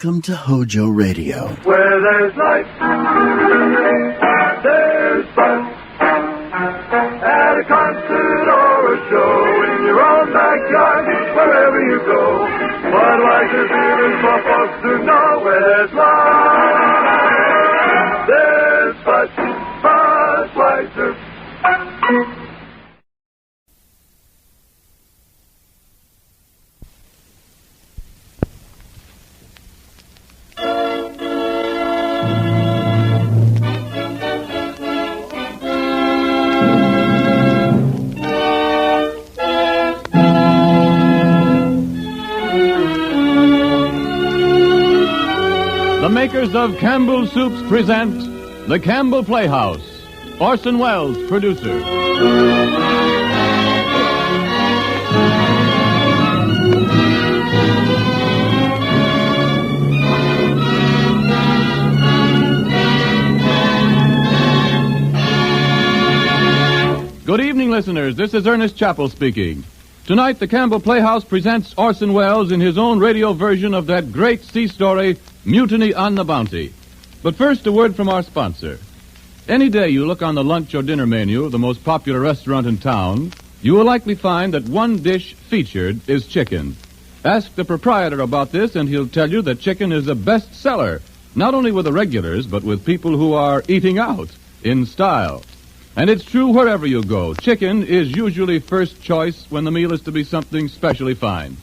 Welcome to Hojo Radio. Where there's life, there's fun. At a concert or a show, in your own backyard, wherever you go. Budweiser beer is for folks to know. Where there's life, there's Budweiser. The makers of Campbell Soups present the Campbell Playhouse. Orson Welles, producer. Good evening, listeners. This is Ernest Chappell speaking. Tonight, the Campbell Playhouse presents Orson Welles in his own radio version of that great sea story, Mutiny on the Bounty. But first, a word from our sponsor. Any day you look on the lunch or dinner menu of the most popular restaurant in town, you will likely find that one dish featured is chicken. Ask the proprietor about this, and he'll tell you that chicken is a best-seller, not only with the regulars, but with people who are eating out in style. And it's true wherever you go. Chicken is usually first choice when the meal is to be something specially fine.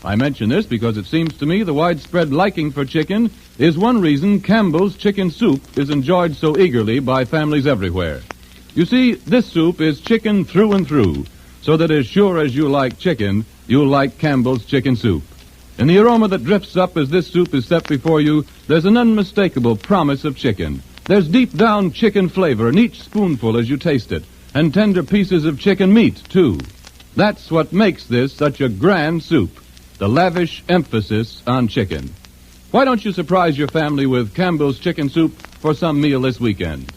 I mention this because it seems to me the widespread liking for chicken is one reason Campbell's chicken soup is enjoyed so eagerly by families everywhere. You see, this soup is chicken through and through, so that as sure as you like chicken, you'll like Campbell's chicken soup. In the aroma that drifts up as this soup is set before you, there's an unmistakable promise of chicken. There's deep-down chicken flavor in each spoonful as you taste it, and tender pieces of chicken meat, too. That's what makes this such a grand soup, the lavish emphasis on chicken. Why don't you surprise your family with Campbell's chicken soup for some meal this weekend?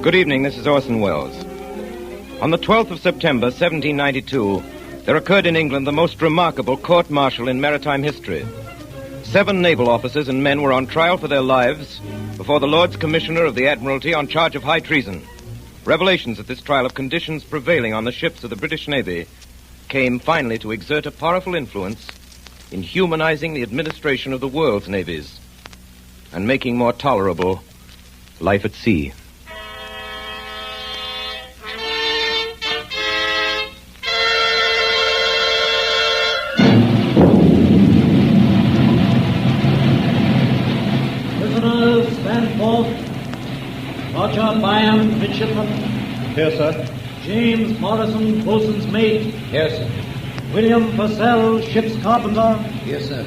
Good evening, this is Orson Welles. On the 12th of September, 1792, there occurred in England the most remarkable court-martial in maritime history. 7 naval officers and men were on trial for their lives before the Lords Commissioner of the Admiralty on charge of high treason. Revelations at this trial of conditions prevailing on the ships of the British Navy came finally to exert a powerful influence in humanizing the administration of the world's navies and making more tolerable life at sea. Roger Byam, midshipman. Here, sir. James Morrison, boatswain's mate. Here, sir. William Purcell, ship's carpenter. Here, sir.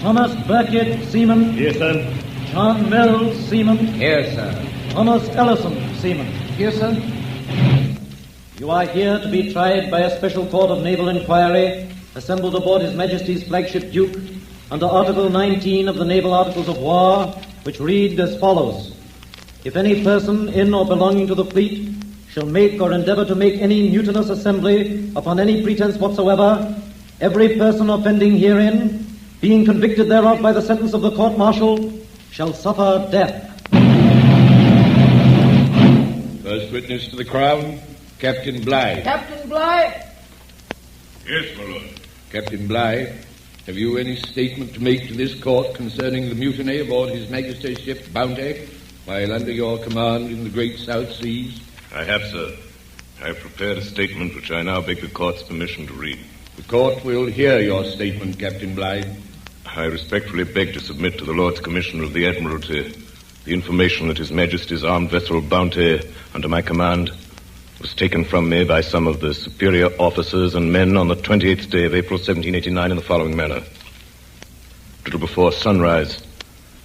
Thomas Burkitt, seaman. Here, sir. John Mills, seaman. Here, sir. Thomas Ellison, seaman. Here, sir. You are here to be tried by a special court of naval inquiry assembled aboard His Majesty's flagship Duke under Article 19 of the Naval Articles of War, which read as follows. If any person in or belonging to the fleet shall make or endeavor to make any mutinous assembly upon any pretense whatsoever, every person offending herein, being convicted thereof by the sentence of the court-martial, shall suffer death. First witness to the Crown, Captain Bligh. Captain Bligh? Yes, my lord. Captain Bligh, have you any statement to make to this court concerning the mutiny aboard His Majesty's ship Bounty, while under your command in the great South Seas? I have, sir. I have prepared a statement which I now beg the court's permission to read. The court will hear your statement, Captain Bligh. I respectfully beg to submit to the Lords Commissioner of the Admiralty the information that His Majesty's armed vessel Bounty, under my command, was taken from me by some of the superior officers and men on the 28th day of April, 1789, in the following manner. A little before sunrise,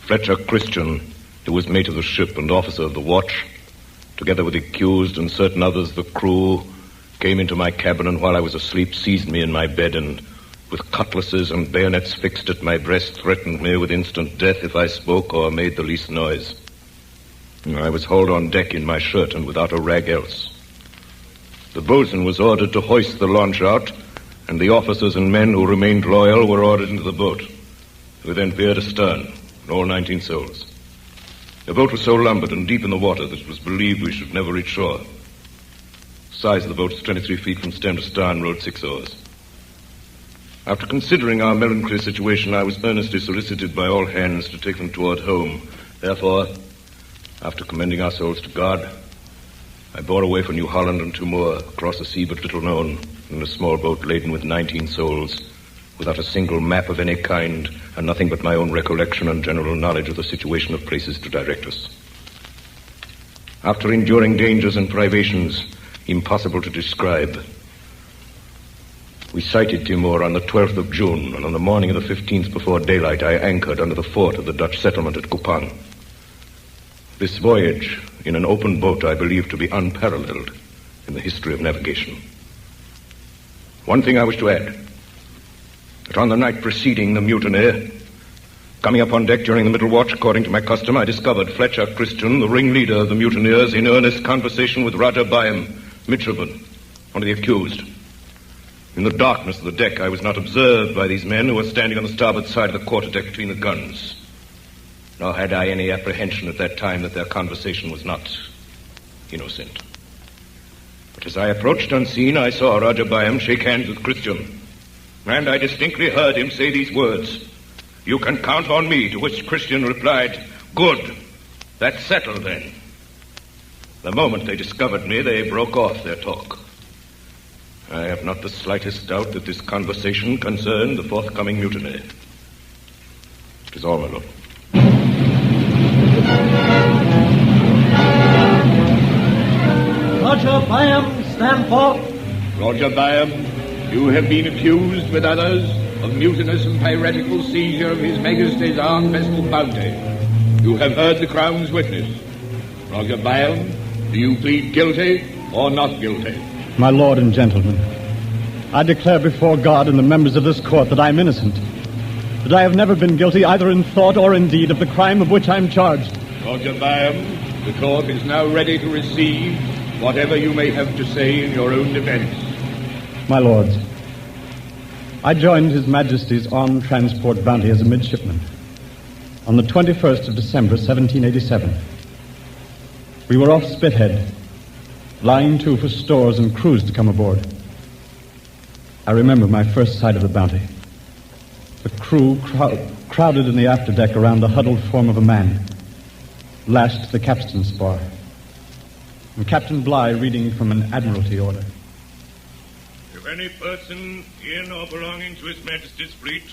Fletcher Christian, who was mate of the ship and officer of the watch, together with the accused and certain others of the crew, came into my cabin, and while I was asleep, seized me in my bed, and with cutlasses and bayonets fixed at my breast, threatened me with instant death if I spoke or made the least noise. I was hauled on deck in my shirt and without a rag else. The boatswain was ordered to hoist the launch out, and the officers and men who remained loyal were ordered into the boat. We then veered astern, all 19 souls. The boat was so lumbered and deep in the water that it was believed we should never reach shore. The size of the boat was 23 feet from stem to stern, rowed 6 oars. After considering our melancholy situation, I was earnestly solicited by all hands to take them toward home. Therefore, after commending our souls to God, I bore away for New Holland and Timor, across a sea but little known, in a small boat laden with 19 souls, without a single map of any kind, and nothing but my own recollection and general knowledge of the situation of places to direct us. After enduring dangers and privations impossible to describe, we sighted Timor on the 12th of June, and on the morning of the 15th before daylight, I anchored under the fort of the Dutch settlement at Kupang. This voyage, in an open boat, I believe to be unparalleled in the history of navigation. One thing I wish to add, that on the night preceding the mutiny, coming up on deck during the middle watch, according to my custom, I discovered Fletcher Christian, the ringleader of the mutineers, in earnest conversation with Roger Byam, midshipman, one of the accused. In the darkness of the deck, I was not observed by these men who were standing on the starboard side of the quarterdeck between the guns. Nor had I any apprehension at that time that their conversation was not innocent. But as I approached unseen, I saw Roger Byam shake hands with Christian. And I distinctly heard him say these words, "You can count on me," to which Christian replied, "Good. That's settled then." The moment they discovered me, they broke off their talk. I have not the slightest doubt that this conversation concerned the forthcoming mutiny. It is all, my lord. Roger Byam, stand forth. Roger Byam, you have been accused with others of mutinous and piratical seizure of His Majesty's armed vessel Bounty. You have heard the Crown's witness. Roger Byam, do you plead guilty or not guilty? My lord and gentlemen, I declare before God and the members of this court that I am innocent, that I have never been guilty either in thought or in deed of the crime of which I am charged. Roger Byam, the court is now ready to receive whatever you may have to say in your own defense. My lords, I joined His Majesty's armed transport Bounty as a midshipman on the 21st of December, 1787. We were off Spithead, lying to for stores and crews to come aboard. I remember my first sight of the Bounty. The crew crowded in the afterdeck around the huddled form of a man, lashed to the capstan spar, and Captain Bligh reading from an Admiralty order. If any person in or belonging to His Majesty's fleet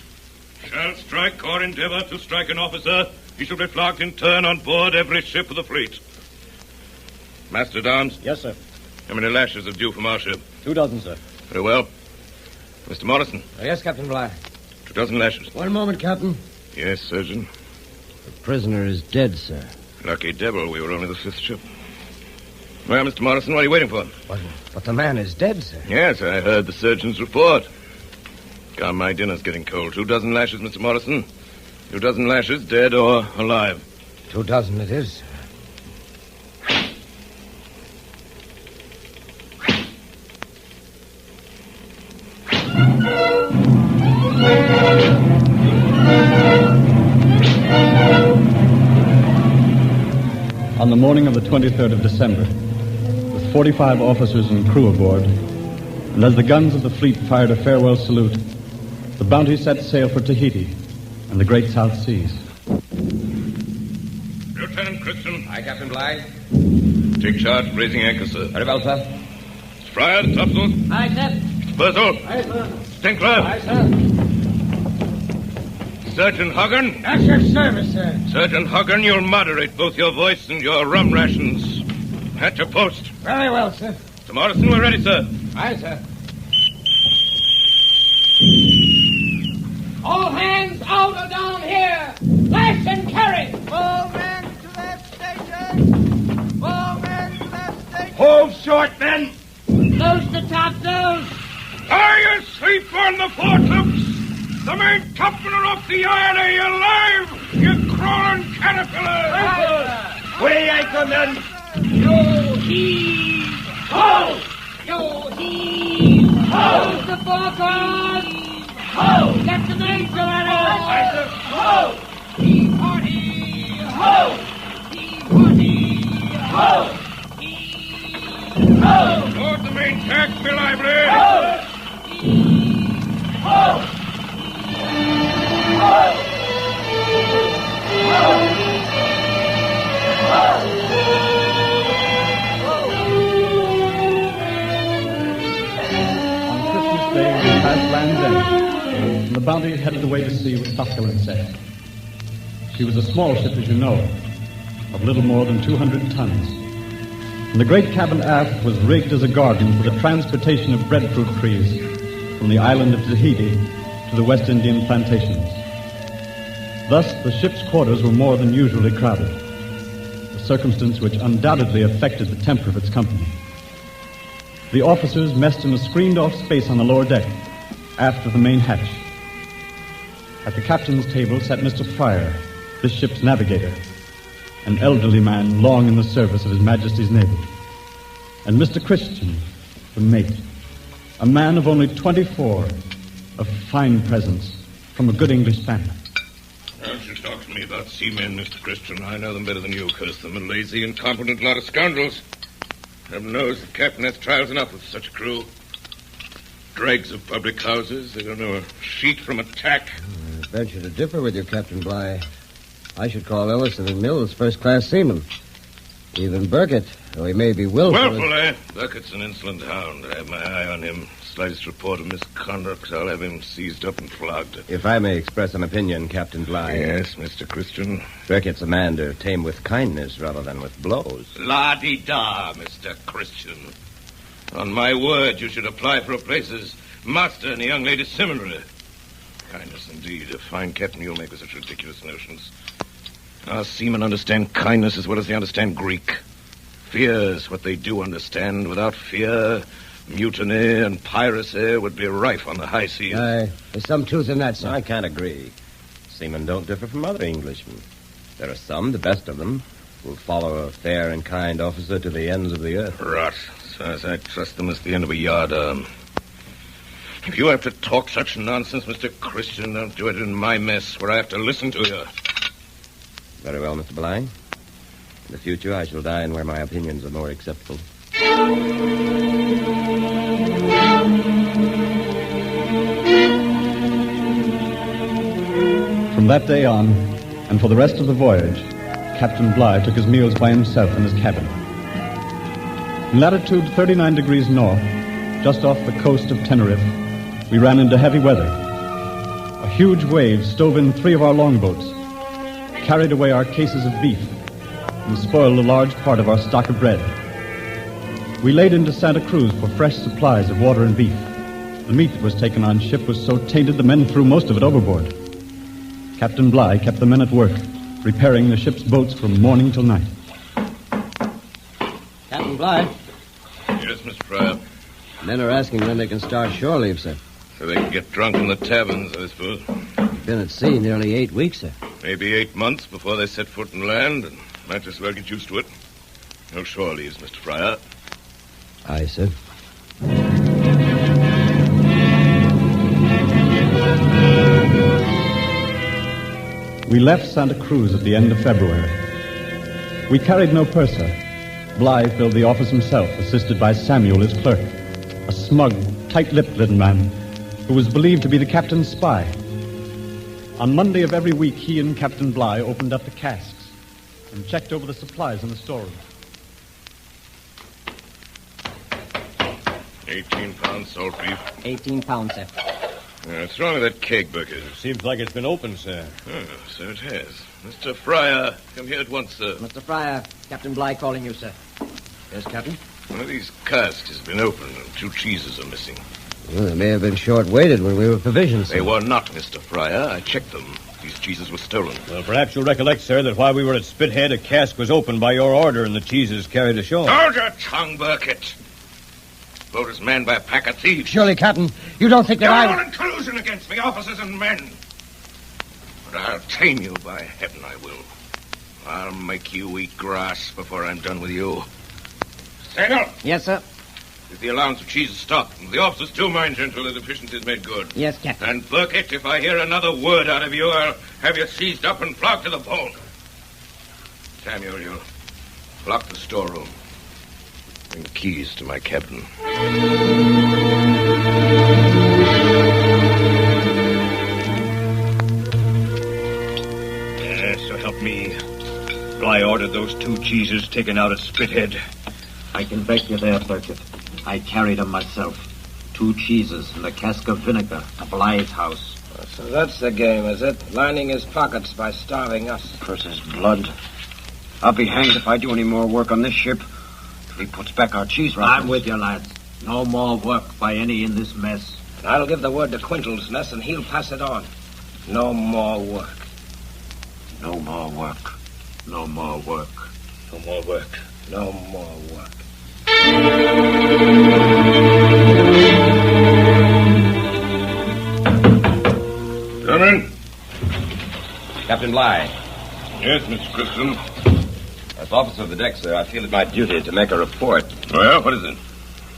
shall strike or endeavor to strike an officer, he shall be flogged in turn on board every ship of the fleet. Master at Arms? Yes, sir. How many lashes are due from our ship? 2 dozen, sir. Very well. Mr. Morrison? Yes, Captain Bligh. 2 dozen lashes. One moment, Captain. Yes, Surgeon. The prisoner is dead, sir. Lucky devil, we were only the 5th ship. Well, Mr. Morrison, what are you waiting for? But the man is dead, sir. Yes, I heard the surgeon's report. Come, my dinner's getting cold. 2 dozen lashes, Mr. Morrison. 2 dozen lashes, dead or alive. 2 dozen it is, sir. On the morning of the 23rd of December, with 45 officers and crew aboard, and as the guns of the fleet fired a farewell salute, the Bounty set sail for Tahiti and the great South Seas. Lieutenant Christian. Aye, Captain Bligh. Take charge, raising anchor, sir. Very well, sir. Fryer, the topsail. Aye, sir. Berthel. Aye, sir. Stinkler. Aye, sir. Surgeon Hoggan. At your service, sir. Surgeon Hoggan, you'll moderate both your voice and your rum rations. At your post. Very well, sir. Mr. Morrison, we're ready, sir. Aye, sir. All hands out or down here. Lash and carry. All men to their stations. All men to their stations. Hold short, men. Close the topsails. Are you asleep on the foretop? The main topmen are off the iron. Are you alive, you crawling caterpillar? Aye, Way anchor, men. You heave ho! You Ho! Heave! Ho! The forecast! Heave! Ho! Get the mainsail at us! Aye, sir. Ho! Heave hearty! Ho! Heave hearty! Ho! Heave! Ho! Lord the main tack, be lively! Ho! Heave! Ho! Ho! On Christmas Day, we passed Land's End, and the Bounty headed away to sea with Alka-Seltzer. She was a small ship, as you know, of little more than 200 tons. And the great cabin aft was rigged as a garden for the transportation of breadfruit trees from the island of Tahiti to the West Indian plantations. Thus, the ship's quarters were more than usually crowded, a circumstance which undoubtedly affected the temper of its company. The officers messed in a screened-off space on the lower deck, aft of the main hatch. At the captain's table sat Mr. Fryer, this ship's navigator, an elderly man long in the service of His Majesty's Navy, and Mr. Christian, the mate, a man of only 24, of fine presence, from a good English family. Don't you talk to me about seamen, Mr. Christian. I know them better than you, curse them, a lazy, incompetent lot of scoundrels. Heaven knows the captain has trials enough with such a crew. Dregs of public houses. They don't know a sheet from a tack. I venture to differ with you, Captain Bligh. I should call Ellison and Mills first-class seamen. Even Burkett, though he may be willful... Willful, eh? Burkett's an insolent hound. I have my eye on him. Slightest report of misconduct, I'll have him seized up and flogged. If I may express an opinion, Captain Bligh... Yes, Mr. Christian? Burkett's a man to tame with kindness rather than with blows. La-di-da, Mr. Christian. On my word, you should apply for a place as master in the young lady's seminary. Kindness, indeed. A fine captain you'll make with such ridiculous notions. Our seamen understand kindness as well as they understand Greek. Fear is what they do understand. Without fear, mutiny and piracy would be rife on the high seas. Aye, there's some truth in that, sir. I can't agree. Seamen don't differ from other Englishmen. There are some, the best of them, who will follow a fair and kind officer to the ends of the earth. Rot. As far as I trust them as the end of a yardarm. If you have to talk such nonsense, Mr. Christian, don't do it in my mess where I have to listen to you. Very well, Mr. Bligh. In the future, I shall dine where my opinions are more acceptable. From that day on, and for the rest of the voyage, Captain Bligh took his meals by himself in his cabin. In latitude 39 degrees north, just off the coast of Tenerife, we ran into heavy weather. A huge wave stove in 3 of our longboats, carried away our cases of beef, and spoiled a large part of our stock of bread. We laid into Santa Cruz for fresh supplies of water and beef. The meat that was taken on ship was so tainted the men threw most of it overboard. Captain Bligh kept the men at work, repairing the ship's boats from morning till night. Captain Bligh. Yes, Mr. Fryer. Men are asking when they can start shore leave, sir. So they can get drunk in the taverns, I suppose. We've been at sea nearly 8 weeks, sir. Maybe 8 months before they set foot in land, and might as well get used to it. No shore leaves, Mr. Fryer. Aye, sir. We left Santa Cruz at the end of February. We carried no purser. Bligh filled the office himself, assisted by Samuel, his clerk, a smug, tight-lipped little man who was believed to be the captain's spy. On Monday of every week, he and Captain Bligh opened up the casks and checked over the supplies in the storeroom. 18 pounds salt beef. 18 pounds, sir. What's wrong with that keg, Burkett? Seems like it's been opened, sir. Oh, so it has. Mr. Fryer, come here at once, sir. Mr. Fryer, Captain Bligh calling you, sir. Yes, Captain? One of these casks has been opened and 2 cheeses are missing. Well, they may have been short-weighted when we were provisioned, sir. They were not, Mr. Fryer. I checked them. These cheeses were stolen. Well, perhaps you'll recollect, sir, that while we were at Spithead, a cask was opened by your order and the cheeses carried ashore. Hold your tongue, Burkett. Boat is manned by a pack of thieves. Surely, Captain, you don't think that You're all in collusion against me, officers and men. But I'll tame you, by heaven I will. I'll make you eat grass before I'm done with you. Samuel! Yes, sir. Is the allowance of cheese stopped? The officers too, mind you, until the deficiency is made good. Yes, Captain. And Burkett, if I hear another word out of you, I'll have you seized up and flogged to the bone. Samuel, you'll lock the storeroom. Bring the keys to my cabin. So help me. Bligh ordered those 2 cheeses taken out at Spithead. I can back you there, Burkett. I carried them myself. 2 cheeses and a cask of vinegar at Bligh's house. So that's the game, is it? Lining his pockets by starving us. Curse his blood. I'll be hanged if I do any more work on this ship till he puts back our cheese rations. I'm with you, lads. No more work by any in this mess. I'll give the word to Quintal's and he'll pass it on. No more work. No more work. No more work. No more work. No more work. Come in. Captain Bligh. Yes, Mr. Christian. As officer of the deck, sir, I feel it my duty to make a report. Well, what is it?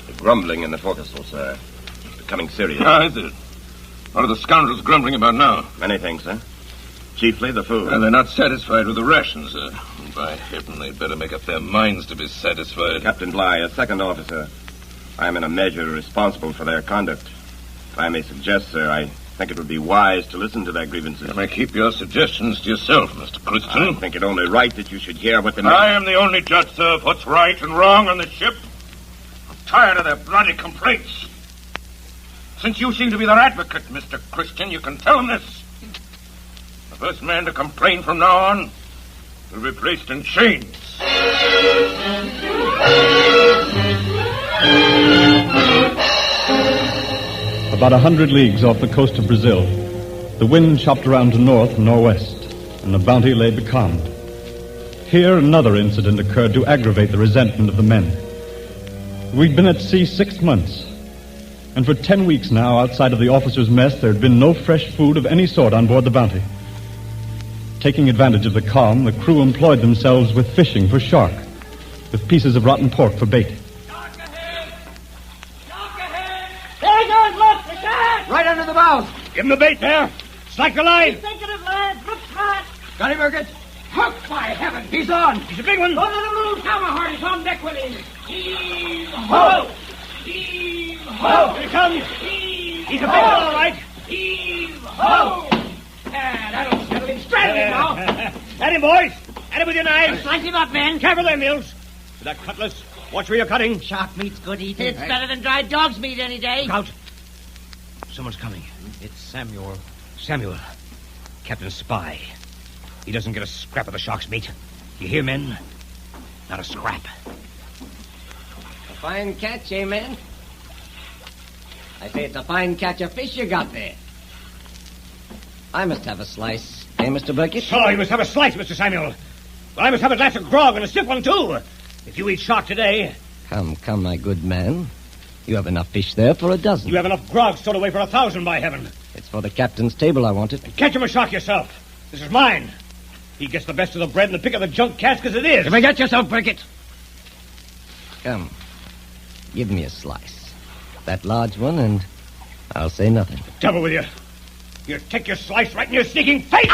The grumbling in the forecastle, sir. It's becoming serious. Ah, is it? What are the scoundrels grumbling about now? Many things, sir. Chiefly the food. Well, they're not satisfied with the rations, sir. By heaven, they'd better make up their minds to be satisfied. Captain Bligh, a second officer. I am in a measure responsible for their conduct. If I may suggest, sir, I think it would be wise to listen to their grievances. You may keep your suggestions to yourself, Mr. Christian. I think it only right that you should hear what the men... I am the only judge, sir, of what's right and wrong on this ship. I'm tired of their bloody complaints. Since you seem to be their advocate, Mr. Christian, you can tell them this. The first man to complain from now on will be placed in chains. About 100 leagues off the coast of Brazil, the wind chopped around to north and northwest, and the Bounty lay becalmed. Here another incident occurred to aggravate the resentment of the men. We'd been at sea 6 months, and for 10 weeks now, outside of the officers' mess, there had been no fresh food of any sort on board the Bounty. Taking advantage of the calm, the crew employed themselves with fishing for shark, with pieces of rotten pork for bait. There goes, look, the shark! Right under the bows. Give him the bait there. Strike the line. He's thinking of lads. Look smart. Got him, Burkett? Hook, by heaven. He's on. He's a big one. Go to the moon. Hammerheart is on deck with him. Heave ho! Heave ho! Here he comes. Heave He's a big one, all right. Heave ho! That'll settle him. Straddle him now. At him, boys. At him with your knives. Slice him up, men. Careful there, Mills. With that cutlass, watch where you're cutting. Shark meat's good eating. It's better than dried dog's meat any day. Look out. Someone's coming. It's Samuel. Samuel. Captain's spy. He doesn't get a scrap of the shark's meat. You hear, men? Not a scrap. A fine catch, eh, man? I say it's a fine catch of fish you got there. I must have a slice, eh, Mr. Burkett? So you must have a slice, Mr. Samuel. Well, I must have a glass of grog and a stiff one, too. If you eat shark today... Come, my good man. You have enough fish there for a dozen. You have enough grog stored away for 1,000, by heaven. It's for the captain's table I want it. Catch him a shark yourself. This is mine. He gets the best of the bread and the pick of the junk cask as it is. You forget yourself, Burkett. Come. Give me a slice. That large one, and I'll say nothing. Devil with you. You take your slice right in your sneaking face!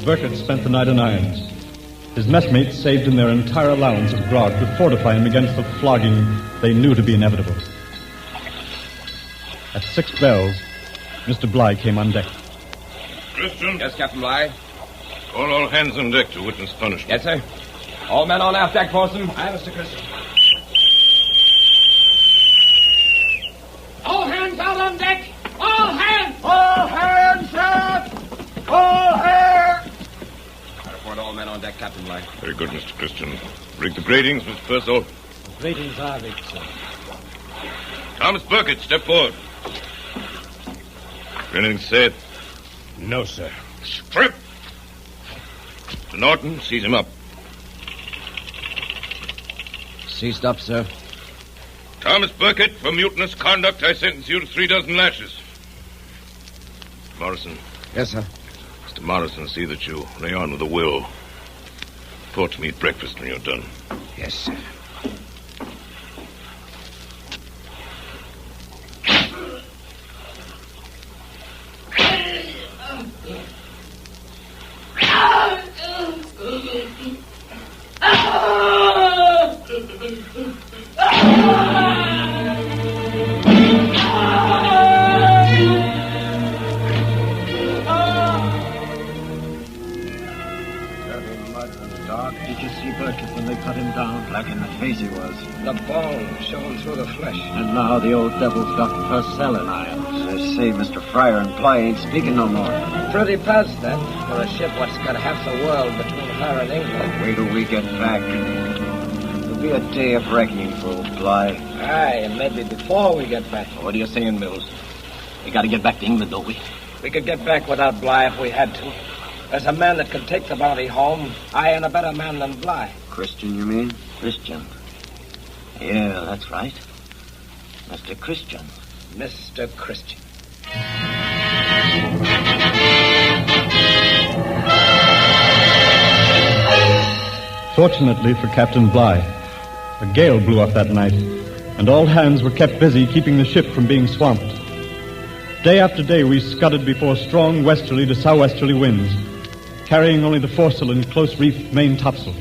Burkett spent the night in irons. His messmates saved in their entire allowance of grog to fortify him against the flogging they knew to be inevitable. At 6 bells, Mr. Bligh came on deck. Christian? Yes, Captain Bligh? Call all hands on deck to witness punishment. Yes, sir. All men on aft deck, Forson. Aye, Mr. Christian. All hands out on deck. All hands. All hands, sir! All hands! I report all men on deck, Captain Bligh. Very good, Mr. Christian. Rig the gratings, Mr. Purcell. The gratings are rigged, sir. Thomas Burkett, step forward. Anything to say? No, sir. Strip! Mr. Norton, seize him up. Seized up, sir. Thomas Burkett, for mutinous conduct, I sentence you to 3 dozen lashes. Morrison. Yes, sir. Mr. Morrison, see that you lay on with a will. report to me at breakfast when you're done. Yes, sir. Did you see Burkett when they cut him down? Black in the face he was. The bone showing through the flesh. And now the old devil's got Purcell in irons. I say, Mr. Fryer and Bligh ain't speaking no more. Pretty past that for a ship what's got half the world between her and England. Wait till we get back. It'll be a day of reckoning for old Bligh. Aye, and maybe before we get back. What are you saying, Mills? We gotta get back to England, don't we? We could get back without Bligh if we had to. There's a man that could take the bounty home. I ain't a better man than Bligh. Christian, you mean? Christian. Yeah, that's right. Mr. Christian. Mr. Christian. Fortunately for Captain Bligh, a gale blew up that night, and all hands were kept busy keeping the ship from being swamped. Day after day, we scudded before strong westerly to southwesterly winds, carrying only the foresail and close-reefed main topsail.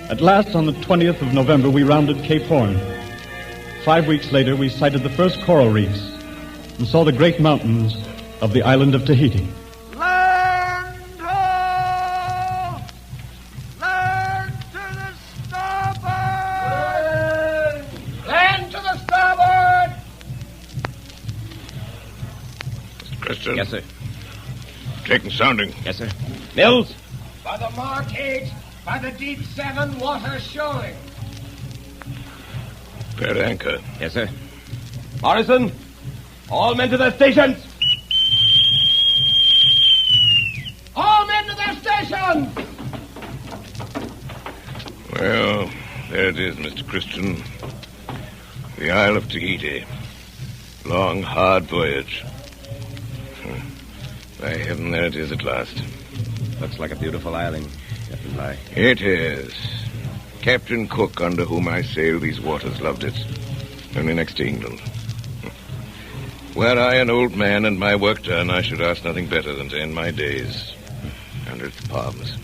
At last, on the 20th of November, we rounded Cape Horn. 5 weeks later, we sighted the first coral reefs and saw the great mountains of the island of Tahiti. Land ho! Land to the starboard! Land to the starboard! Mr. Christian. Yes, sir. Taking sounding. Yes, sir. Mills? By the Mark 8, by the Deep 7, water shoaling. Prepare anchor. Yes, sir. Morrison, all men to their stations. All men to their stations! Well, there it is, Mr. Christian. The Isle of Tahiti. Long, hard voyage. By heaven, there it is at last. Looks like a beautiful island, Captain Bligh. It is. Captain Cook, under whom I sail these waters, loved it. Only next to England. Were I an old man and my work done, I should ask nothing better than to end my days under its palms.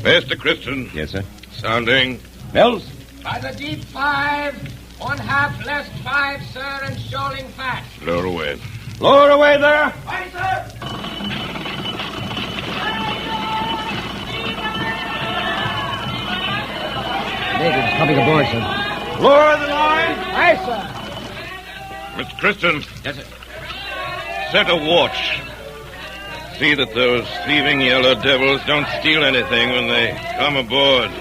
Mr. Christian. Yes, sir. Sounding. Mills? By the Deep 5, 1/2 less 5, sir, and shoaling fast. Lower away. Lower away there. Aye, sir. Natives coming aboard, sir. Lower the line. Aye, sir. Mr. Christian. Yes, sir. Set a watch. See that those thieving yellow devils don't steal anything when they come aboard.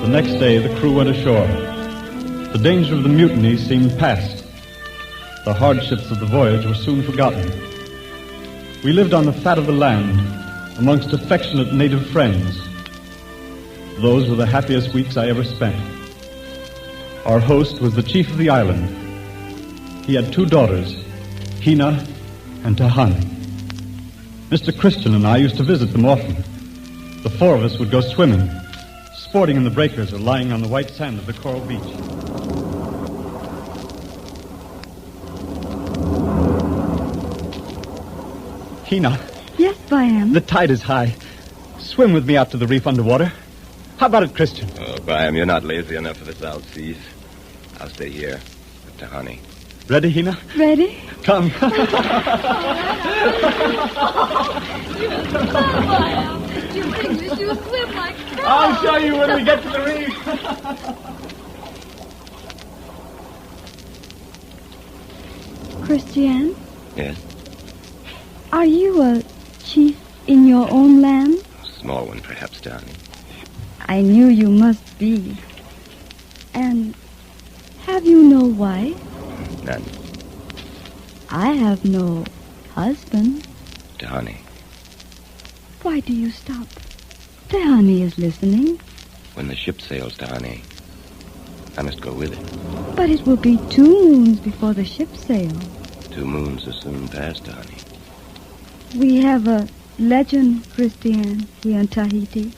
The next day, the crew went ashore. The danger of the mutiny seemed past. The hardships of the voyage were soon forgotten. We lived on the fat of the land, amongst affectionate native friends. Those were the happiest weeks I ever spent. Our host was the chief of the island. He had 2 daughters, Hina and Tahani. Mr. Christian and I used to visit them often. The 4 of us would go swimming, sporting in the breakers or lying on the white sand of the coral beach. Hina. Yes, Byam. The tide is high. Swim with me out to the reef underwater. How about it, Christian? Oh, Byam, you're not lazy enough for the South Seas. I'll stay here with Tahani. Ready, Hina? Ready? Come. You English, you swim like frogs. I'll show you when we get to the reef. Christian? Yes? Are you a chief in your own land? Small one, perhaps, Tahani. I knew you must be. And have you no wife? None. I have no husband. Tahani. Why do you stop? Tahani is listening. When the ship sails, Tahani, I must go with it. But it will be 2 moons before the ship sails. 2 moons are soon past, honey. We have a legend, Christiane, here in Tahiti,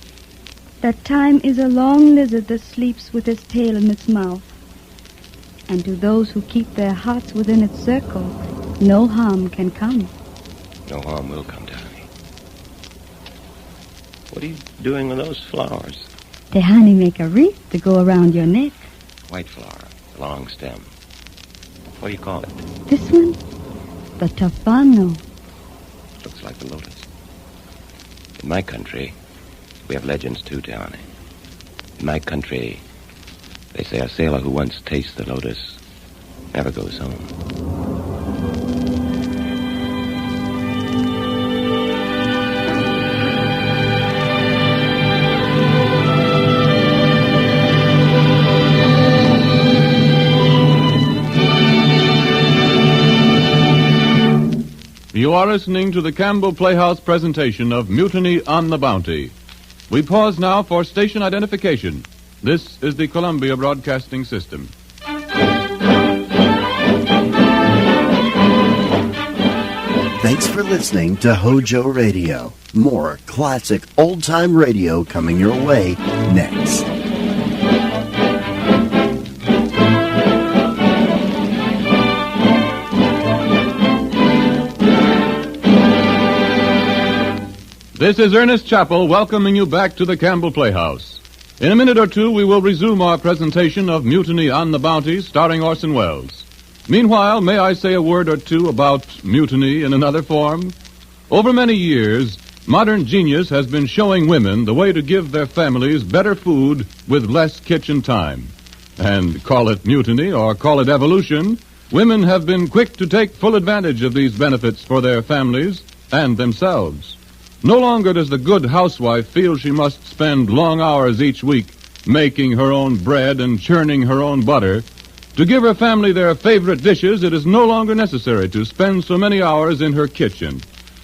that time is a long lizard that sleeps with its tail in its mouth. And to those who keep their hearts within its circle, no harm can come. No harm will come to honey. What are you doing with those flowers? The honey make a wreath to go around your neck. White flower, long stem. What do you call it? This one? The tafano. Looks like the lotus. In my country, we have legends too, Tahani. In my country, they say a sailor who once tastes the lotus never goes home. You are listening to the Campbell Playhouse presentation of Mutiny on the Bounty. We pause now for station identification. This is the Columbia Broadcasting System. Thanks for listening to Hojo Radio. More classic old-time radio coming your way next. This is Ernest Chappell welcoming you back to the Campbell Playhouse. In a minute or two, we will resume our presentation of Mutiny on the Bounty, starring Orson Welles. Meanwhile, may I say a word or two about mutiny in another form? Over many years, modern genius has been showing women the way to give their families better food with less kitchen time. And call it mutiny or call it evolution, women have been quick to take full advantage of these benefits for their families and themselves. No longer does the good housewife feel she must spend long hours each week making her own bread and churning her own butter. To give her family their favorite dishes, it is no longer necessary to spend so many hours in her kitchen.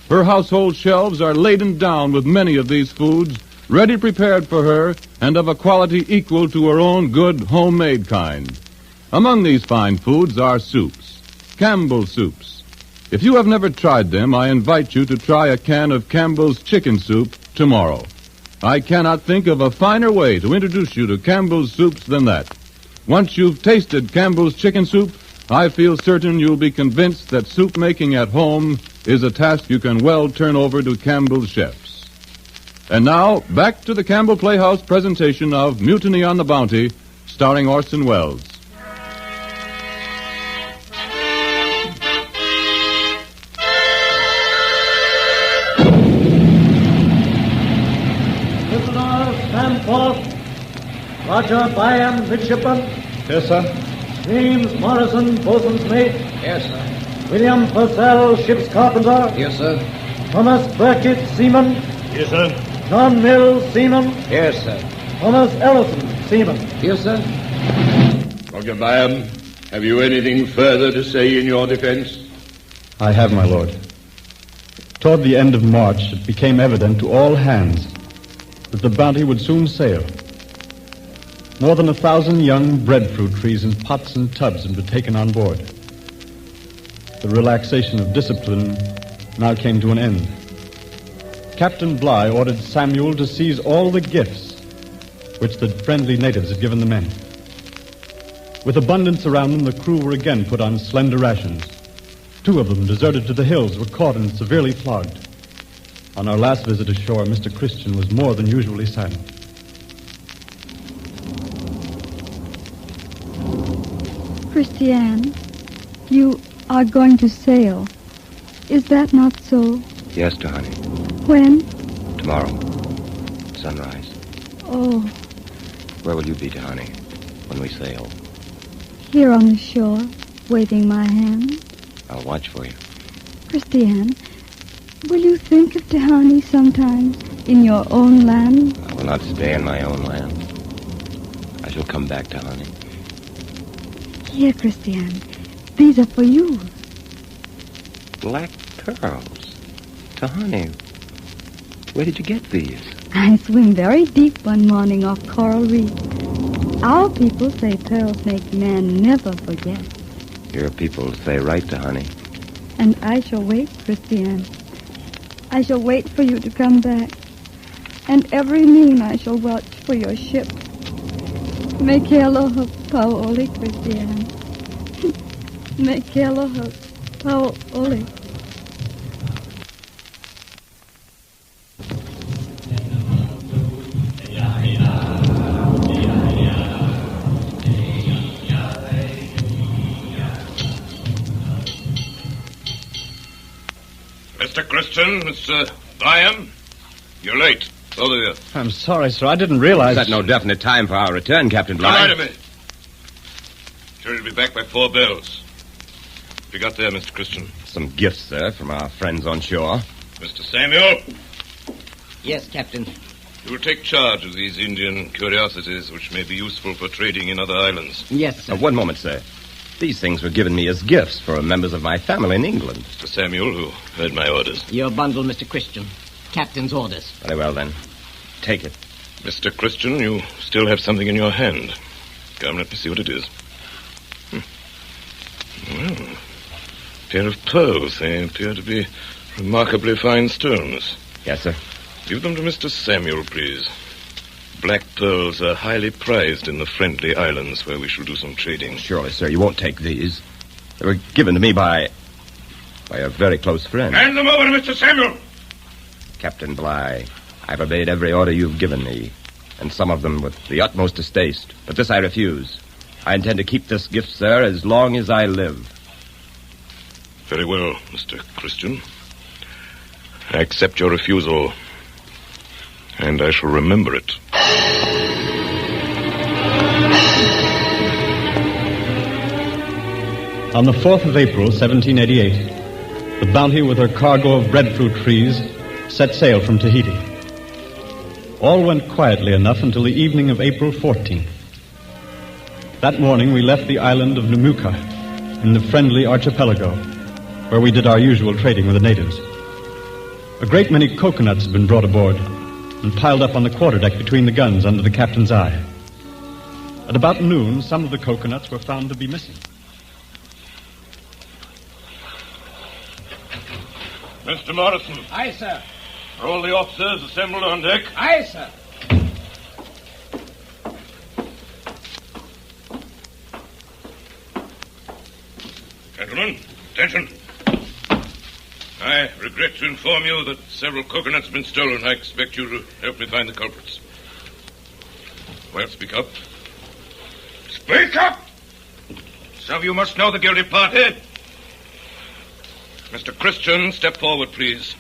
Her household shelves are laden down with many of these foods, ready prepared for her and of a quality equal to her own good homemade kind. Among these fine foods are soups, Campbell soups. If you have never tried them, I invite you to try a can of Campbell's chicken soup tomorrow. I cannot think of a finer way to introduce you to Campbell's soups than that. Once you've tasted Campbell's chicken soup, I feel certain you'll be convinced that soup making at home is a task you can well turn over to Campbell's chefs. And now, back to the Campbell Playhouse presentation of Mutiny on the Bounty, starring Orson Welles. Roger Byam, midshipman. Yes, sir. James Morrison, boatswain's mate. Yes, sir. William Purcell, ship's carpenter. Yes, sir. Thomas Burkitt, seaman. Yes, sir. John Mills, seaman. Yes, sir. Thomas Ellison, seaman. Yes, sir. Roger Byam, have you anything further to say in your defense? I have, my lord. Toward the end of March, it became evident to all hands that the Bounty would soon sail. More than 1,000 young breadfruit trees in pots and tubs had been taken on board. The relaxation of discipline now came to an end. Captain Bligh ordered Samuel to seize all the gifts which the friendly natives had given the men. With abundance around them, the crew were again put on slender rations. 2 of them, deserted to the hills, were caught and severely flogged. On our last visit ashore, Mr. Christian was more than usually silent. Christiane, you are going to sail. Is that not so? Yes, Tahani. When? Tomorrow. Sunrise. Oh, Where will you be, Tahani, when we sail? here on the shore, waving my hand. I'll watch for you. Christiane, will you think of Tahani sometimes in your own land? I will not stay in my own land. I shall come back, Tahani. Here, Christiane. These are for you. Black pearls. Tahani, where did you get these? I swim very deep one morning off coral reef. Our people say pearls make man never forget. Your people say right to honey. And I shall wait, Christiane. I shall wait for you to come back. And every noon I shall watch for your ship. Me aloha pauoli, Christiane. Me aloha pauoli. Mr. Christian, Mr. Bligh, you're late. Both of you. I'm sorry, sir. I didn't realize... Is that no definite time for our return, Captain Bligh? Come right a minute. Sure you'll be back by 4 bells. What you got there, Mr. Christian? Some gifts, sir, from our friends on shore. Mr. Samuel? Yes, Captain. You will take charge of these Indian curiosities which may be useful for trading in other islands. Yes, sir. One moment, sir. These things were given me as gifts for members of my family in England. Mr. Samuel, who heard my orders. Your bundle, Mr. Christian. Captain's orders. Very well, then. Take it. Mr. Christian, you still have something in your hand. Come, let me see what it is. Well, a pair of pearls. They appear to be remarkably fine stones. Yes, sir. Give them to Mr. Samuel, please. Black pearls are highly prized in the Friendly Islands, where we shall do some trading. Surely, sir, you won't take these. They were given to me by a very close friend. Hand them over to Mr. Samuel! Captain Bligh, I've obeyed every order you've given me, and some of them with the utmost distaste. But this I refuse. I intend to keep this gift, sir, as long as I live. Very well, Mr. Christian. I accept your refusal, and I shall remember it. On the 4th of April, 1788, the Bounty with her cargo of breadfruit trees set sail from Tahiti. All went quietly enough until the evening of April 14th. That morning we left the island of Numuka in the Friendly Archipelago, where we did our usual trading with the natives. A great many coconuts had been brought aboard and piled up on the quarterdeck between the guns under the captain's eye. At about noon, some of the coconuts were found to be missing. Mr. Morrison. Aye, sir. Are all the officers assembled on deck? Aye, sir. Gentlemen, attention. I regret to inform you that several coconuts have been stolen. I expect you to help me find the culprits. Well, speak up. Speak up! Some of you must know the guilty party. Mr. Christian, step forward, please.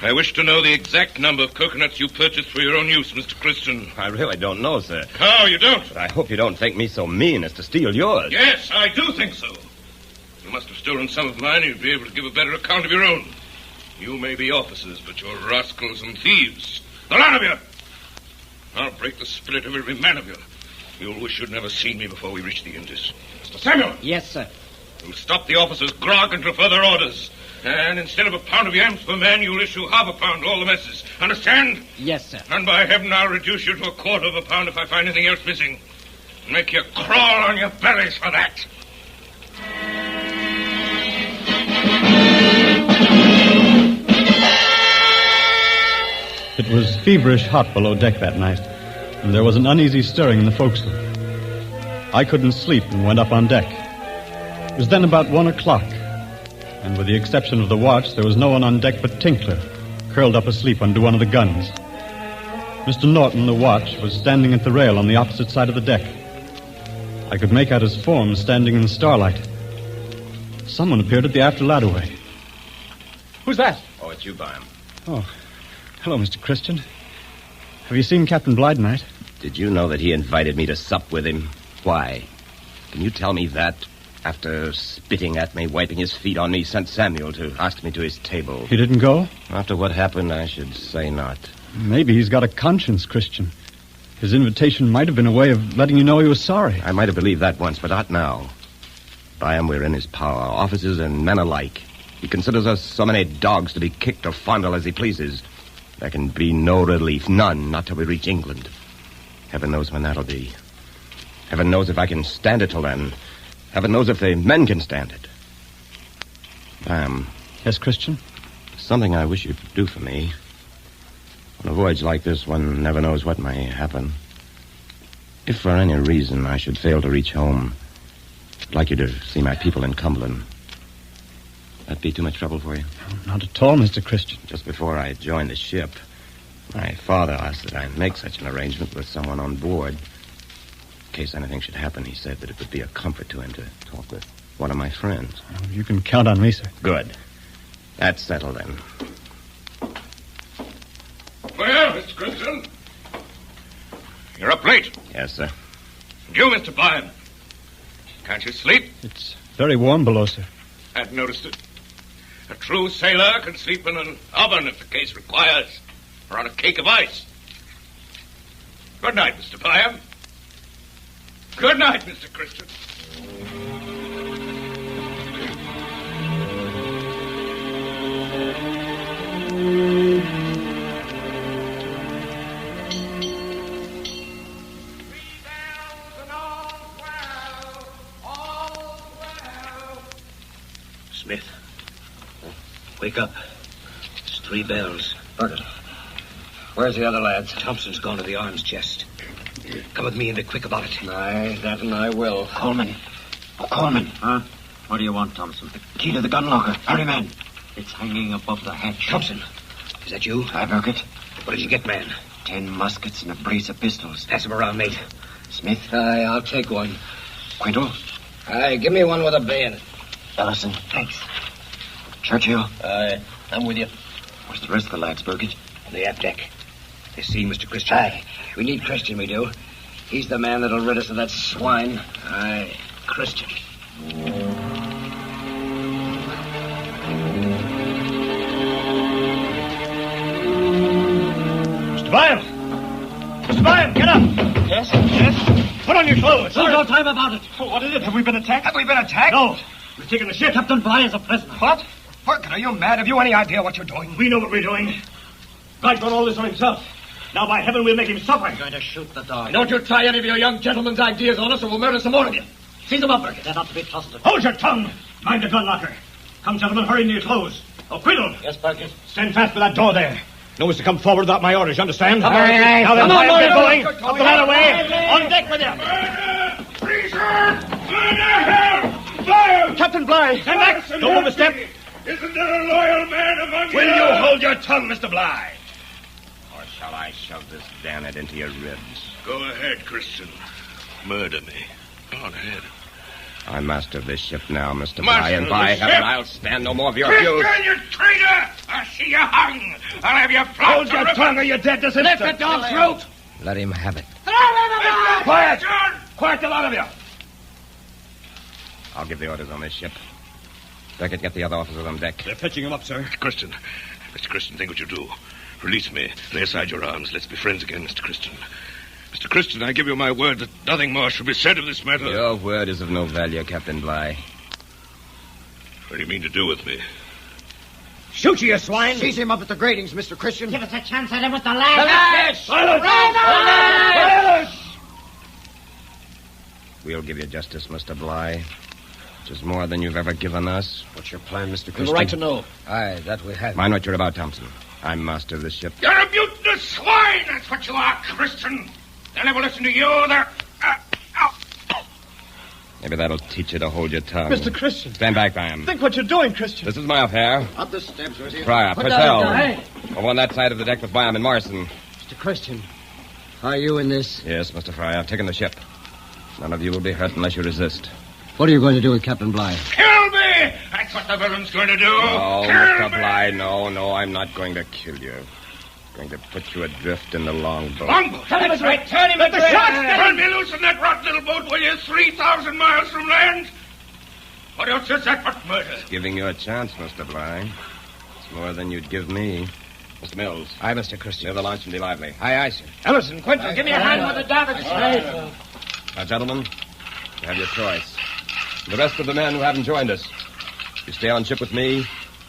I wish to know the exact number of coconuts you purchased for your own use, Mr. Christian. I really don't know, sir. How, you don't? But I hope you don't think me so mean as to steal yours. Yes, I do think so. You must have stolen some of mine. You'd be able to give a better account of your own. You may be officers, but you're rascals and thieves. The lot of you! I'll break the spirit of every man of you. You'll wish you'd never seen me before we reach the Indies. Mr. Samuel! Yes, sir. You'll stop the officers' grog until further orders. And instead of a pound of yams per man, you'll issue half a pound to all the messes. Understand? Yes, sir. And by heaven, I'll reduce you to a quarter of a pound if I find anything else missing. Make you crawl on your bellies for that. It was feverish hot below deck that night, and there was an uneasy stirring in the forecastle. I couldn't sleep and went up on deck. It was then about 1 o'clock, and with the exception of the watch, there was no one on deck but Tinkler, curled up asleep under one of the guns. Mr. Norton, the watch, was standing at the rail on the opposite side of the deck. I could make out his form standing in the starlight. Someone appeared at the after ladderway. Who's that? Oh, it's you, Bligh. Oh, hello, Mr. Christian. Have you seen Captain Bligh tonight? Did you know that he invited me to sup with him? Why? Can you tell me that? After spitting at me, wiping his feet on me, sent Samuel to ask me to his table. He didn't go? After what happened, I should say not. Maybe he's got a conscience, Christian. His invitation might have been a way of letting you know he was sorry. I might have believed that once, but not now. By him, we're in his power, officers and men alike. He considers us so many dogs to be kicked or fondled as he pleases. There can be no relief, none, not till we reach England. Heaven knows when that'll be. Heaven knows if I can stand it till then. Heaven knows if the men can stand it. Yes, Christian? Something I wish you'd do for me. On a voyage like this, one never knows what may happen. If for any reason I should fail to reach home, I'd like you to see my people in Cumberland. That'd be too much trouble for you? Not at all, Mr. Christian. Just before I joined the ship, my father asked that I make such an arrangement with someone on board. In case anything should happen, he said that it would be a comfort to him to talk with one of my friends. Oh, you can count on me, sir. Good. That's settled, then. Well, Mr. Christian. You're up late. Yes, sir. And you, Mr. Bligh. Can't you sleep? It's very warm below, sir. Hadn't noticed it. A true sailor can sleep in an oven if the case requires, or on a cake of ice. Good night, Mr. Bligh. Good night, Mr. Christian. Smith. Wake up. It's 3 bells. Burkett. Where's the other lads? Thompson's gone to the arms chest. Come with me and be quick about it. Aye, that and I will. Coleman. Oh, Coleman. Huh? What do you want, Thompson? The key to the gun locker. Hurry, man. It's hanging above the hatch. Thompson, is that you? Aye, Burkett. What did you get, man? 10 muskets and a brace of pistols. Pass them around, mate. Smith. Aye, I'll take one. Quinto. Aye, give me one with a bayonet. Ellison. Thanks. Churchill. Aye, I'm with you. Where's the rest of the lads, Burkett? On the aft deck. They see Mr. Christian. Aye, we need Christian, we do. He's the man that'll rid us of that swine. Aye, Christian. Mr. Bligh! Mr. Bligh, get up! Yes? Yes? Put on your clothes. There's no time about it. Oh, what is it? Have we been attacked? Have we been attacked? No. We've taken the ship. Captain Bligh is a prisoner. What? Burkett, are you mad? Have you any idea what you're doing? We know what we're doing. Bligh's done all this on himself. Now, by heaven, we'll make him suffer. I'm going to shoot the dog. Don't you try any of your young gentlemen's ideas on us, or we'll murder some more of you. Seize them up, Burkett. They're not to be trusted. Hold your tongue. Mind the gun locker. Come, gentlemen, hurry into your clothes. Oh, Quiddle. Yes, Burkett. Stand fast by that door there. No one's to come forward without my orders, you understand? Come on, now then, come on, get going. Burkett. Up the ladder way. On deck with you. Captain Bligh, stand back. Don't move a step. Isn't there a loyal man among you? Will you hold your tongue, Mr. Bligh? Or shall I shove this bayonet into your ribs? Go ahead, Christian. Murder me. Go on ahead. I'm master of this ship now, Mr. Master Bligh, and of by the heaven, ship? I'll stand no more of your abuse. Christian, you traitor! I see you hung. I'll have you flogged. Hold your tongue or you're dead this instant. Lift the dog's throat. Let him have it. Quiet! Quiet, the lot of you. I'll give the orders on this ship. Beckett, get the other officers on deck. They're fetching him up, sir. Mr. Christian, think what you do. Release me. Lay aside your arms. Let's be friends again, Mr. Christian. Mr. Christian, I give you my word that nothing more shall be said of this matter. Your word is of no value, Captain Bligh. What do you mean to do with me? Shoot you swine! Seize him up at the gratings, Mr. Christian. Give us a chance at him with the lads. Silence! We'll give you justice, Mr. Bligh. Which is more than you've ever given us. What's your plan, Mr. Christian? You've a right to know. Aye, that we have. Mind what you're about, Thompson. I'm master of this ship. You're a mutinous swine! That's what you are, Christian. They'll never listen to you. They're... Maybe that'll teach you to hold your tongue. Mr. Christian. Stand back, Bam. Think what you're doing, Christian. This is my affair. Up the steps with you. Fryer, Put Purcell. down the gun. Over on that side of the deck with Bam and Morrison. Mr. Christian, are you in this? Yes, Mr. Fryer. I've taken the ship. None of you will be hurt unless you resist. What are you going to do with Captain Bligh? Kill me! That's what the villain's going to do. Oh, Kill Mr. me! Bligh, no, I'm not going to kill you. I'm going to put you adrift in the longboat. Longboat? That's right. Turn him at the Shot! shot! Turn me loose in that rotten little boat, will you? 3,000 miles from land? What else is that but murder? Giving you a chance, Mr. Bligh. It's more than you'd give me. Mr. Mills. Aye, Mr. Christian. Near the launch and be lively. Aye, sir. Ellison, Quinton, give me a hand with the davits. Now, gentlemen, you have your choice. The rest of the men who haven't joined us, you stay on ship with me,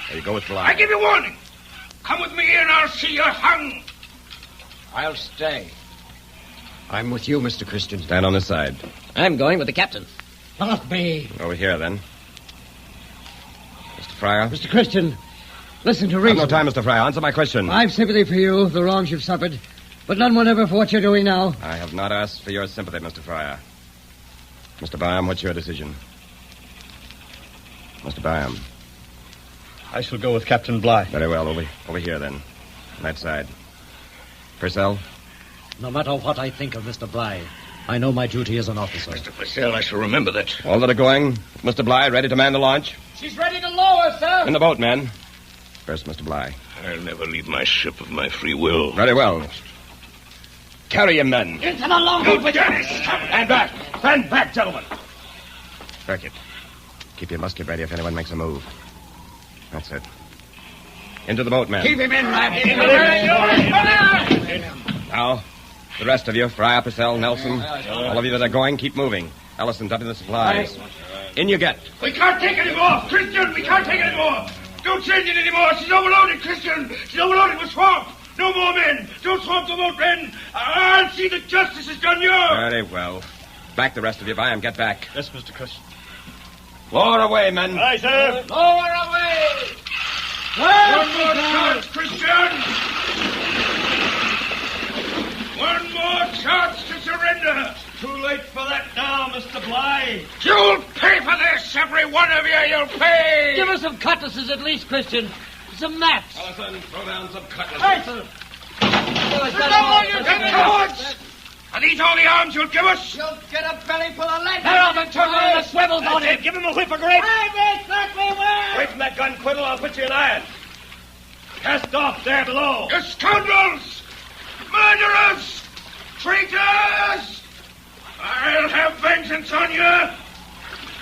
or you go with Bligh. I give you warning. Come with me and I'll see you hung. I'll stay. I'm with you, Mr. Christian. Stand on this side. I'm going with the captain. Not me. Over here, then. Mr. Fryer? Mr. Christian, listen to I've reason. no time, Mr. Fryer. Answer my question. I've sympathy for you, the wrongs you've suffered, but none whatever for what you're doing now. I have not asked for your sympathy, Mr. Fryer. Mr. Byam, what's your decision? Mr. Byam. I shall go with Captain Bligh. Very well. Over here, then. On that side. Purcell? No matter what I think of Mr. Bligh, I know my duty as an officer. Mr. Purcell, I shall remember that. All that are going. Mr. Bligh, ready to man the launch? She's ready to lower, sir. In the boat, men. First, Mr. Bligh. I'll never leave my ship of my free will. Very well. Carry him, men. Into the longboat with you. Stand back. Stand back, gentlemen. Burkett, keep your musket ready if anyone makes a move. That's it. Into the boat, men. Keep him in, lad. Now, the rest of you, Fryer, Purcell, Nelson, all of you that are going, keep moving. Ellison, dump in the supplies. In you get. We can't take any more. Christian, we can't take any more. Don't send it anymore. She's overloaded, Christian. She's overloaded with swamp. No more men. Don't swamp the boat, men. I'll see that justice is done you. Very well. Back the rest of you, Byam. Get back. Yes, Mr. Christian. Lower away, men. Aye, sir. Lower away. One more chance, Christian. One more chance to surrender. Too late for that now, Mr. Bligh. You'll pay for this, every one of you. You'll pay. Give us some cutlasses at least, Christian. Some maps. Ellison, throw down some cutlasses. Hey, sir. You cowards! Are these all the arms you'll give us? You'll get a belly full of lead. They're up and turn around the swivels on him. Give him a whip of grape. I'm exactly where. Away from that gun, Quiddle. I'll put you in irons. Cast off there below. You scoundrels! Murderers! Traitors! I'll have vengeance on you.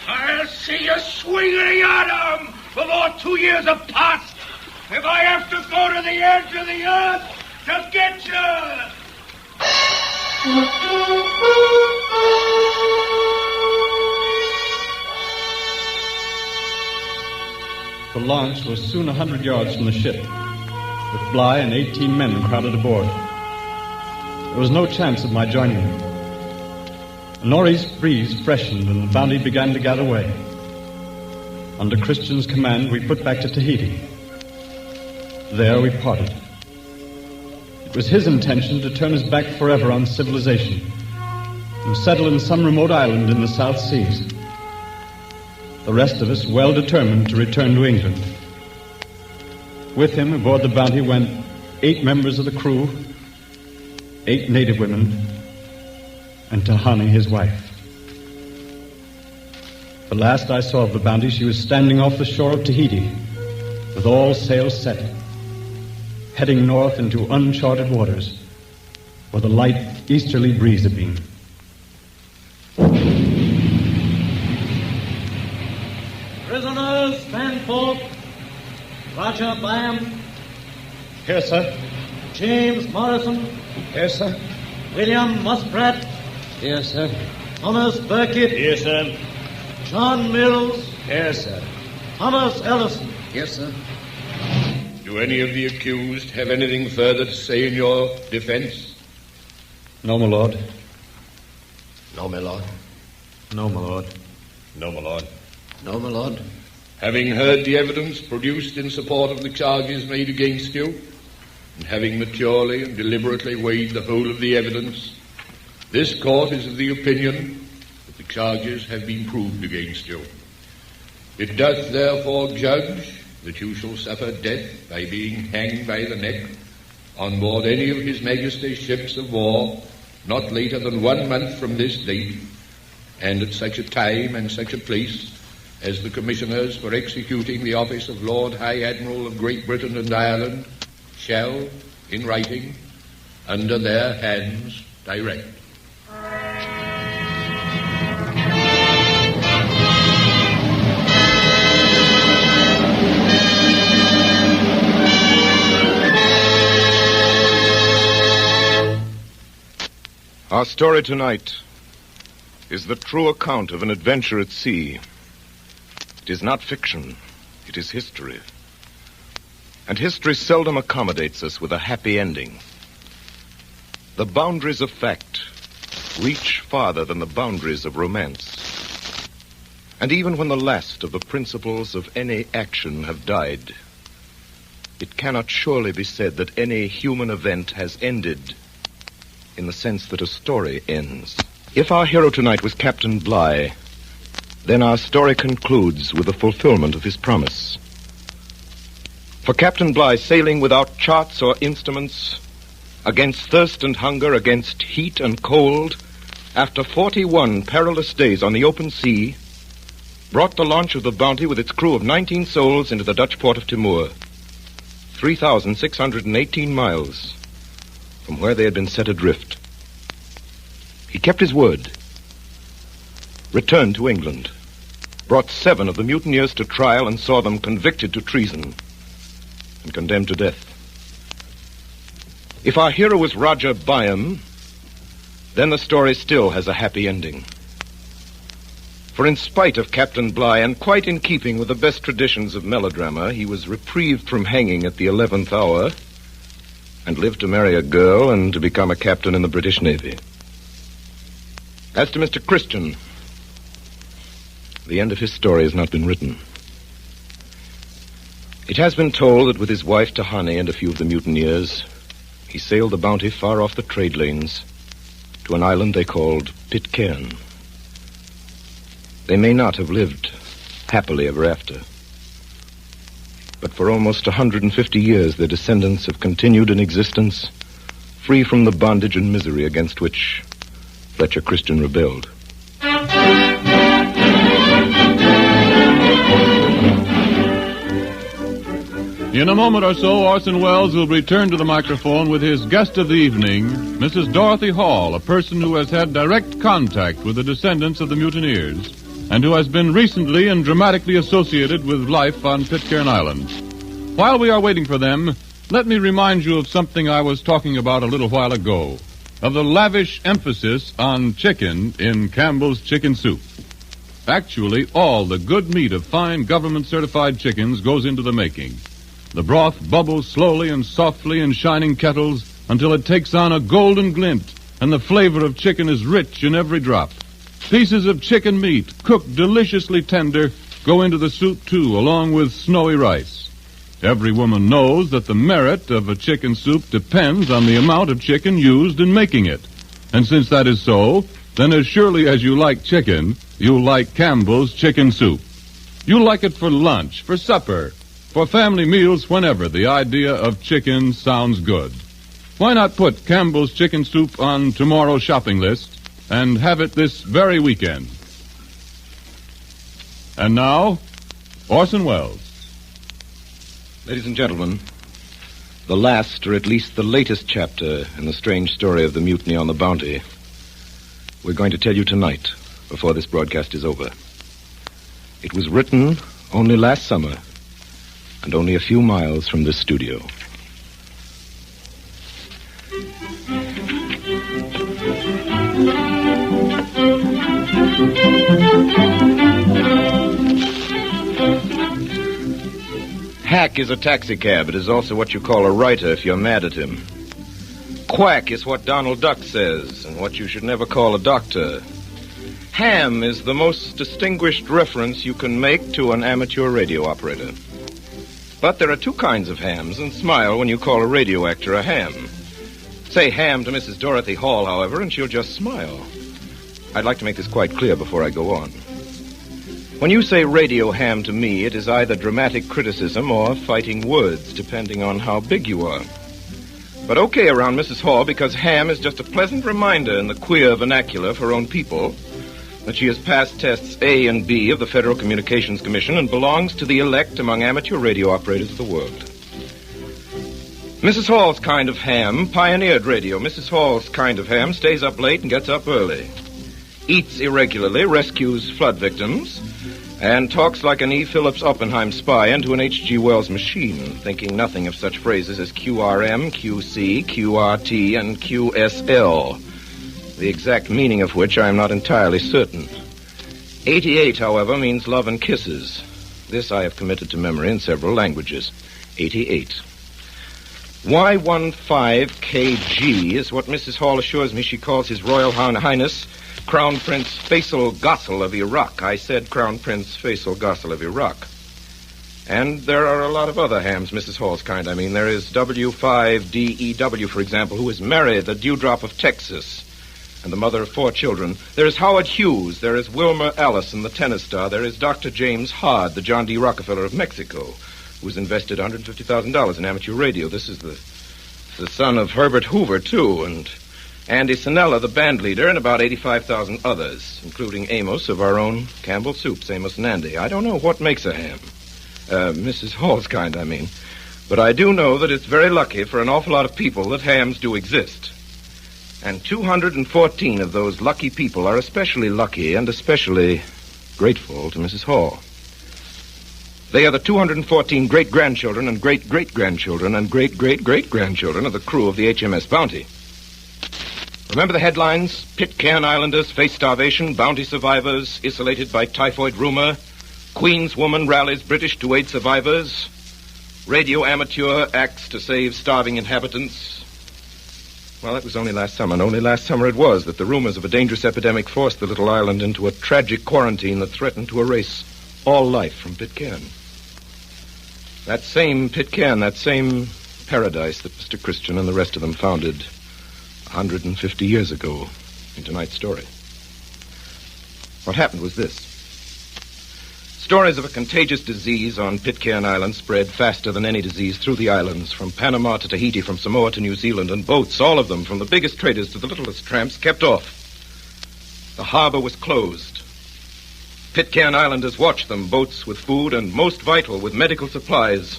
I'll see you swing in a yardarm before 2 years have passed. If I have to go to the edge of the earth to get you. The launch was soon 100 yards from the ship, with Bligh and 18 men crowded aboard. There was no chance of my joining them. A northeast breeze freshened and the Bounty began to gather way. Under Christian's command, we put back to Tahiti. There we parted. It was his intention to turn his back forever on civilization and settle in some remote island in the South Seas. The rest of us well determined to return to England. With him aboard the Bounty went 8 members of the crew, 8 native women, and Tahani, his wife. The last I saw of the Bounty, she was standing off the shore of Tahiti with all sails set, heading north into uncharted waters where the light easterly breeze had been. Prisoners, stand forth. Roger Byam. Here, sir. James Morrison. Here, sir. William Musprat. Yes, sir. Thomas Burkett. Yes, sir. John Mills. Yes, sir. Thomas Ellison. Yes, sir. Do any of the accused have anything further to say in your defense? No, my lord. No, my lord. No, my lord. No, my lord. No, my lord. Having heard the evidence produced in support of the charges made against you, and having maturely and deliberately weighed the whole of the evidence, this court is of the opinion that the charges have been proved against you. It doth therefore judge that you shall suffer death by being hanged by the neck on board any of His Majesty's ships of war not later than 1 month from this date, and at such a time and such a place as the commissioners for executing the office of Lord High Admiral of Great Britain and Ireland shall, in writing, under their hands, direct. Our story tonight is the true account of an adventure at sea. It is not fiction. It is history. And history seldom accommodates us with a happy ending. The boundaries of fact reach farther than the boundaries of romance. And even when the last of the principles of any action have died, it cannot surely be said that any human event has ended in the sense that a story ends. If our hero tonight was Captain Bligh, then our story concludes with the fulfillment of his promise. For Captain Bligh, sailing without charts or instruments, against thirst and hunger, against heat and cold, after 41 perilous days on the open sea, brought the launch of the Bounty with its crew of 19 souls into the Dutch port of Timor, 3,618 miles from where they had been set adrift. He kept his word, returned to England, brought 7 of the mutineers to trial and saw them convicted to treason and condemned to death. If our hero was Roger Byam, then the story still has a happy ending. For in spite of Captain Bligh, and quite in keeping with the best traditions of melodrama, he was reprieved from hanging at the 11th hour and lived to marry a girl and to become a captain in the British Navy. As to Mr. Christian, the end of his story has not been written. It has been told that with his wife Tahani and a few of the mutineers, he sailed the Bounty far off the trade lanes to an island they called Pitcairn. They may not have lived happily ever after, but for almost 150 years their descendants have continued in existence, free from the bondage and misery against which Fletcher Christian rebelled. In a moment or so, Orson Welles will return to the microphone with his guest of the evening, Mrs. Dorothy Hall, a person who has had direct contact with the descendants of the mutineers and who has been recently and dramatically associated with life on Pitcairn Island. While we are waiting for them, let me remind you of something I was talking about a little while ago, of the lavish emphasis on chicken in Campbell's chicken soup. Actually, all the good meat of fine government-certified chickens goes into the making. The broth bubbles slowly and softly in shining kettles until it takes on a golden glint, and the flavor of chicken is rich in every drop. Pieces of chicken meat, cooked deliciously tender, go into the soup, too, along with snowy rice. Every woman knows that the merit of a chicken soup depends on the amount of chicken used in making it. And since that is so, then as surely as you like chicken, you like Campbell's chicken soup. You like it for lunch, for supper, for family meals, whenever the idea of chicken sounds good. Why not put Campbell's chicken soup on tomorrow's shopping list and have it this very weekend? And now, Orson Welles. Ladies and gentlemen, the last, or at least the latest chapter in the strange story of the mutiny on the Bounty, we're going to tell you tonight, before this broadcast is over. It was written only last summer, and only a few miles from this studio. Hack is a taxicab. It is also what you call a writer if you're mad at him. Quack is what Donald Duck says, and what you should never call a doctor. Ham is the most distinguished reference you can make to an amateur radio operator. But there are 2 kinds of hams, and smile when you call a radio actor a ham. Say ham to Mrs. Dorothy Hall, however, and she'll just smile. I'd like to make this quite clear before I go on. When you say radio ham to me, it is either dramatic criticism or fighting words, depending on how big you are. But okay around Mrs. Hall, because ham is just a pleasant reminder in the queer vernacular of her own people that she has passed tests A and B of the Federal Communications Commission and belongs to the elect among amateur radio operators of the world. Mrs. Hall's kind of ham pioneered radio. Mrs. Hall's kind of ham stays up late and gets up early, eats irregularly, rescues flood victims, and talks like an E. Phillips Oppenheim spy into an H.G. Wells machine, thinking nothing of such phrases as QRM, QC, QRT, and QSL, the exact meaning of which I am not entirely certain. 88, however, means love and kisses. This I have committed to memory in several languages. 88. Y15KG is what Mrs. Hall assures me she calls His Royal Highness Crown Prince Faisal Gossel of Iraq. I said Crown Prince Faisal Gossel of Iraq. And there are a lot of other hams, Mrs. Hall's kind, I mean. There is W5DEW, for example, who is Mary, the Dewdrop of Texas, and the mother of 4 children. There is Howard Hughes. There is Wilmer Allison, the tennis star. There is Dr. James Hard, the John D. Rockefeller of Mexico, who's invested $150,000 in amateur radio. This is the son of Herbert Hoover, too, and Andy Sinella, the band leader, and about 85,000 others, including Amos of our own Campbell Soups, Amos and Andy. I don't know what makes a ham. Mrs. Hall's kind, I mean. But I do know that it's very lucky for an awful lot of people that hams do exist. And 214 of those lucky people are especially lucky and especially grateful to Mrs. Hall. They are the 214 great-grandchildren and great-great-grandchildren and great-great-great-grandchildren of the crew of the HMS Bounty. Remember the headlines? Pitcairn Islanders face starvation, Bounty survivors isolated by typhoid rumor, Queen's woman rallies British to aid survivors, radio amateur acts to save starving inhabitants. Well, that was only last summer, and only last summer it was that the rumors of a dangerous epidemic forced the little island into a tragic quarantine that threatened to erase all life from Pitcairn. That same Pitcairn, that same paradise that Mr. Christian and the rest of them founded 150 years ago in tonight's story. What happened was this. Stories of a contagious disease on Pitcairn Island spread faster than any disease through the islands, from Panama to Tahiti, from Samoa to New Zealand, and boats, all of them, from the biggest traders to the littlest tramps, kept off. The harbor was closed. Pitcairn Islanders watched them, boats with food and, most vital, with medical supplies,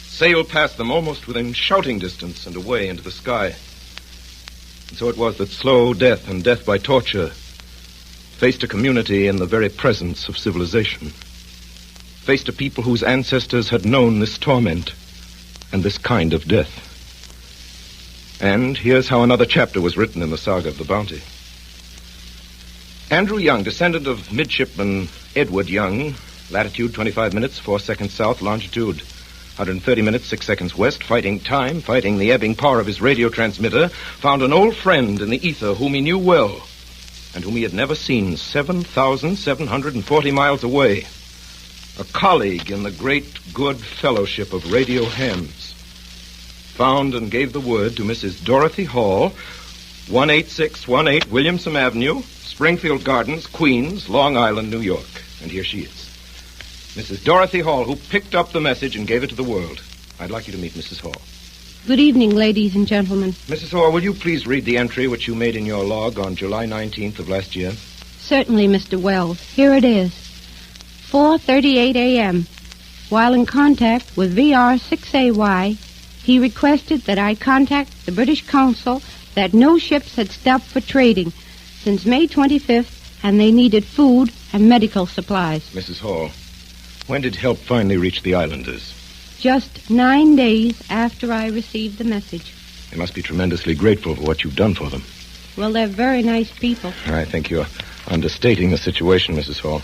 sail past them almost within shouting distance and away into the sky. And so it was that slow death and death by torture faced a community in the very presence of civilization. Faced a people whose ancestors had known this torment and this kind of death. And here's how another chapter was written in the saga of the Bounty. Andrew Young, descendant of midshipman Edward Young, latitude 25 minutes, 4 seconds south, longitude 130 minutes, 6 seconds west, fighting time, fighting the ebbing power of his radio transmitter, found an old friend in the ether whom he knew well and whom he had never seen 7,740 miles away. A colleague in the great good fellowship of radio hams. Found and gave the word to Mrs. Dorothy Hall, 18618 Williamson Avenue, Springfield Gardens, Queens, Long Island, New York. And here she is. Mrs. Dorothy Hall, who picked up the message and gave it to the world. I'd like you to meet Mrs. Hall. Good evening, ladies and gentlemen. Mrs. Hall, will you please read the entry which you made in your log on July 19th of last year? Certainly, Mr. Wells. Here it is. 4:38 a.m. While in contact with VR6AY, he requested that I contact the British Consul that no ships had stopped for trading since May 25th, and they needed food and medical supplies. Mrs. Hall, when did help finally reach the islanders? Just 9 days after I received the message. They must be tremendously grateful for what you've done for them. Well, they're very nice people. I think you're understating the situation, Mrs. Hall.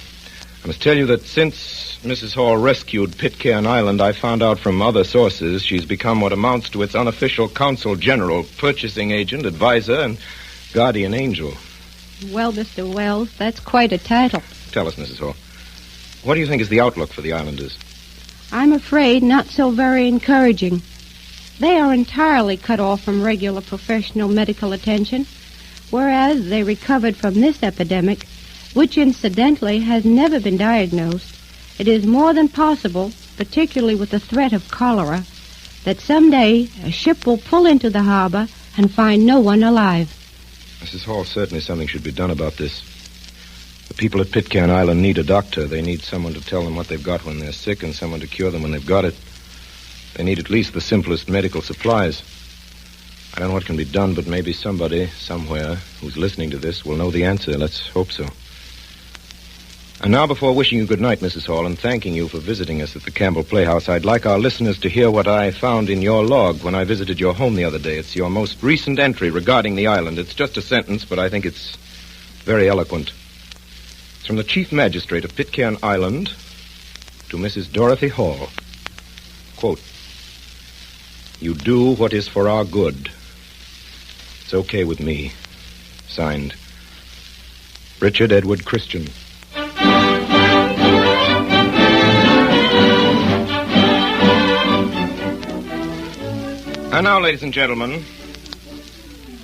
I must tell you that since Mrs. Hall rescued Pitcairn Island, I found out from other sources she's become what amounts to its unofficial consul general, purchasing agent, advisor, and guardian angel. Well, Mr. Wells, that's quite a title. Tell us, Mrs. Hall, what do you think is the outlook for the islanders? I'm afraid not so very encouraging. They are entirely cut off from regular professional medical attention, whereas they recovered from this epidemic, which incidentally has never been diagnosed. It is more than possible, particularly with the threat of cholera, that someday a ship will pull into the harbor and find no one alive. Mrs. Hall, certainly something should be done about this. The people at Pitcairn Island need a doctor. They need someone to tell them what they've got when they're sick and someone to cure them when they've got it. They need at least the simplest medical supplies. I don't know what can be done, but maybe somebody, somewhere, who's listening to this will know the answer. Let's hope so. And now, before wishing you good night, Mrs. Hall, and thanking you for visiting us at the Campbell Playhouse, I'd like our listeners to hear what I found in your log when I visited your home the other day. It's your most recent entry regarding the island. It's just a sentence, but I think it's very eloquent. It's from the Chief Magistrate of Pitcairn Island to Mrs. Dorothy Hall. Quote, You do what is for our good. It's okay with me. Signed, Richard Edward Christian. And now, ladies and gentlemen,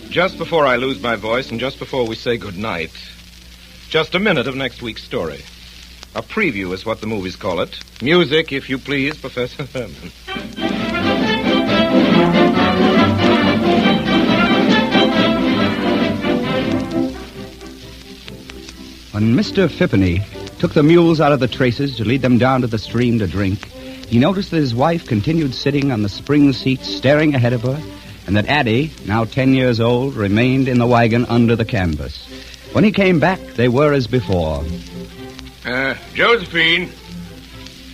just before I lose my voice and just before we say good night, just a minute of next week's story. A preview is what the movies call it. Music, if you please, Professor Herman. When Mr. Phippeny took the mules out of the traces to lead them down to the stream to drink, he noticed that his wife continued sitting on the spring seat staring ahead of her, and that Addie, now 10 years old, remained in the wagon under the canvas. When he came back, they were as before. Josephine,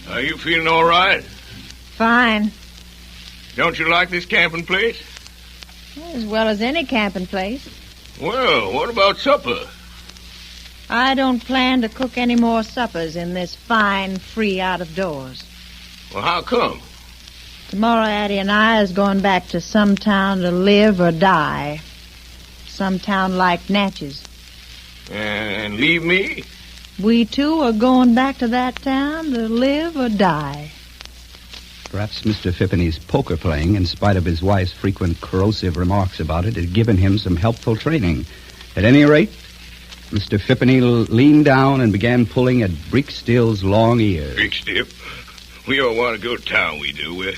are you feeling all right? Fine. Don't you like this camping place? As well as any camping place. Well, what about supper? I don't plan to cook any more suppers in this fine, free out of doors. Well, how come? Tomorrow, Addie and I is going back to some town to live or die. Some town like Natchez. And leave me? We two are going back to that town to live or die. Perhaps Mr. Phippeny's poker playing, in spite of his wife's frequent corrosive remarks about it, had given him some helpful training. At any rate, Mr. Phippeny leaned down and began pulling at Breekstill's long ears. Breekstill? We don't want to go to town, we do.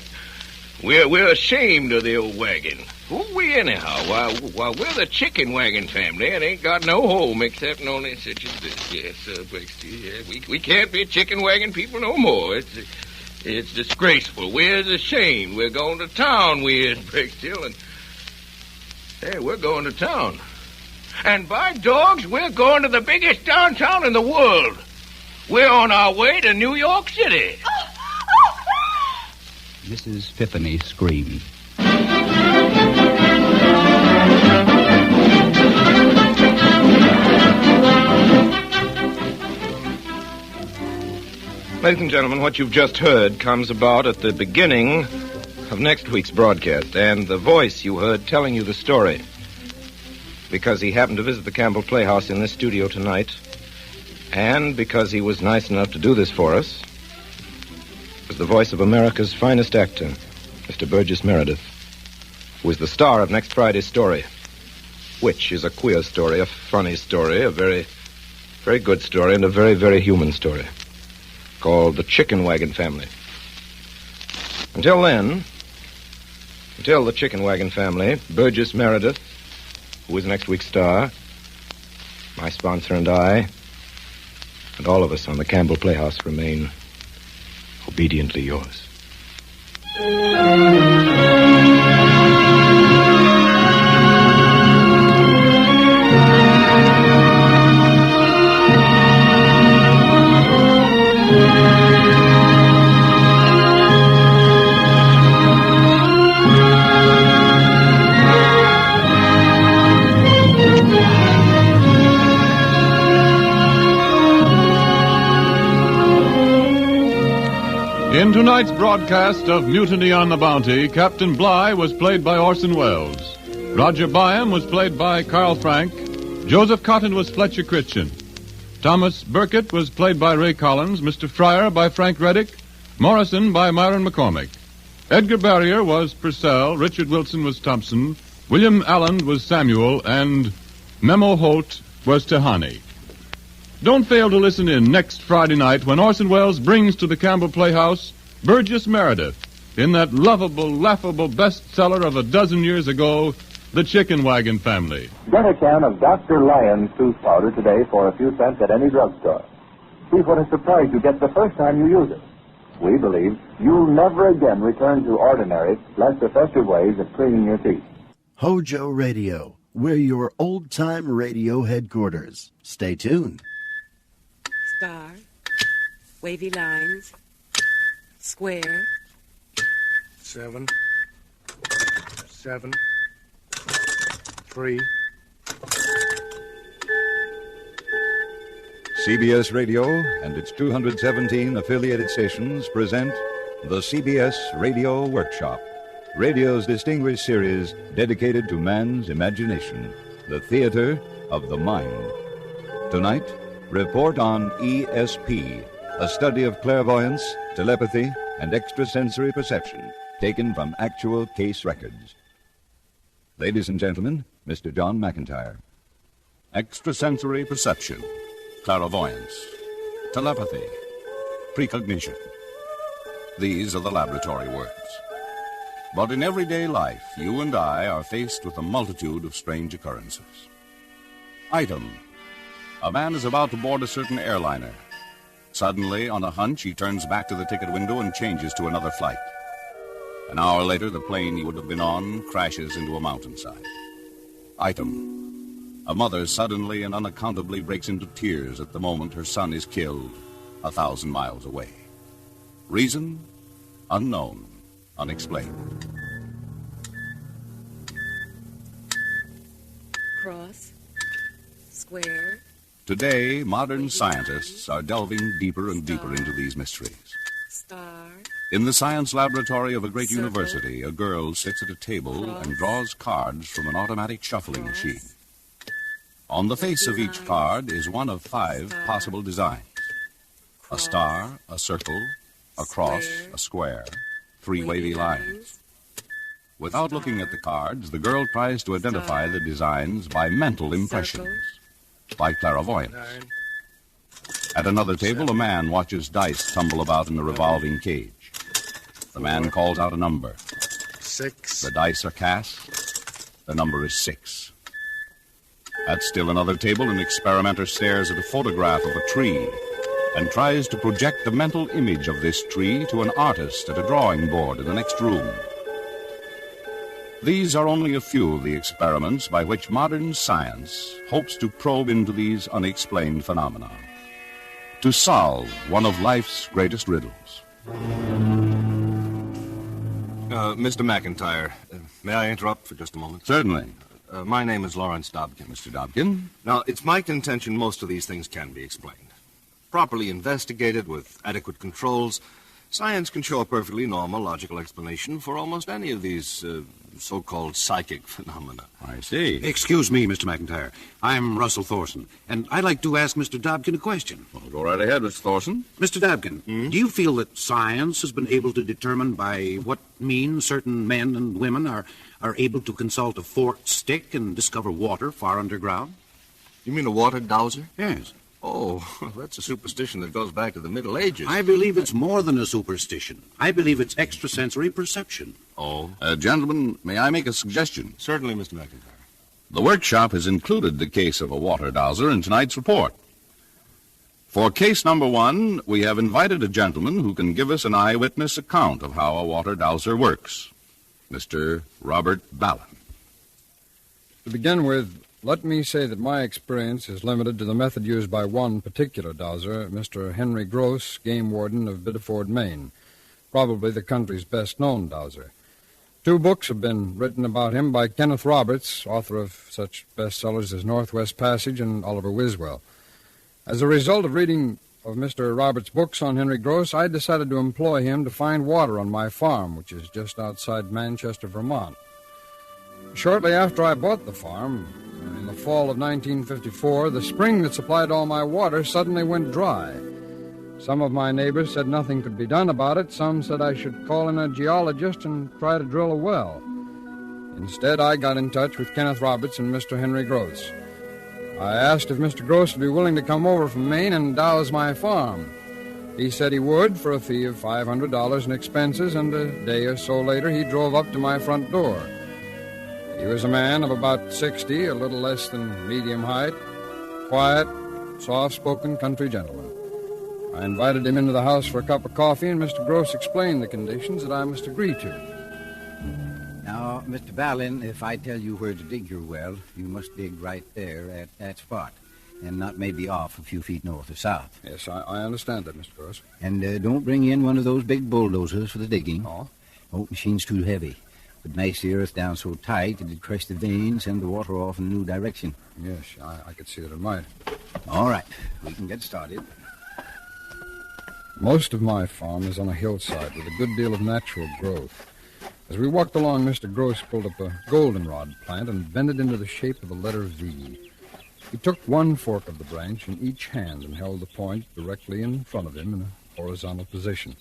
We're ashamed of the old wagon. Who are we anyhow? Why, we're the chicken wagon family and ain't got no home except only such as this. Yes, Breekstill, yeah. We can't be chicken wagon people no more. It's disgraceful. We're ashamed. We're going to town, we is, Breekstill, and... Hey, we're going to town. And by dogs, we're going to the biggest downtown in the world. We're on our way to New York City. Mrs. Phippeny screamed. Ladies and gentlemen, what you've just heard comes about at the beginning of next week's broadcast, and the voice you heard telling you the story, because he happened to visit the Campbell Playhouse in this studio tonight, and because he was nice enough to do this for us, was the voice of America's finest actor, Mr. Burgess Meredith, who is the star of next Friday's story, which is a queer story, a funny story, a very, very good story, and a very, very human story, called The Chicken Wagon Family. Until then, until The Chicken Wagon Family, Burgess Meredith, who is next week's star, my sponsor and I, and all of us on the Campbell Playhouse remain obediently yours. In tonight's broadcast of Mutiny on the Bounty, Captain Bligh was played by Orson Welles. Roger Byam was played by Carl Frank. Joseph Cotton was Fletcher Christian. Thomas Burkett was played by Ray Collins. Mr. Fryer by Frank Reddick. Morrison by Myron McCormick. Edgar Barrier was Purcell. Richard Wilson was Thompson. William Allen was Samuel. And Memo Holt was Tahani. Don't fail to listen in next Friday night when Orson Welles brings to the Campbell Playhouse Burgess Meredith in that lovable, laughable bestseller of a dozen years ago, The Chicken Wagon Family. Get a can of Dr. Lyon's tooth powder today for a few cents at any drugstore. See what a surprise you get the first time you use it. We believe you'll never again return to ordinary, less effective ways of cleaning your teeth. Hojo Radio, we're your old-time radio headquarters. Stay tuned. Star, wavy lines, square. 7, 7, 3. CBS Radio and its 217 affiliated stations present the CBS Radio Workshop. radio's distinguished series dedicated to man's imagination, the theater of the mind. Tonight, report on E.S.P, a study of clairvoyance, telepathy, and extrasensory perception, taken from actual case records. Ladies and gentlemen, Mr. John McIntyre. Extrasensory perception, clairvoyance, telepathy, precognition. These are the laboratory words. But in everyday life, you and I are faced with a multitude of strange occurrences. Item: a man is about to board a certain airliner. Suddenly, on a hunch, he turns back to the ticket window and changes to another flight. An hour later, the plane he would have been on crashes into a mountainside. Item: a mother suddenly and unaccountably breaks into tears at the moment her son is killed 1,000 miles away. Reason? Unknown, unexplained. Cross, square. Today, modern scientists are delving deeper and deeper into these mysteries. Star. In the science laboratory of a great university, a girl sits at a table and draws cards from an automatic shuffling machine. On the face of each card is one of 5 possible designs: a star, a circle, a cross, a square, 3 wavy lines. Without looking at the cards, the girl tries to identify the designs by mental impressions, by clairvoyance. At another table, a man watches dice tumble about in a revolving cage. The man calls out a number. 6. The dice are cast. The number is 6. At still another table, an experimenter stares at a photograph of a tree and tries to project the mental image of this tree to an artist at a drawing board in the next room. These are only a few of the experiments by which modern science hopes to probe into these unexplained phenomena, to solve one of life's greatest riddles. Mr. McIntyre, may I interrupt for just a moment? Certainly. My name is Lawrence Dobkin. Mr. Dobkin? Now, it's my contention most of these things can be explained. Properly investigated with adequate controls, science can show a perfectly normal, logical explanation for almost any of these so-called psychic phenomena. I see. Excuse me, Mr. McIntyre. I'm Russell Thorson, and I'd like to ask Mr. Dobkin a question. Well, go right ahead, Mr. Thorson. Mr. Dobkin, do you feel that science has been able to determine by what means certain men and women are able to consult a forked stick and discover water far underground? You mean a water dowser? Yes. Oh, that's a superstition that goes back to the Middle Ages. I believe it's more than a superstition. I believe it's extrasensory perception. Oh? Gentlemen, may I make a suggestion? Certainly, Mr. McIntyre. The workshop has included the case of a water dowser in tonight's report. For case number 1, we have invited a gentleman who can give us an eyewitness account of how a water dowser works. Mr. Robert Ballin. To begin with, let me say that my experience is limited to the method used by one particular dowser, Mr. Henry Gross, game warden of Biddeford, Maine, probably the country's best-known dowser. 2 books have been written about him by Kenneth Roberts, author of such bestsellers as Northwest Passage and Oliver Wiswell. As a result of reading of Mr. Roberts' books on Henry Gross, I decided to employ him to find water on my farm, which is just outside Manchester, Vermont. Shortly after I bought the farm, in the fall of 1954, the spring that supplied all my water suddenly went dry. Some of my neighbors said nothing could be done about it. Some said I should call in a geologist and try to drill a well. Instead, I got in touch with Kenneth Roberts and Mr. Henry Gross. I asked if Mr. Gross would be willing to come over from Maine and douse my farm. He said he would for a fee of $500 in expenses, and a day or so later he drove up to my front door. He was a man of about 60, a little less than medium height, quiet, soft-spoken country gentleman. I invited him into the house for a cup of coffee, and Mr. Gross explained the conditions that I must agree to. Now, Mr. Ballin, if I tell you where to dig your well, you must dig right there at that spot, and not maybe off a few feet north or south. Yes, I understand that, Mr. Gross. And don't bring in one of those big bulldozers for the digging. Oh? Old machine's too heavy. Would mace the earth down so tight it'd crush the veins, send the water off in a new direction. Yes, I could see that it might. All right, we can get started. Most of my farm is on a hillside with a good deal of natural growth. As we walked along, Mr. Gross pulled up a goldenrod plant and bent it into the shape of the letter V. He took one fork of the branch in each hand and held the point directly in front of him in a horizontal position.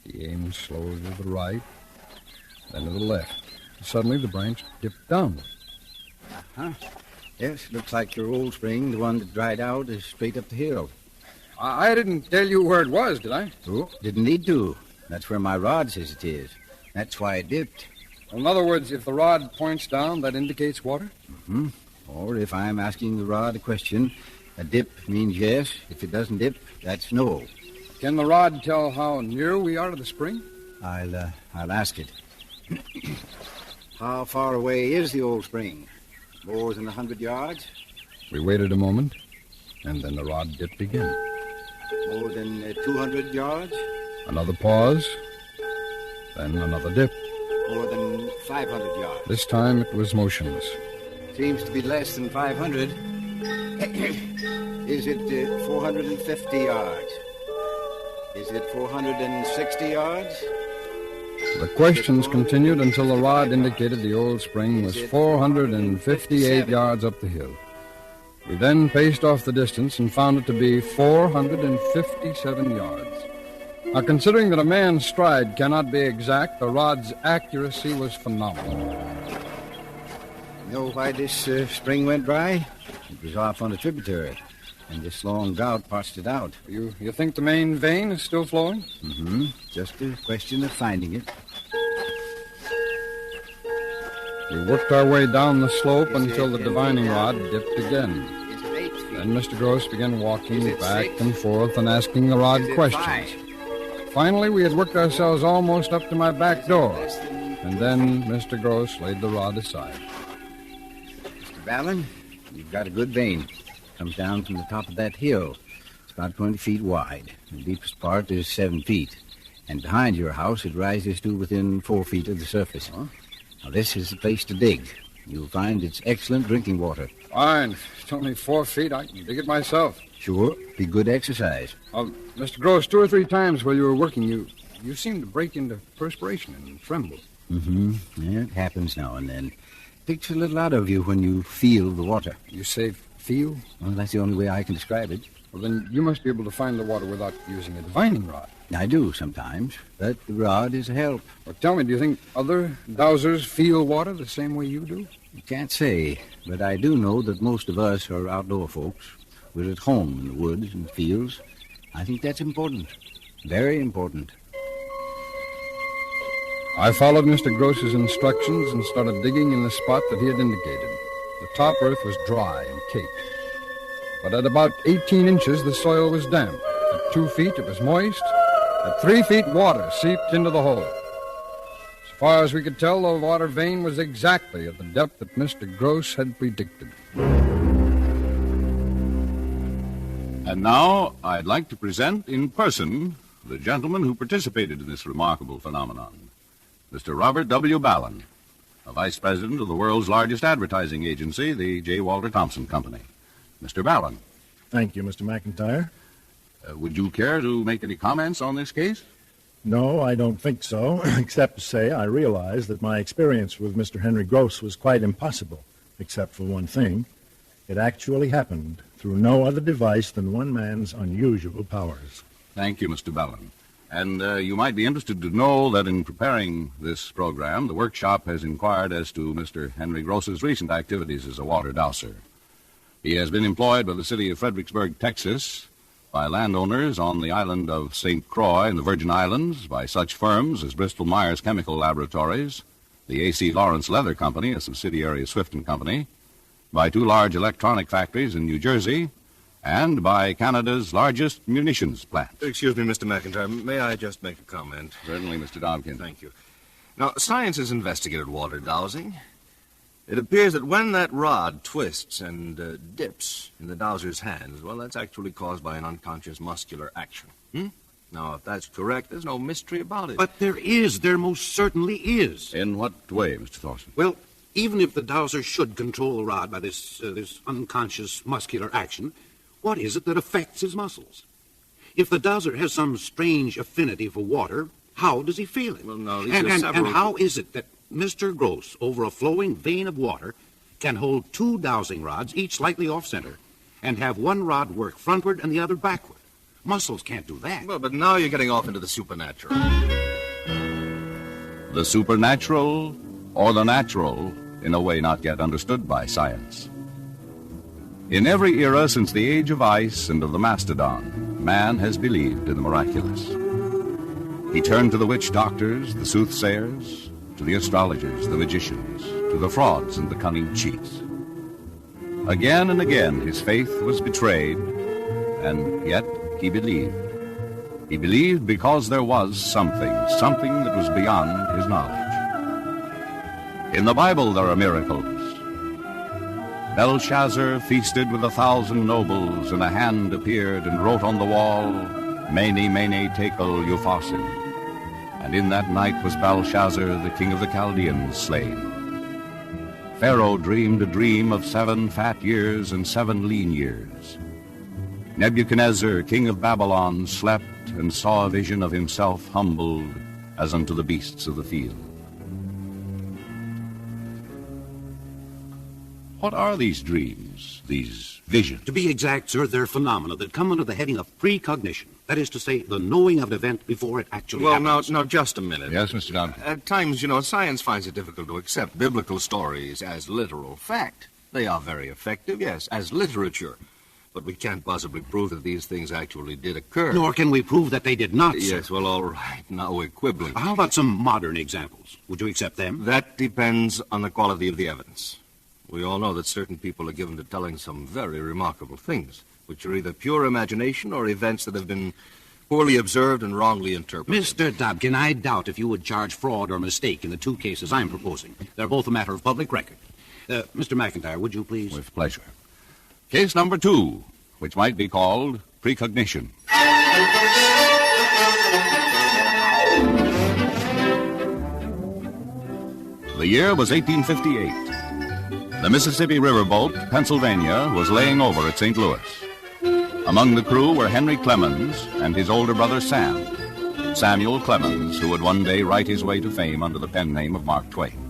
He aimed slowly to the right, then to the left. Suddenly, the branch dipped downward. Uh-huh. Yes, looks like your old spring, the one that dried out, is straight up the hill. I didn't tell you where it was, did I? Oh, didn't need to. That's where my rod says it is. That's why it dipped. Well, in other words, if the rod points down, that indicates water? Mm-hmm. Or if I'm asking the rod a question, a dip means yes. If it doesn't dip, that's no. Can the rod tell how near we are to the spring? I'll ask it. How far away is the old spring? More than 100 yards? We waited a moment, and then the rod dipped again. More than 200 yards? Another pause, then another dip. More than 500 yards? This time it was motionless. Seems to be less than 500. Is it 450 yards? Is it 460 yards? The questions continued until the rod indicated the old spring was 458 yards up the hill. We then paced off the distance and found it to be 457 yards. Now, considering that a man's stride cannot be exact, the rod's accuracy was phenomenal. You know why this spring went dry? It was off on a tributary, and this long drought parched it out. You think the main vein is still flowing? Mm-hmm. Just a question of finding it. We worked our way down the slope until the divining rod dipped again. Then Mr. Gross began walking back and forth and asking the rod questions. Finally, we had worked ourselves almost up to my back door, and then Mr. Gross laid the rod aside. Mr. Ballin, you've got a good vein. Comes down from the top of that hill. It's about 20 feet wide. The deepest part is 7 feet. And behind your house, it rises to within 4 feet of the surface. Huh? Now, this is the place to dig. You'll find it's excellent drinking water. Fine. It's only 4 feet. I can dig it myself. Sure. Be good exercise. Mr. Gross, 2 or 3 times while you were working, you seemed to break into perspiration and tremble. Mm-hmm. Yeah, it happens now and then. Takes a little out of you when you feel the water. You say feel? Well, that's the only way I can describe it. Well, then you must be able to find the water without using a divining rod. I do sometimes, but the rod is a help. Well, tell me, do you think other dowsers feel water the same way you do? I can't say, but I do know that most of us are outdoor folks. We're at home in the woods and fields. I think that's important. Very important. I followed Mr. Gross's instructions and started digging in the spot that he had indicated. The top earth was dry and caked. But at about 18 inches, the soil was damp. At 2 feet, it was moist. At 3 feet, water seeped into the hole. As far as we could tell, the water vein was exactly at the depth that Mr. Gross had predicted. And now, I'd like to present in person the gentleman who participated in this remarkable phenomenon, Mr. Robert W. Ballin, a vice president of the world's largest advertising agency, the J. Walter Thompson Company. Mr. Ballin. Thank you, Mr. McIntyre. Would you care to make any comments on this case? No, I don't think so, except to say I realize that my experience with Mr. Henry Gross was quite impossible, except for one thing. It actually happened through no other device than one man's unusual powers. Thank you, Mr. Ballin. And you might be interested to know that in preparing this program, the workshop has inquired as to Mr. Henry Gross's recent activities as a water dowser. He has been employed by the city of Fredericksburg, Texas, by landowners on the island of St. Croix in the Virgin Islands, by such firms as Bristol-Myers Chemical Laboratories, the A.C. Lawrence Leather Company, a subsidiary of Swift & Company, by 2 large electronic factories in New Jersey, and by Canada's largest munitions plant. Excuse me, Mr. McIntyre. May I just make a comment? Certainly, Mr. Dobkin. Thank you. Now, science has investigated water dowsing. It appears that when that rod twists and dips in the dowser's hands, well, that's actually caused by an unconscious muscular action. Now, if that's correct, there's no mystery about it. But there is. There most certainly is. In what way, Mr. Thorson? Well, even if the dowser should control the rod by this unconscious muscular action, what is it that affects his muscles? If the dowser has some strange affinity for water, How does he feel it? Well, no, these and, are and, several... and how is it that Mr. Gross, over a flowing vein of water, can hold 2 dowsing rods, each slightly off-center, and have one rod work frontward and the other backward? Muscles can't do that. Well, but now you're getting off into the supernatural. The supernatural or the natural in a way not yet understood by science. In every era since the age of ice and of the mastodon, man has believed in the miraculous. He turned to the witch doctors, the soothsayers, to the astrologers, the magicians, to the frauds and the cunning cheats. Again and again his faith was betrayed, and yet he believed. He believed because there was something that was beyond his knowledge. In the Bible there are miracles. Belshazzar feasted with 1,000 nobles, and a hand appeared and wrote on the wall, Mene, Mene, Tekel, Upharsin. And in that night was Belshazzar, the king of the Chaldeans, slain. Pharaoh dreamed a dream of 7 fat years and 7 lean years. Nebuchadnezzar, king of Babylon, slept and saw a vision of himself humbled as unto the beasts of the field. What are these dreams, these visions? To be exact, sir, they're phenomena that come under the heading of precognition. That is to say, the knowing of an event before it actually happens. Now, just a minute. Yes, Mr. Dunn. At times, science finds it difficult to accept biblical stories as literal fact. They are very effective, yes, as literature. But we can't possibly prove that these things actually did occur. Nor can we prove that they did not, sir. Yes, well, all right. Now we're quibbling. How about some modern examples? Would you accept them? That depends on the quality of the evidence. We all know that certain people are given to telling some very remarkable things, which are either pure imagination or events that have been poorly observed and wrongly interpreted. Mr. Dobkin, I doubt if you would charge fraud or mistake in the 2 cases I'm proposing. They're both a matter of public record. Mr. McIntyre, would you please? With pleasure. Case number 2, which might be called precognition. The year was 1858. The Mississippi riverboat, Pennsylvania, was laying over at St. Louis. Among the crew were Henry Clemens and his older brother Sam. Samuel Clemens, who would one day write his way to fame under the pen name of Mark Twain.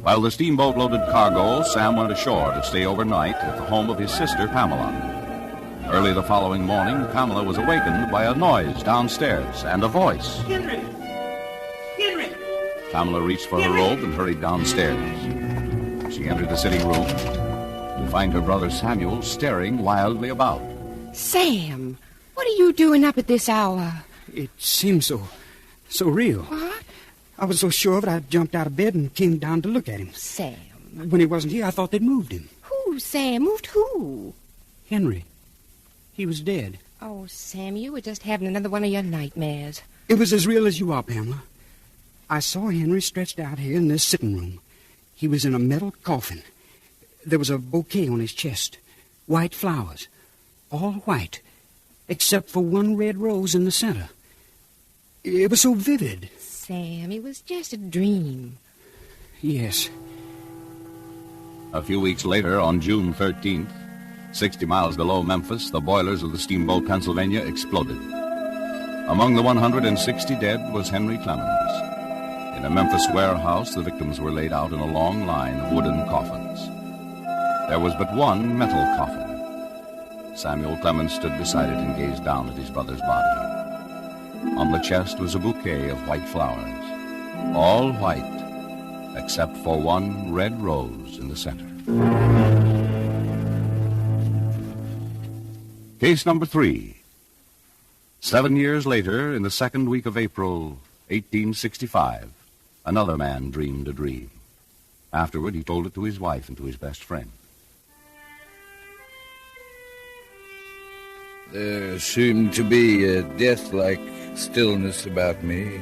While the steamboat loaded cargo, Sam went ashore to stay overnight at the home of his sister, Pamela. Early the following morning, Pamela was awakened by a noise downstairs and a voice. Henry! Henry! Pamela reached for her robe and hurried downstairs. She entered the sitting room to find her brother Samuel staring wildly about. Sam, what are you doing up at this hour? It seemed so real. What? I was so sure of it, I jumped out of bed and came down to look at him. Sam. When he wasn't here, I thought they'd moved him. Who, Sam? Moved who? Henry. He was dead. Oh, Sam, you were just having another one of your nightmares. It was as real as you are, Pamela. I saw Henry stretched out here in this sitting room. He was in a metal coffin. There was a bouquet on his chest. White flowers. All white. Except for one red rose in the center. It was so vivid. Sam, it was just a dream. Yes. A few weeks later, on June 13th, 60 miles below Memphis, the boilers of the steamboat Pennsylvania exploded. Among the 160 dead was Henry Clemens. In a Memphis warehouse, the victims were laid out in a long line of wooden coffins. There was but one metal coffin. Samuel Clemens stood beside it and gazed down at his brother's body. On the chest was a bouquet of white flowers, all white, except for one red rose in the center. Case number 3. 7 years later, in the second week of April, 1865, another man dreamed a dream. Afterward, he told it to his wife and to his best friend. There seemed to be a death-like stillness about me.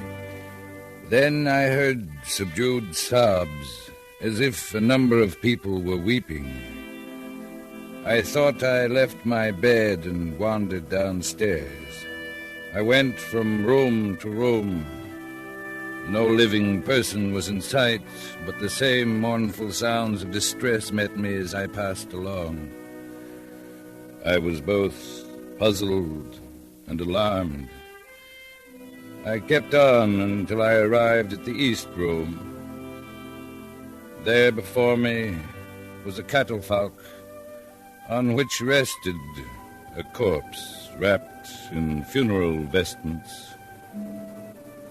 Then I heard subdued sobs, as if a number of people were weeping. I thought I left my bed and wandered downstairs. I went from room to room. No living person was in sight, but the same mournful sounds of distress met me as I passed along. I was both puzzled and alarmed. I kept on until I arrived at the East Room. There before me was a catafalque on which rested a corpse wrapped in funeral vestments.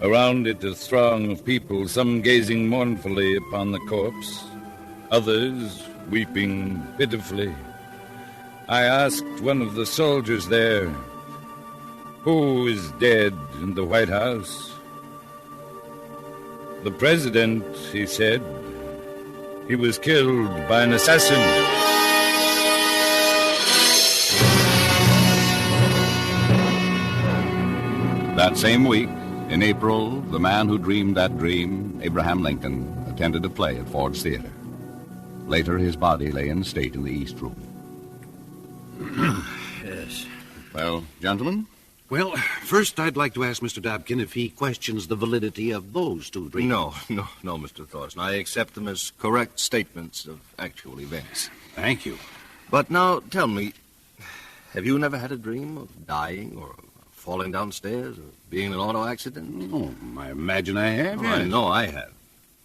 Around it a throng of people, some gazing mournfully upon the corpse, others weeping pitifully. I asked one of the soldiers there, "Who is dead in the White House?" "The president," he said. "He was killed by an assassin." That same week, in April, the man who dreamed that dream, Abraham Lincoln, attended a play at Ford's Theater. Later, his body lay in state in the East Room. Yes. Well, gentlemen? Well, first I'd like to ask Mr. Dobkin if he questions the validity of those two dreams. No, Mr. Thorson. I accept them as correct statements of actual events. Thank you. But now, tell me, have you never had a dream of dying or falling downstairs or being in an auto accident? Oh, I imagine I have. I know I have.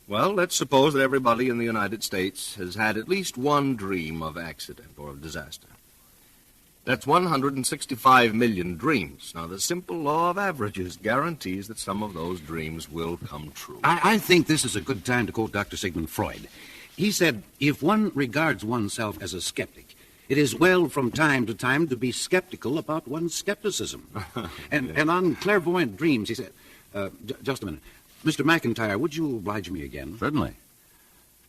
Well, let's suppose that everybody in the United States has had at least one dream of accident or of disaster. That's 165 million dreams. Now, the simple law of averages guarantees that some of those dreams will come true. I think this is a good time to quote Dr. Sigmund Freud. He said, if one regards oneself as a skeptic, it is well from time to time to be skeptical about one's skepticism. And on clairvoyant dreams, he said, just a minute. Mr. McIntyre, would you oblige me again? Certainly.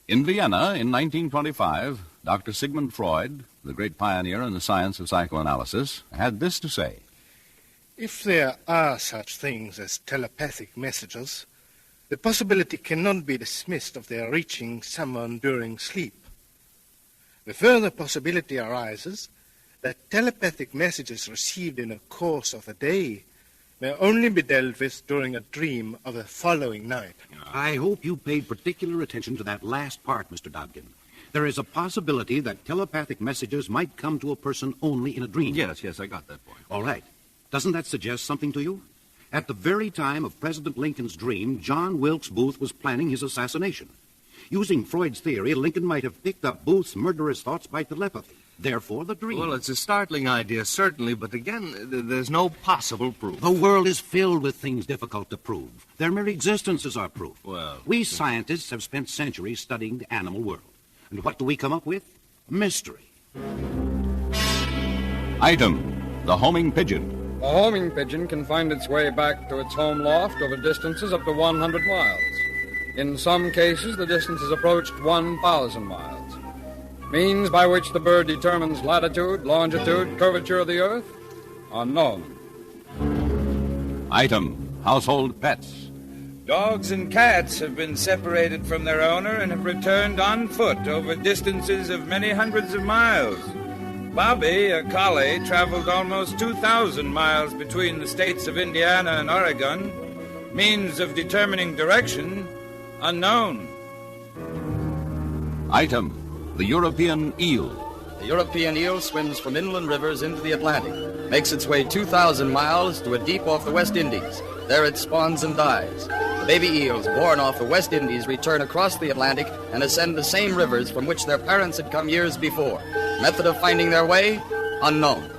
In Vienna, in 1925, Dr. Sigmund Freud, the great pioneer in the science of psychoanalysis, had this to say. If there are such things as telepathic messages, the possibility cannot be dismissed of their reaching someone during sleep. The further possibility arises that telepathic messages received in the course of the day may only be dealt with during a dream of the following night. I hope you paid particular attention to that last part, Mr. Dobkin. There is a possibility that telepathic messages might come to a person only in a dream. Yes, I got that point. All right. Doesn't that suggest something to you? At the very time of President Lincoln's dream, John Wilkes Booth was planning his assassination. Using Freud's theory, Lincoln might have picked up Booth's murderous thoughts by telepathy. Therefore, the dream. Well, it's a startling idea, certainly, but again, there's no possible proof. The world is filled with things difficult to prove. Their mere existence is our proof. Well, we scientists have spent centuries studying the animal world. And what do we come up with? Mystery. Item, the homing pigeon. The homing pigeon can find its way back to its home loft over distances up to 100 miles. In some cases, the distance has approached 1,000 miles. Means by which the bird determines latitude, longitude, curvature of the earth? Unknown. Item, household pets. Dogs and cats have been separated from their owner and have returned on foot over distances of many hundreds of miles. Bobby, a collie, traveled almost 2,000 miles between the states of Indiana and Oregon. Means of determining direction, unknown. Item, the European eel. The European eel swims from inland rivers into the Atlantic, makes its way 2,000 miles to a deep off the West Indies. There it spawns and dies. The baby eels born off the West Indies return across the Atlantic and ascend the same rivers from which their parents had come years before. Method of finding their way, unknown.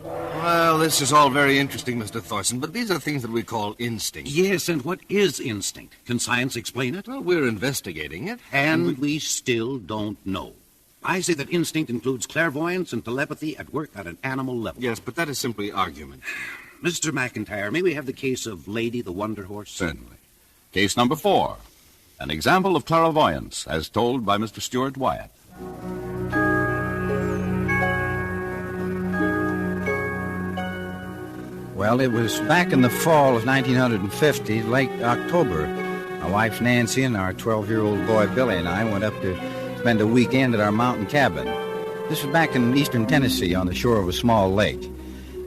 Well, this is all very interesting, Mr. Thorson, but these are things that we call instinct. Yes, and what is instinct? Can science explain it? Well, we're investigating it. And we still don't know. I say that instinct includes clairvoyance and telepathy at work at an animal level. Yes, but that is simply argument. Mr. McIntyre, may we have the case of Lady the Wonder Horse? Certainly. Case number 4. An example of clairvoyance, as told by Mr. Stuart Wyatt. Well, it was back in the fall of 1950, late October. My wife Nancy and our 12-year-old boy Billy and I went up to spend a weekend at our mountain cabin. This was back in eastern Tennessee on the shore of a small lake.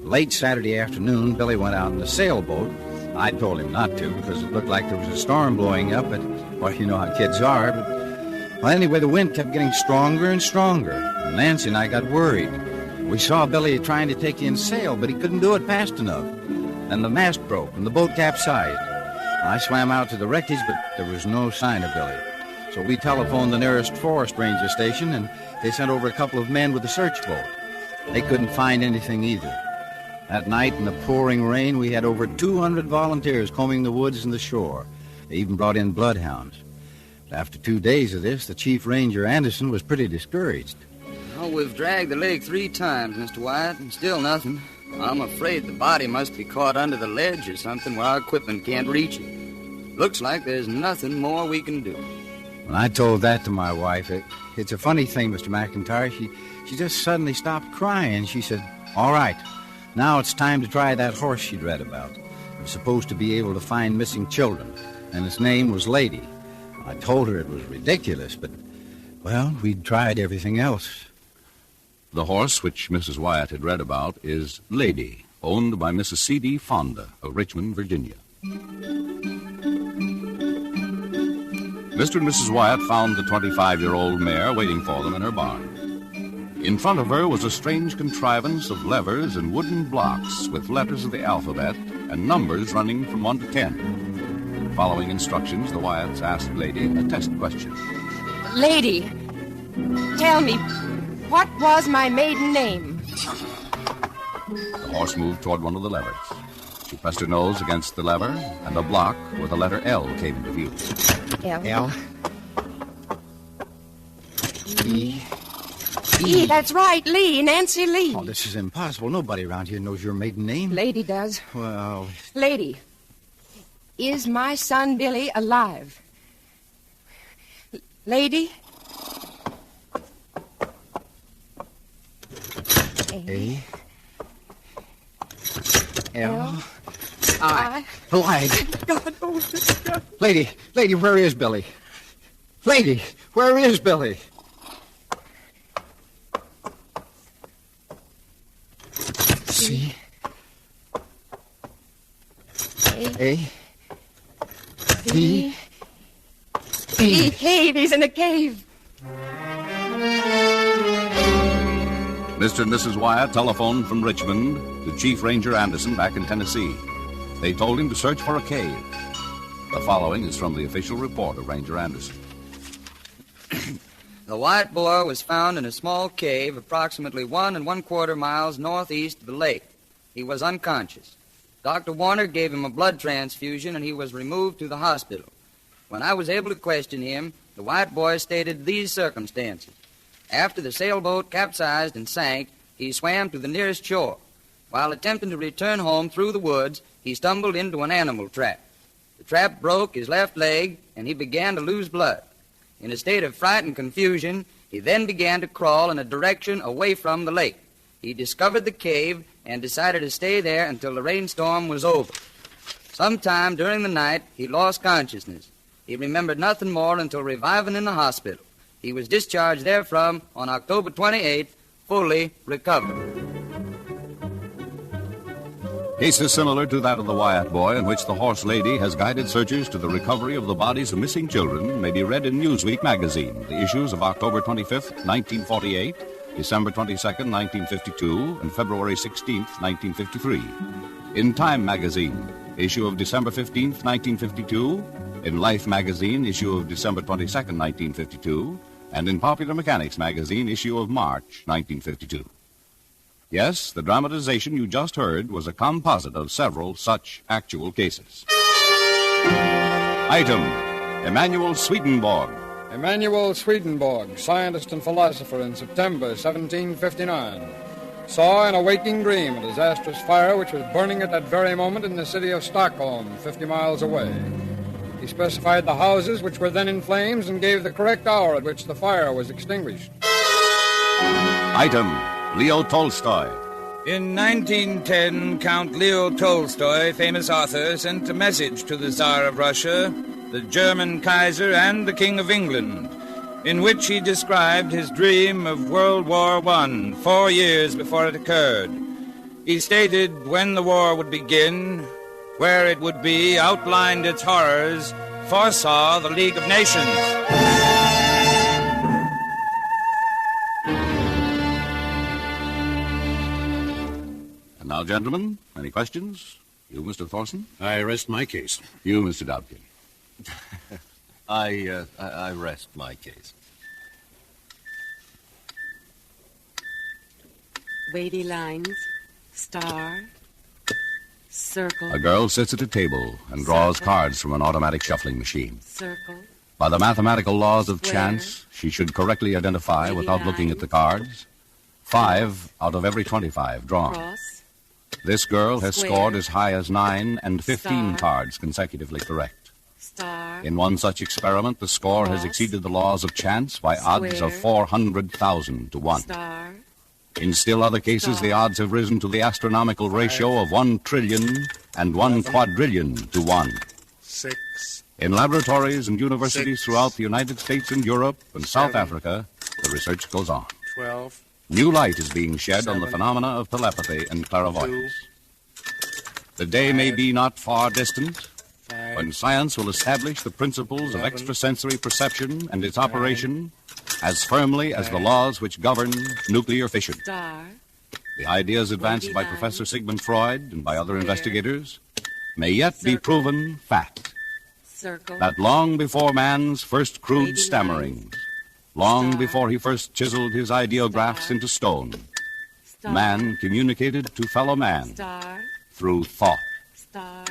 Late Saturday afternoon, Billy went out in a sailboat. I told him not to because it looked like there was a storm blowing up, but, well, you know how kids are. But, well, anyway, the wind kept getting stronger and stronger. And Nancy and I got worried. We saw Billy trying to take in sail, but he couldn't do it fast enough. Then the mast broke and the boat capsized. I swam out to the wreckage, but there was no sign of Billy. So we telephoned the nearest forest ranger station, and they sent over a couple of men with a search boat. They couldn't find anything either. That night in the pouring rain, we had over 200 volunteers combing the woods and the shore. They even brought in bloodhounds. But after 2 days of this, the chief ranger, Anderson, was pretty discouraged. Oh, we've dragged the lake 3 times, Mr. Wyatt, and still nothing. I'm afraid the body must be caught under the ledge or something where our equipment can't reach it. Looks like there's nothing more we can do. When I told that to my wife, it's a funny thing, Mr. McIntyre. She just suddenly stopped crying. She said, "All right, now it's time to try that horse she'd read about. It was supposed to be able to find missing children, and its name was Lady." I told her it was ridiculous, but, well, we'd tried everything else. The horse which Mrs. Wyatt had read about is Lady, owned by Mrs. C.D. Fonda of Richmond, Virginia. Mr. and Mrs. Wyatt found the 25-year-old mare waiting for them in her barn. In front of her was a strange contrivance of levers and wooden blocks with letters of the alphabet and numbers running from 1 to 10. Following instructions, the Wyatts asked Lady a test question. Lady, tell me, what was my maiden name? The horse moved toward one of the levers. She pressed her nose against the lever, and a block with the letter L came into view. L. E. E, that's right, Lee, Nancy Lee. Oh, this is impossible. Nobody around here knows your maiden name. Lady does. Well... Lady, is my son Billy alive? Lady? A. L. I. Bligh. God, oh, God. Lady, where is Billy? Lady, where is Billy? C. A. B. E. Cave, he's in a cave. Mr. and Mrs. Wyatt telephoned from Richmond to Chief Ranger Anderson back in Tennessee. They told him to search for a cave. The following is from the official report of Ranger Anderson. The white boy was found in a small cave approximately 1 1/4 miles northeast of the lake. He was unconscious. Dr. Warner gave him a blood transfusion, and he was removed to the hospital. When I was able to question him, the white boy stated these circumstances. After the sailboat capsized and sank, he swam to the nearest shore. While attempting to return home through the woods, he stumbled into an animal trap. The trap broke his left leg, and he began to lose blood. In a state of fright and confusion, he then began to crawl in a direction away from the lake. He discovered the cave and decided to stay there until the rainstorm was over. Sometime during the night, he lost consciousness. He remembered nothing more until reviving in the hospital. He was discharged therefrom on October 28th, fully recovered. Cases similar to that of the Wyatt boy, in which the horse Lady has guided searchers to the recovery of the bodies of missing children, may be read in Newsweek magazine, the issues of October 25th, 1948, December 22nd, 1952, and February 16th, 1953. In Time magazine, issue of December 15th, 1952, in Life magazine, issue of December 22nd, 1952, and in Popular Mechanics magazine, issue of March, 1952. Yes, the dramatization you just heard was a composite of several such actual cases. Item, Emanuel Swedenborg. Emanuel Swedenborg, scientist and philosopher in September 1759, saw in a waking dream a disastrous fire which was burning at that very moment in the city of Stockholm, 50 miles away. He specified the houses which were then in flames and gave the correct hour at which the fire was extinguished. Item, Leo Tolstoy. In 1910, Count Leo Tolstoy, famous author, sent a message to the Tsar of Russia, the German Kaiser, and the King of England, in which he described his dream of World War I 4 years before it occurred. He stated when the war would begin, where it would be, outlined its horrors, foresaw the League of Nations. And now, gentlemen, any questions? You, Mr. Thorson? I rest my case. You, Mr. Dobkin? I rest my case. Wavy lines, star, circle. A girl sits at a table and draws cards from an automatic shuffling machine. Circle. By the mathematical laws of Square. chance, she should correctly identify, Wavy without looking at the cards, 5 out of every 25 drawn. Cross. This girl has Square. scored as high as 9 and 15 Star. cards consecutively correct. Star. In one such experiment, the score has Cross. exceeded the laws of chance by odds of Square. 400,000 to 1. Star. In still other cases, the odds have risen to the astronomical ratio of 1 trillion and 1 quadrillion to 1. 6. In laboratories and universities throughout the United States and Europe and South Africa, the research goes on. 12. New light is being shed on the phenomena of telepathy and clairvoyance. The day may be not far distant when science will establish the principles of extrasensory perception and its operation as firmly as the laws which govern nuclear fission. Star. The ideas advanced by Professor Sigmund Freud and by other investigators may yet be proven fact. Circle. That long before man's first crude stammerings, long before he first chiseled his ideographs into stone, man communicated to fellow man Star. through thought. Star.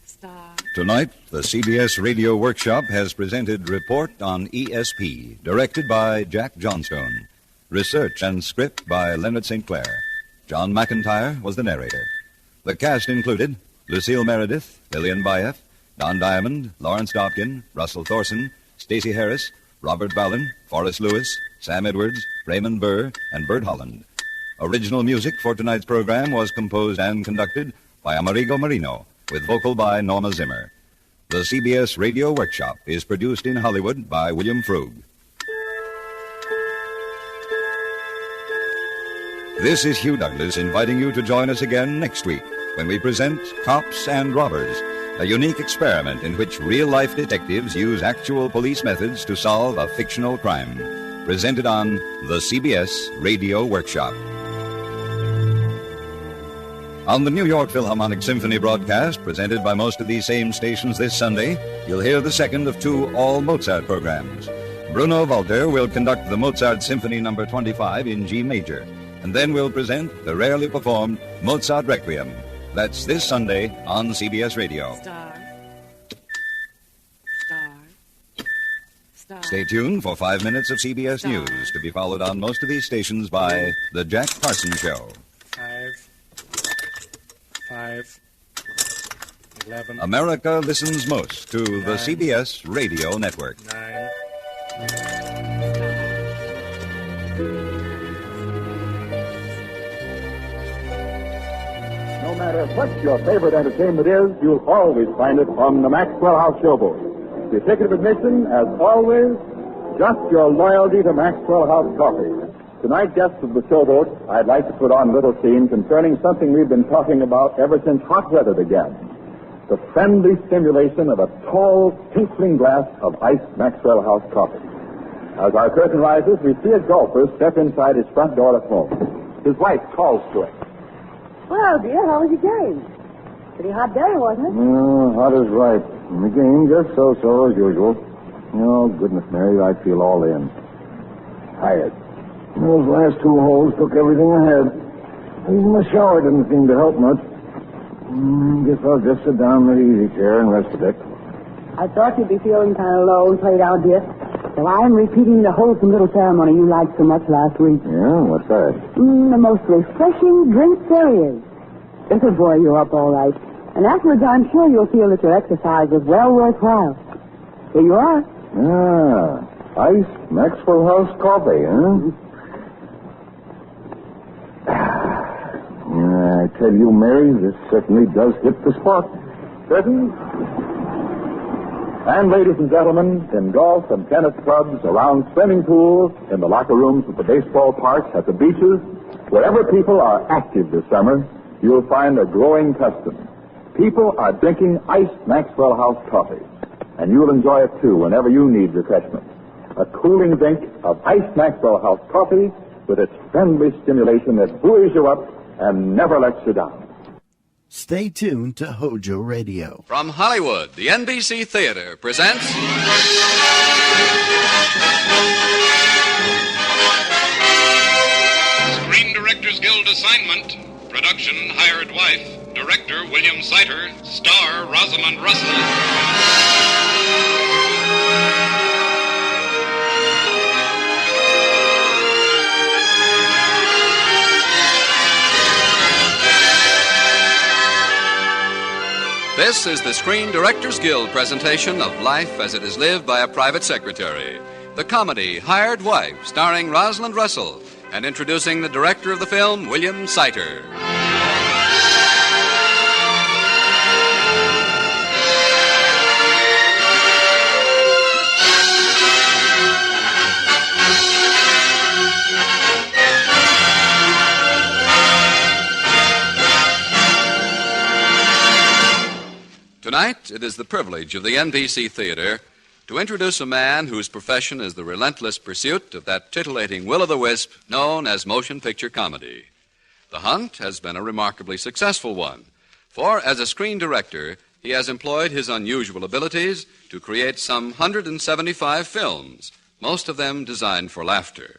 Star. Tonight, the CBS Radio Workshop has presented Report on E.S.P., directed by Jack Johnstone. Research and script by Leonard St. Clair. John McIntyre was the narrator. The cast included Lucille Meredith, Lillian Bayef, Don Diamond, Lawrence Dobkin, Russell Thorson, Stacey Harris, Robert Ballin, Forrest Lewis, Sam Edwards, Raymond Burr, and Bert Holland. Original music for tonight's program was composed and conducted by Amerigo Marino, with vocal by Norma Zimmer. The CBS Radio Workshop is produced in Hollywood by William Frug. This is Hugh Douglas inviting you to join us again next week when we present Cops and Robbers, a unique experiment in which real-life detectives use actual police methods to solve a fictional crime. Presented on the CBS Radio Workshop. On the New York Philharmonic Symphony broadcast, presented by most of these same stations this Sunday, you'll hear the second of 2 all-Mozart programs. Bruno Walter will conduct the Mozart Symphony No. 25 in G major, and then we'll present the rarely performed Mozart Requiem. That's this Sunday on CBS Radio. Star. Stay tuned for 5 minutes of CBS News, to be followed on most of these stations by The Jack Parsons Show. 5. 11. America listens most to the CBS Radio Network. 9. No matter what your favorite entertainment is, you'll always find it on the Maxwell House Showboat. The ticket of admission, as always, just your loyalty to Maxwell House Coffee. Tonight, guests of the Showboat, I'd like to put on a little scene concerning something we've been talking about ever since hot weather began. The friendly stimulation of a tall, tinkling glass of iced Maxwell House coffee. As our curtain rises, we see a golfer step inside his front door at home. His wife calls to him. Well, dear, how was your game? Pretty hot day, wasn't it? Hot as right. And the game just so-so as usual. Oh, goodness, Mary, I feel all in. Tired. Those last 2 holes took everything I had. Even the shower didn't seem to help much. Guess I'll just sit down in the easy chair and rest a bit. I thought you'd be feeling kind of low and played out, dear. So I'm repeating the wholesome little ceremony you liked so much last week. Yeah, what's that? The most refreshing drink there is. It'll buoy you up all right. And afterwards, I'm sure you'll feel that your exercise was well worthwhile. Here you are. Iced Maxwell House coffee, huh? I tell you, Mary, this certainly does hit the spot. Curtain. And ladies and gentlemen, in golf and tennis clubs, around swimming pools, in the locker rooms at the baseball parks, at the beaches, wherever people are active this summer, you'll find a growing custom. People are drinking iced Maxwell House coffee. And you'll enjoy it, too, whenever you need refreshment. A cooling drink of iced Maxwell House coffee with its friendly stimulation that buoys you up and never lets you down. Stay tuned to Hojo Radio. From Hollywood, the NBC Theater presents... Screen Directors Guild assignment. Production, hired wife. Director, William Sider. Star, Rosamund Russell. This is the Screen Directors Guild presentation of Life as It Is Lived by a Private Secretary. The comedy Hired Wife, starring Rosalind Russell, and introducing the director of the film, William Sider. Tonight, it is the privilege of the NBC Theater to introduce a man whose profession is the relentless pursuit of that titillating will-o'-the-wisp known as motion picture comedy. The hunt has been a remarkably successful one, for as a screen director, he has employed his unusual abilities to create some 175 films, most of them designed for laughter.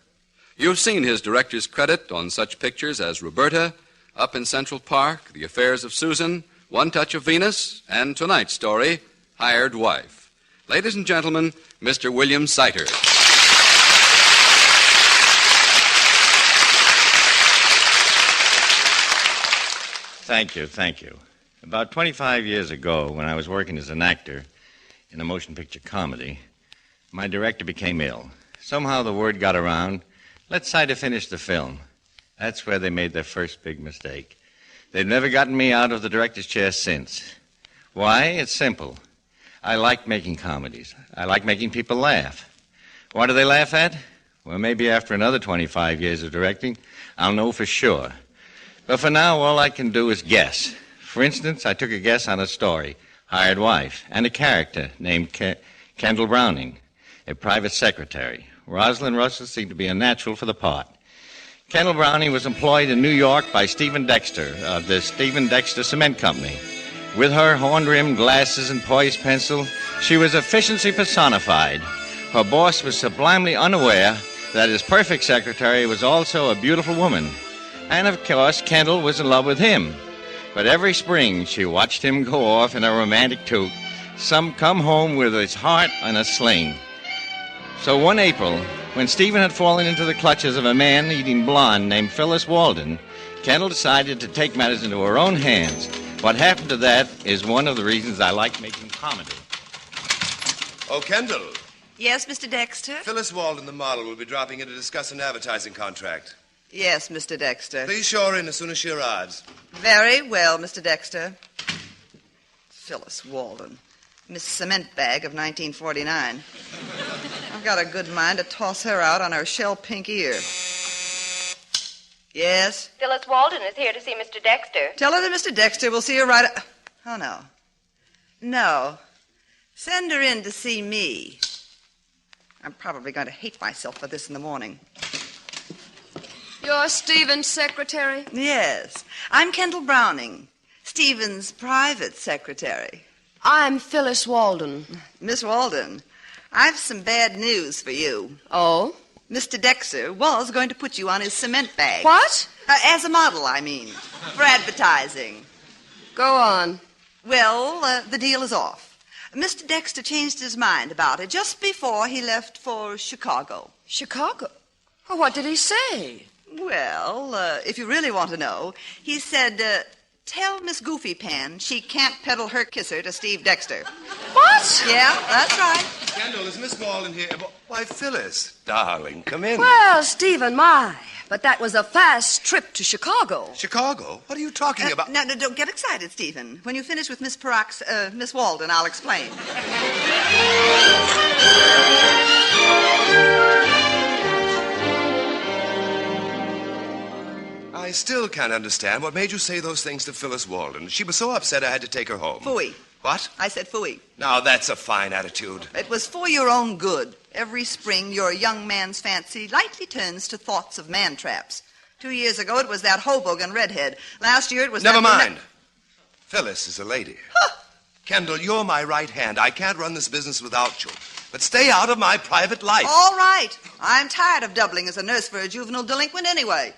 You've seen his director's credit on such pictures as Roberta, Up in Central Park, The Affairs of Susan, One Touch of Venus, and tonight's story, Hired Wife. Ladies and gentlemen, Mr. William Sider. Thank you. About 25 years ago, when I was working as an actor in a motion picture comedy, my director became ill. Somehow the word got around, let Sider finish the film. That's where they made their first big mistake. They've never gotten me out of the director's chair since. Why? It's simple. I like making comedies. I like making people laugh. What do they laugh at? Well, maybe after another 25 years of directing, I'll know for sure. But for now, all I can do is guess. For instance, I took a guess on a story, Hired Wife, and a character named Kendall Browning, a private secretary. Rosalind Russell seemed to be a natural for the part. Kendall Browning was employed in New York by Stephen Dexter of the Stephen Dexter Cement Company. With her horn-rimmed glasses and poised pencil, she was efficiency personified. Her boss was sublimely unaware that his perfect secretary was also a beautiful woman. And, of course, Kendall was in love with him. But every spring, she watched him go off in a romantic toot, some come home with his heart in a sling. So one April, when Stephen had fallen into the clutches of a man-eating blonde named Phyllis Walden, Kendall decided to take matters into her own hands. What happened to that is one of the reasons I like making comedy. Oh, Kendall. Yes, Mr. Dexter? Phyllis Walden, the model, will be dropping in to discuss an advertising contract. Yes, Mr. Dexter. Please show her in as soon as she arrives. Very well, Mr. Dexter. Phyllis Walden. Miss Cement Bag of 1949. I've got a good mind to toss her out on her shell pink ear. Yes? Phyllis Walden is here to see Mr. Dexter. Tell her that Mr. Dexter will see her right... Oh, no. No. Send her in to see me. I'm probably going to hate myself for this in the morning. You're Stephen's secretary? Yes. I'm Kendall Browning, Stephen's private secretary. I'm Phyllis Walden. Miss Walden, I've some bad news for you. Oh? Mr. Dexter was going to put you on his cement bag. What? As a model, I mean, for advertising. Go on. Well, the deal is off. Mr. Dexter changed his mind about it just before he left for Chicago. Chicago? Oh, what did he say? Well, if you really want to know, he said, tell Miss Goofy Pan she can't peddle her kisser to Steve Dexter. What? Yeah, that's right. Kendall, is Miss Walden here? Why, Phyllis, darling, come in. Well, Stephen, my, but that was a fast trip to Chicago. Chicago? What are you talking about? No, don't get excited, Stephen. When you finish with Miss Miss Walden, I'll explain. I still can't understand what made you say those things to Phyllis Walden. She was so upset I had to take her home. Phooey. What? I said phooey. Now, that's a fine attitude. It was for your own good. Every spring, your young man's fancy lightly turns to thoughts of man-traps. 2 years ago, it was that Hoboken redhead. Last year, it was... Never mind. Phyllis is a lady. Kendall, you're my right hand. I can't run this business without you. But stay out of my private life. All right. I'm tired of doubling as a nurse for a juvenile delinquent anyway.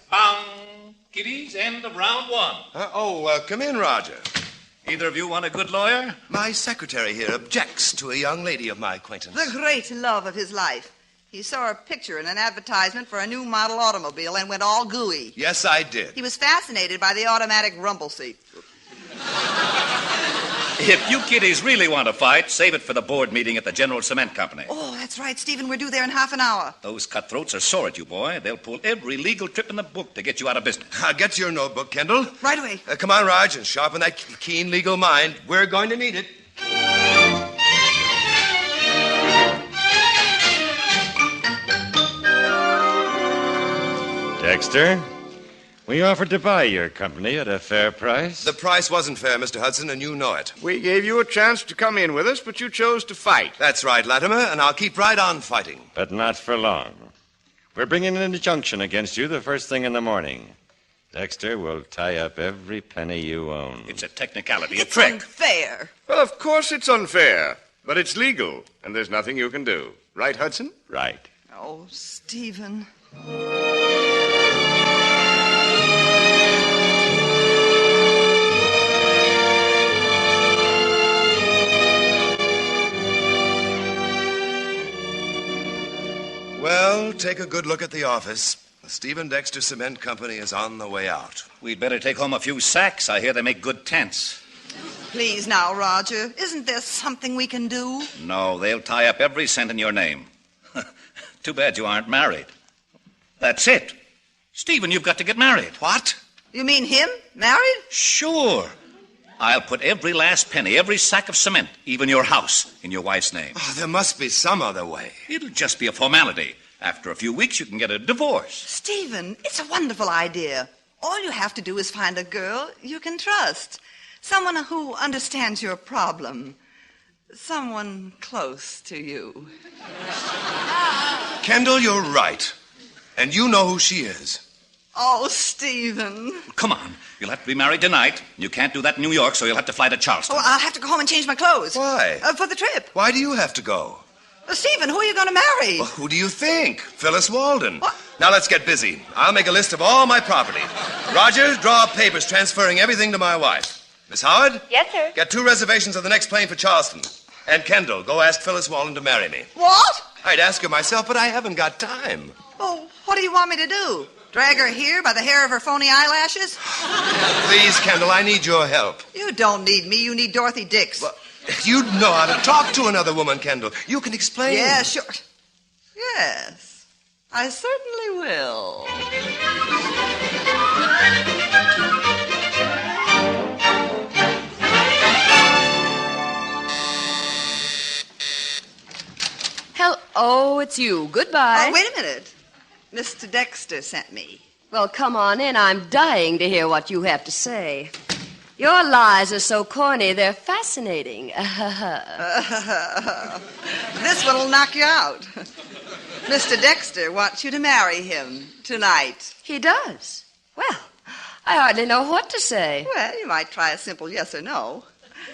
Kiddies, end of round one. Come in, Roger. Either of you want a good lawyer? My secretary here objects to a young lady of my acquaintance. The great love of his life. He saw a picture in an advertisement for a new model automobile and went all gooey. Yes, I did. He was fascinated by the automatic rumble seat. If you kiddies really want to fight, save it for the board meeting at the General Cement Company. Oh, that's right, Stephen. We're due there in half an hour. Those cutthroats are sore at you, boy. They'll pull every legal trip in the book to get you out of business. Get your notebook, Kendall. Right away. Come on, Raj, and sharpen that keen legal mind. We're going to need it. Dexter, we offered to buy your company at a fair price. The price wasn't fair, Mr. Hudson, and you know it. We gave you a chance to come in with us, but you chose to fight. That's right, Latimer, and I'll keep right on fighting. But not for long. We're bringing an injunction against you the first thing in the morning. Dexter will tie up every penny you own. It's a technicality, It's unfair. Well, of course it's unfair, but it's legal, and there's nothing you can do. Right, Hudson? Right. Oh, Stephen. Well, take a good look at the office. The Stephen Dexter Cement Company is on the way out. We'd better take home a few sacks. I hear they make good tents. Please now, Roger. Isn't there something we can do? No, they'll tie up every cent in your name. Too bad you aren't married. That's it. Stephen, you've got to get married. What? You mean him? Married? Sure. I'll put every last penny, every sack of cement, even your house, in your wife's name. Oh, there must be some other way. It'll just be a formality. After a few weeks, you can get a divorce. Stephen, it's a wonderful idea. All you have to do is find a girl you can trust. Someone who understands your problem. Someone close to you. Kendall, you're right. And you know who she is. Oh, Stephen. Come on. You'll have to be married tonight. You can't do that in New York, so you'll have to fly to Charleston. Oh, I'll have to go home and change my clothes. Why? For the trip. Why do you have to go? Stephen, who are you going to marry? Well, who do you think? Phyllis Walden. What? Now let's get busy. I'll make a list of all my property. Roger, draw up papers transferring everything to my wife. Miss Howard? Yes, sir. Get 2 reservations of the next plane for Charleston. And Kendall, go ask Phyllis Walden to marry me. What? I'd ask her myself, but I haven't got time. Oh, what do you want me to do? Drag her here by the hair of her phony eyelashes? Please, Kendall, I need your help. You don't need me. You need Dorothy Dix. Well, you know how to talk to another woman, Kendall. You can explain. Yeah, sure. Yes, I certainly will. Oh, it's you. Goodbye. Oh, wait a minute. Mr. Dexter sent me. Well, come on in. I'm dying to hear what you have to say. Your lies are so corny, they're fascinating. This one'll knock you out. Mr. Dexter wants you to marry him tonight. He does? Well, I hardly know what to say. Well, you might try a simple yes or no.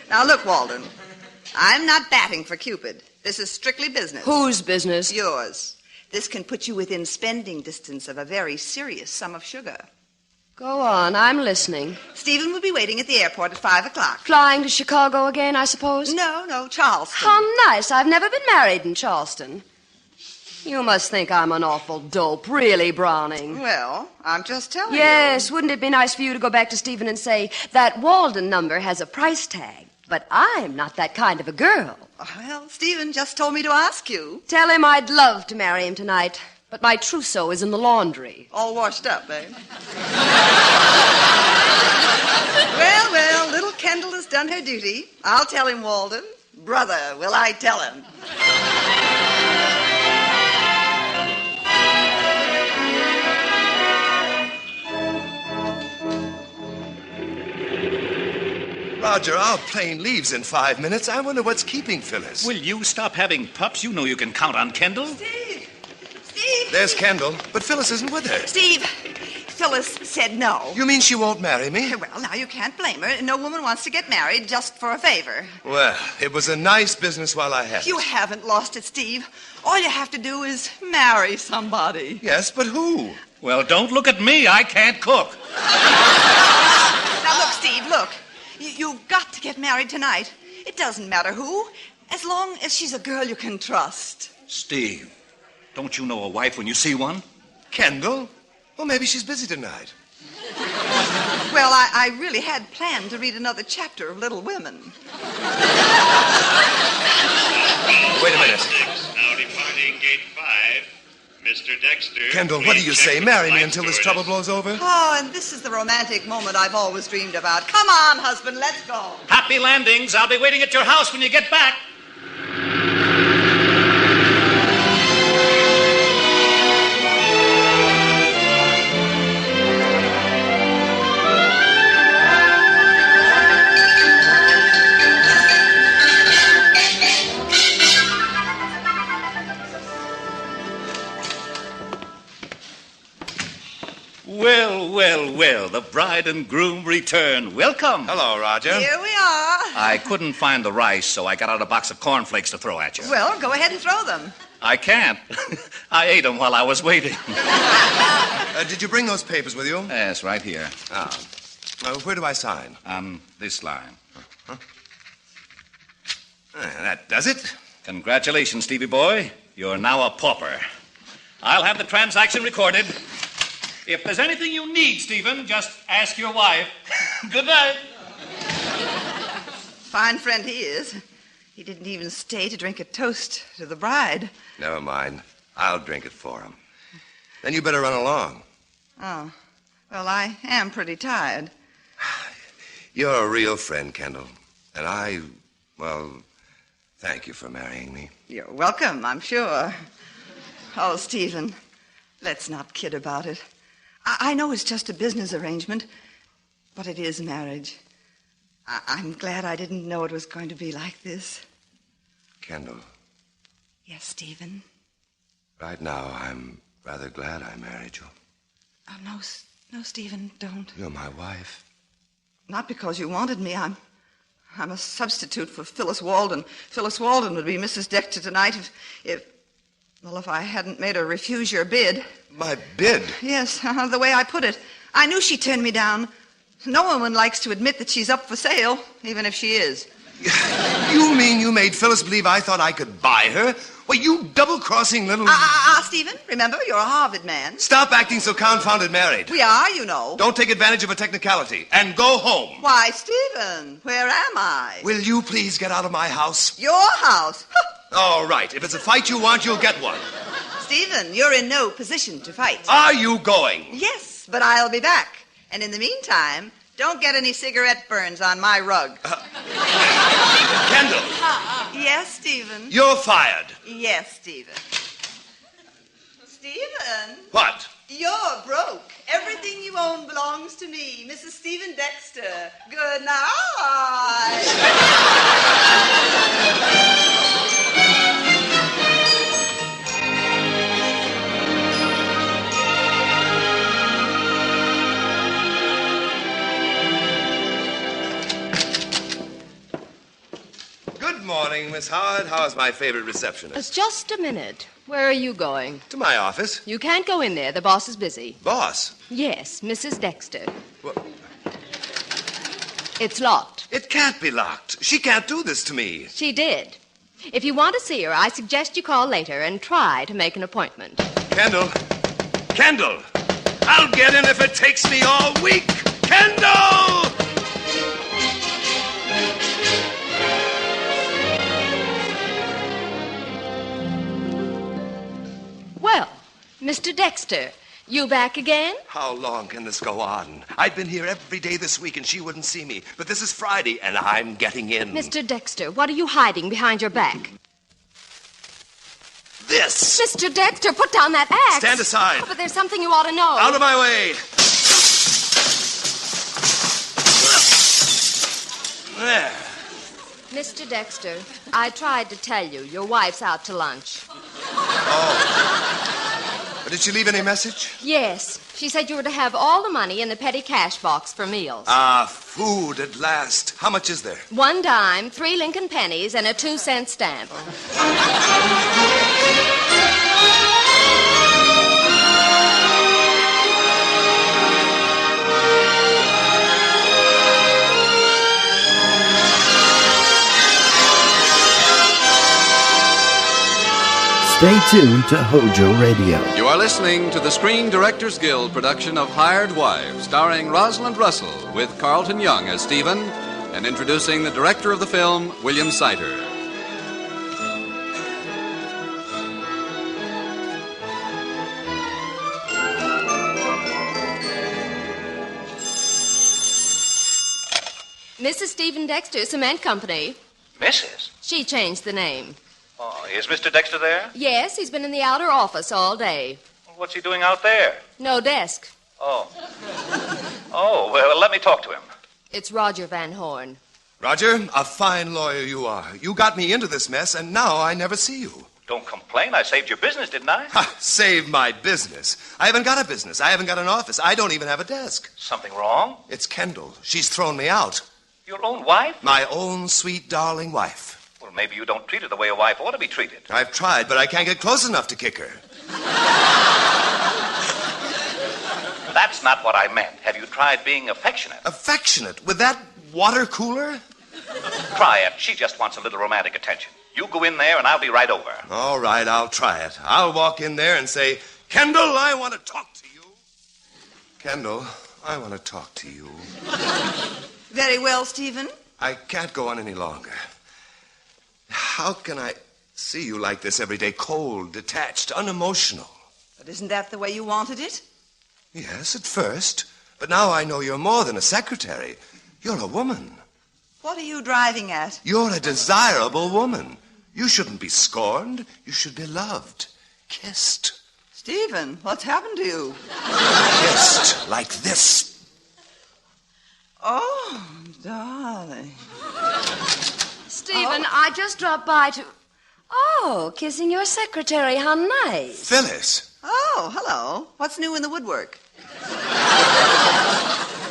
Now, look, Walden, I'm not batting for Cupid. This is strictly business. Whose business? Yours. This can put you within spending distance of a very serious sum of sugar. Go on, I'm listening. Stephen will be waiting at the airport at 5 o'clock. Flying to Chicago again, I suppose? No, Charleston. How nice. I've never been married in Charleston. You must think I'm an awful dope, really, Browning. Well, I'm just telling you. Yes, wouldn't it be nice for you to go back to Stephen and say, that Walden number has a price tag, but I'm not that kind of a girl. Well, Stephen just told me to ask you. Tell him I'd love to marry him tonight, but my trousseau is in the laundry. All washed up, eh? Well, little Kendall has done her duty. I'll tell him, Walden. Brother, will I tell him. Roger, our plane leaves in 5 minutes. I wonder what's keeping Phyllis. Will you stop having pups? You know you can count on Kendall. Steve! There's Kendall, but Phyllis isn't with her. Steve! Phyllis said no. You mean she won't marry me? Well, now you can't blame her. No woman wants to get married just for a favor. Well, it was a nice business while I had it. You haven't lost it, Steve. All you have to do is marry somebody. Yes, but who? Well, don't look at me. I can't cook. Now, look, Steve, look. You've got to get married tonight. It doesn't matter who, as long as she's a girl you can trust. Steve, don't you know a wife when you see one? Kendall? Well, maybe she's busy tonight. Well, I really had planned to read another chapter of Little Women. Wait a minute. Now departing gate 5, Mr. Dexter. Kendall, what do you say? Marry me until this trouble blows over? Oh, and this is the romantic moment I've always dreamed about. Come on, husband, let's go. Happy landings. I'll be waiting at your house when you get back. Well, the bride and groom return. Welcome. Hello, Roger. Here we are. I couldn't find the rice, so I got out a box of cornflakes to throw at you. Well, go ahead and throw them. I can't. I ate them while I was waiting. Did you bring those papers with you? Yes, right here. Where do I sign? On this line. Huh? That does it. Congratulations, Stevie boy. You're now a pauper. I'll have the transaction recorded. If there's anything you need, Stephen, just ask your wife. Good night. Fine friend he is. He didn't even stay to drink a toast to the bride. Never mind. I'll drink it for him. Then you better run along. Oh. Well, I am pretty tired. You're a real friend, Kendall. And thank you for marrying me. You're welcome, I'm sure. Oh, Stephen, let's not kid about it. I know it's just a business arrangement, but it is marriage. I'm glad I didn't know it was going to be like this. Kendall. Yes, Stephen? Right now, I'm rather glad I married you. Oh, no, Stephen, don't. You're my wife. Not because you wanted me. I'm a substitute for Phyllis Walden. Phyllis Walden would be Mrs. Dexter tonight if I hadn't made her refuse your bid. My bid? Yes, the way I put it. I knew she'd turn me down. No woman likes to admit that she's up for sale, even if she is. You mean you made Phyllis believe I thought I could buy her? Well, you double-crossing little... Stephen, remember, you're a Harvard man. Stop acting so confounded married. We are, you know. Don't take advantage of a technicality. And go home. Why, Stephen, where am I? Will you please get out of my house? Your house? All right. If it's a fight you want, you'll get one. Stephen, you're in no position to fight. Are you going? Yes, but I'll be back. And in the meantime, don't get any cigarette burns on my rug. Kendall. Yes, Stephen? You're fired. Yes, Stephen. Stephen? What? You're broke. Everything you own belongs to me, Mrs. Stephen Dexter. Good night. Good morning, Miss Howard. How's my favorite receptionist? Just a minute. Where are you going? To my office. You can't go in there. The boss is busy. Boss? Yes, Mrs. Dexter. Well, it's locked. It can't be locked. She can't do this to me. She did. If you want to see her, I suggest you call later and try to make an appointment. Kendall! Kendall! I'll get in if it takes me all week! Kendall! Well, Mr. Dexter, you back again? How long can this go on? I've been here every day this week and she wouldn't see me. But this is Friday and I'm getting in. Mr. Dexter, what are you hiding behind your back? This! Mr. Dexter, put down that axe. Stand aside. Oh, but there's something you ought to know. Out of my way. There. Mr. Dexter, I tried to tell you, your wife's out to lunch. Oh. Did she leave any message? Yes. She said you were to have all the money in the petty cash box for meals. Ah, food at last. How much is there? 1 dime, 3 Lincoln pennies, and a 2-cent stamp. Stay tuned to Hojo Radio. You are listening to the Screen Directors Guild production of Hired Wife, starring Rosalind Russell, with Carlton Young as Stephen, and introducing the director of the film, William Seiter. Mrs. Stephen Dexter, Cement Company. Mrs.? She changed the name. Oh, is Mr. Dexter there? Yes, he's been in the outer office all day. What's he doing out there? No desk. Oh. Oh, well, let me talk to him. It's Roger Van Horn. Roger, a fine lawyer you are. You got me into this mess, and now I never see you. Don't complain. I saved your business, didn't I? Ha! Saved my business. I haven't got a business. I haven't got an office. I don't even have a desk. Something wrong? It's Kendall. She's thrown me out. Your own wife? My own sweet, darling wife. Well, maybe you don't treat her the way a wife ought to be treated. I've tried, but I can't get close enough to kick her. That's not what I meant. Have you tried being affectionate? Affectionate? With that water cooler? Try it. She just wants a little romantic attention. You go in there, and I'll be right over. All right, I'll try it. I'll walk in there and say, Kendall, I want to talk to you. Kendall, I want to talk to you. Very well, Stephen. I can't go on any longer. How can I see you like this every day, cold, detached, unemotional? But isn't that the way you wanted it? Yes, at first. But now I know you're more than a secretary. You're a woman. What are you driving at? You're a desirable woman. You shouldn't be scorned. You should be loved, kissed. Stephen, what's happened to you? Kissed like this. Oh, darling. Stephen, I just dropped by to... Oh, kissing your secretary. How nice. Phyllis. Oh, hello. What's new in the woodwork?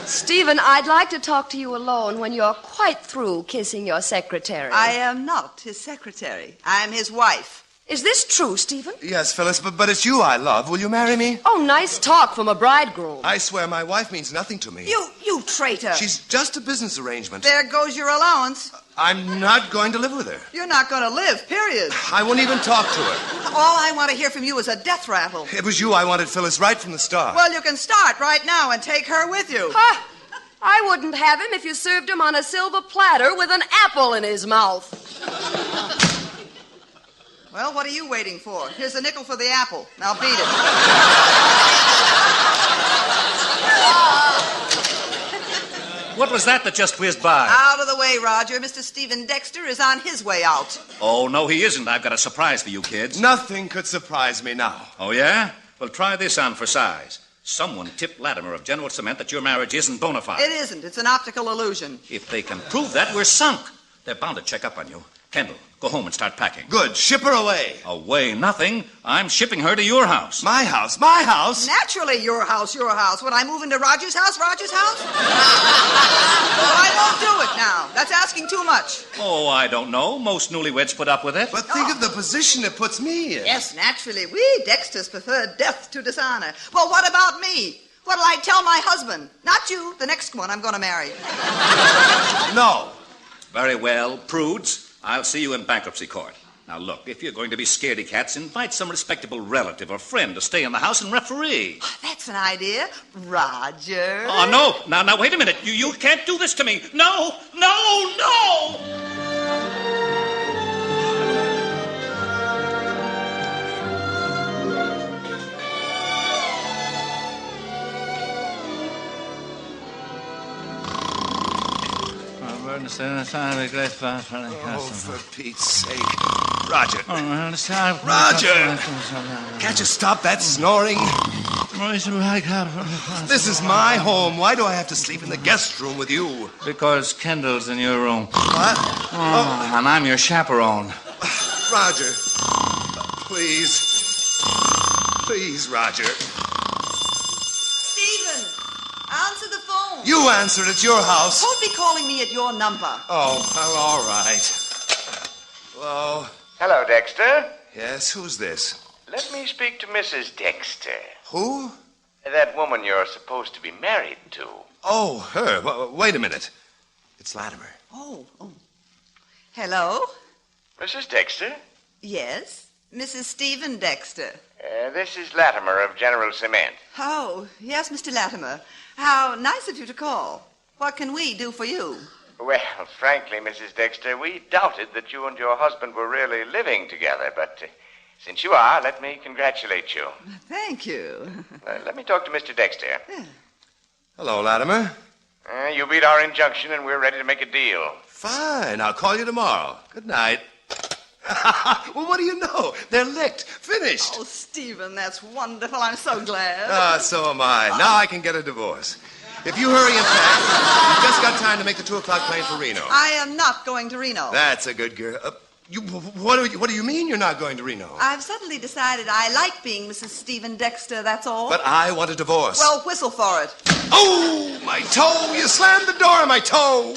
Stephen, I'd like to talk to you alone when you're quite through kissing your secretary. I am not his secretary. I'm his wife. Is this true, Stephen? Yes, Phyllis, but it's you I love. Will you marry me? Oh, nice talk from a bridegroom. I swear my wife means nothing to me. You traitor. She's just a business arrangement. There goes your allowance. I'm not going to live with her. You're not going to live, period. I won't even talk to her. All I want to hear from you is a death rattle. It was you I wanted, Phyllis, right from the start. Well, you can start right now and take her with you. Huh? I wouldn't have him if you served him on a silver platter with an apple in his mouth. Well, what are you waiting for? Here's a nickel for the apple. Now beat it. What was that just whizzed by? Out of the way, Roger. Mr. Stephen Dexter is on his way out. Oh, no, he isn't. I've got a surprise for you kids. Nothing could surprise me now. Oh, yeah? Well, try this on for size. Someone tipped Latimer of General Cement that your marriage isn't bona fide. It isn't. It's an optical illusion. If they can prove that, we're sunk. They're bound to check up on you. Kendall, go home and start packing. Good. Ship her away. Away nothing. I'm shipping her to your house. My house? My house? Naturally, your house, your house. When I move into Roger's house, Roger's house? Well, I won't do it now. That's asking too much. Oh, I don't know. Most newlyweds put up with it. But think of the position it puts me in. Yes, naturally. We Dexters prefer death to dishonor. Well, what about me? What'll I tell my husband? Not you, the next one I'm going to marry. No. Very well, prudes. I'll see you in bankruptcy court. Now, look, if you're going to be scaredy cats, invite some respectable relative or friend to stay in the house and referee. Oh, that's an idea. Roger. Oh, no. Now, wait a minute. You can't do this to me. No. Oh, for Pete's sake. Roger. Roger! Can't you stop that snoring? This is my home. Why do I have to sleep in the guest room with you? Because Kendall's in your room. What? Oh. And I'm your chaperone. Roger, please. Please, Roger. Stephen, answer the phone. You answer it. It's your house. Don't be calling me at your number. Oh, well, all right. Hello? Hello, Dexter. Yes, who's this? Let me speak to Mrs. Dexter. Who? That woman you're supposed to be married to. Oh, her. Wait a minute. It's Latimer. Oh. Hello? Mrs. Dexter? Yes, Mrs. Stephen Dexter. This is Latimer of General Cement. Oh, yes, Mr. Latimer. How nice of you to call. What can we do for you? Well, frankly, Mrs. Dexter, we doubted that you and your husband were really living together, but since you are, let me congratulate you. Thank you. Let me talk to Mr. Dexter. Hello, Latimer. You beat our injunction, and we're ready to make a deal. Fine. I'll call you tomorrow. Good night. Well, what do you know? They're licked. Finished. Oh, Stephen, that's wonderful. I'm so glad. So am I. Now I can get a divorce. If you hurry and pack, you've just got time to make the 2 o'clock plane for Reno. I am not going to Reno. That's a good girl. What do you mean you're not going to Reno? I've suddenly decided I like being Mrs. Stephen Dexter, that's all. But I want a divorce. Well, whistle for it. Oh, my toe! You slammed the door on my toe!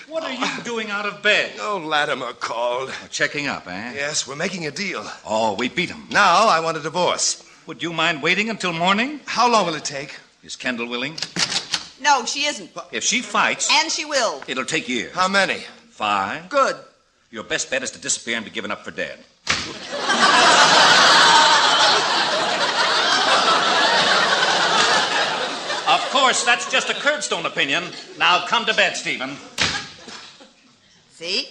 What are you doing out of bed? Oh, Latimer called. We're checking up, eh? Yes, we're making a deal. Oh, we beat him. Now I want a divorce. Would you mind waiting until morning? How long will it take? Is Kendall willing? No, she isn't. If she fights... And she will. It'll take years. How many? 5. Good. Your best bet is to disappear and be given up for dead. Of course, that's just a curbstone opinion. Now come to bed, Stephen. See?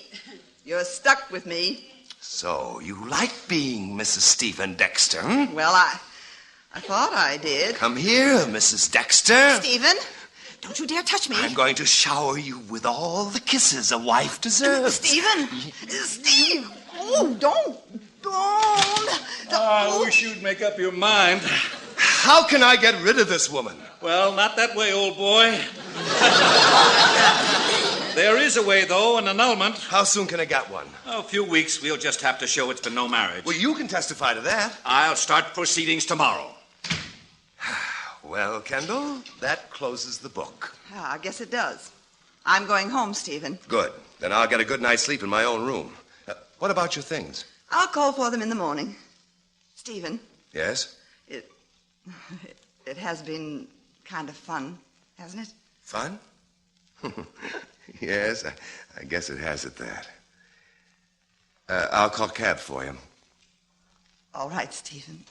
You're stuck with me. So, you like being Mrs. Stephen Dexter, hmm? Well, I thought I did. Come here, Mrs. Dexter. Stephen, don't you dare touch me. I'm going to shower you with all the kisses a wife deserves. Stephen! Steve! Oh, don't. I wish you'd make up your mind. How can I get rid of this woman? Well, not that way, old boy. There is a way, though, an annulment. How soon can I get one? A few weeks. We'll just have to show it's been no marriage. Well, you can testify to that. I'll start proceedings tomorrow. Well, Kendall, that closes the book. I guess it does. I'm going home, Stephen. Good. Then I'll get a good night's sleep in my own room. What about your things? I'll call for them in the morning. Stephen. Yes? It has been kind of fun, hasn't it? Fun? Yes, I guess it has at that. I'll call a cab for you. All right, Stephen.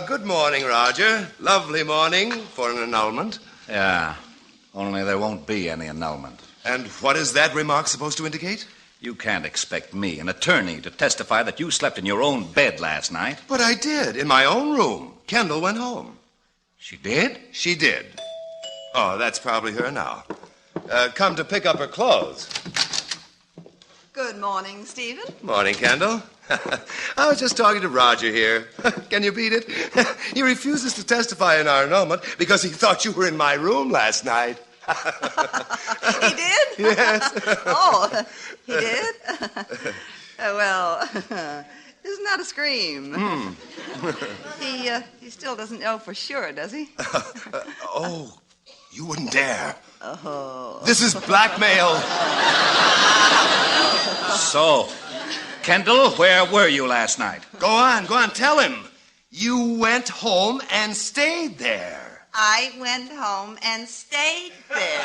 Good morning, Roger. Lovely morning for an annulment. Yeah, only there won't be any annulment. And what is that remark supposed to indicate? You can't expect me, an attorney, to testify that you slept in your own bed last night. But I did, in my own room. Kendall went home. She did? She did. Oh, that's probably her now. Come to pick up her clothes. Good morning, Stephen. Morning, Kendall. I was just talking to Roger here. Can you beat it? He refuses to testify in our annulment because he thought you were in my room last night. He did? Yes. Oh, he did? Well, isn't that a scream? He still doesn't know for sure, does he? Oh, you wouldn't dare. Oh. This is blackmail. So, Kendall, where were you last night? Go on, tell him. You went home and stayed there. I went home and stayed there.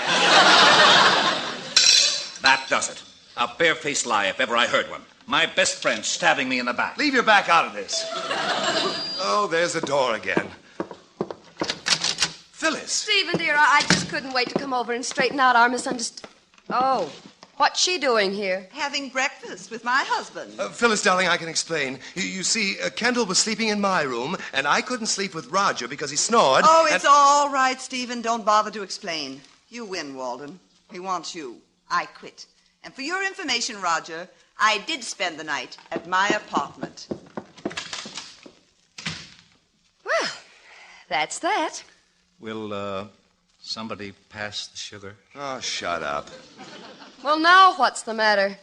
That does it. A barefaced lie if ever I heard one. My best friend stabbing me in the back. Leave your back out of this. Oh, there's the door again. Phyllis. Stephen, dear, I just couldn't wait to come over and straighten out our misunderstanding. Oh, what's she doing here? Having breakfast with my husband. Phyllis, darling, I can explain. You see, Kendall was sleeping in my room, and I couldn't sleep with Roger because he snored. Oh, it's all right, Stephen. Don't bother to explain. You win, Walden. He wants you. I quit. And for your information, Roger, I did spend the night at my apartment. Well, That's that. Will, somebody pass the sugar? Oh, shut up. Well, now what's the matter?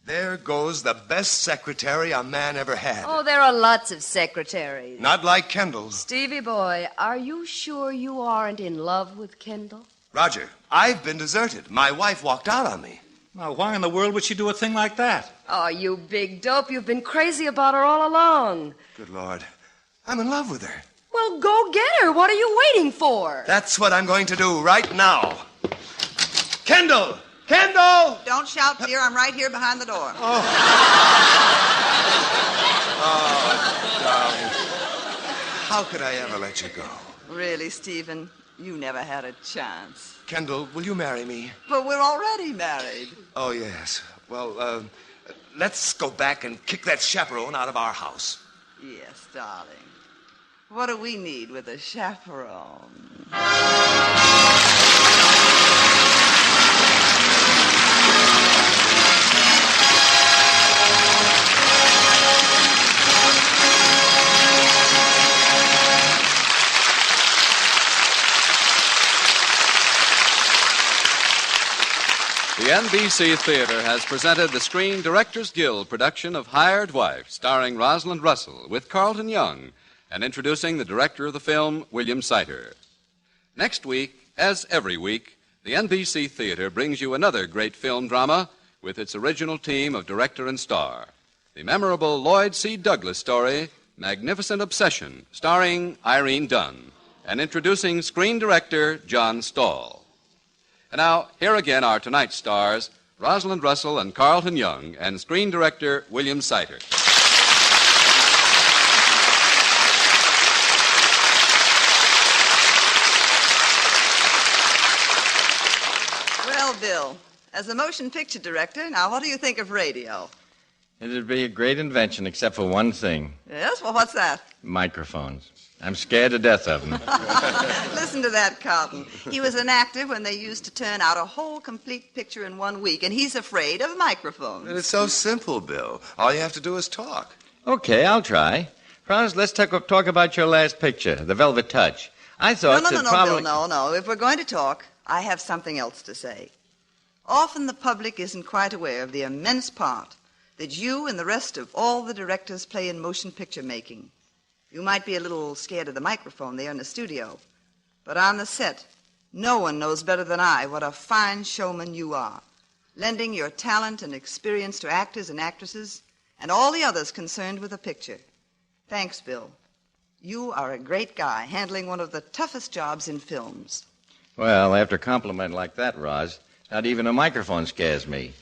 There goes the best secretary a man ever had. Oh, there are lots of secretaries. Not like Kendall's. Stevie boy, are you sure you aren't in love with Kendall? Roger, I've been deserted. My wife walked out on me. Now, why in the world would she do a thing like that? Oh, you big dope. You've been crazy about her all along. Good Lord. I'm in love with her. Well, go get her. What are you waiting for? That's what I'm going to do right now. Kendall! Kendall! Don't shout, dear. I'm right here behind the door. Oh, darling. How could I ever let you go? Really, Stephen, you never had a chance. Kendall, will you marry me? But we're already married. Oh, yes. Well, let's go back and kick that chaperone out of our house. Yes, darling. What do we need with a chaperone? The NBC Theater has presented the Screen Directors Guild production of Hired Wife, starring Rosalind Russell, with Carlton Young, and introducing the director of the film, William Sider. Next week, as every week, the NBC Theater brings you another great film drama with its original team of director and star. The memorable Lloyd C. Douglas story, Magnificent Obsession, starring Irene Dunn, and introducing screen director John Stahl. And now, here again are tonight's stars, Rosalind Russell and Carlton Young, and screen director William Sider. Well, Bill, as a motion picture director, now what do you think of radio? It'd be a great invention, except for one thing. Yes? Well, what's that? Microphones. I'm scared to death of them. Listen to that, Carlton. He was an actor when they used to turn out a whole complete picture in 1 week, and he's afraid of microphones. It's so simple, Bill. All you have to do is talk. Okay, I'll try. Franz, let's talk about your last picture, The Velvet Touch. I thought No, probably... Bill, no. If we're going to talk, I have something else to say. Often the public isn't quite aware of the immense part that you and the rest of all the directors play in motion picture making. You might be a little scared of the microphone there in the studio, but on the set, no one knows better than I what a fine showman you are, lending your talent and experience to actors and actresses and all the others concerned with the picture. Thanks, Bill. You are a great guy, handling one of the toughest jobs in films. Well, after a compliment like that, Roz, not even a microphone scares me.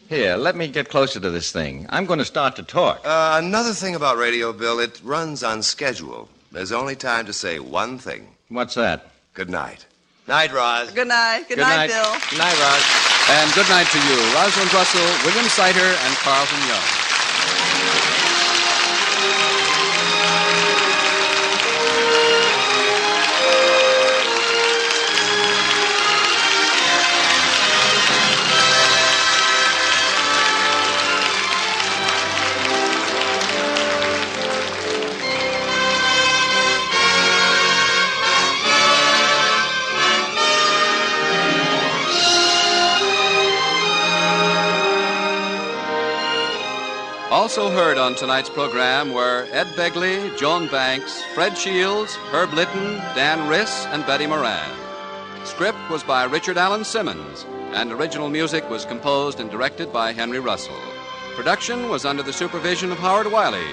Here, let me get closer to this thing. I'm going to start to talk. Another thing about radio, Bill, it runs on schedule. There's only time to say one thing. What's that? Good night. Night, Roz. Good night. Good night, Bill. Good night, Roz. And good night to you, Rosalind Russell, William Sider, and Carlton Young. Also heard on tonight's program were Ed Begley, Joan Banks, Fred Shields, Herb Litton, Dan Riss, and Betty Moran. Script was by Richard Allen Simmons, and original music was composed and directed by Henry Russell. Production was under the supervision of Howard Wiley.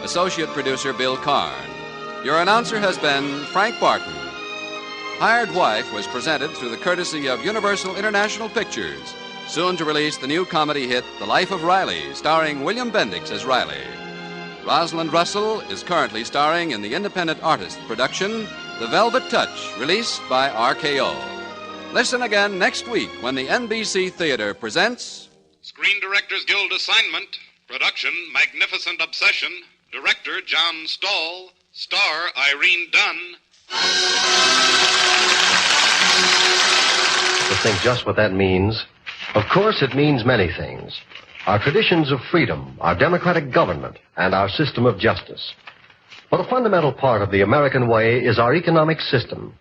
Associate producer Bill Karn. Your announcer has been Frank Barton. Hired Wife was presented through the courtesy of Universal International Pictures, soon to release the new comedy hit The Life of Riley, starring William Bendix as Riley. Rosalind Russell is currently starring in the independent artist production The Velvet Touch, released by RKO. Listen again next week when the NBC Theater presents Screen Directors Guild assignment, production Magnificent Obsession, director John Stahl, star Irene Dunn. To think just what that means? Of course, it means many things. Our traditions of freedom, our democratic government, and our system of justice. But a fundamental part of the American way is our economic system.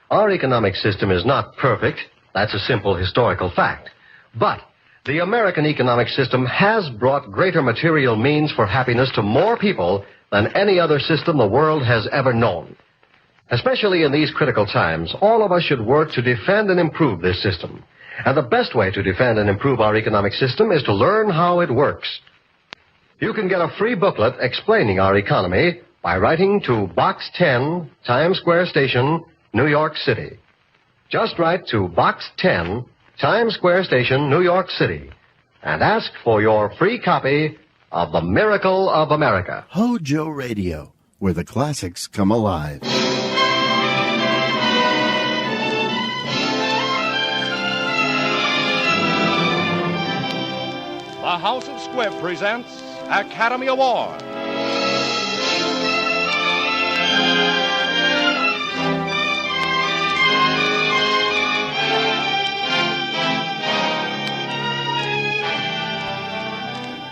Our economic system is not perfect. That's a simple historical fact. But the American economic system has brought greater material means for happiness to more people than any other system the world has ever known. Especially in these critical times, all of us should work to defend and improve this system. And the best way to defend and improve our economic system is to learn how it works. You can get a free booklet explaining our economy by writing to Box 10, Times Square Station, New York City. Just write to Box 10, Times Square Station, New York City, and ask for your free copy of The Miracle of America. Hojo Radio, where the classics come alive. The House of Squibb presents Academy Award.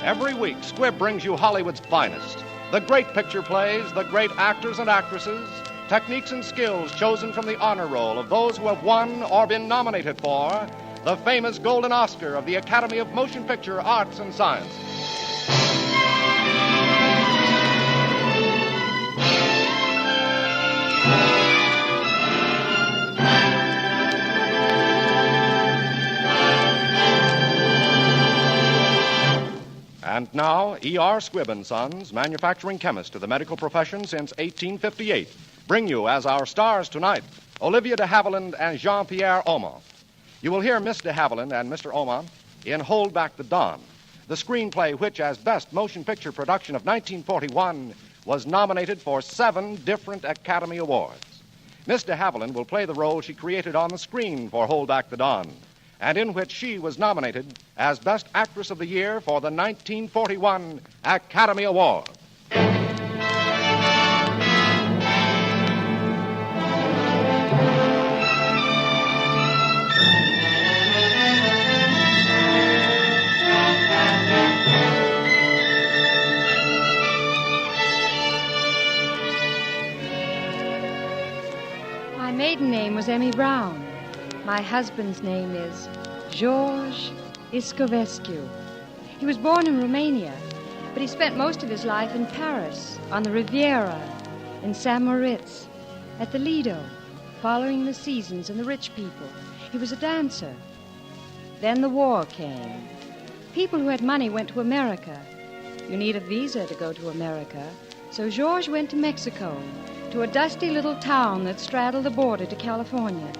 Every week, Squibb brings you Hollywood's finest. The great picture plays, the great actors and actresses, techniques and skills chosen from the honor roll of those who have won or been nominated for the famous Golden Oscar of the Academy of Motion Picture Arts and Sciences. And now, E.R. Squibb & Sons, manufacturing chemist to the medical profession since 1858, bring you as our stars tonight, Olivia de Havilland and Jean-Pierre Aumont. You will hear Miss de Havilland and Mr. Aumont in Hold Back the Dawn, the screenplay which, as best motion picture production of 1941, was nominated for 7 different Academy Awards. Miss de Havilland will play the role she created on the screen for Hold Back the Dawn, and in which she was nominated as Best Actress of the Year for the 1941 Academy Award. My maiden name was Emmy Brown. My husband's name is George Iscovescu. He was born in Romania, but he spent most of his life in Paris, on the Riviera, in St. Moritz, at the Lido, following the seasons and the rich people. He was a dancer. Then the war came. People who had money went to America. You need a visa to go to America, so George went to Mexico, to a dusty little town that straddled the border to California.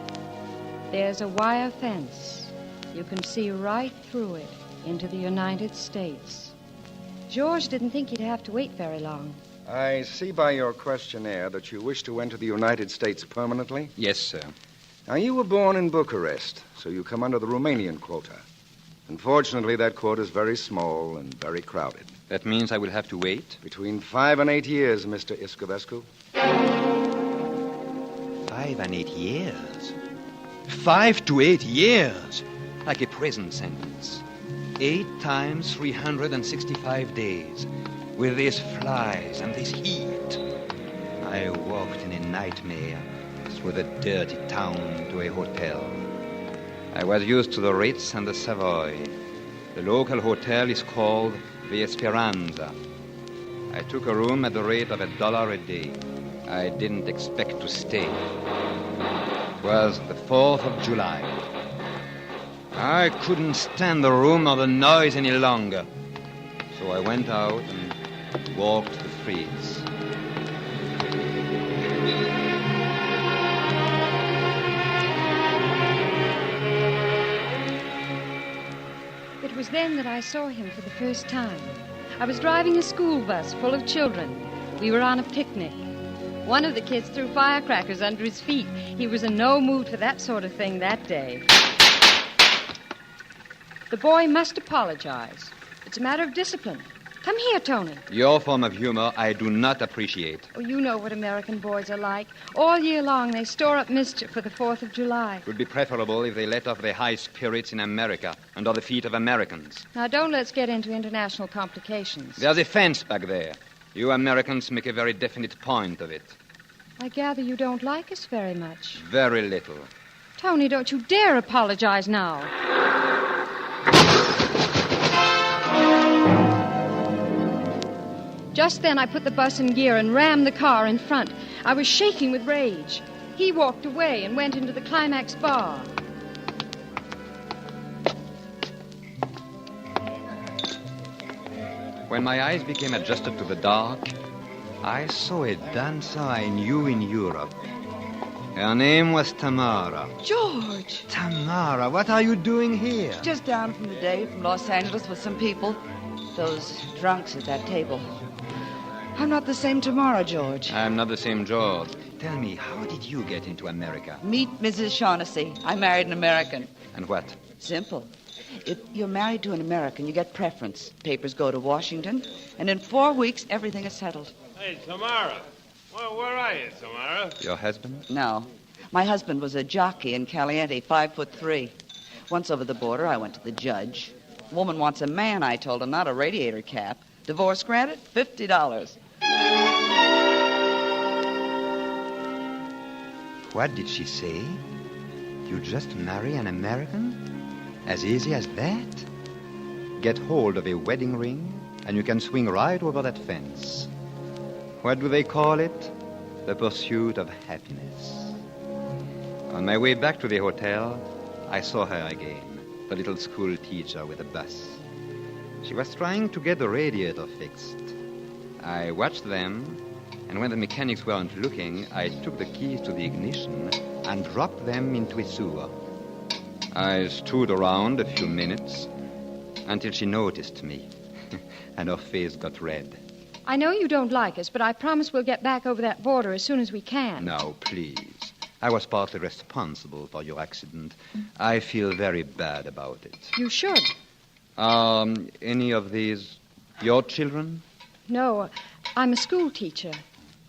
There's a wire fence. You can see right through it into the United States. George didn't think he'd have to wait very long. I see by your questionnaire that you wish to enter the United States permanently. Yes, sir. Now, you were born in Bucharest, so you come under the Romanian quota. Unfortunately, that quota is very small and very crowded. That means I will have to wait? Between 5 and 8 years, Mr. Iscovescu. 5 and 8 years? 5 to 8 years, like a prison sentence. 8 times 365 days, with these flies and this heat. I walked in a nightmare through the dirty town to a hotel. I was used to the Ritz and the Savoy. The local hotel is called the Esperanza. I took a room at the rate of $1 a day. I didn't expect to stay. It was the 4th of July. I couldn't stand the room or the noise any longer. So I went out and walked the streets. It was then that I saw him for the first time. I was driving a school bus full of children. We were on a picnic. One of the kids threw firecrackers under his feet. He was in no mood for that sort of thing that day. The boy must apologize. It's a matter of discipline. Come here, Tony. Your form of humor I do not appreciate. Oh, you know what American boys are like. All year long, they store up mischief for the 4th of July. It would be preferable if they let off their high spirits in America and on the feet of Americans. Now, don't let's get into international complications. There's a fence back there. You Americans make a very definite point of it. I gather you don't like us very much. Very little. Tony, don't you dare apologize now. Just then I put the bus in gear and rammed the car in front. I was shaking with rage. He walked away and went into the Climax bar. When my eyes became adjusted to the dark, I saw a dancer I knew in Europe. Her name was Tamara. George! Tamara, what are you doing here? Just down from the day from Los Angeles with some people. Those drunks at that table. I'm not the same Tamara, George. I'm not the same George. Tell me, how did you get into America? Meet Mrs. Shaughnessy. I married an American. And what? Simple. If you're married to an American, you get preference. Papers go to Washington, and in 4 weeks, everything is settled. Hey, Tamara. Well, where are you, Tamara? Your husband? No. My husband was a jockey in Caliente, 5'3". Once over the border, I went to the judge. Woman wants a man, I told him, not a radiator cap. Divorce granted, $50. What did she say? You just marry an American? As easy as that? Get hold of a wedding ring, and you can swing right over that fence. What do they call it? The pursuit of happiness. On my way back to the hotel, I saw her again, the little school teacher with the bus. She was trying to get the radiator fixed. I watched them, and when the mechanics weren't looking, I took the keys to the ignition and dropped them into a sewer. I stood around a few minutes until she noticed me, and her face got red. I know you don't like us, but I promise we'll get back over that border as soon as we can. Now, please. I was partly responsible for your accident. I feel very bad about it. You should. Any of these your children? No, I'm a school teacher.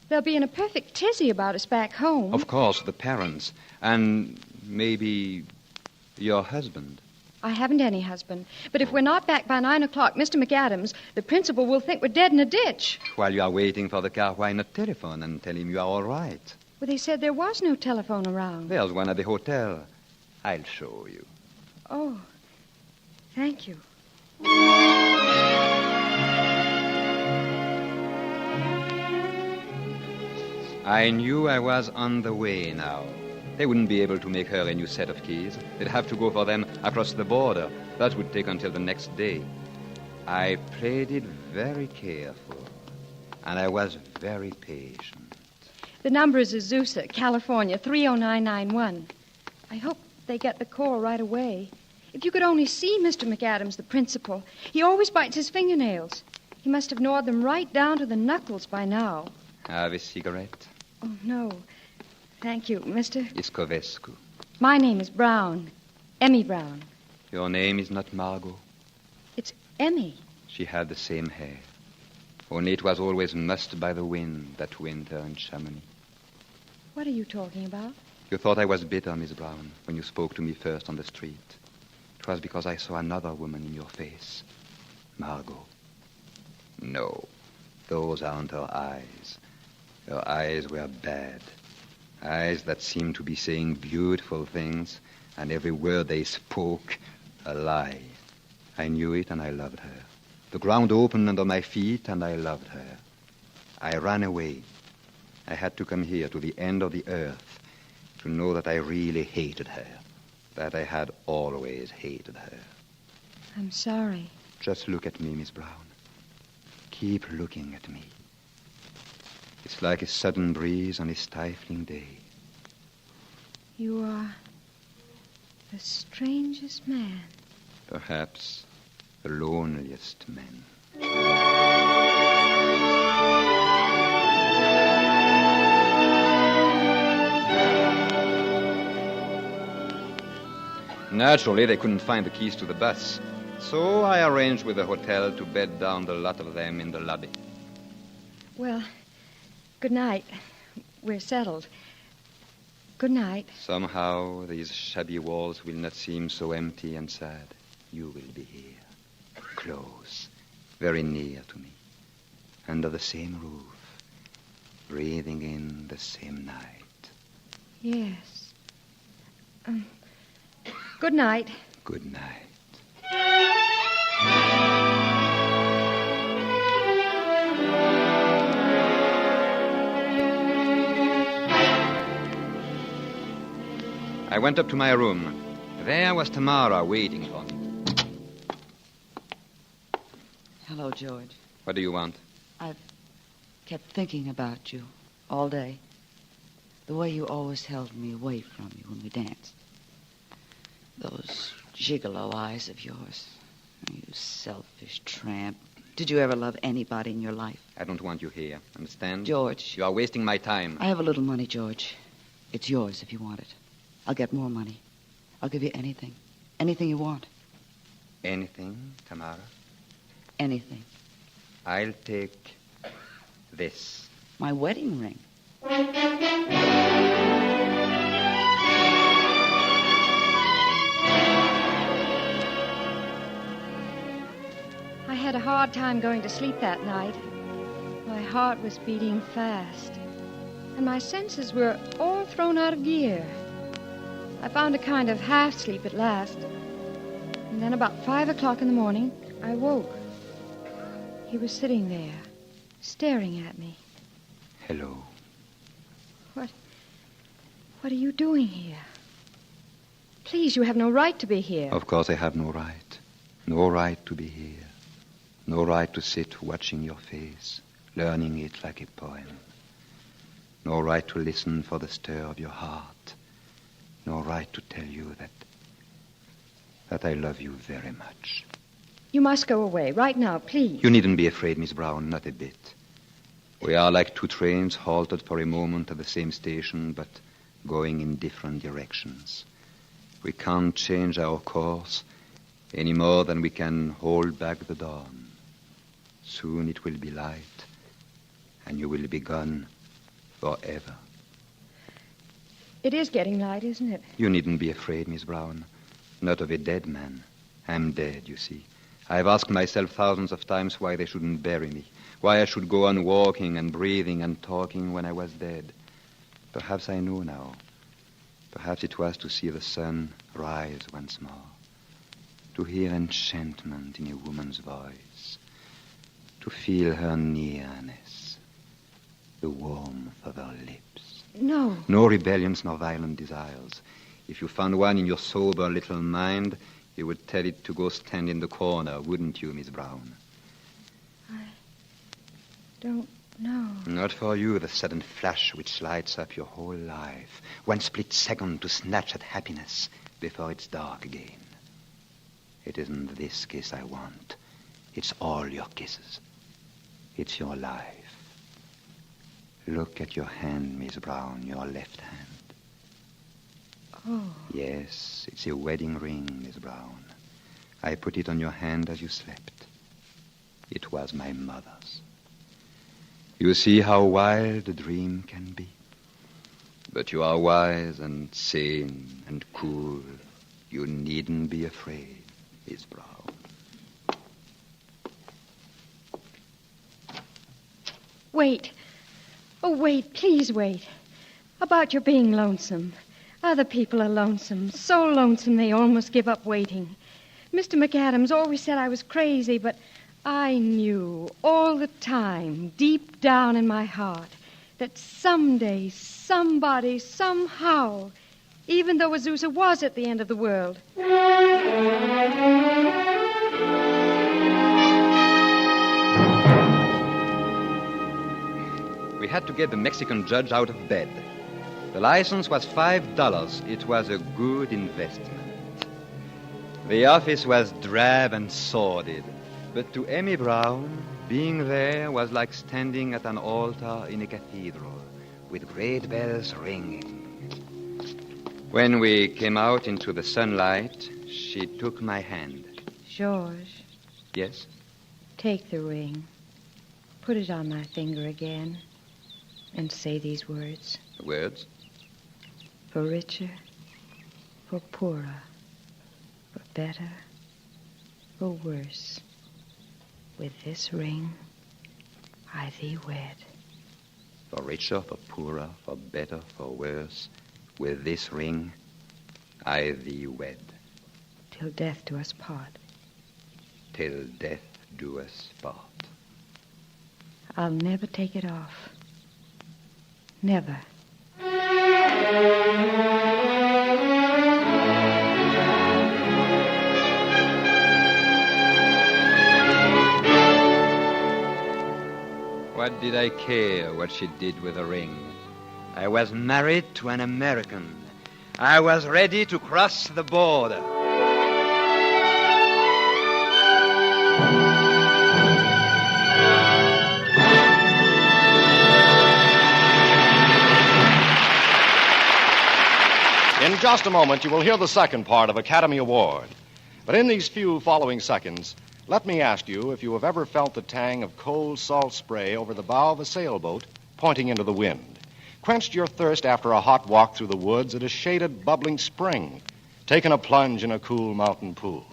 They'll be in a perfect tizzy about us back home. Of course, the parents. And maybe your husband. I haven't any husband. But if we're not back by 9 o'clock, Mr. McAdams, the principal will think we're dead in a ditch. While you are waiting for the car, why not telephone and tell him you are all right? Well, they said there was no telephone around. There's one at the hotel. I'll show you. Oh, thank you. I knew I was on the way now. They wouldn't be able to make her a new set of keys. They'd have to go for them across the border. That would take until the next day. I played it very careful, and I was very patient. The number is Azusa, California, 30991. I hope they get the call right away. If you could only see Mr. McAdams, the principal. He always bites his fingernails. He must have gnawed them right down to the knuckles by now. Have a cigarette? Oh, no. Thank you, Mr. Iscovescu. My name is Brown. Emmy Brown. Your name is not Margot? It's Emmy. She had the same hair. Only it was always mussed by the wind that winter in Chamonix. What are you talking about? You thought I was bitter, Miss Brown, when you spoke to me first on the street. It was because I saw another woman in your face. Margot. No, those aren't her eyes. Her eyes were bad. Eyes that seemed to be saying beautiful things, and every word they spoke, a lie. I knew it, and I loved her. The ground opened under my feet, and I loved her. I ran away. I had to come here to the end of the earth to know that I really hated her, that I had always hated her. I'm sorry. Just look at me, Miss Brown. Keep looking at me. It's like a sudden breeze on a stifling day. You are the strangest man. Perhaps the loneliest man. Naturally, they couldn't find the keys to the bus. So I arranged with the hotel to bed down the lot of them in the lobby. Well, good night. We're settled. Good night. Somehow, these shabby walls will not seem so empty and sad. You will be here, close, very near to me. under the same roof, breathing in the same night. Yes. Good night. Good night. I went up to my room. There was Tamara waiting for me. Hello, George. What do you want? I've kept thinking about you all day. The way you always held me away from you when we danced. Those gigolo eyes of yours. You selfish tramp. Did you ever love anybody in your life? I don't want you here. Understand? George. You are wasting my time. I have a little money, George. It's yours if you want it. I'll get more money. I'll give you anything. Anything you want. Anything, Tamara? Anything. I'll take this. My wedding ring. I had a hard time going to sleep that night. My heart was beating fast, and my senses were all thrown out of gear. I found a kind of half-sleep at last. And then about 5 o'clock in the morning, I woke. He was sitting there, staring at me. Hello. What are you doing here? Please, you have no right to be here. Of course I have no right. No right to be here. No right to sit watching your face, learning it like a poem. No right to listen for the stir of your heart. No right to tell you that I love you very much. You must go away right now, please. You needn't be afraid, Miss Brown, not a bit. We are like two trains halted for a moment at the same station, but going in different directions. We can't change our course any more than we can hold back the dawn. Soon it will be light, and you will be gone forever. It is getting light, isn't it? You needn't be afraid, Miss Brown. Not of a dead man. I'm dead, you see. I've asked myself thousands of times why they shouldn't bury me, why I should go on walking and breathing and talking when I was dead. Perhaps I know now. Perhaps it was to see the sun rise once more, to hear enchantment in a woman's voice, to feel her nearness, the warmth of her lips. No. No rebellions nor violent desires. If you found one in your sober little mind, you would tell it to go stand in the corner, wouldn't you, Miss Brown? I don't know. Not for you, the sudden flash which lights up your whole life. One split second to snatch at happiness before it's dark again. It isn't this kiss I want. It's all your kisses. It's your life. Look at your hand, Miss Brown, your left hand. Oh. Yes, it's a wedding ring, Miss Brown. I put it on your hand as you slept. It was my mother's. You see how wild a dream can be. But you are wise and sane and cool. You needn't be afraid, Miss Brown. Wait. Oh, wait. Please wait. About your being lonesome. Other people are lonesome. So lonesome they almost give up waiting. Mr. McAdams always said I was crazy, but I knew all the time, deep down in my heart, that someday, somebody, somehow, even though Azusa was at the end of the world. We had to get the Mexican judge out of bed. The license was $5. It was a good investment. The office was drab and sordid, but to Emmy Brown, being there was like standing at an altar in a cathedral with great bells ringing. When we came out into the sunlight, she took my hand. George. Yes? Take the ring. Put it on my finger again. And say these words. Words? For richer, for poorer, for better, for worse. With this ring, I thee wed. For richer, for poorer, for better, for worse, with this ring, I thee wed. Till death do us part. Till death do us part. I'll never take it off. Never. What did I care what she did with the ring? I was married to an American. I was ready to cross the border. In just a moment, you will hear the second part of Academy Award. But in these few following seconds, let me ask you if you have ever felt the tang of cold salt spray over the bow of a sailboat pointing into the wind, quenched your thirst after a hot walk through the woods at a shaded, bubbling spring, taken a plunge in a cool mountain pool.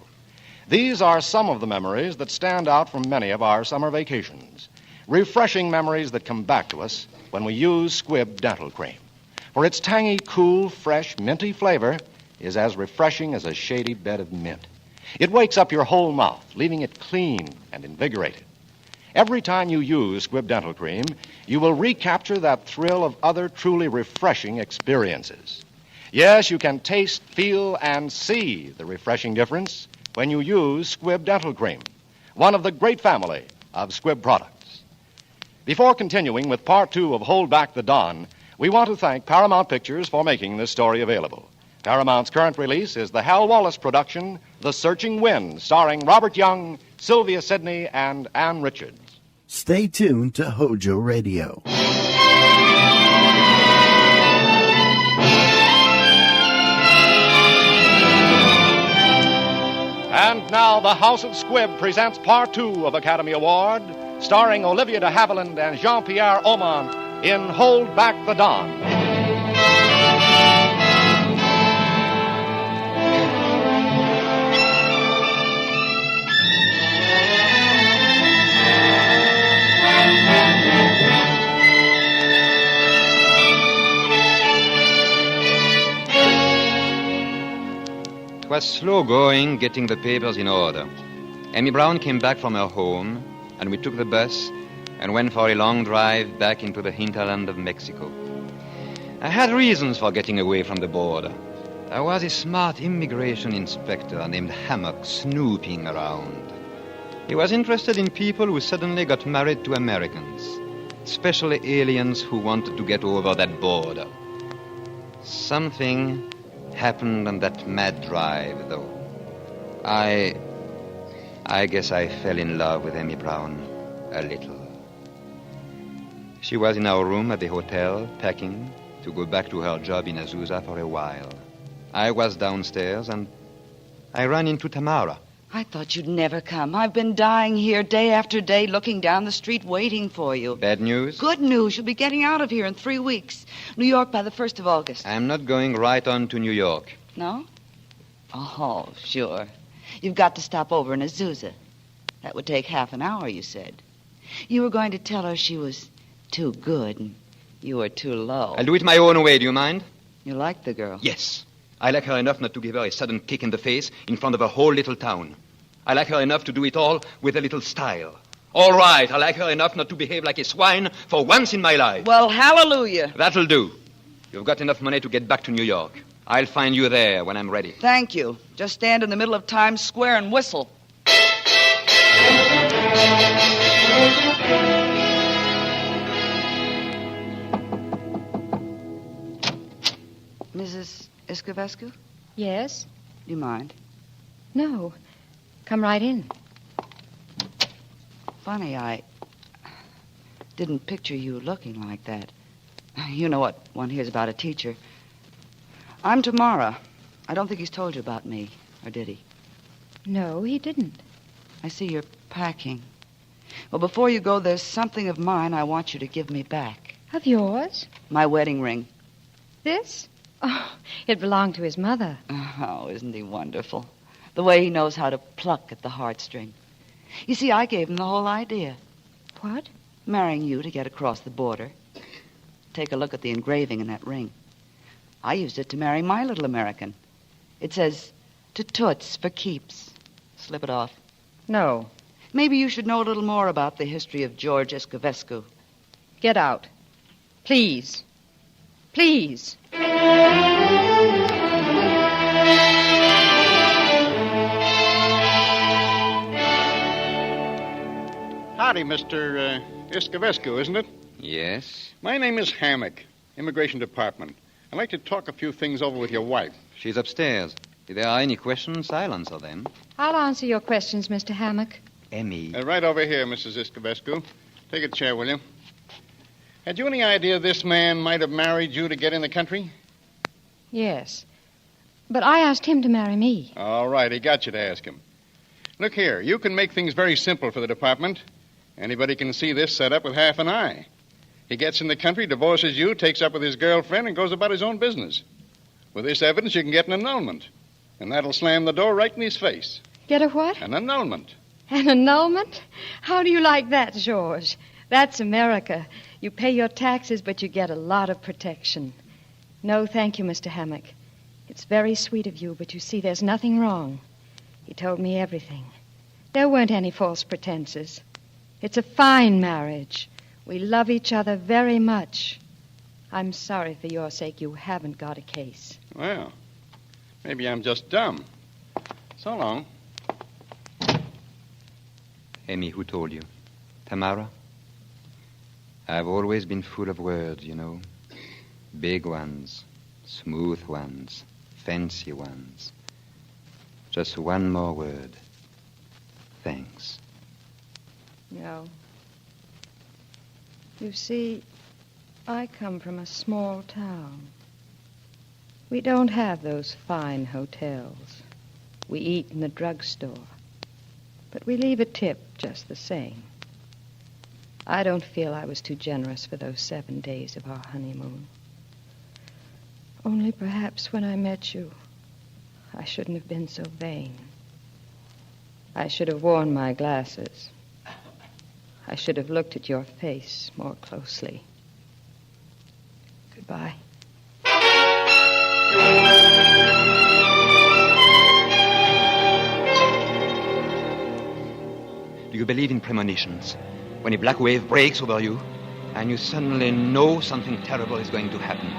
These are some of the memories that stand out from many of our summer vacations, refreshing memories that come back to us when we use Squibb dental cream. For its tangy, cool, fresh, minty flavor is as refreshing as a shady bed of mint. It wakes up your whole mouth, leaving it clean and invigorated. Every time you use Squibb dental cream, you will recapture that thrill of other truly refreshing experiences. Yes, you can taste, feel, and see the refreshing difference when you use Squibb dental cream, one of the great family of Squibb products. Before continuing with part 2 of Hold Back the Dawn, we want to thank Paramount Pictures for making this story available. Paramount's current release is the Hal Wallace production, The Searching Wind, starring Robert Young, Sylvia Sidney, and Ann Richards. Stay tuned to Hojo Radio. And now the House of Squibb presents part 2 of Academy Award, starring Olivia de Havilland and Jean-Pierre Aumont in Hold Back the Dawn. 'Twas slow going getting the papers in order. Amy Brown came back from her home, and we took the bus and went for a long drive back into the hinterland of Mexico. I had reasons for getting away from the border. There was a smart immigration inspector named Hammock snooping around. He was interested in people who suddenly got married to Americans, especially aliens who wanted to get over that border. Something happened on that mad drive, though. I guess I fell in love with Amy Brown a little. She was in our room at the hotel, packing to go back to her job in Azusa for a while. I was downstairs, and I ran into Tamara. I thought you'd never come. I've been dying here day after day, looking down the street, waiting for you. Bad news? Good news. You'll be getting out of here in 3 weeks. New York by the 1st of August. I'm not going right on to New York. No? Oh, sure. You've got to stop over in Azusa. That would take half an hour, you said. You were going to tell her she was too good and you were too low. I'll do it my own way, do you mind? You like the girl? Yes. I like her enough not to give her a sudden kick in the face in front of a whole little town. I like her enough to do it all with a little style. All right, I like her enough not to behave like a swine for once in my life. Well, hallelujah. That'll do. You've got enough money to get back to New York. I'll find you there when I'm ready. Thank you. Just stand in the middle of Times Square and whistle. Mrs. Escovescu? Yes? Do you mind? No. Come right in. Funny, I didn't picture you looking like that. You know what one hears about a teacher. I'm Tamara. I don't think he's told you about me, or did he? No, he didn't. I see you're packing. Well, before you go, there's something of mine I want you to give me back. Of yours? My wedding ring. This? Oh, it belonged to his mother. Oh, isn't he wonderful? The way he knows how to pluck at the heartstring. You see, I gave him the whole idea. What? marrying you to get across the border. Take a look at the engraving in that ring. I used it to marry my little American. It says, to Toots for keeps. Slip it off. No. Maybe you should know a little more about the history of George Escovescu. Get out. Please. Please. Howdy, Mr. Escovescu, isn't it? Yes? My name is Hammock, Immigration Department. I'd like to talk a few things over with your wife. She's upstairs. If there are any questions, I'll answer them. I'll answer your questions, Mr. Hammock. Emmy. Right over here, Mrs. Escovescu. Take a chair, will you? Had you any idea this man might have married you to get in the country? Yes. But I asked him to marry me. All right, he got you to ask him. Look here, you can make things very simple for the department. Anybody can see this set up with half an eye. He gets in the country, divorces you, takes up with his girlfriend, and goes about his own business. With this evidence, you can get an annulment. And that'll slam the door right in his face. Get a what? An annulment. An annulment? How do you like that, George? That's America. You pay your taxes, but you get a lot of protection. No, thank you, Mr. Hammock. It's very sweet of you, but you see, there's nothing wrong. He told me everything. There weren't any false pretenses. It's a fine marriage. We love each other very much. I'm sorry for your sake you haven't got a case. Well, maybe I'm just dumb. So long. Emmy, who told you? Tamara? I've always been full of words, you know. Big ones, smooth ones, fancy ones. Just one more word. Thanks. No. You see, I come from a small town. We don't have those fine hotels. We eat in the drugstore. But we leave a tip just the same. I don't feel I was too generous for those 7 days of our honeymoon. Only perhaps when I met you, I shouldn't have been so vain. I should have worn my glasses. I should have looked at your face more closely. Goodbye. Do you believe in premonitions? When a black wave breaks over you, and you suddenly know something terrible is going to happen.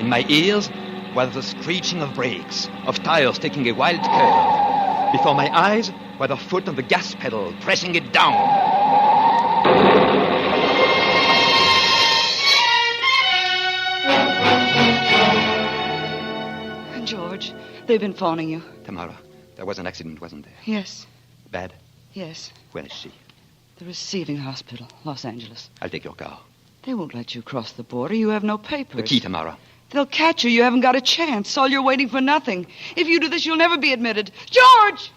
In my ears was the screeching of brakes, of tires taking a wild curve. Before my eyes were the foot of the gas pedal pressing it down. George, they've been phoning you. Tamara, there was an accident, wasn't there? Yes. Bad? Yes. Where is she? The receiving hospital, Los Angeles. I'll take your car. They won't let you cross the border. You have no papers. The key, Tamara. They'll catch you. You haven't got a chance. All you're waiting for nothing. If you do this, you'll never be admitted. George!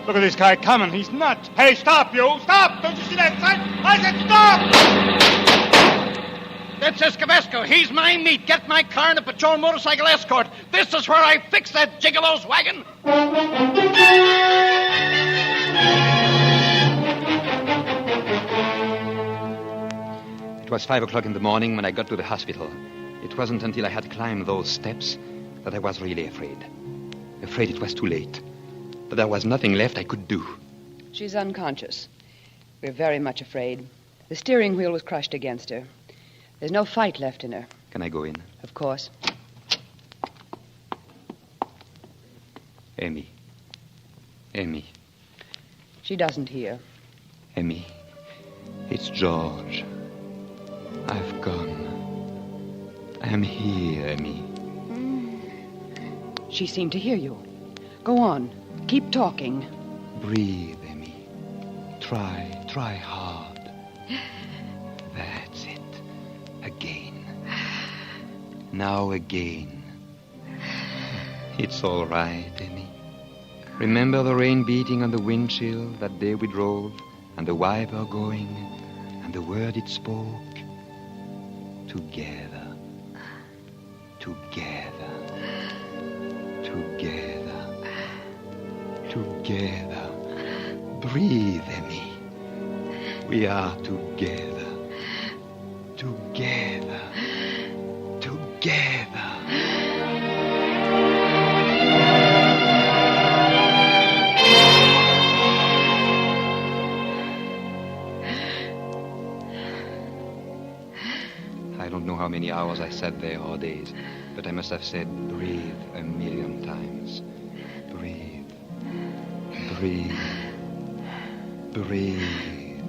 Look at this guy coming. He's nuts. Hey, stop, you. Stop. Don't you see that sign? I said stop! That's Escovescu. He's my meat. Get my car and a patrol motorcycle escort. This is where I fix that gigolo's wagon. It was 5 o'clock in the morning when I got to the hospital. It wasn't until I had climbed those steps that I was really afraid. Afraid it was too late. But there was nothing left I could do. She's unconscious. We're very much afraid. The steering wheel was crushed against her. There's no fight left in her. Can I go in? Of course. Emmy. Emmy. She doesn't hear. Emmy. It's George. I've gone. I am here, Emmy. She seemed to hear you. Go on. Keep talking. Breathe, Emmy. Try hard. That's it. Again. Now again. It's all right, Emmy. Remember the rain beating on the windshield that day we drove, and the wiper going, and the word it spoke? Together. Together. Together. Together. Breathe, Emmy. We are together. Together. Together. I don't know how many hours I sat there or days, but I must have said breathe 1,000,000 times. Breathe. Breathe. Breathe.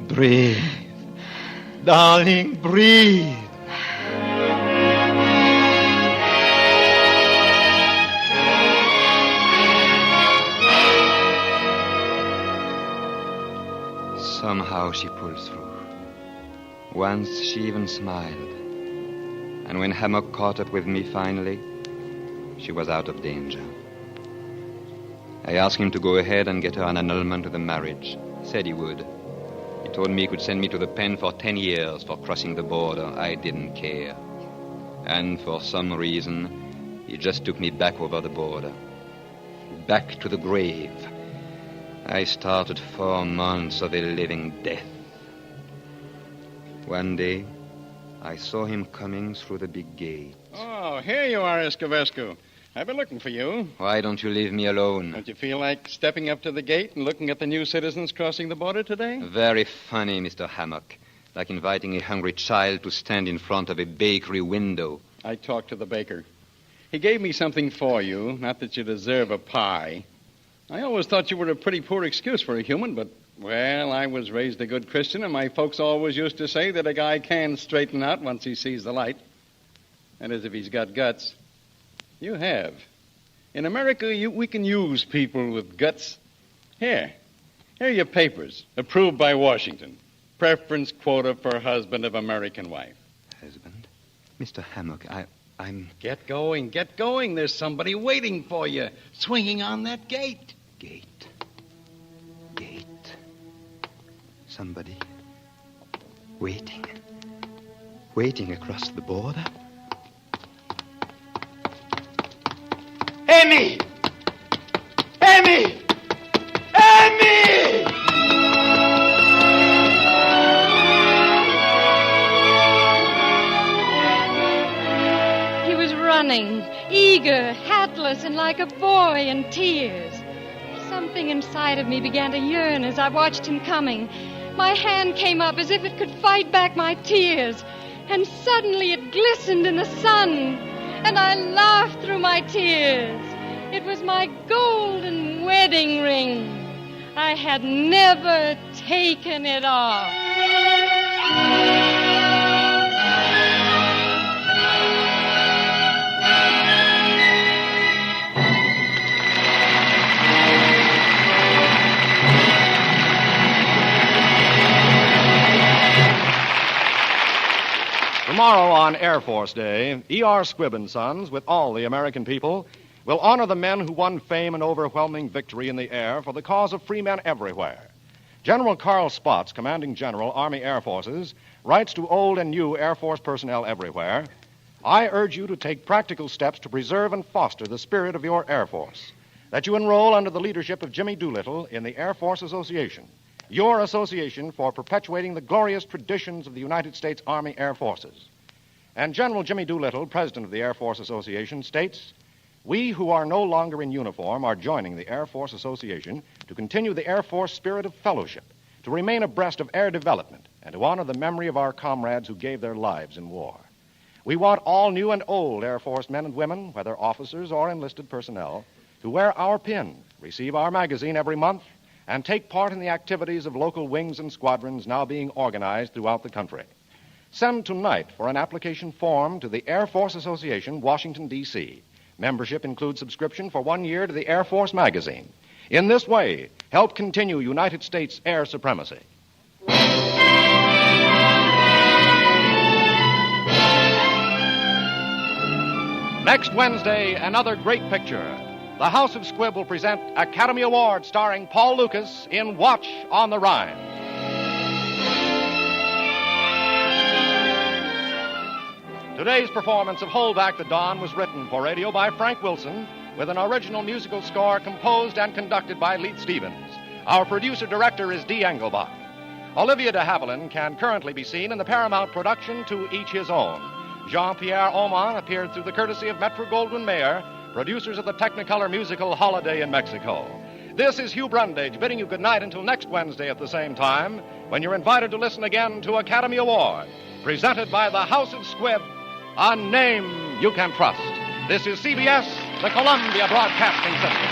Breathe. Darling, breathe. Somehow she pulled through. Once she even smiled. And when Hammock caught up with me finally, she was out of danger. I asked him to go ahead and get her an annulment of the marriage. Said he would. He told me he could send me to the pen for 10 years for crossing the border. I didn't care. And for some reason, he just took me back over the border. Back to the grave. I started 4 months of a living death. One day, I saw him coming through the big gate. Oh, here you are, Escovescu. I've been looking for you. Why don't you leave me alone? Don't you feel like stepping up to the gate and looking at the new citizens crossing the border today? Very funny, Mr. Hammock. Like inviting a hungry child to stand in front of a bakery window. I talked to the baker. He gave me something for you, not that you deserve a pie. I always thought you were a pretty poor excuse for a human, but, well, I was raised a good Christian, and my folks always used to say that a guy can straighten out once he sees the light. That is, if he's got guts. You have. In America, we can use people with guts. Here are your papers, approved by Washington. Preference quota for husband of American wife. Husband? Mr. Hammock, I'm... Get going, get going. There's somebody waiting for you, swinging on that gate. Gate. Somebody waiting. Waiting across the border. Amy! Amy! Amy! He was running, eager, hatless, and like a boy in tears. Something inside of me began to yearn as I watched him coming. My hand came up as if it could fight back my tears. And suddenly it glistened in the sun. And I laughed through my tears. It was my golden wedding ring. I had never taken it off. Tomorrow on Air Force Day, E.R. Squibb & Sons, with all the American people, will honor the men who won fame and overwhelming victory in the air for the cause of free men everywhere. General Carl Spaatz, Commanding General, Army Air Forces, writes to old and new Air Force personnel everywhere, I urge you to take practical steps to preserve and foster the spirit of your Air Force, that you enroll under the leadership of Jimmy Doolittle in the Air Force Association, your association for perpetuating the glorious traditions of the United States Army Air Forces. And General Jimmy Doolittle, president of the Air Force Association, states, we who are no longer in uniform are joining the Air Force Association to continue the Air Force spirit of fellowship, to remain abreast of air development, and to honor the memory of our comrades who gave their lives in war. We want all new and old Air Force men and women, whether officers or enlisted personnel, to wear our pin, receive our magazine every month, and take part in the activities of local wings and squadrons now being organized throughout the country. Send tonight for an application form to the Air Force Association, Washington, D.C. Membership includes subscription for 1 year to the Air Force magazine. In this way, help continue United States air supremacy. Next Wednesday, another great picture. The House of Squibb will present Academy Award starring Paul Lucas in Watch on the Rhine. Today's performance of Hold Back the Dawn was written for radio by Frank Wilson with an original musical score composed and conducted by Leith Stevens. Our producer-director is Dee Engelbach. Olivia de Havilland can currently be seen in the Paramount production To Each His Own. Jean-Pierre Aumont appeared through the courtesy of Metro-Goldwyn-Mayer, producers of the Technicolor musical Holiday in Mexico. This is Hugh Brundage bidding you good night until next Wednesday at the same time, when you're invited to listen again to Academy Award, presented by the House of Squibb, a name you can trust. This is CBS, the Columbia Broadcasting System.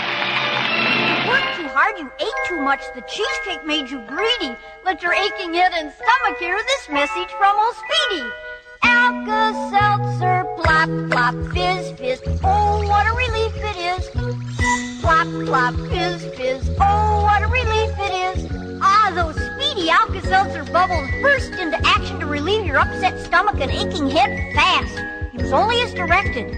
You worked too hard, you ate too much, the cheesecake made you greedy. Let your aching head and stomach hear this message from old Speedy. Alka-Seltzer, plop, plop, fizz, fizz, oh, what a relief it is. Plop, plop, fizz, fizz, oh, what a relief it is. Ah, those speedy Alka-Seltzer bubbles burst into action to relieve your upset stomach and aching head fast. Use only as directed.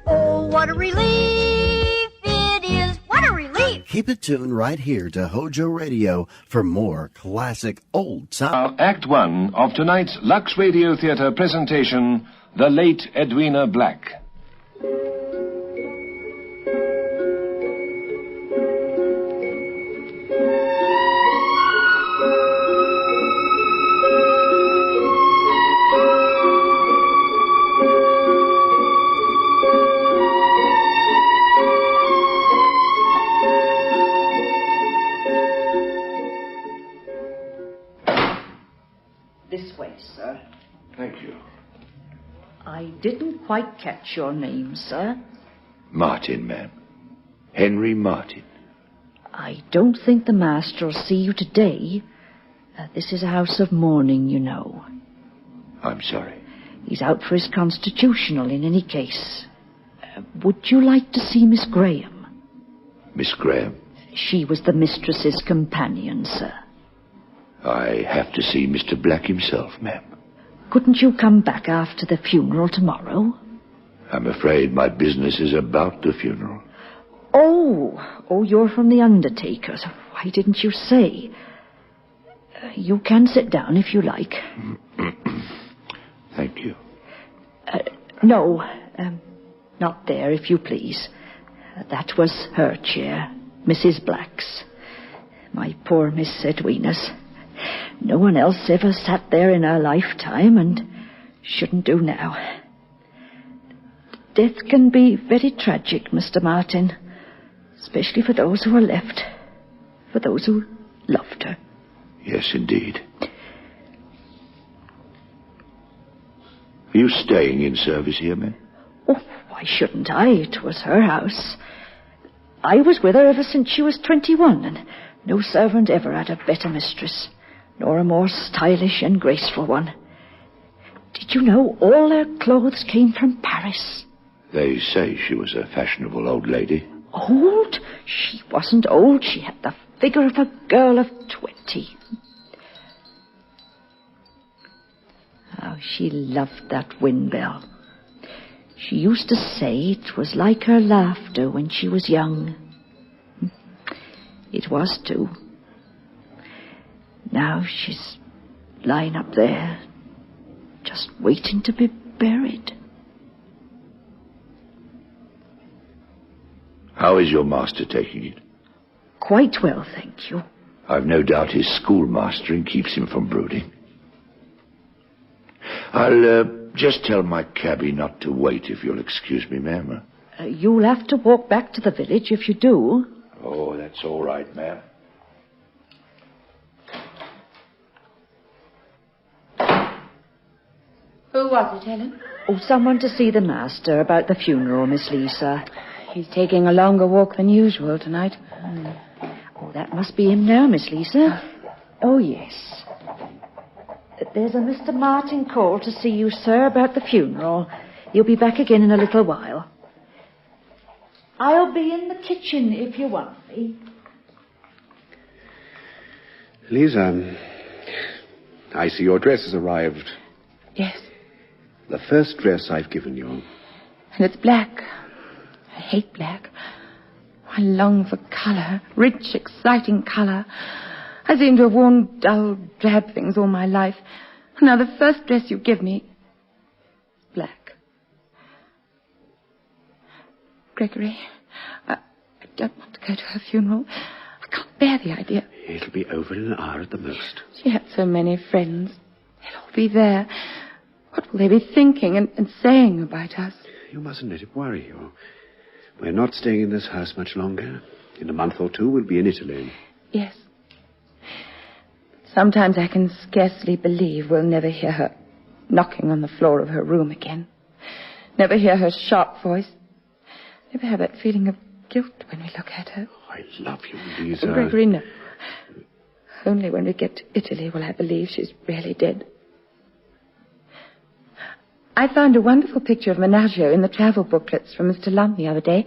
Oh, what a relief it is. What a relief. Keep it tuned right here to Hojo Radio for more classic old-time. Act One of tonight's Lux Radio Theatre presentation, The Late Edwina Black. This way, sir. Thank you. I didn't quite catch your name, sir. Martin, ma'am. Henry Martin. I don't think the master will see you today. This is a house of mourning, you know. I'm sorry. He's out for his constitutional in any case. Would you like to see Miss Graham? Miss Graham? She was the mistress's companion, sir. I have to see Mr. Black himself, ma'am. Couldn't you come back after the funeral tomorrow? I'm afraid my business is about the funeral. Oh, you're from the undertakers. Why didn't you say? You can sit down if you like. Thank you. No, not there, if you please. That was her chair, Mrs. Black's. My poor Miss Edwina's. No one else ever sat there in her lifetime and shouldn't do now. Death can be very tragic, Mr. Martin, especially for those who are left, for those who loved her. Yes, indeed. Are you staying in service here, ma'am? Oh, why shouldn't I? It was her house. I was with her ever since she was 21, and no servant ever had a better mistress, nor a more stylish and graceful one. Did you know all her clothes came from Paris? They say she was a fashionable old lady. Old? She wasn't old. She had the figure of a girl of 20. Oh, she loved that wind bell. She used to say it was like her laughter when she was young. It was, too. Now she's lying up there, just waiting to be buried. How is your master taking it? Quite well, thank you. I've no doubt his schoolmastering keeps him from brooding. I'll just tell my cabby not to wait, if you'll excuse me, ma'am. You'll have to walk back to the village if you do. Oh, that's all right, ma'am. Who was it, Helen? Oh, someone to see the master about the funeral, Miss Lisa. He's taking a longer walk than usual tonight. Oh, that must be him now, Miss Lisa. Oh, yes. There's a Mr. Martin called to see you, sir, about the funeral. He'll be back again in a little while. I'll be in the kitchen if you want me. Lisa, I see your dress has arrived. Yes. The first dress I've given you. And it's black. I hate black. I long for colour, rich, exciting colour. I seem to have worn dull, drab things all my life. Now the first dress you give me, black. Gregory, don't want to go to her funeral. I can't bear the idea. It'll be over in an hour at the most. She had so many friends. They'll all be there. What will they be thinking and saying about us? You mustn't let it worry you. We're not staying in this house much longer. In a month or two, we'll be in Italy. Yes. Sometimes I can scarcely believe we'll never hear her knocking on the floor of her room again. Never hear her sharp voice. Never have that feeling of guilt when we look at her. Oh, I love you, Lisa. Gregory, no. Only when we get to Italy will I believe she's really dead. I found a wonderful picture of Menagio in the travel booklets from Mr. Lund the other day.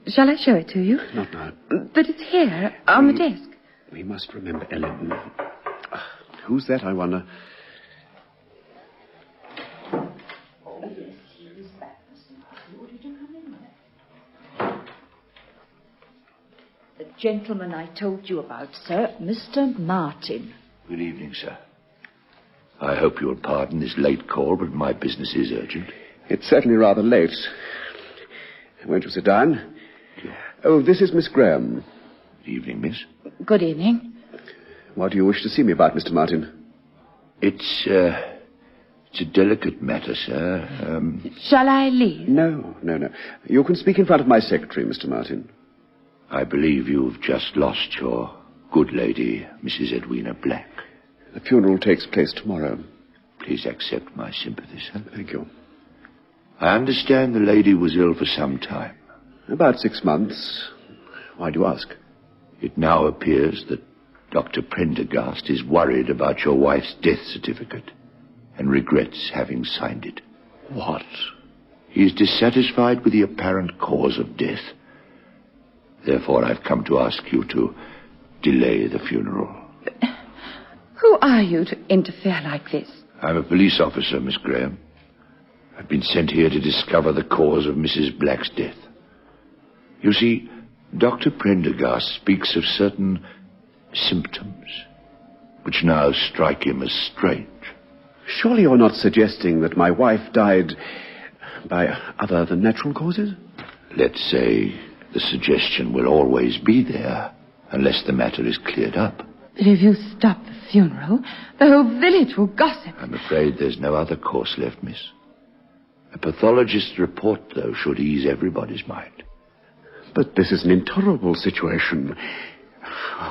Shall I show it to you? Not now. But it's here, on the desk. We must remember Ellen. Who's that, I wonder? The gentleman I told you about, sir, Mr. Martin. Good evening, sir. I hope you'll pardon this late call, but my business is urgent. It's certainly rather late. Won't you sit down? Oh, this is Miss Graham. Good evening, miss. Good evening. What do you wish to see me about, Mr. Martin? It's a delicate matter, sir. Shall I leave? No. You can speak in front of my secretary, Mr. Martin. I believe you've just lost your good lady, Mrs. Edwina Black. The funeral takes place tomorrow. Please accept my sympathy, sir. Thank you. I understand the lady was ill for some time. About 6 months. Why do you ask? It now appears that Dr. Prendergast is worried about your wife's death certificate and regrets having signed it. What? He is dissatisfied with the apparent cause of death. Therefore, I've come to ask you to delay the funeral. Who are you to interfere like this? I'm a police officer, Miss Graham. I've been sent here to discover the cause of Mrs. Black's death. You see, Dr. Prendergast speaks of certain symptoms which now strike him as strange. Surely you're not suggesting that my wife died by other than natural causes? Let's say the suggestion will always be there unless the matter is cleared up. But if you stop the funeral, the whole village will gossip. I'm afraid there's no other course left, miss. A pathologist's report, though, should ease everybody's mind. But this is an intolerable situation.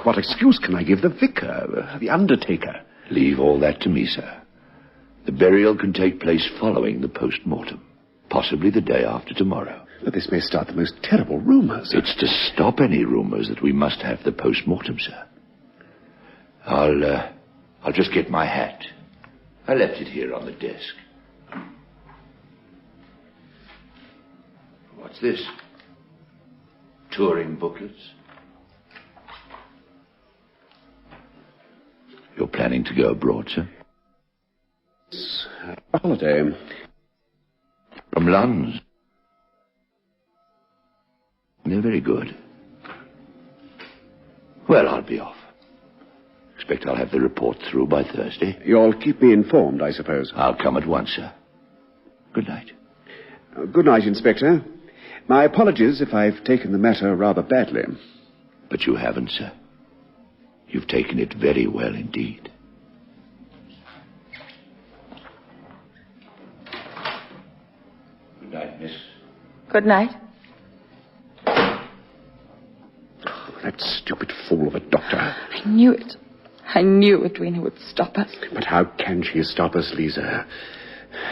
What excuse can I give the vicar, the undertaker? Leave all that to me, sir. The burial can take place following the post-mortem, possibly the day after tomorrow. But this may start the most terrible rumors. It's to stop any rumors that we must have the post-mortem, sir. I'll just get my hat. I left it here on the desk. What's this? Touring booklets? You're planning to go abroad, sir? It's a holiday. From London? They're very good. Well, I'll be off. Expect I'll have the report through by Thursday. You'll keep me informed, I suppose. I'll come at once, sir. Good night. Good night, Inspector. My apologies if I've taken the matter rather badly. But you haven't, sir. You've taken it very well indeed. Good night, miss. Good night. That stupid fool of a doctor. I knew it. I knew Edwina would stop us. But how can she stop us, Lisa?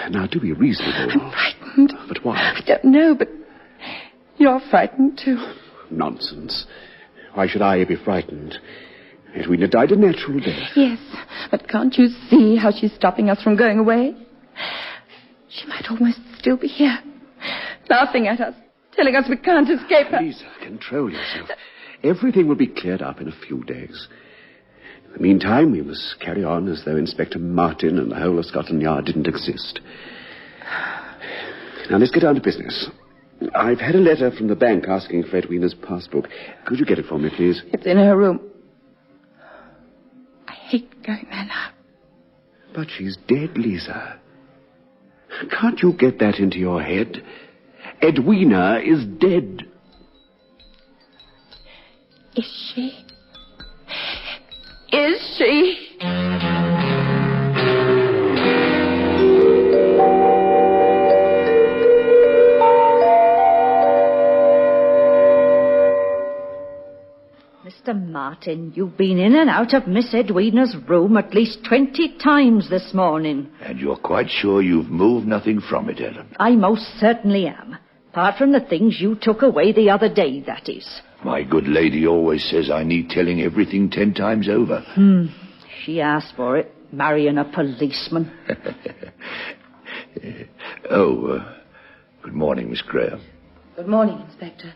Now, do be reasonable. I'm frightened. But why? I don't know, but you're frightened too. Nonsense. Why should I be frightened? Edwina died a natural death. Yes, but can't you see how she's stopping us from going away? She might almost still be here, laughing at us, telling us we can't escape her. Lisa, control yourself. Everything will be cleared up in a few days. In the meantime, we must carry on as though Inspector Martin and the whole of Scotland Yard didn't exist. Now, let's get down to business. I've had a letter from the bank asking for Edwina's passbook. Could you get it for me, please? It's in her room. I hate going there now. But she's dead, Lisa. Can't you get that into your head? Edwina is dead. Is she? Is she? Mr. Martin, you've been in and out of Miss Edwina's room at least 20 times this morning. And you're quite sure you've moved nothing from it, Ellen? I most certainly am. Apart from the things you took away the other day, that is. My good lady always says I need telling everything 10 times over. She asked for it, marrying a policeman. Good morning, Miss Graham. Good morning, Inspector.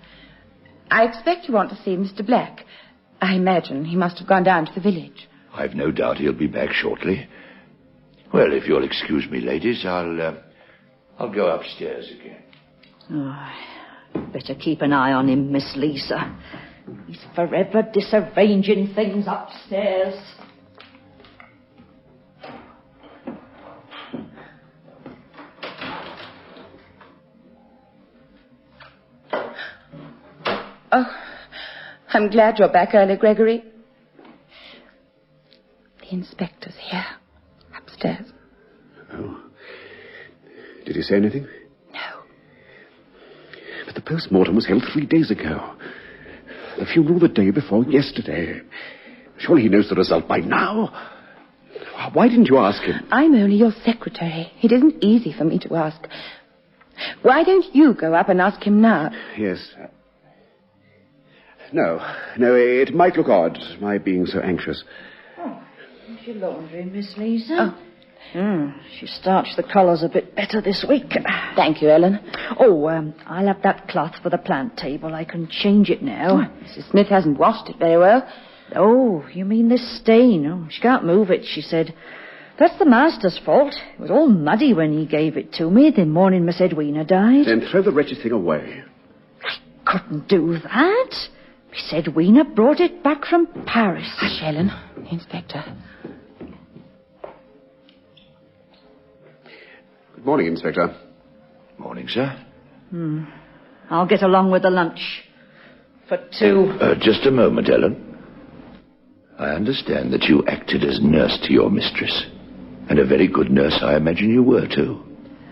I expect you want to see Mr. Black. I imagine he must have gone down to the village. I've no doubt he'll be back shortly. Well, if you'll excuse me, ladies, I'll go upstairs again. Better keep an eye on him, Miss Lisa. He's forever disarranging things upstairs. Oh, I'm glad you're back early, Gregory. The inspector's here, upstairs. Oh. Did he say anything? No. But the post-mortem was held 3 days ago. The funeral the day before yesterday. Surely he knows the result by now. Why didn't you ask him? I'm only your secretary. It isn't easy for me to ask. Why don't you go up and ask him now? Yes. No, it might look odd, my being so anxious. Oh, here's your laundry, Miss Lisa. She starched the collars a bit better this week. Thank you, Ellen. I'll have that cloth for the plant table. I can change it now. Mrs. Smith hasn't washed it very well. Oh, you mean this stain? Oh, she can't move it, she said. That's the master's fault. It was all muddy when he gave it to me the morning Miss Edwina died. Then throw the wretched thing away. I couldn't do that. Miss Edwina brought it back from Paris. Hush, Ellen. Inspector. Good morning, Inspector. Morning, sir. I'll get along with the lunch. For two. Just a moment, Ellen. I understand that you acted as nurse to your mistress. And a very good nurse, I imagine you were, too.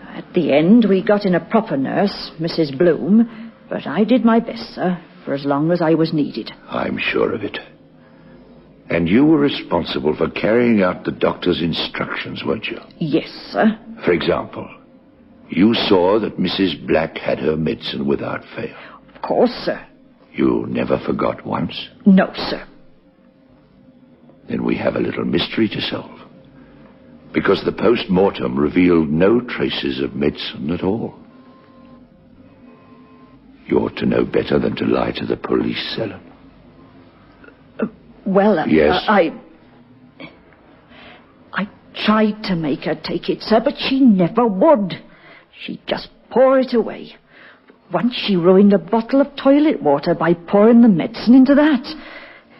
At the end, we got in a proper nurse, Mrs. Bloom. But I did my best, sir, for as long as I was needed. I'm sure of it. And you were responsible for carrying out the doctor's instructions, weren't you? Yes, sir. For example, you saw that Mrs. Black had her medicine without fail. Of course, sir. You never forgot once? No, sir. Then we have a little mystery to solve. Because the post-mortem revealed no traces of medicine at all. You ought to know better than to lie to the police, Ellen. Yes? I tried to make her take it, sir, but she never would. She'd just pour it away. Once she ruined a bottle of toilet water by pouring the medicine into that.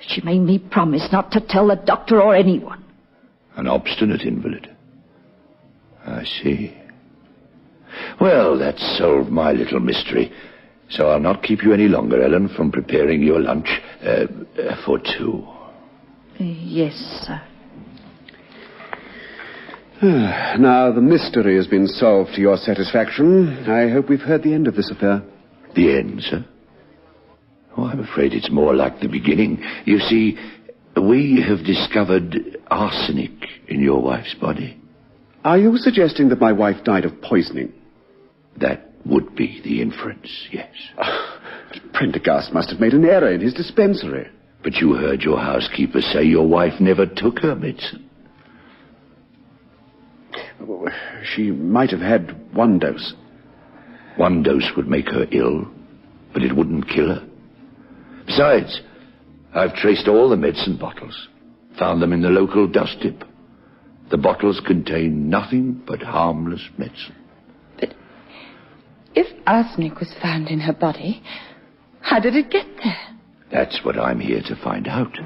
She made me promise not to tell the doctor or anyone. An obstinate invalid. I see. Well, that solved my little mystery. So I'll not keep you any longer, Ellen, from preparing your lunch for two. Yes, sir. Now, the mystery has been solved to your satisfaction. I hope we've heard the end of this affair. The end, sir? Oh, I'm afraid it's more like the beginning. You see, we have discovered arsenic in your wife's body. Are you suggesting that my wife died of poisoning? That would be the inference, yes. Prendergast must have made an error in his dispensary. But you heard your housekeeper say your wife never took her medicine. She might have had one dose. One dose would make her ill, but it wouldn't kill her. Besides, I've traced all the medicine bottles, found them in the local dust tip. The bottles contain nothing but harmless medicine. But if arsenic was found in her body, how did it get there? That's what I'm here to find out.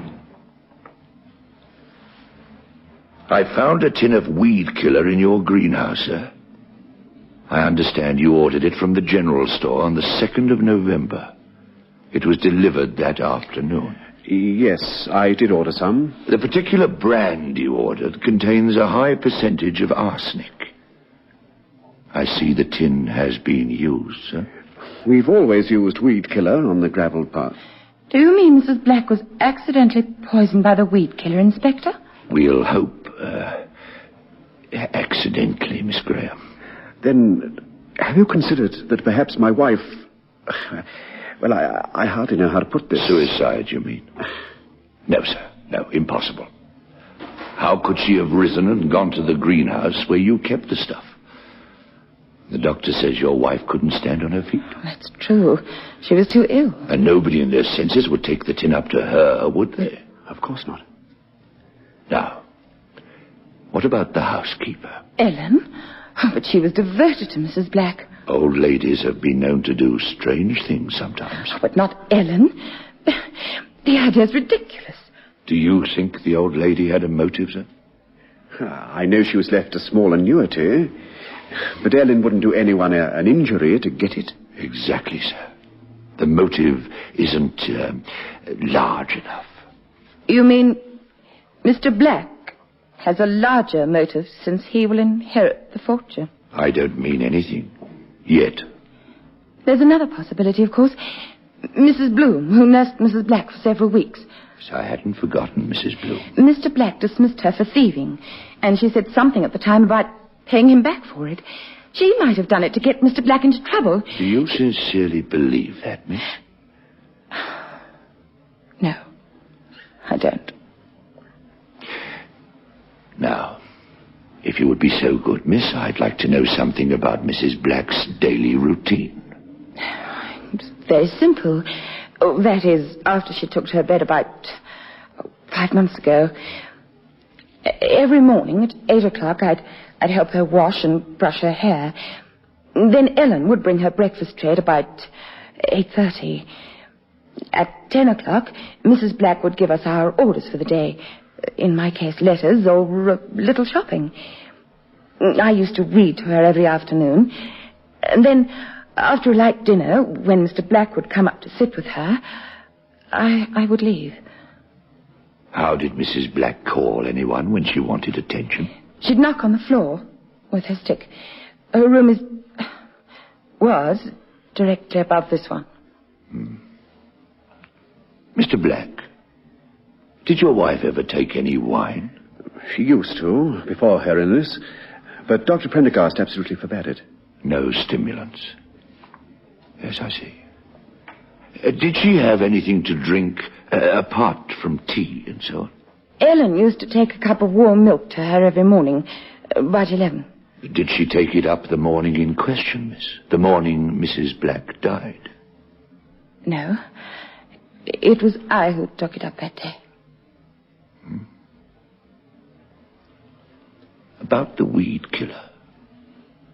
I found a tin of weed killer in your greenhouse, sir. I understand you ordered it from the general store on the 2nd of November. It was delivered that afternoon. Yes, I did order some. The particular brand you ordered contains a high percentage of arsenic. I see the tin has been used, sir. We've always used weed killer on the gravel path. Do you mean Mrs. Black was accidentally poisoned by the weed killer, Inspector? We'll hope, accidentally, Miss Graham. Then, have you considered that perhaps my wife... Well, I hardly know how to put this. Suicide, you mean? No, sir. No, impossible. How could she have risen and gone to the greenhouse where you kept the stuff? The doctor says your wife couldn't stand on her feet. That's true. She was too ill. And nobody in their senses would take the tin up to her, would they? Of course not. Now, what about the housekeeper? Ellen? Oh, but she was devoted to Mrs. Black. Old ladies have been known to do strange things sometimes. Oh, but not Ellen. The idea's ridiculous. Do you think the old lady had a motive, sir? I know she was left a small annuity, but Ellen wouldn't do anyone an injury to get it. Exactly, sir. The motive isn't large enough. You mean Mr. Black has a larger motive since he will inherit the fortune? I don't mean anything. Yet. There's another possibility, of course. Mrs. Bloom, who nursed Mrs. Black for several weeks. I hadn't forgotten Mrs. Bloom. Mr. Black dismissed her for thieving, and she said something at the time about paying him back for it. She might have done it to get Mr. Black into trouble. Do you sincerely believe that, miss? No, I don't. Now, if you would be so good, miss, I'd like to know something about Mrs. Black's daily routine. It's very simple. Oh, that is, after she took to her bed about 5 months ago. Every morning at 8 o'clock, I'd help her wash and brush her hair. Then Ellen would bring her breakfast tray at about 8:30. At 10 o'clock, Mrs. Black would give us our orders for the day. In my case, letters or a little shopping. I used to read to her every afternoon. And then, after a light dinner, when Mr. Black would come up to sit with her, I would leave. How did Mrs. Black call anyone when she wanted attention? She'd knock on the floor with her stick. Her room was directly above this one. Mr. Black, did your wife ever take any wine? She used to, before her illness, but Dr. Prendergast absolutely forbade it. No stimulants. Yes, I see. Did she have anything to drink apart from tea and so on? Ellen used to take a cup of warm milk to her every morning, about 11. Did she take it up the morning in question, miss? The morning Mrs. Black died? No. It was I who took it up that day. About the weed killer.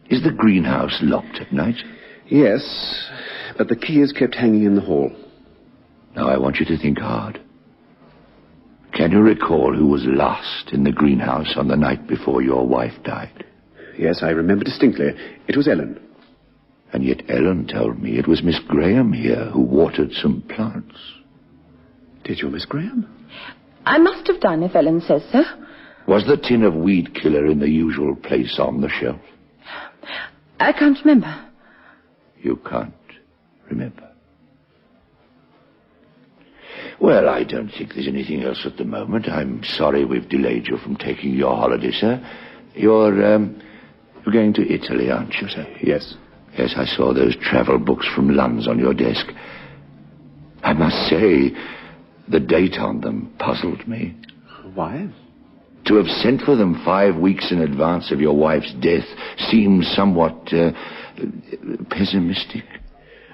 Is the greenhouse locked at night? Yes, but the key is kept hanging in the hall. Now I want you to think hard. Can you recall who was last in the greenhouse on the night before your wife died? Yes, I remember distinctly. It was Ellen. And yet Ellen told me it was Miss Graham here who watered some plants. Did you, Miss Graham? I must have done, if Ellen says so. Was the tin of weed killer in the usual place on the shelf? I can't remember. You can't remember? Well, I don't think there's anything else at the moment. I'm sorry we've delayed you from taking your holiday, sir. You're going to Italy, aren't you, sir? Yes. Yes, I saw those travel books from Lunds on your desk. I must say, the date on them puzzled me. Why? To have sent for them 5 weeks in advance of your wife's death seems somewhat pessimistic.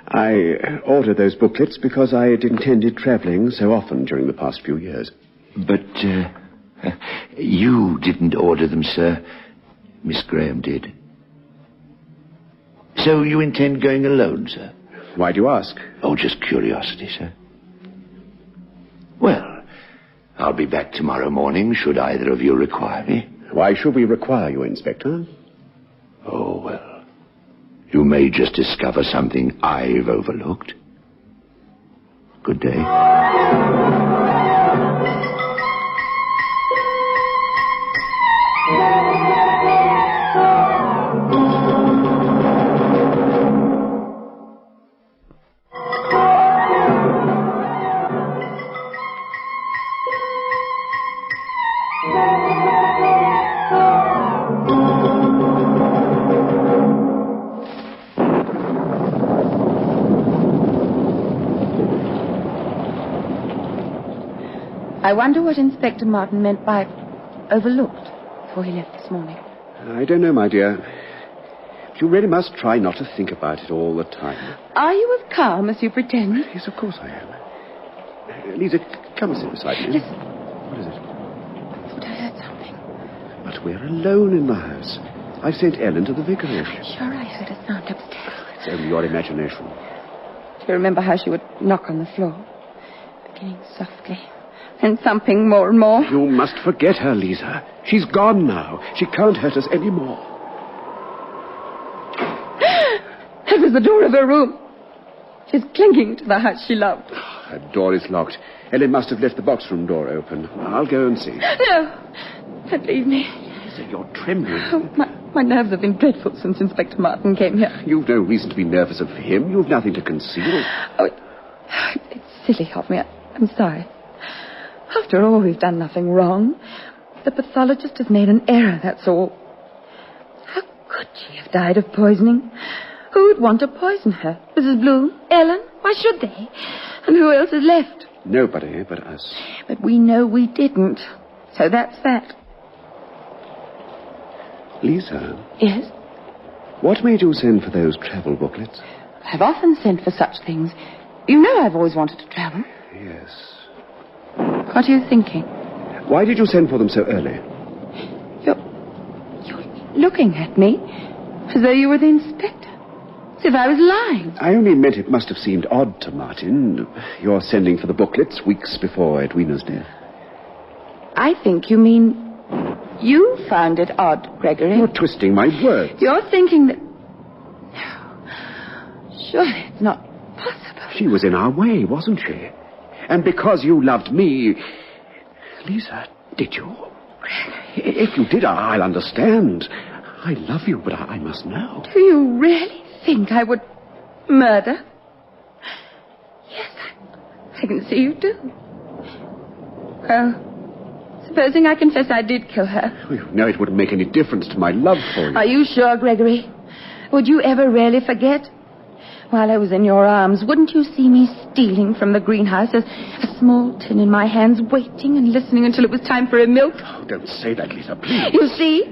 I ordered those booklets because I had intended traveling so often during the past few years. But you didn't order them, sir. Miss Graham did. So you intend going alone, sir? Why do you ask? Oh, just curiosity, sir. Well, I'll be back tomorrow morning, should either of you require me. Why should we require you, Inspector? Oh, well, you may just discover something I've overlooked. Good day. I wonder what Inspector Martin meant by overlooked before he left this morning. I don't know, my dear. You really must try not to think about it all the time. Are you as calm as you pretend? Yes, of course I am. Lisa, come and sit beside me. Listen. What is it? I thought I heard something. But we're alone in the house. I've sent Ellen to the vicarage. I'm sure I heard a sound upstairs. It's only your imagination. Do you remember how she would knock on the floor? Beginning softly, and thumping more and more? You must forget her, Lisa. She's gone now. She can't hurt us any more. That was the door of her room. She's clinging to the house she loved. Her door is locked. Ellen must have left the box room door open. I'll go and see. No! Don't leave me. Lisa, you're trembling. Oh, my nerves have been dreadful since Inspector Martin came here. You've no reason to be nervous of him. You've nothing to conceal. Oh, it's silly of me. I'm sorry. After all, we've done nothing wrong. The pathologist has made an error, that's all. How could she have died of poisoning? Who would want to poison her? Mrs. Bloom? Ellen? Why should they? And who else is left? Nobody but us. But we know we didn't. So that's that. Lisa? Yes? What made you send for those travel booklets? I've often sent for such things. You know I've always wanted to travel. Yes. What are you thinking? Why did you send for them so early? You're looking at me as though you were the inspector. As if I was lying. I only meant it must have seemed odd to Martin. You're sending for the booklets weeks before Edwina's death. I think you mean you found it odd, Gregory. You're twisting my words. You're thinking that... No. Surely it's not possible. She was in our way, wasn't she? And because you loved me... Lisa, did you? Gregory. If you did, I'll understand. I love you, but I must know. Do you really think I would murder? Yes, I can see you do. Well, supposing I confess I did kill her. Well, you know it wouldn't make any difference to my love for you. Are you sure, Gregory? Would you ever really forget? While I was in your arms, wouldn't you see me stealing from the greenhouse, a small tin in my hands, waiting and listening until it was time for a milk? Oh, don't say that, Lisa, please. You see?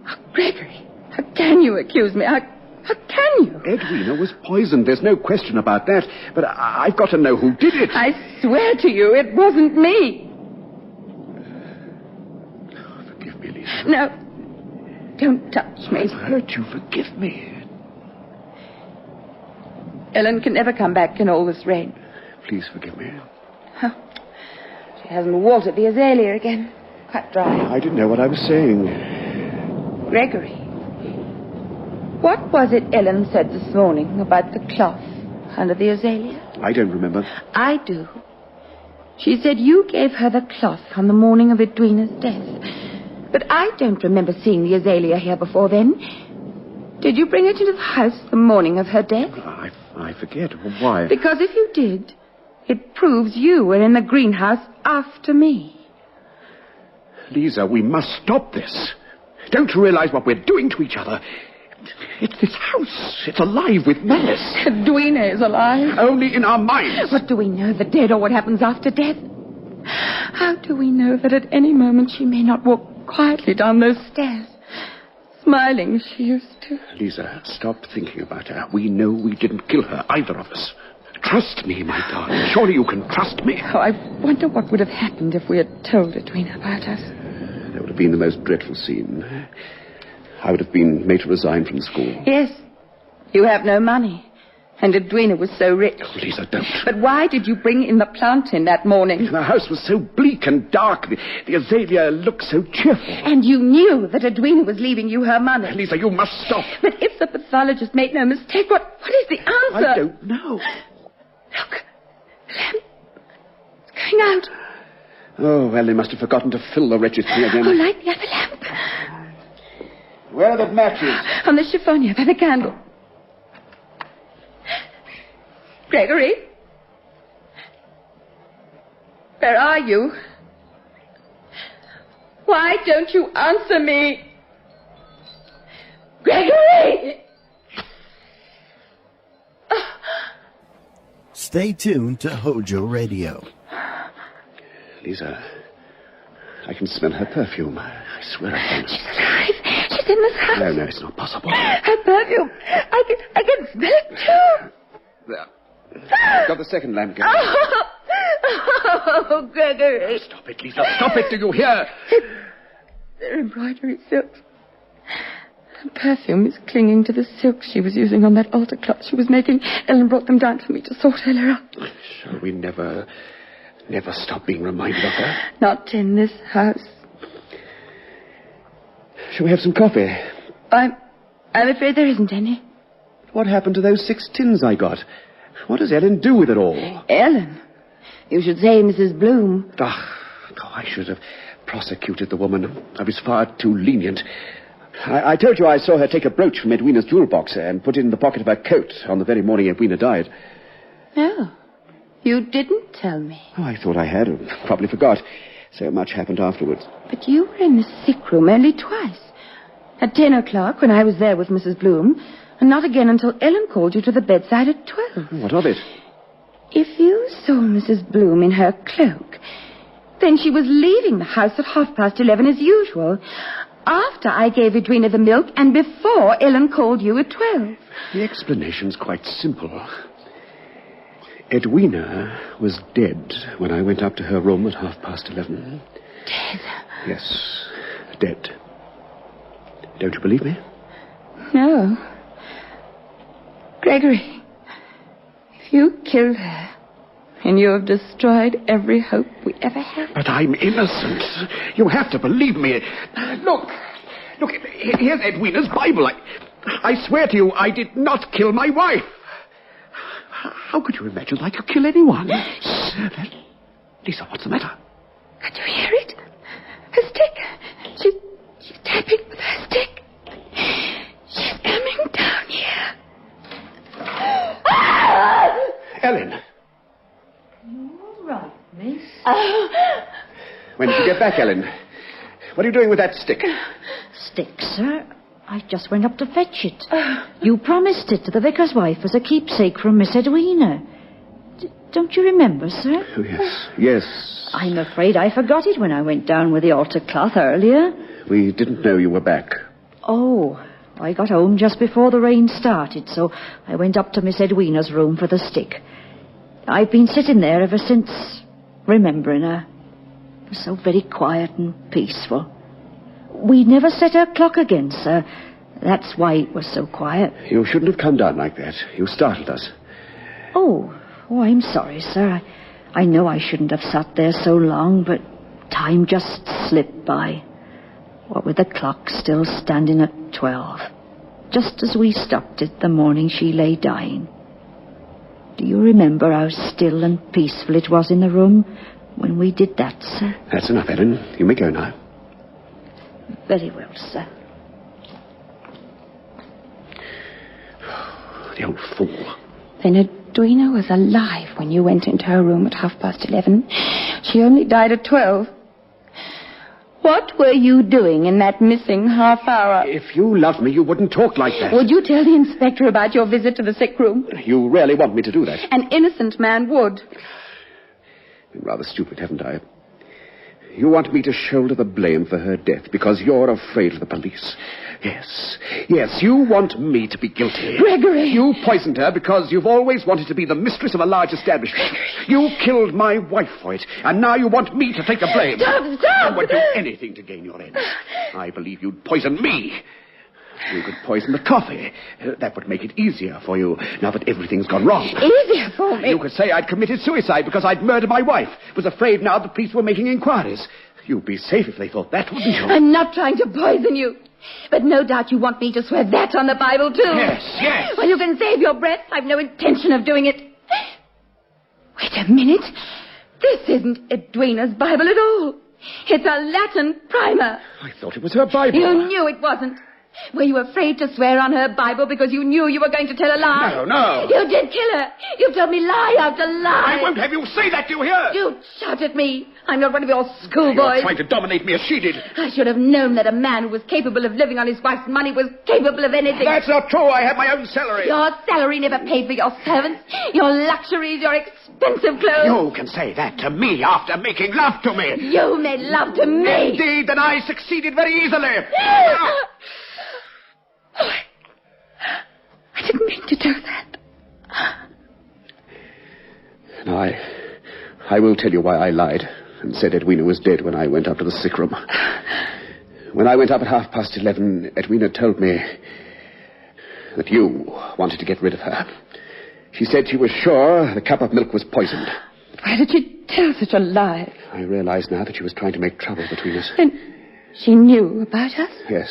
Oh, Gregory, how can you accuse me? How can you? Edwina was poisoned. There's no question about that. But I've got to know who did it. I swear to you, it wasn't me. Oh, forgive me, Lisa. No. Don't touch me. I've hurt you. Forgive me. Ellen can never come back in all this rain. Please forgive me. Oh, she hasn't watered the azalea again. Quite dry. I didn't know what I was saying. Gregory, what was it Ellen said this morning about the cloth under the azalea? I don't remember. I do. She said you gave her the cloth on the morning of Edwina's death. But I don't remember seeing the azalea here before then. Did you bring it into the house the morning of her death? I forget. Why? Because if you did, it proves you were in the greenhouse after me. Lisa, we must stop this. Don't you realize what we're doing to each other? It's this house. It's alive with malice. Edwina is alive. Only in our minds. What do we know of the dead or what happens after death? How do we know that at any moment she may not walk quietly down those stairs, smiling as she used to? Lisa, stop thinking about her. We know we didn't kill her, either of us. Trust me, my darling. Surely you can trust me. Oh, I wonder what would have happened if we had told Edwina about us. That would have been the most dreadful scene. I would have been made to resign from school. Yes. You have no money. And Edwina was so rich. Oh, Lisa, don't. But why did you bring in the plant in that morning? The house was so bleak and dark. The azalea looked so cheerful. And you knew that Edwina was leaving you her money. Lisa, you must stop. But if the pathologist made no mistake, what is the answer? I don't know. Look. The lamp. It's going out. Oh, well, they must have forgotten to fill the wretched thing again. Oh, light the other lamp. Where are the matches? On the chiffonier by the candle. Gregory? Where are you? Why don't you answer me? Gregory! Stay tuned to Hojo Radio. Lisa, I can smell her perfume. I swear I can. She's alive. She's in this house. No, it's not possible. Her perfume. I can smell it too. There. Got the second lamp going. Oh, Gregory. Stop it, Lisa. Stop it. Do you hear? They're embroidery silks. Her perfume is clinging to the silk she was using on that altar cloth she was making. Ellen brought them down for me to sort earlier up. Shall we never stop being reminded of her? Not in this house. Shall we have some coffee? I'm afraid there isn't any. What happened to those 6 tins I got? What does Ellen do with it all? Ellen? You should say Mrs. Bloom. I should have prosecuted the woman. I was far too lenient. I told you I saw her take a brooch from Edwina's jewel box and put it in the pocket of her coat on the very morning Edwina died. No. You didn't tell me. Oh, I thought I had. Probably forgot. So much happened afterwards. But you were in the sick room only twice. At 10 o'clock when I was there with Mrs. Bloom, and not again until Ellen called you to the bedside at 12. What of it? If you saw Mrs. Bloom in her cloak, then she was leaving the house at 11:30 as usual, after I gave Edwina the milk and before Ellen called you at 12. The explanation's quite simple. Edwina was dead when I went up to her room at 11:30. Dead? Yes, dead. Don't you believe me? No. Gregory, if you killed her, and you have destroyed every hope we ever had. But I'm innocent. You have to believe me. Look, here's Edwina's Bible. I swear to you, I did not kill my wife. How could you imagine I could kill anyone? Lisa, what's the matter? Can't you hear it? Her stick. She's tapping with her stick. She's coming down here. Ellen. All right, miss. When did you get back, Ellen? What are you doing with that stick? Stick, sir? I just went up to fetch it. You promised it to the vicar's wife as a keepsake from Miss Edwina. Don't you remember, sir? Oh, yes. I'm afraid I forgot it when I went down with the altar cloth earlier. We didn't know you were back. Oh, I got home just before the rain started, so I went up to Miss Edwina's room for the stick. I've been sitting there ever since, remembering her. It was so very quiet and peaceful. We never set our clock again, sir. That's why it was so quiet. You shouldn't have come down like that. You startled us. Oh, I'm sorry, sir. I know I shouldn't have sat there so long, but time just slipped by. What with the clock still standing at 12. Just as we stopped it the morning she lay dying. Do you remember how still and peaceful it was in the room when we did that, sir? That's enough, Ellen. You may go now. Very well, sir. The old fool. Then Edwina was alive when you went into her room at 11:30. She only died at 12. What were you doing in that missing half hour? If you loved me, you wouldn't talk like that. Would you tell the inspector about your visit to the sick room? You really want me to do that? An innocent man would. Been rather stupid, haven't I? You want me to shoulder the blame for her death because you're afraid of the police. Yes, you want me to be guilty. Gregory! You poisoned her because you've always wanted to be the mistress of a large establishment. You killed my wife for it, and now you want me to take the blame. Stop! You would do anything to gain your ends. I believe you'd poison me. You could poison the coffee. That would make it easier for you, now that everything's gone wrong. Easier for me? You could say I'd committed suicide because I'd murdered my wife. Was afraid now the police were making inquiries. You'd be safe if they thought that, wouldn't you? I'm not trying to poison you. But no doubt you want me to swear that on the Bible, too. Yes. Well, you can save your breath. I've no intention of doing it. Wait a minute. This isn't Edwina's Bible at all. It's a Latin primer. I thought it was her Bible. You knew it wasn't. Were you afraid to swear on her Bible because you knew you were going to tell a lie? No, no. You did kill her. You've told me lie after lie. I won't have you say that, do you hear? You shout at me. I'm not one of your schoolboys. You're trying to dominate me as she did. I should have known that a man who was capable of living on his wife's money was capable of anything. That's not true. I have my own salary. Your salary never paid for your servants, your luxuries, your expensive clothes. You can say that to me after making love to me. You made love to me. Indeed, then I succeeded very easily. I didn't mean to do that. No, I will tell you why I lied and said Edwina was dead when I went up to the sick room. When I went up at 11:30, Edwina told me that you wanted to get rid of her. She said she was sure the cup of milk was poisoned. Why did she tell such a lie? I realize now that she was trying to make trouble between us. Then she knew about us? Yes.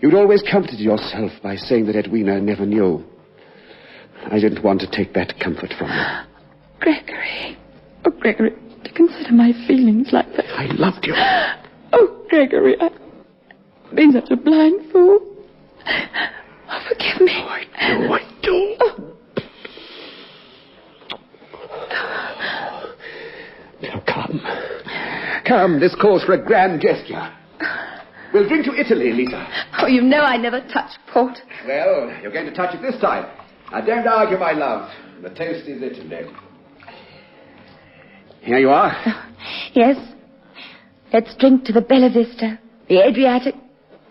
You'd always comforted yourself by saying that Edwina never knew. I didn't want to take that comfort from you. Gregory. Oh, Gregory, to consider my feelings like that. I loved you. Oh, Gregory, I've been such a blind fool. Oh, forgive me. Oh, I do. Oh. Now, come. Come, this calls for a grand gesture. We'll drink to Italy, Lisa. Oh, you know I never touch port. Well, you're going to touch it this time. Now, don't argue, my love. The toast is Italy. Here you are. Yes. Let's drink to the Bella Vista, the Adriatic,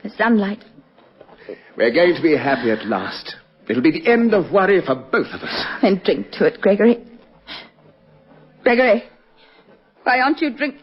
the sunlight. We're going to be happy at last. It'll be the end of worry for both of us. Then drink to it, Gregory. Gregory, why aren't you drink...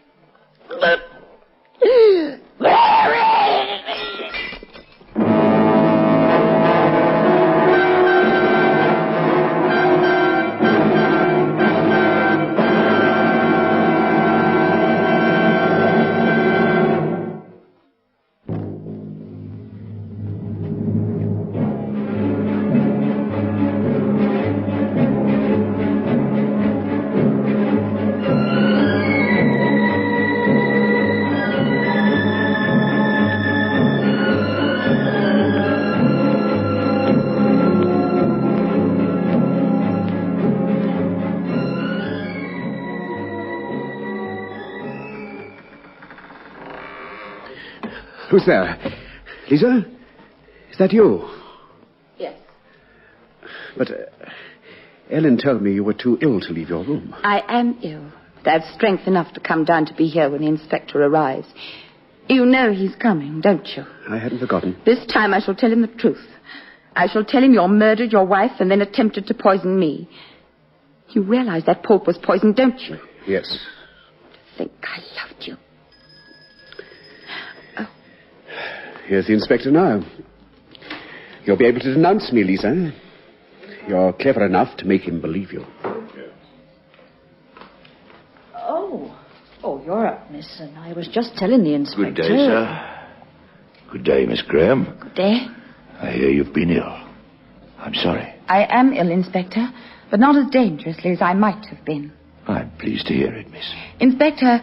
Who's there? Lisa? Is that you? Yes. But Ellen told me you were too ill to leave your room. I am ill. But I have strength enough to come down to be here when the inspector arrives. You know he's coming, don't you? I hadn't forgotten. This time I shall tell him the truth. I shall tell him you murdered your wife and then attempted to poison me. You realize that port was poisoned, don't you? Yes. To think I loved you. Here's the inspector now. You'll be able to denounce me, Lisa. You're clever enough to make him believe you. Oh, you're up, miss, and I was just telling the inspector. Good day, sir. Good day, Miss Graham. Good day. I hear you've been ill. I'm sorry. I am ill, Inspector, but not as dangerously as I might have been. I'm pleased to hear it, miss. Inspector,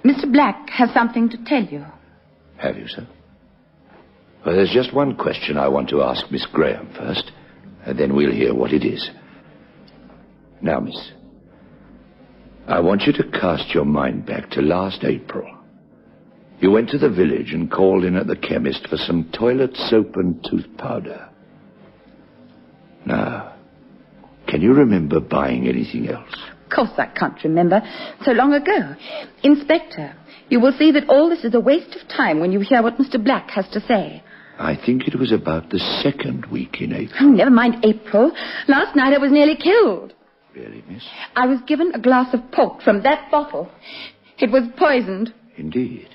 Mr. Black has something to tell you. Have you, sir? Well, there's just one question I want to ask Miss Graham first, and then we'll hear what it is. Now, miss, I want you to cast your mind back to last April. You went to the village and called in at the chemist for some toilet soap and tooth powder. Now, can you remember buying anything else? Of course I can't remember. So long ago. Inspector, you will see that all this is a waste of time when you hear what Mr. Black has to say. I think it was about the second week in April. Oh, never mind April. Last night I was nearly killed. Really, miss? I was given a glass of port from that bottle. It was poisoned. Indeed.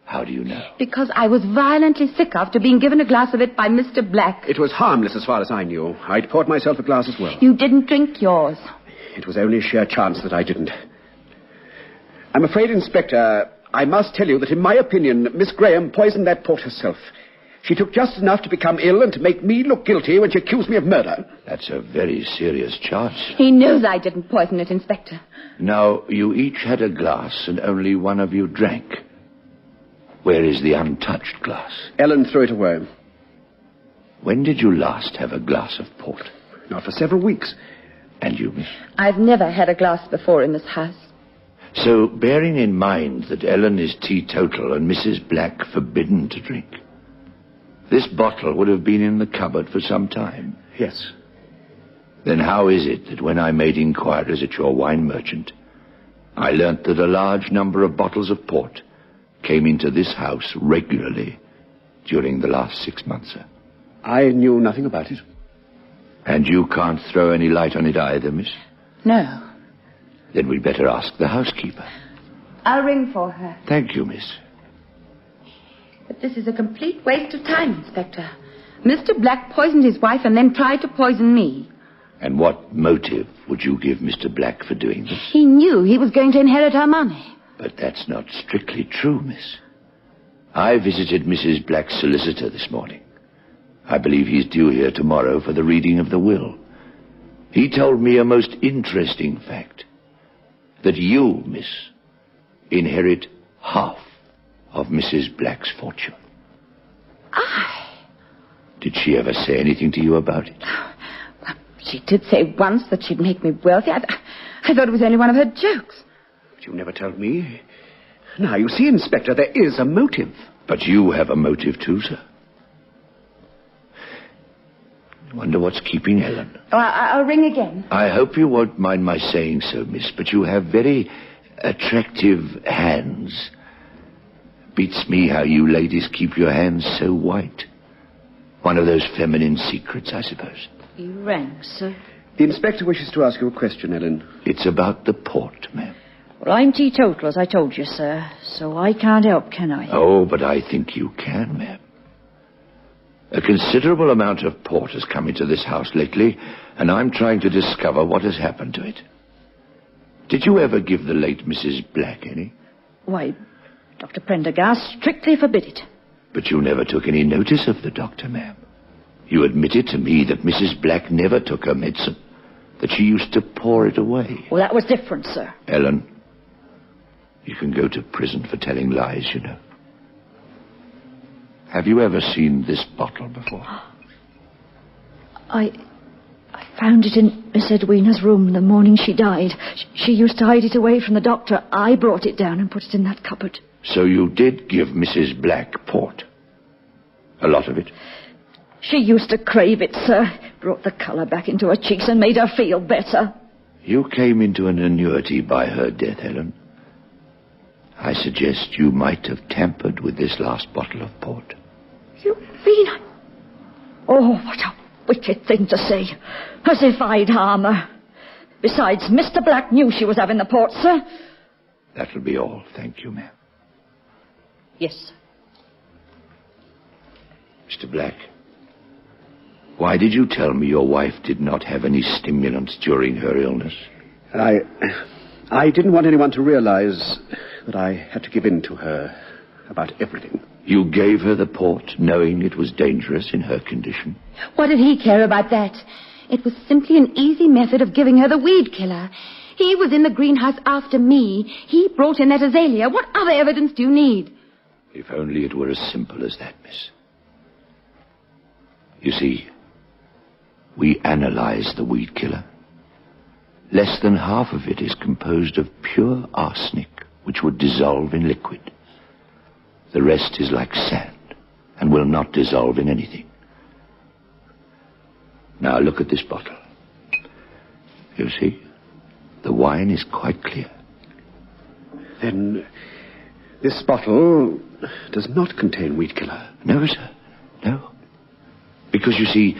How do you know? Because I was violently sick after being given a glass of it by Mr. Black. It was harmless as far as I knew. I'd poured myself a glass as well. You didn't drink yours. It was only sheer chance that I didn't. I'm afraid, Inspector, I must tell you that in my opinion, Miss Graham poisoned that port herself. She took just enough to become ill and to make me look guilty when she accused me of murder. That's a very serious charge. He knows I didn't poison it, Inspector. Now, you each had a glass and only one of you drank. Where is the untouched glass? Ellen threw it away. When did you last have a glass of port? Not for several weeks. And you, miss? I've never had a glass before in this house. So, bearing in mind that Ellen is teetotal and Mrs. Black forbidden to drink, this bottle would have been in the cupboard for some time. Yes. Then how is it that when I made inquiries at your wine merchant, I learnt that a large number of bottles of port came into this house regularly during the last 6 months, sir? I knew nothing about it. And you can't throw any light on it either, miss? No. Then we'd better ask the housekeeper. I'll ring for her. Thank you, miss. But this is a complete waste of time, Inspector. Mr. Black poisoned his wife and then tried to poison me. And what motive would you give Mr. Black for doing this? He knew he was going to inherit her money. But that's not strictly true, miss. I visited Mrs. Black's solicitor this morning. I believe he's due here tomorrow for the reading of the will. He told me a most interesting fact. That you, miss, inherit half of Mrs. Black's fortune. Did she ever say anything to you about it? Well, she did say once that she'd make me wealthy. I thought it was only one of her jokes. But you never told me. Now, you see, Inspector, there is a motive. But you have a motive too, sir. I wonder what's keeping Ellen. Oh, I'll ring again. I hope you won't mind my saying so, miss, but you have very attractive hands. Beats me how you ladies keep your hands so white. One of those feminine secrets, I suppose. You rang, sir? The inspector wishes to ask you a question, Ellen. It's about the port, ma'am. Well, I'm teetotal, as I told you, sir, so I can't help, can I? Oh, but I think you can, ma'am. A considerable amount of port has come into this house lately, and I'm trying to discover what has happened to it. Did you ever give the late Mrs. Black any? Why, Dr. Prendergast strictly forbid it. But you never took any notice of the doctor, ma'am. You admitted to me that Mrs. Black never took her medicine, that she used to pour it away. Well, that was different, sir. Ellen, you can go to prison for telling lies, you know. Have you ever seen this bottle before? I found it in Miss Edwina's room the morning she died. She used to hide it away from the doctor. I brought it down and put it in that cupboard. So you did give Mrs. Black port? A lot of it? She used to crave it, sir. Brought the colour back into her cheeks and made her feel better. You came into an annuity by her death, Helen. I suggest you might have tampered with this last bottle of port. You mean Oh, what a wicked thing to say. As if I'd harm her. Besides, Mr. Black knew she was having the port, sir. That'll be all. Thank you, ma'am. Yes, sir. Mr. Black, why did you tell me your wife did not have any stimulants during her illness? I didn't want anyone to realize that I had to give in to her about everything. You gave her the port, knowing it was dangerous in her condition? What did he care about that? It was simply an easy method of giving her the weed killer. He was in the greenhouse after me. He brought in that azalea. What other evidence do you need? If only it were as simple as that, miss. You see, we analyzed the weed killer. Less than half of it is composed of pure arsenic, which would dissolve in liquid. The rest is like sand and will not dissolve in anything. Now look at this bottle. You see, the wine is quite clear. Then this bottle does not contain weed killer. No, sir. No. Because, you see,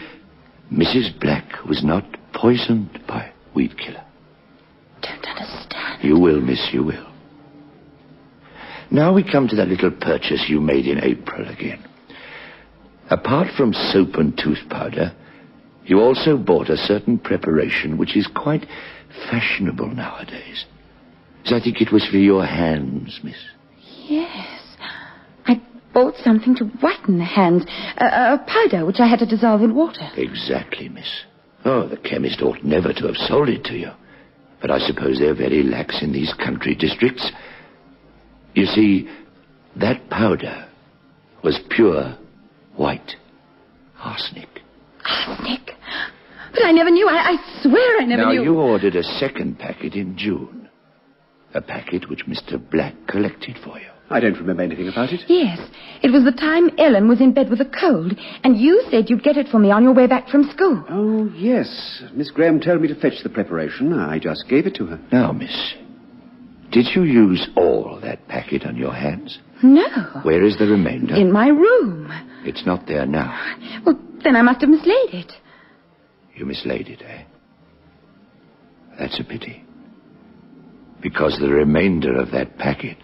Mrs. Black was not poisoned by weed killer. Don't understand. You will, miss, you will. Now we come to that little purchase you made in April again. Apart from soap and tooth powder, you also bought a certain preparation which is quite fashionable nowadays. So I think it was for your hands, miss. Yes. I bought something to whiten the hands. A powder which I had to dissolve in water. Exactly, miss. Oh, the chemist ought never to have sold it to you. But I suppose they're very lax in these country districts. You see, That powder was pure white arsenic. Arsenic? But I never knew. I swear I never knew. Now, you ordered a second packet in June. A packet which Mr. Black collected for you. I don't remember anything about it. Yes. It was the time Ellen was in bed with a cold, and you said you'd get it for me on your way back from school. Oh, yes. Miss Graham told me to fetch the preparation. I just gave it to her. Now, miss, did you use all that packet on your hands? No. Where is the remainder? In my room. It's not there now. Well, then I must have mislaid it. You mislaid it, eh? That's a pity. Because the remainder of that packet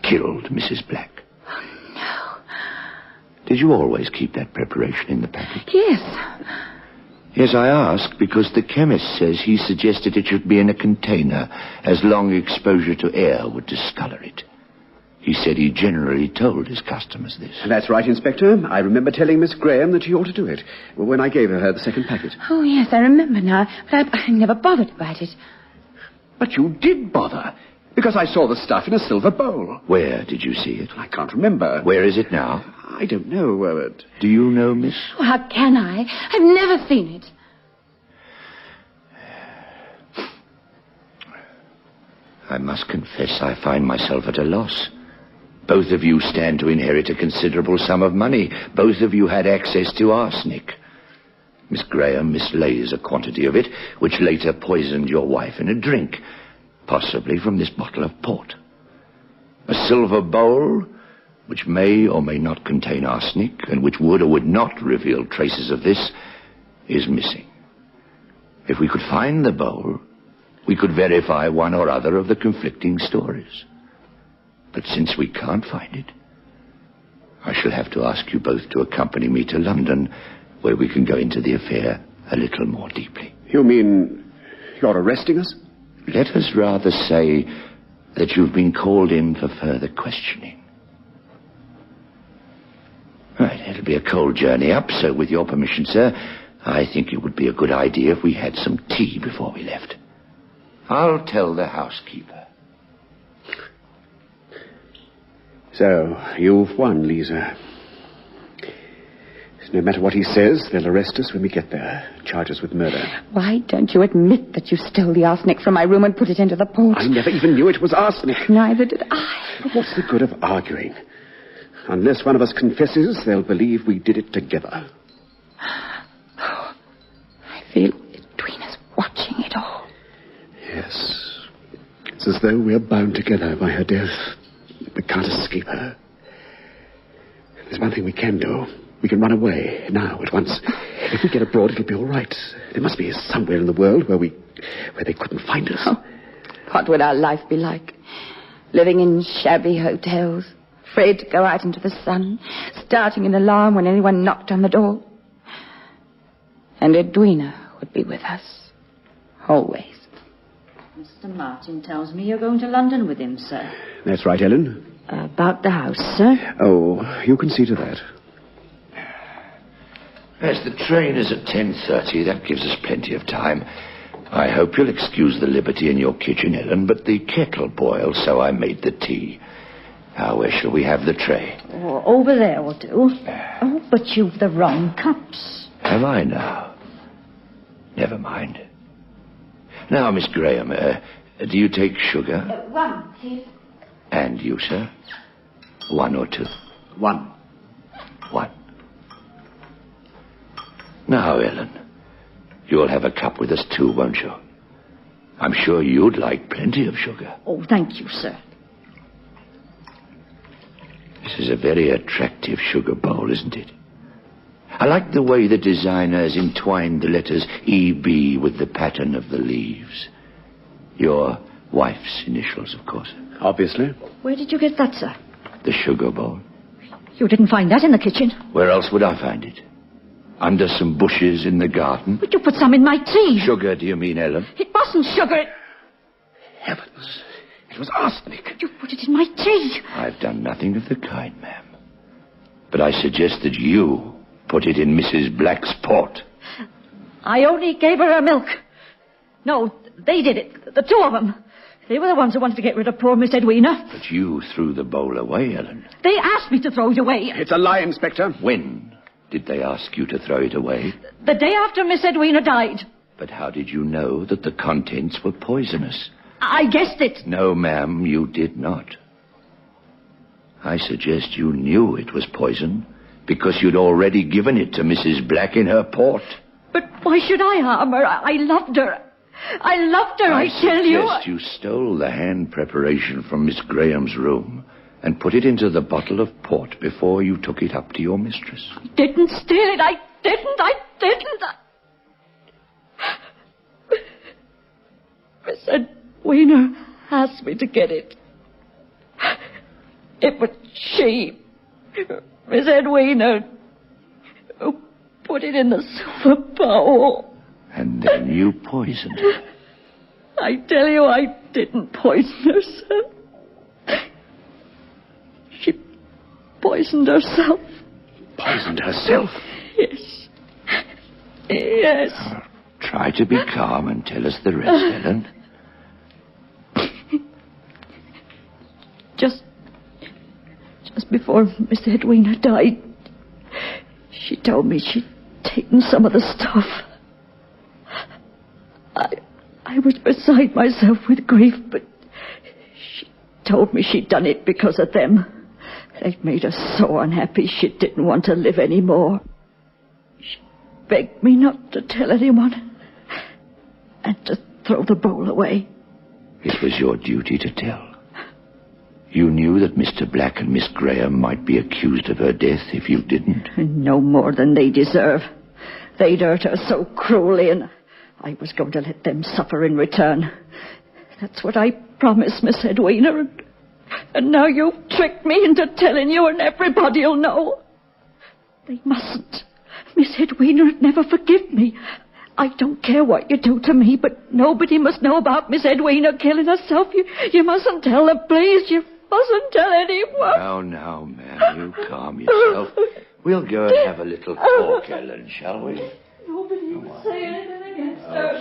killed Mrs. Black. Oh, no. Did you always keep that preparation in the packet? Yes. Yes, I ask because the chemist says he suggested it should be in a container, as long exposure to air would discolor it. He said he generally told his customers this. That's right, Inspector. I remember telling Miss Graham that she ought to do it when I gave her the second packet. Oh, yes, I remember now. But I never bothered about it. But you did bother, because I saw the stuff in a silver bowl. Where did you see it? I can't remember. Where is it now? I don't know. Do you know, miss? Oh, how can I? I've never seen it. I must confess I find myself at a loss. Both of you stand to inherit a considerable sum of money. Both of you had access to arsenic. Miss Graham mislays a quantity of it, which later poisoned your wife in a drink, possibly from this bottle of port. A silver bowl, which may or may not contain arsenic, and which would or would not reveal traces of this, is missing. If we could find the bowl, we could verify one or other of the conflicting stories. But since we can't find it, I shall have to ask you both to accompany me to London, where we can go into the affair a little more deeply. You mean you're arresting us? Let us rather say that you've been called in for further questioning. Right, it'll be a cold journey up, so with your permission, sir, I think it would be a good idea if we had some tea before we left. I'll tell the housekeeper. So, you've won, Lisa. No matter what he says, they'll arrest us when we get there, charge us with murder. Why don't you admit that you stole the arsenic from my room and put it into the port? I never even knew it was arsenic. Neither did I. But what's the good of arguing? Unless one of us confesses, they'll believe we did it together. Oh, I feel Edwina's watching it all. Yes. It's as though we're bound together by her death. We can't escape her. There's one thing we can do. We can run away now, at once. If we get abroad, it'll be all right. There must be somewhere in the world where they couldn't find us. Oh, what would our life be like? Living in shabby hotels, afraid to go out into the sun, starting an alarm when anyone knocked on the door. And Edwina would be with us. Always. Mr. Martin tells me you're going to London with him, sir. That's right, Ellen. About the house, sir? Oh, you can see to that. As the train is at 10:30, that gives us plenty of time. I hope you'll excuse the liberty in your kitchen, Ellen, but the kettle boiled, so I made the tea. Now, where shall we have the tray? Oh, over there will do. Oh, but you've the wrong cups. Have I now? Never mind. Now, Miss Graham, do you take sugar? One, please. And you, sir? One or two? One. One. Now, Ellen, you'll have a cup with us too, won't you? I'm sure you'd like plenty of sugar. Oh, thank you, sir. This is a very attractive sugar bowl, isn't it? I like the way the designer has entwined the letters E.B. with the pattern of the leaves. Your wife's initials, of course. Obviously. Where did you get that, sir? The sugar bowl. You didn't find that in the kitchen? Where else would I find it? Under some bushes in the garden? But you put some in my tea. Sugar, do you mean, Ellen? It wasn't sugar. Heavens. It was arsenic. You put it in my tea. I've done nothing of the kind, ma'am. But I suggest that you put it in Mrs. Black's port. I only gave her milk. No, they did it. The two of them. They were the ones who wanted to get rid of poor Miss Edwina. But you threw the bowl away, Ellen. They asked me to throw it away. It's a lie, Inspector. When did they ask you to throw it away? The day after Miss Edwina died. But how did you know that the contents were poisonous? I guessed it. No, ma'am, you did not. I suggest you knew it was poison because you'd already given it to Mrs. Black in her port. But why should I harm her? I loved her. I loved her, I tell you. I suggest you stole the hand preparation from Miss Graham's room and put it into the bottle of port before you took it up to your mistress. I didn't steal it. I didn't. Miss Edwina asked me to get it. It was she, Miss Edwina, who put it in the silver bowl. And then you poisoned her. I tell you, I didn't poison her, sir. She poisoned herself. Poisoned herself? Yes. Yes. Try to be calm and tell us the rest, Ellen. Just before Miss Edwina died, she told me she'd taken some of the stuff. I was beside myself with grief, but she told me she'd done it because of them. They'd made her so unhappy she didn't want to live anymore. She begged me not to tell anyone and to throw the bowl away. It was your duty to tell. You knew that Mr. Black and Miss Graham might be accused of her death if you didn't. No more than they deserve. They'd hurt her so cruelly, and I was going to let them suffer in return. That's what I promised, Miss Edwina, and now you've tricked me into telling you, and everybody'll know. They mustn't. Miss Edwina'd never forgive me. I don't care what you do to me, but nobody must know about Miss Edwina killing herself. You mustn't tell them, please. You mustn't tell anyone. Now, ma'am, you calm yourself. We'll go and have a little talk, Ellen, shall we? Nobody will say anything against her.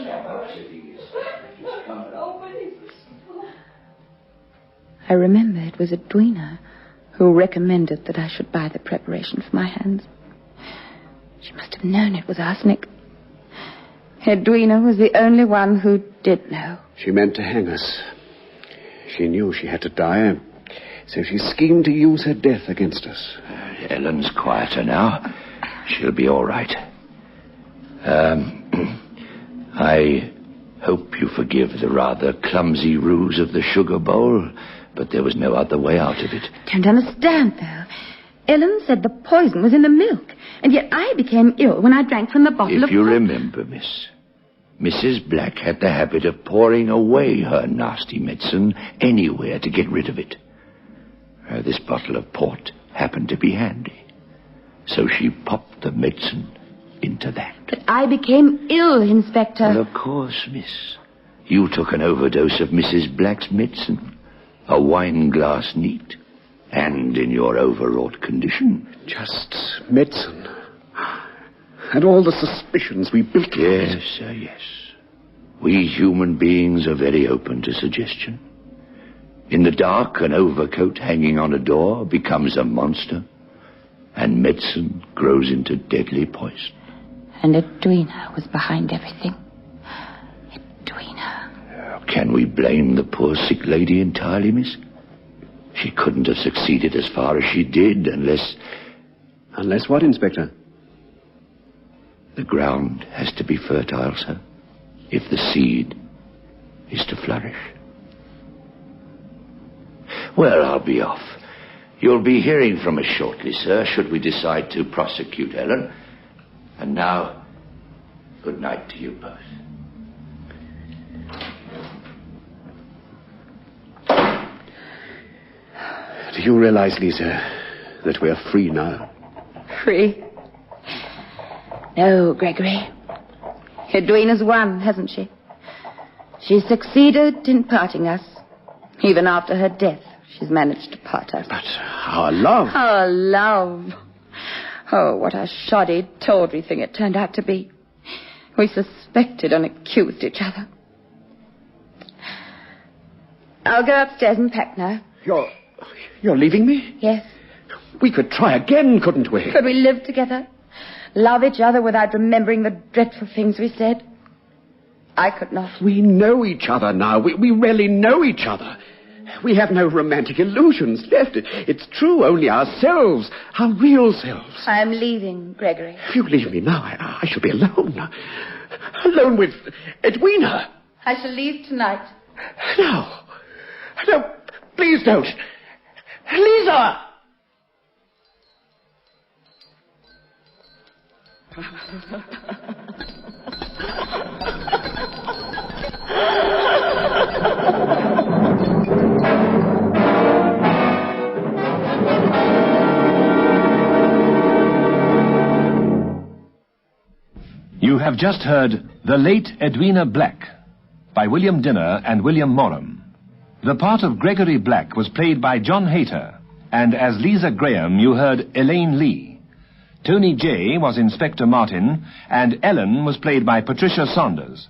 Nobody. I remember it was Edwina who recommended that I should buy the preparation for my hands. She must have known it was arsenic. Edwina was the only one who did know. She meant to hang us. She knew she had to die, so she schemed to use her death against us. Ellen's quieter now. She'll be all right. I hope you forgive the rather clumsy ruse of the sugar bowl, but there was no other way out of it. Don't understand, though. Ellen said the poison was in the milk, and yet I became ill when I drank from the bottle of... If you remember, miss, Mrs. Black had the habit of pouring away her nasty medicine anywhere to get rid of it. This bottle of port happened to be handy, so she popped the medicine into that. But I became ill, Inspector. Well, of course, miss. You took an overdose of Mrs. Black's medicine, a wine glass neat, and in your overwrought condition. Just medicine. And all the suspicions we built on it. Yes, sir, yes. We human beings are very open to suggestion. In the dark, an overcoat hanging on a door becomes a monster, and medicine grows into deadly poison. And Edwina was behind everything. Edwina. Can we blame the poor sick lady entirely, miss? She couldn't have succeeded as far as she did unless... Unless what, Inspector? The ground has to be fertile, sir, if the seed is to flourish. Well, I'll be off. You'll be hearing from us shortly, sir, should we decide to prosecute Ellen. And now, good night to you both. Do you realize, Lisa, that we're free now? Free? No, Gregory. Edwina's won, hasn't she? She succeeded in parting us. Even after her death, she's managed to part us. But our love... Our love. Oh, what a shoddy, tawdry thing it turned out to be. We suspected and accused each other. I'll go upstairs and pack now. You're leaving me? Yes. We could try again, couldn't we? Could we live together? Love each other without remembering the dreadful things we said? I could not. We know each other now. We really know each other. We have no romantic illusions left. It's true, only ourselves, our real selves. I am leaving, Gregory. If you leave me now, I shall be alone. Alone with Edwina. I shall leave tonight. No, please don't. Lisa! You have just heard The Late Edwina Black by William Dinner and William Morum. The part of Gregory Black was played by John Hayter, and as Lisa Graham you heard Elaine Lee. Tony Jay was Inspector Martin, and Ellen was played by Patricia Saunders.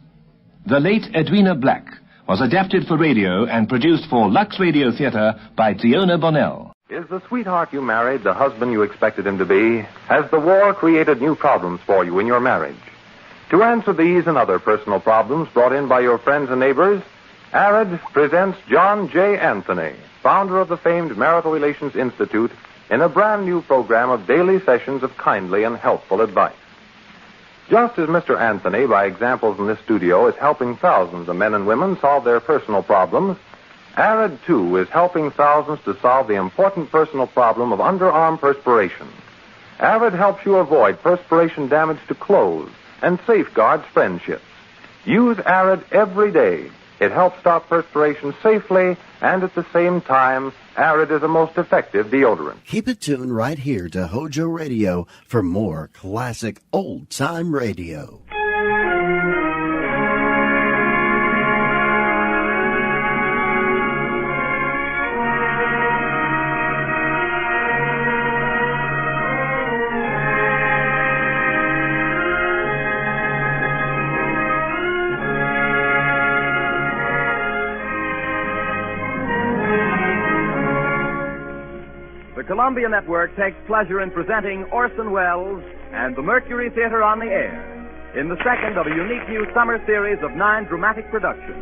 The Late Edwina Black was adapted for radio and produced for Lux Radio Theatre by Fiona Bonnell. Is the sweetheart you married the husband you expected him to be? Has the war created new problems for you in your marriage? To answer these and other personal problems brought in by your friends and neighbors, ARID presents John J. Anthony, founder of the famed Marital Relations Institute, in a brand new program of daily sessions of kindly and helpful advice. Just as Mr. Anthony, by examples in this studio, is helping thousands of men and women solve their personal problems, ARID, too, is helping thousands to solve the important personal problem of underarm perspiration. ARID helps you avoid perspiration damage to clothes and safeguards friendships. Use ARID every day. It helps stop perspiration safely, and at the same time, ARID is a most effective deodorant. Keep it tuned right here to Hojo Radio for more classic old-time radio. Columbia Network takes pleasure in presenting Orson Welles and the Mercury Theater on the Air in the second of a unique new summer series of 9 dramatic productions.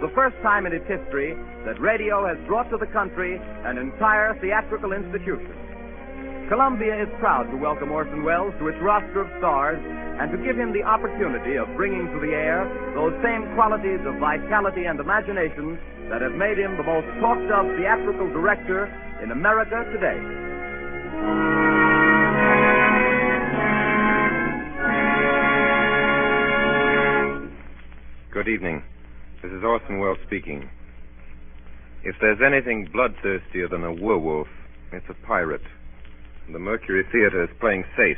The first time in its history that radio has brought to the country an entire theatrical institution. Columbia is proud to welcome Orson Welles to its roster of stars and to give him the opportunity of bringing to the air those same qualities of vitality and imagination that have made him the most talked-of theatrical director in America today. Good evening. This is Orson Welles speaking. If there's anything bloodthirstier than a werewolf, it's a pirate. The Mercury Theater is playing safe.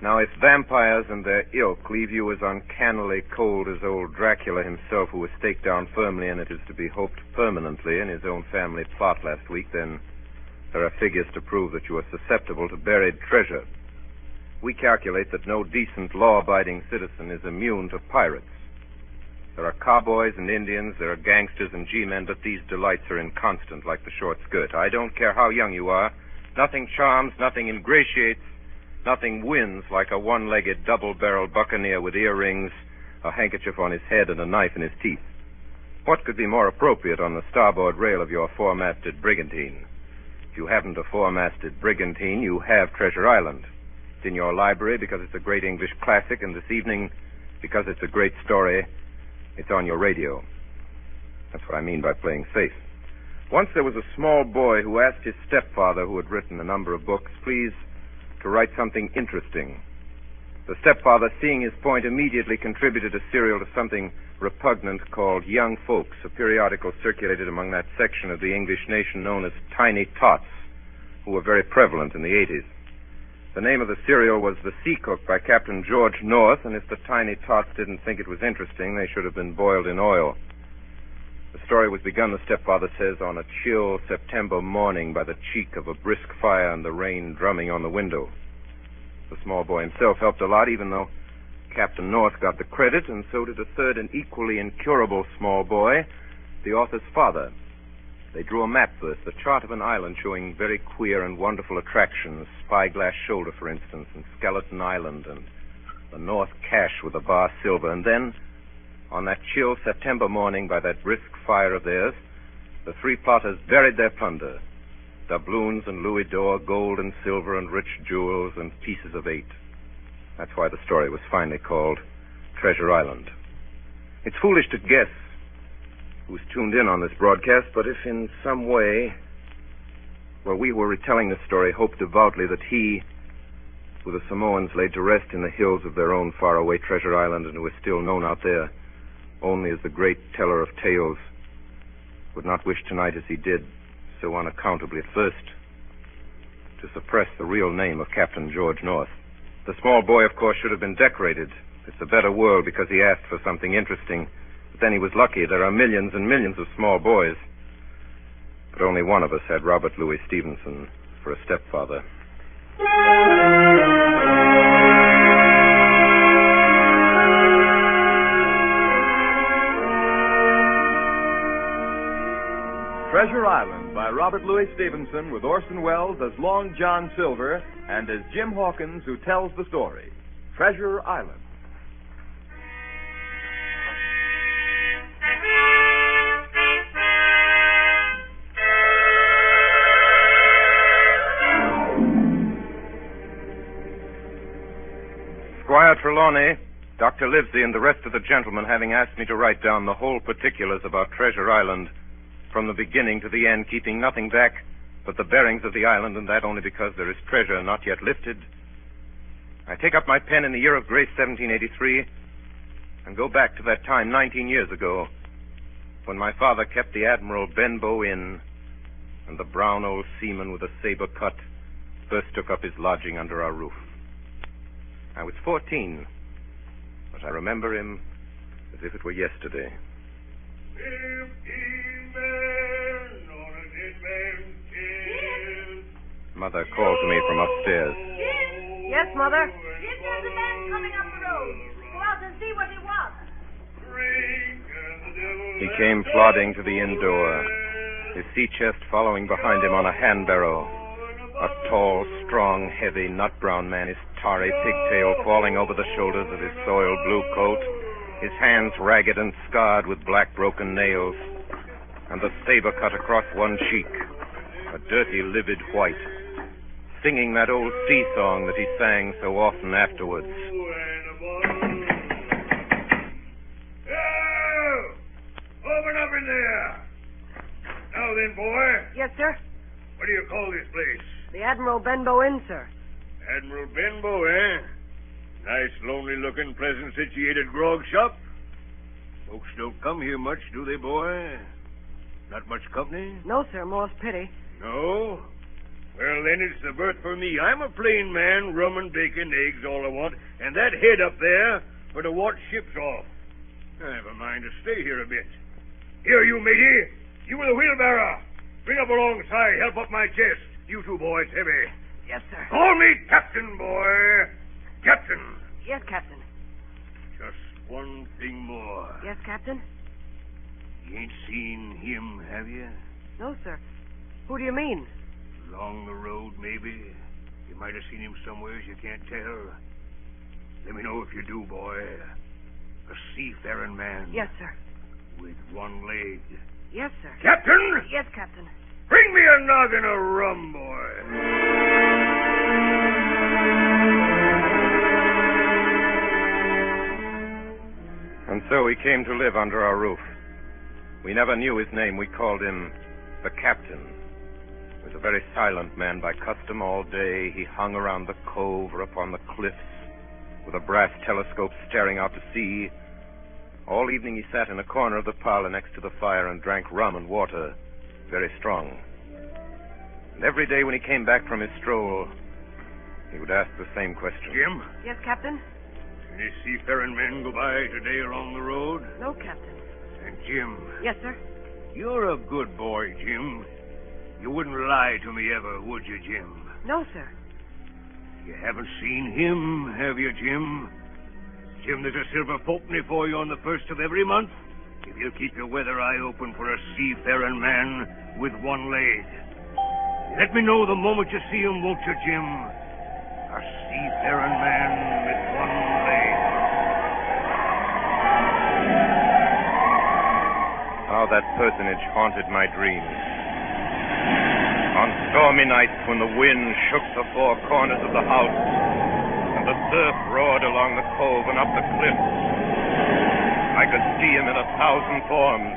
Now, if vampires and their ilk leave you as uncannily cold as old Dracula himself, who was staked down firmly, and it is to be hoped permanently, in his own family plot last week, then there are figures to prove that you are susceptible to buried treasure. We calculate that no decent, law-abiding citizen is immune to pirates. There are cowboys and Indians, there are gangsters and G-men, but these delights are inconstant like the short skirt. I don't care how young you are. Nothing charms, nothing ingratiates, nothing wins like a one-legged, double-barreled buccaneer with earrings, a handkerchief on his head, and a knife in his teeth. What could be more appropriate on the starboard rail of your four-masted brigantine? If you haven't a four-masted brigantine, you have Treasure Island. It's in your library because it's a great English classic, and this evening, because it's a great story, it's on your radio. That's what I mean by playing safe. Once there was a small boy who asked his stepfather, who had written a number of books, please, to write something interesting. The stepfather, seeing his point, immediately contributed a serial to something repugnant called Young Folks, a periodical circulated among that section of the English nation known as Tiny Tots, who were very prevalent in the 80s. The name of the serial was The Sea Cook by Captain George North, and if the Tiny Tots didn't think it was interesting, they should have been boiled in oil. The story was begun, the stepfather says, on a chill September morning by the cheek of a brisk fire and the rain drumming on the window. The small boy himself helped a lot, even though Captain North got the credit, and so did a third and equally incurable small boy, the author's father. They drew a map first, the chart of an island showing very queer and wonderful attractions, Spyglass Shoulder, for instance, and Skeleton Island, and the North Cache with the bar silver. And then, on that chill September morning, by that brisk fire of theirs, the three plotters buried their plunder. Doubloons and louis d'or, gold and silver and rich jewels and pieces of 8. That's why the story was finally called Treasure Island. It's foolish to guess who's tuned in on this broadcast, but if in some way, while we were retelling this story, hoped devoutly that he, who the Samoans laid to rest in the hills of their own faraway Treasure Island and who is still known out there only as the great teller of tales, would not wish tonight as he did, so unaccountably at first, to suppress the real name of Captain George North. The small boy, of course, should have been decorated. It's a better world because he asked for something interesting. But then he was lucky. There are millions and millions of small boys. But only one of us had Robert Louis Stevenson for a stepfather. Treasure Island by Robert Louis Stevenson, with Orson Welles as Long John Silver and as Jim Hawkins, who tells the story. Treasure Island. Squire Trelawney, Dr. Livesey, and the rest of the gentlemen having asked me to write down the whole particulars about Treasure Island from the beginning to the end, keeping nothing back but the bearings of the island, and that only because there is treasure not yet lifted, I take up my pen in the year of grace 1783 and go back to that time 19 years ago when my father kept the Admiral Benbow Inn and the brown old seaman with a saber cut first took up his lodging under our roof. I was 14, but I remember him as if it were yesterday. 15 men on a dead man's chest. Mother called to me from upstairs. Yes, Mother? Jim, there's a man coming up the road. Go out and see what he wants. He came plodding to the inn door, his sea chest following behind him on a hand barrow. A tall, strong, heavy, nut-brown man, his tarry pigtail falling over the shoulders of his soiled blue coat, his hands ragged and scarred with black broken nails, and the saber cut across one cheek, a dirty, livid white, singing that old sea song that he sang so often afterwards. Open up in there. Now then, boy. Yes, sir? What do you call this place? The Admiral Benbow Inn, sir. Admiral Benbow, eh? Nice, lonely-looking, pleasant-situated grog shop. Folks don't come here much, do they, boy? Not much company? No, sir, more's pity. No? Well, then it's the berth for me. I'm a plain man, rum and bacon, eggs, all I want, and that head up there for to watch ships off. I have a mind to stay here a bit. Here, you matey. You with the wheelbarrow. Bring up alongside. Help up my chest. You two boys, heavy. Yes, sir. Call me Captain, boy. Captain. Yes, Captain. Just one thing more. Yes, Captain? You ain't seen him, have you? No, sir. Who do you mean? Along the road, maybe. You might have seen him somewheres you can't tell. Let me know if you do, boy. A seafaring man. Yes, sir. With one leg. Yes, sir. Captain! Yes, Captain. Bring me a noggin of rum, boy. And so he came to live under our roof. We never knew his name. We called him the Captain. He was a very silent man by custom all day. He hung around the cove or upon the cliffs with a brass telescope staring out to sea. All evening he sat in a corner of the parlor next to the fire and drank rum and water, very strong. And every day when he came back from his stroll, he would ask the same question. Jim? Yes, Captain? Any seafaring men go by today along the road? No, Captain. And Jim? Yes, sir? You're a good boy, Jim. You wouldn't lie to me ever, would you, Jim? No, sir. You haven't seen him, have you, Jim? Jim, there's a silver fourpenny for you on the first of every month. if you'll keep your weather eye open for a seafaring man with one leg. Let me know the moment you see him, won't you, Jim? A seafaring man with one leg. How that personage haunted my dreams. On stormy nights when the wind shook the four corners of the house and the surf roared along the cove and up the cliffs, I could see him in 1,000 forms.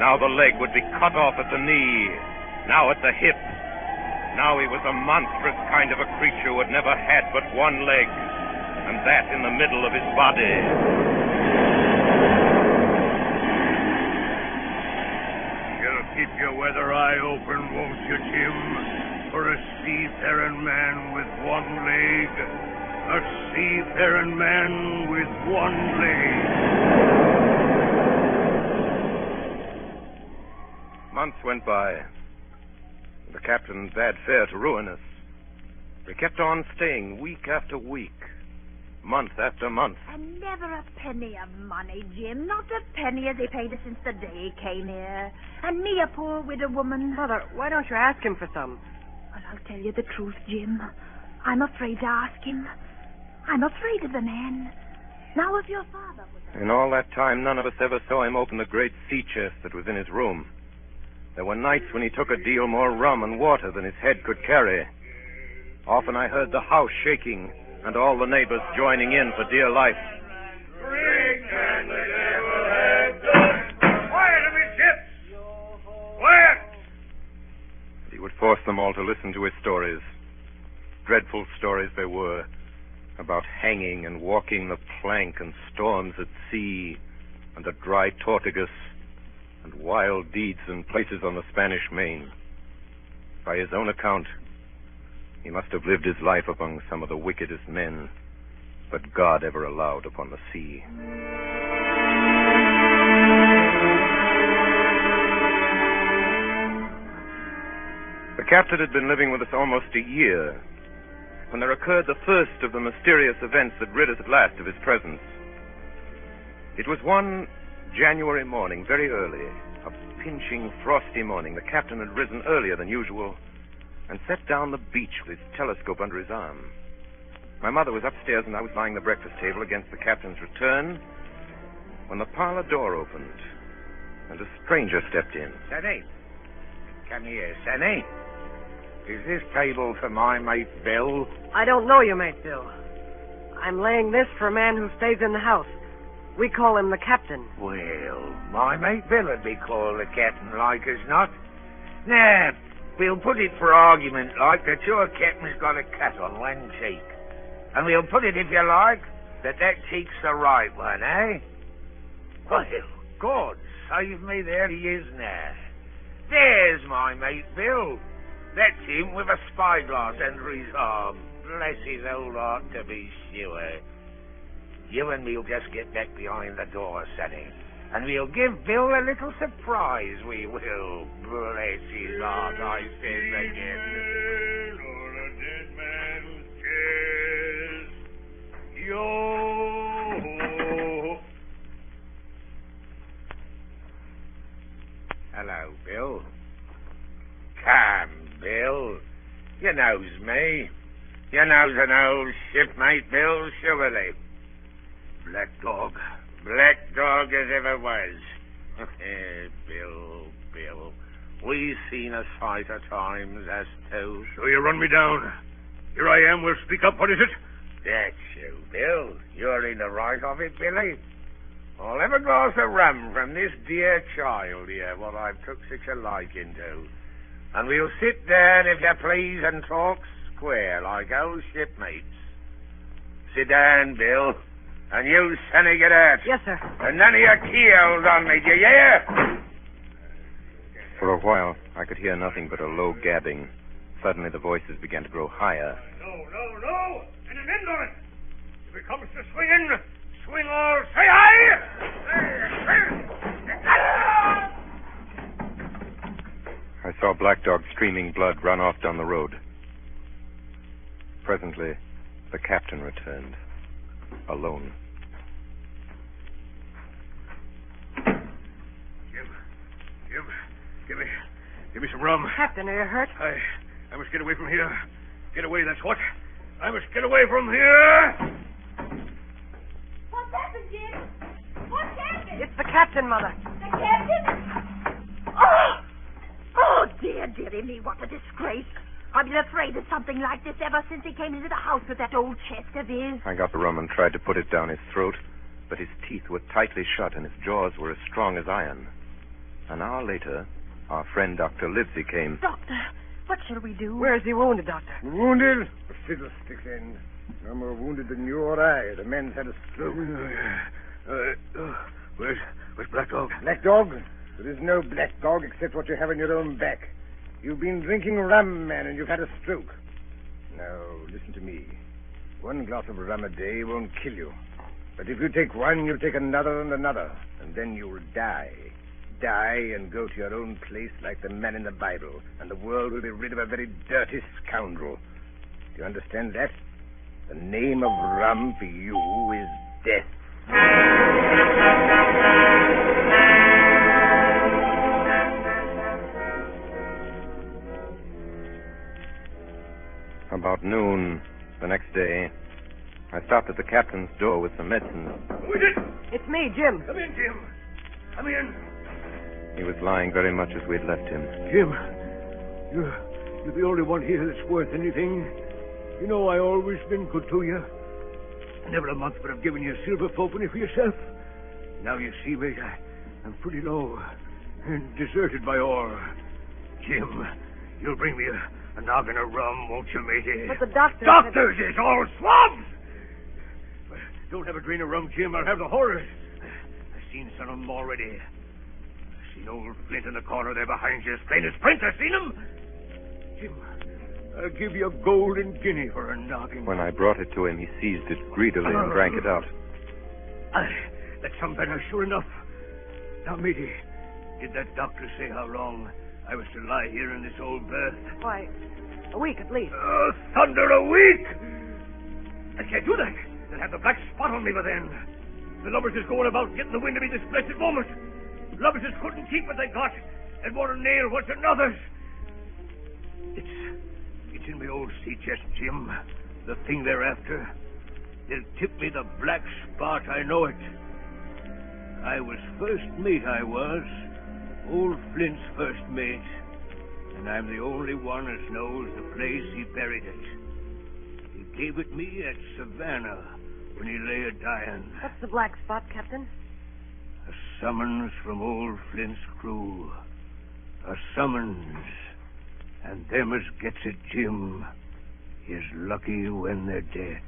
Now the leg would be cut off at the knee, now at the hip. Now he was a monstrous kind of a creature who had never had but one leg, and that in the middle of his body. You'll keep your weather eye open, won't you, Jim? For a seafaring man with one leg. A seafaring man with one leg. Months went by. The captain bade fair to ruin us. We kept on staying week after week, month after month. And never a penny of money, Jim. Not a penny has he paid us since the day he came here. And me, a poor widow woman. Mother, why don't you ask him for some? Well, I'll tell you the truth, Jim. I'm afraid to ask him. I'm afraid of the man. Now, if your father was... In all that time, none of us ever saw him open the great sea chest that was in his room. There were nights when he took a deal more rum and water than his head could carry. Often I heard the house shaking and all the neighbors joining in for dear life. Drink and the devil has done. Quiet, amidships! Quiet! He would force them all to listen to his stories. Dreadful stories they were, about hanging and walking the plank and storms at sea and the dry Tortugas and wild deeds in places on the Spanish Main. By his own account, he must have lived his life among some of the wickedest men that God ever allowed upon the sea. The captain had been living with us almost a year when there occurred the first of the mysterious events that rid us at last of his presence. It was one January morning, very early, a pinching, frosty morning. The captain had risen earlier than usual and sat down the beach with his telescope under his arm. My mother was upstairs and I was lying the breakfast table against the captain's return when the parlor door opened and a stranger stepped in. Sonny, come here, Sonny. Is this table for my mate Bill? I don't know you, mate Bill. I'm laying this for a man who stays in the house. We call him the captain. Well, my mate Bill would be called the captain like as not. Now, we'll put it for argument like that your captain's got a cut on one cheek. And we'll put it, if you like, that cheek's the right one, eh? Well, God save me, there he is now. There's my mate Bill. That's him with a spyglass under his arm. Bless his old heart, to be sure. You and me'll just get back behind the door, Sonny, and we'll give Bill a little surprise, we will. Bless his heart, I says again. Or a dead man's chest. Yo! Hello, Bill. Come, Bill. You knows me. You knows an old shipmate, Bill, surely. Black dog as ever was. Bill, we've seen a sight of times, us two. So you run me down. Here I am, we'll speak up. What is it? That's you, Bill. You're in the right of it, Billy. I'll have a glass of rum from this dear child here, what I've took such a liking to. And we'll sit down, if you please, and talk square like old shipmates. Sit down, Bill. And you, Sonny, get out. Yes, sir. And none of your keels on me, do you hear? For a while, I could hear nothing but a low gabbing. Suddenly, the voices began to grow higher. No. And an end on it. If it comes to swinging, swing all. Say aye! I saw Black Dog streaming blood run off down the road. Presently, the captain returned, alone. Give me some rum. Captain, are you hurt? I must get away from here. Get away, that's what. I must get away from here. What's happened, Jim? What's happened? It's the captain, Mother. The captain? Oh, dear me, what a disgrace. I've been afraid of something like this ever since he came into the house with that old chest of his. I got the rum and tried to put it down his throat, but his teeth were tightly shut and his jaws were as strong as iron. An hour later, our friend Dr. Livesey came. Doctor, what shall we do? Where is he wounded, Doctor? Wounded? A fiddlestick's end. No more wounded than you or I. The man's had a stroke. Where's Black Dog? Black Dog? There is no Black Dog except what you have on your own back. You've been drinking rum, man, and you've had a stroke. Now, listen to me. One glass of rum a day won't kill you. But if you take one, you'll take another and another, and then you'll die. Die and go to your own place like the man in the Bible, and the world will be rid of a very dirty scoundrel. Do you understand that? The name of rum for you is death. About noon the next day, I stopped at the captain's door with some medicine. Who is it? It's me, Jim. Come in, Jim. Come in. He was lying very much as we'd left him. Jim, you're the only one here that's worth anything. You know I always been good to you. Never a month but I've given you a silver fourpenny for yourself. Now you see me, I'm pretty low and deserted by all. Jim, you'll bring me a noggin of rum, won't you, matey? But the doctor... Doctors is all swabs! Don't have a drain of rum, Jim. I'll have the horrors. I've seen some of them already. I've seen old Flint in the corner there behind you, as plain as print. I've seen him. Jim, I'll give you a golden guinea for a noggin. When I brought it to him, he seized it greedily and drank it out. That's some better, sure enough. Now, matey, did that doctor say how long I was to lie here in this old berth? Why, a week at least. Thunder, a week! I can't do that. They'll have the black spot on me by then. The lovers is going about getting the wind of me this blessed moment. Lovers is couldn't keep what they got and want to nail what's another's. It's in my old sea chest, Jim. The thing they're after. They'll tip me the black spot, I know it. I was first mate, I was. Old Flint's first mate. And I'm the only one that knows the place he buried it. He gave it me at Savannah when he lay a-dying. What's the black spot, Captain? A summons from old Flint's crew. A summons. And them as gets it, Jim, is lucky when they're dead.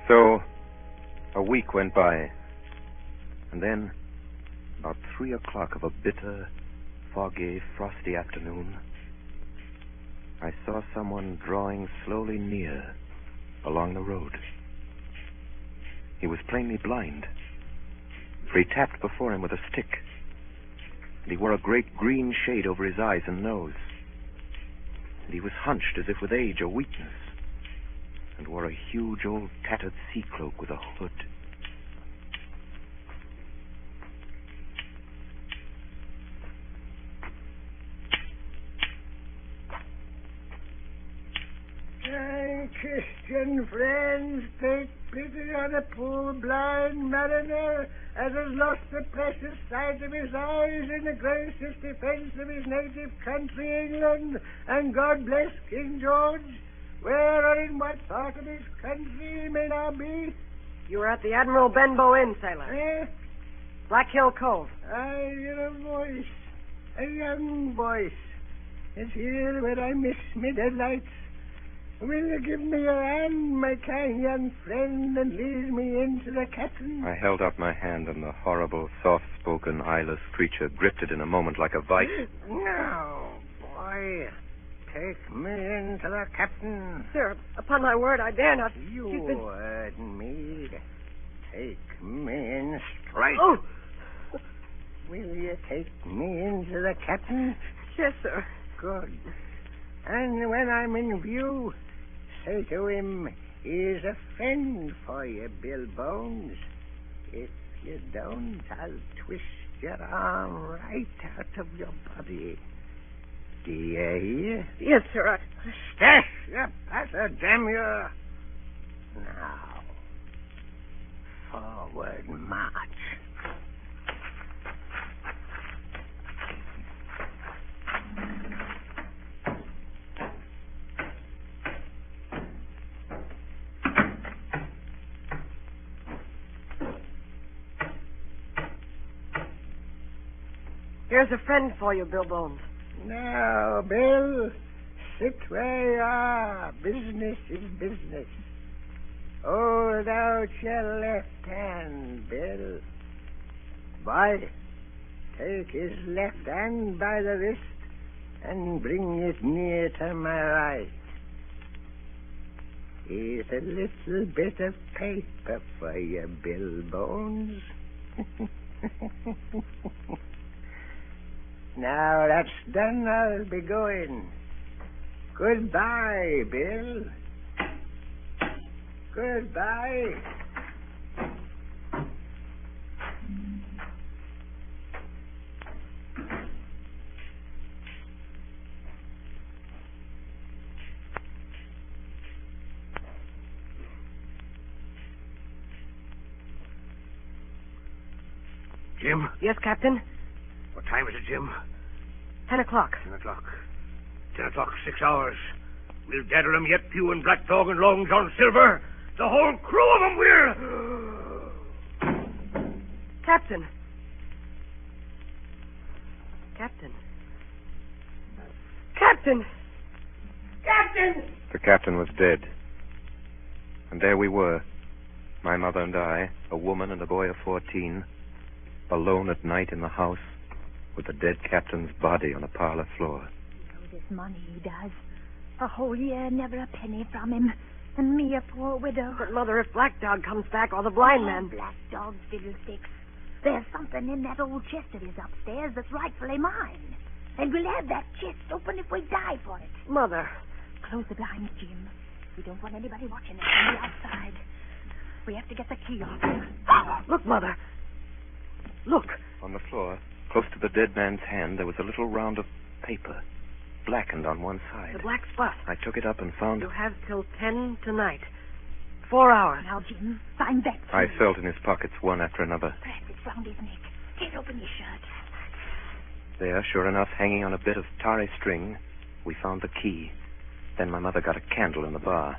So, a week went by. And then, about 3 o'clock of a bitter, foggy, frosty afternoon, I saw someone drawing slowly near along the road. He was plainly blind, for he tapped before him with a stick, and he wore a great green shade over his eyes and nose, and he was hunched as if with age or weakness, and wore a huge old tattered sea cloak with a hood. Christian friends, take pity on a poor blind mariner as has lost the precious sight of his eyes in the gracious defense of his native country, England, and God bless King George. Where or in what part of his country he may now be? You were at the Admiral Benbow Inn, sailor. Eh? Black Hill Cove. I hear a voice, a young voice. It's here where I miss me deadlights. Will you give me your hand, my kind young friend, and lead me into the captain? I held out my hand, and the horrible, soft-spoken, eyeless creature gripped it in a moment like a vice. No, boy. Take me into the captain. Sir, upon my word, I dare not. You heard me. Take me in straight. Oh! Will you take me into the captain? Yes, sir. Good. And when I'm in view, say to him, Here's a friend for you, Bill Bones. If you don't, I'll twist your arm right out of your body. Do you hear? Yes, sir. Stash your patter, damn you. Now, forward march. Here's a friend for you, Bill Bones. Now, Bill, sit where you are. Business is business. Hold out your left hand, Bill. Boy, take his left hand by the wrist and bring it near to my right. Here's a little bit of paper for you, Bill Bones. Now that's done, I'll be going. Goodbye, Bill. Goodbye. Jim? Yes, Captain? What time is it, Jim? 10 o'clock. 10 o'clock. 10 o'clock, 6 hours. We'll gather 'em yet, Pew and Black Dog and Long John Silver. The whole crew of 'em will... Captain. Captain. Captain! Captain! The captain was dead. And there we were, my mother and I, a woman and a boy of 14, alone at night in the house with the dead captain's body on the parlor floor. This money he does. A whole year, never a penny from him. And me a poor widow. But, Mother, if Black Dog comes back or the blind man... Black Dog, fiddlesticks. There's something in that old chest of his upstairs that's rightfully mine. And we'll have that chest open if we die for it. Mother. Close the blinds, Jim. We don't want anybody watching us from the outside. We have to get the key off him. Look, Mother. Look. On the floor, close to the dead man's hand, there was a little round of paper, blackened on one side. The black spot. I took it up and found... You have till 10 tonight. 4 hours. Now, Jim, find that key. I felt in his pockets one after another. Perhaps it's round his neck. Get open his shirt. There, sure enough, hanging on a bit of tarry string, we found the key. Then my mother got a candle in the bar,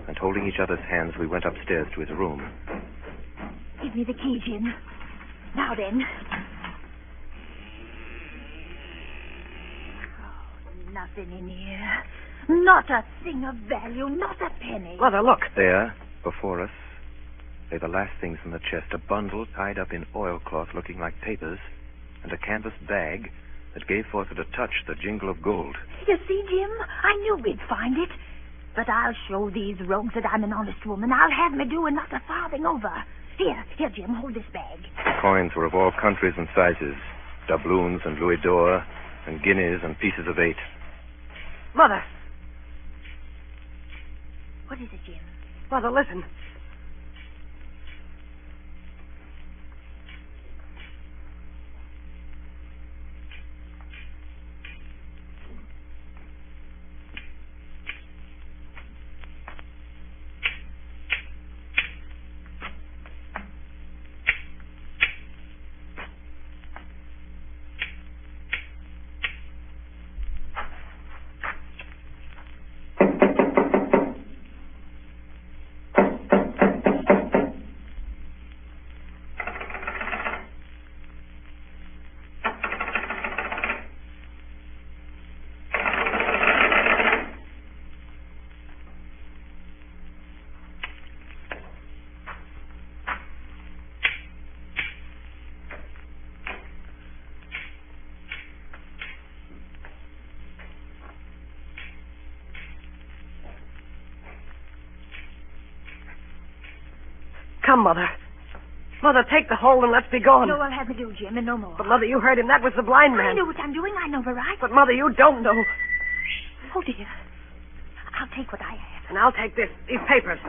and holding each other's hands, we went upstairs to his room. Give me the key, Jim. Now then. Oh, nothing in here. Not a thing of value, not a penny. Mother, look. There, before us, lay the last things in the chest. A bundle tied up in oilcloth looking like papers, and a canvas bag that gave forth at a touch the jingle of gold. You see, Jim, I knew we'd find it. But I'll show these rogues that I'm an honest woman. I'll have me doing not a farthing over. Here, Jim, hold this bag. The coins were of all countries and sizes. Doubloons and louis d'or, and guineas and pieces of 8. Mother. What is it, Jim? Mother, listen. Come, Mother. Mother, take the hold and let's be gone. No, I'll have me do, Jim, and no more. But, Mother, you heard him. That was the blind man. I know what I'm doing. I know the right. But, Mother, you don't know. Oh, dear. I'll take what I have. And I'll take these papers.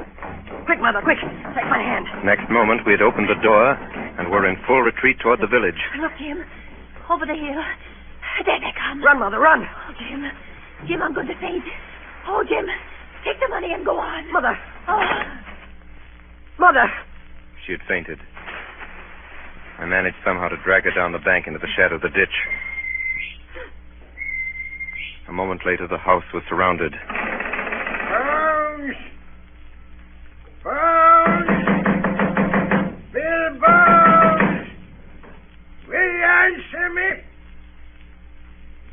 Quick, Mother, quick. Take my hand. Next moment, we had opened the door and were in full retreat toward the village. Look, Jim. Over the hill. There they come. Run, Mother, run. Oh, Jim. Jim, I'm going to faint. Oh, Jim. Take the money and go on. Mother. Oh. Mother. She had fainted. I managed somehow to drag her down the bank into the shadow of the ditch. A moment later, the house was surrounded. Bones! Bones! Bill Bones! Will you answer me?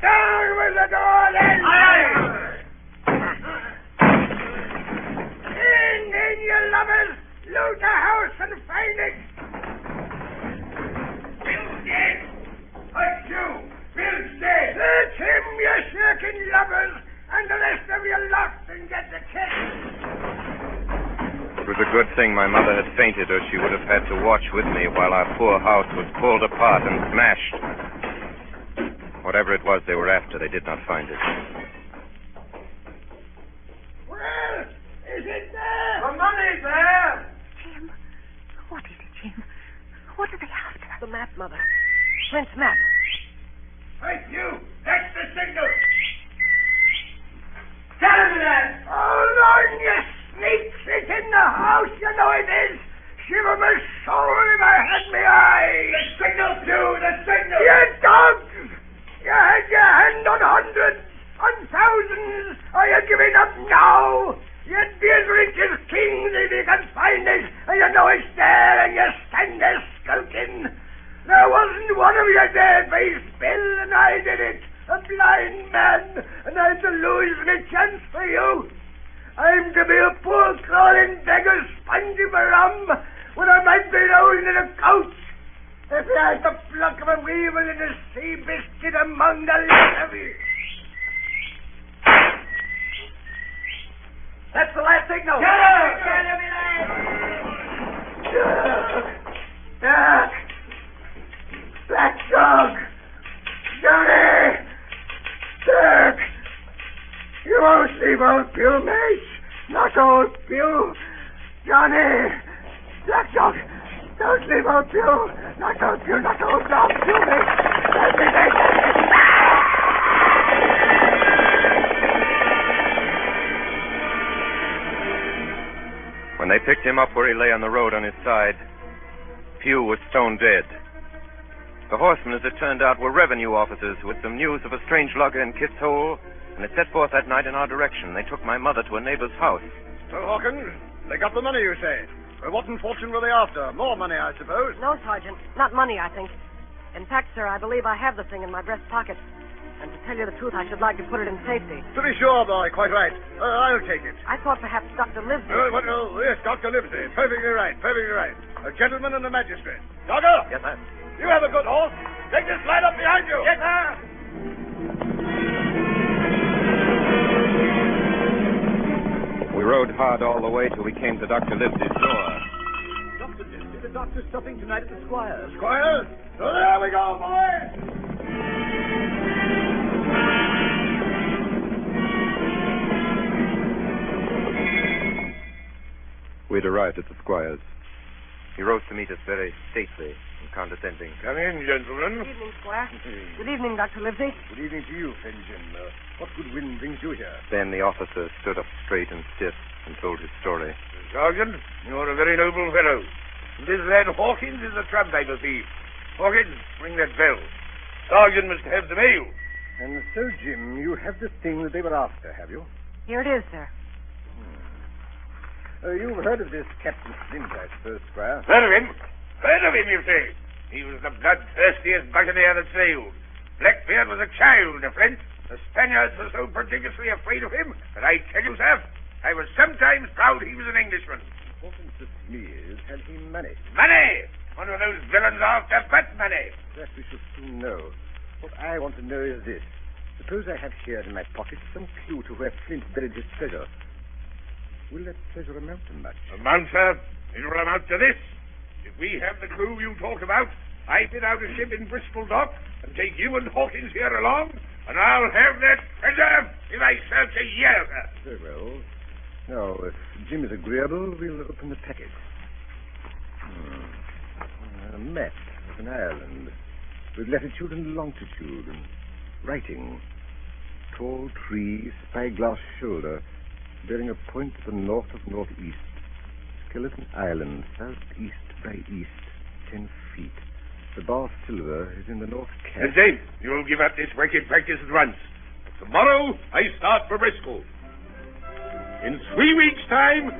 Down with the door, then! In, you lovers! Loot the house and find it! Bill's dead! Hush you! Bill's dead! Let him, you shirking lovers! And the rest of you lost and get the kiss! It was a good thing my mother had fainted, or she would have had to watch with me while our poor house was pulled apart and smashed. Whatever it was they were after, they did not find it. Well, is it there? The money's there! Jim, what is it, Jim? What are they after? The map, Mother. Flint's map. Hey, you! That's the signal! Tell him that! Hold on, you sneaks! It's in the house, you know it is! Shiver my soul if I had my eye! The signal, too! The signal! You dogs! You had your hand on hundreds, on thousands! Are you giving up now? You'd be as rich as kings if you can find it, and you know it's there, and you stand there skulking. There wasn't one of you there, face Bill, and I did it. A blind man, and I had to lose my chance for you. I'm to be a poor crawling beggar sponging for rum when I might be rolling in a couch. If I had the pluck of a weevil in a sea biscuit among the lot of you. That's the last signal. Get out! Doc! Black dog! Johnny! Dirk! You won't leave old Bill, mate. Not old Bill. Johnny! Black dog! Don't leave old Bill. Not old Bill, not old dog. Bill, mate. Let me take it. When they picked him up where he lay on the road on his side, Pugh was stone dead. The horsemen, as it turned out, were revenue officers who had some news of a strange lugger in Kit's Hole, and had set forth that night in our direction. They took my mother to a neighbor's house. So, Hawkins, they got the money, you say? Well, what in fortune were they after? More money, I suppose? No, Sergeant. Not money, I think. In fact, sir, I believe I have the thing in my breast pocket. And to tell you the truth, I should like to put it in safety. To be sure, boy, quite right. I'll take it. I thought perhaps Dr. Livesey... yes, Dr. Livesey. Perfectly right, perfectly right. A gentleman and a magistrate. Doctor? Yes, sir. You have a good horse. Take this lad up behind you. Yes, sir. We rode hard all the way till we came to Dr. Livesey's door. Dr. Livesey, the doctor's stopping tonight at the Squire's. Squire's? So there we go, boy. We'd arrived at the Squire's. He rose to meet us very stately and condescending. Come in, gentlemen. Good evening, Squire. Good evening, Dr. Livesey. Good evening to you, friend Jim. What good wind brings you here? Then the officer stood up straight and stiff and told his story. Sergeant, you're a very noble fellow. This lad Hawkins is a tramp-paper thief. Hawkins, ring that bell. Sergeant must have the mail. And so, Jim, you have the thing that they were after, have you? Here it is, sir. You've heard of this Captain Flint, I suppose, Squire? Heard of him? Heard of him, you say? He was the bloodthirstiest buccaneer that sailed. Blackbeard was a child to Flint. The Spaniards were so prodigiously afraid of him that I tell you, sir, I was sometimes proud he was an Englishman. Important to me is, had he money? Money! One of those villains after but money. That we shall soon know. What I want to know is this. Suppose I have here in my pocket some clue to where Flint buried his treasure. Will that treasure amount to much? Amount, sir? It will amount to this. If we have the clue you talk about, I fit out a ship in Bristol Dock and take you and Hawkins here along, and I'll have that treasure if I search a year, sir. Very well. Now, if Jim is agreeable, we'll open the packet. A map of an island with latitude and longitude and writing. Tall tree, spyglass shoulder, bearing a point to the north of northeast. Skeleton Island, southeast by east, 10 feet. The bar silver is in the north cap. Dave, you'll give up this wicked practice at once. Tomorrow, I start for Bristol. In 3 weeks' time,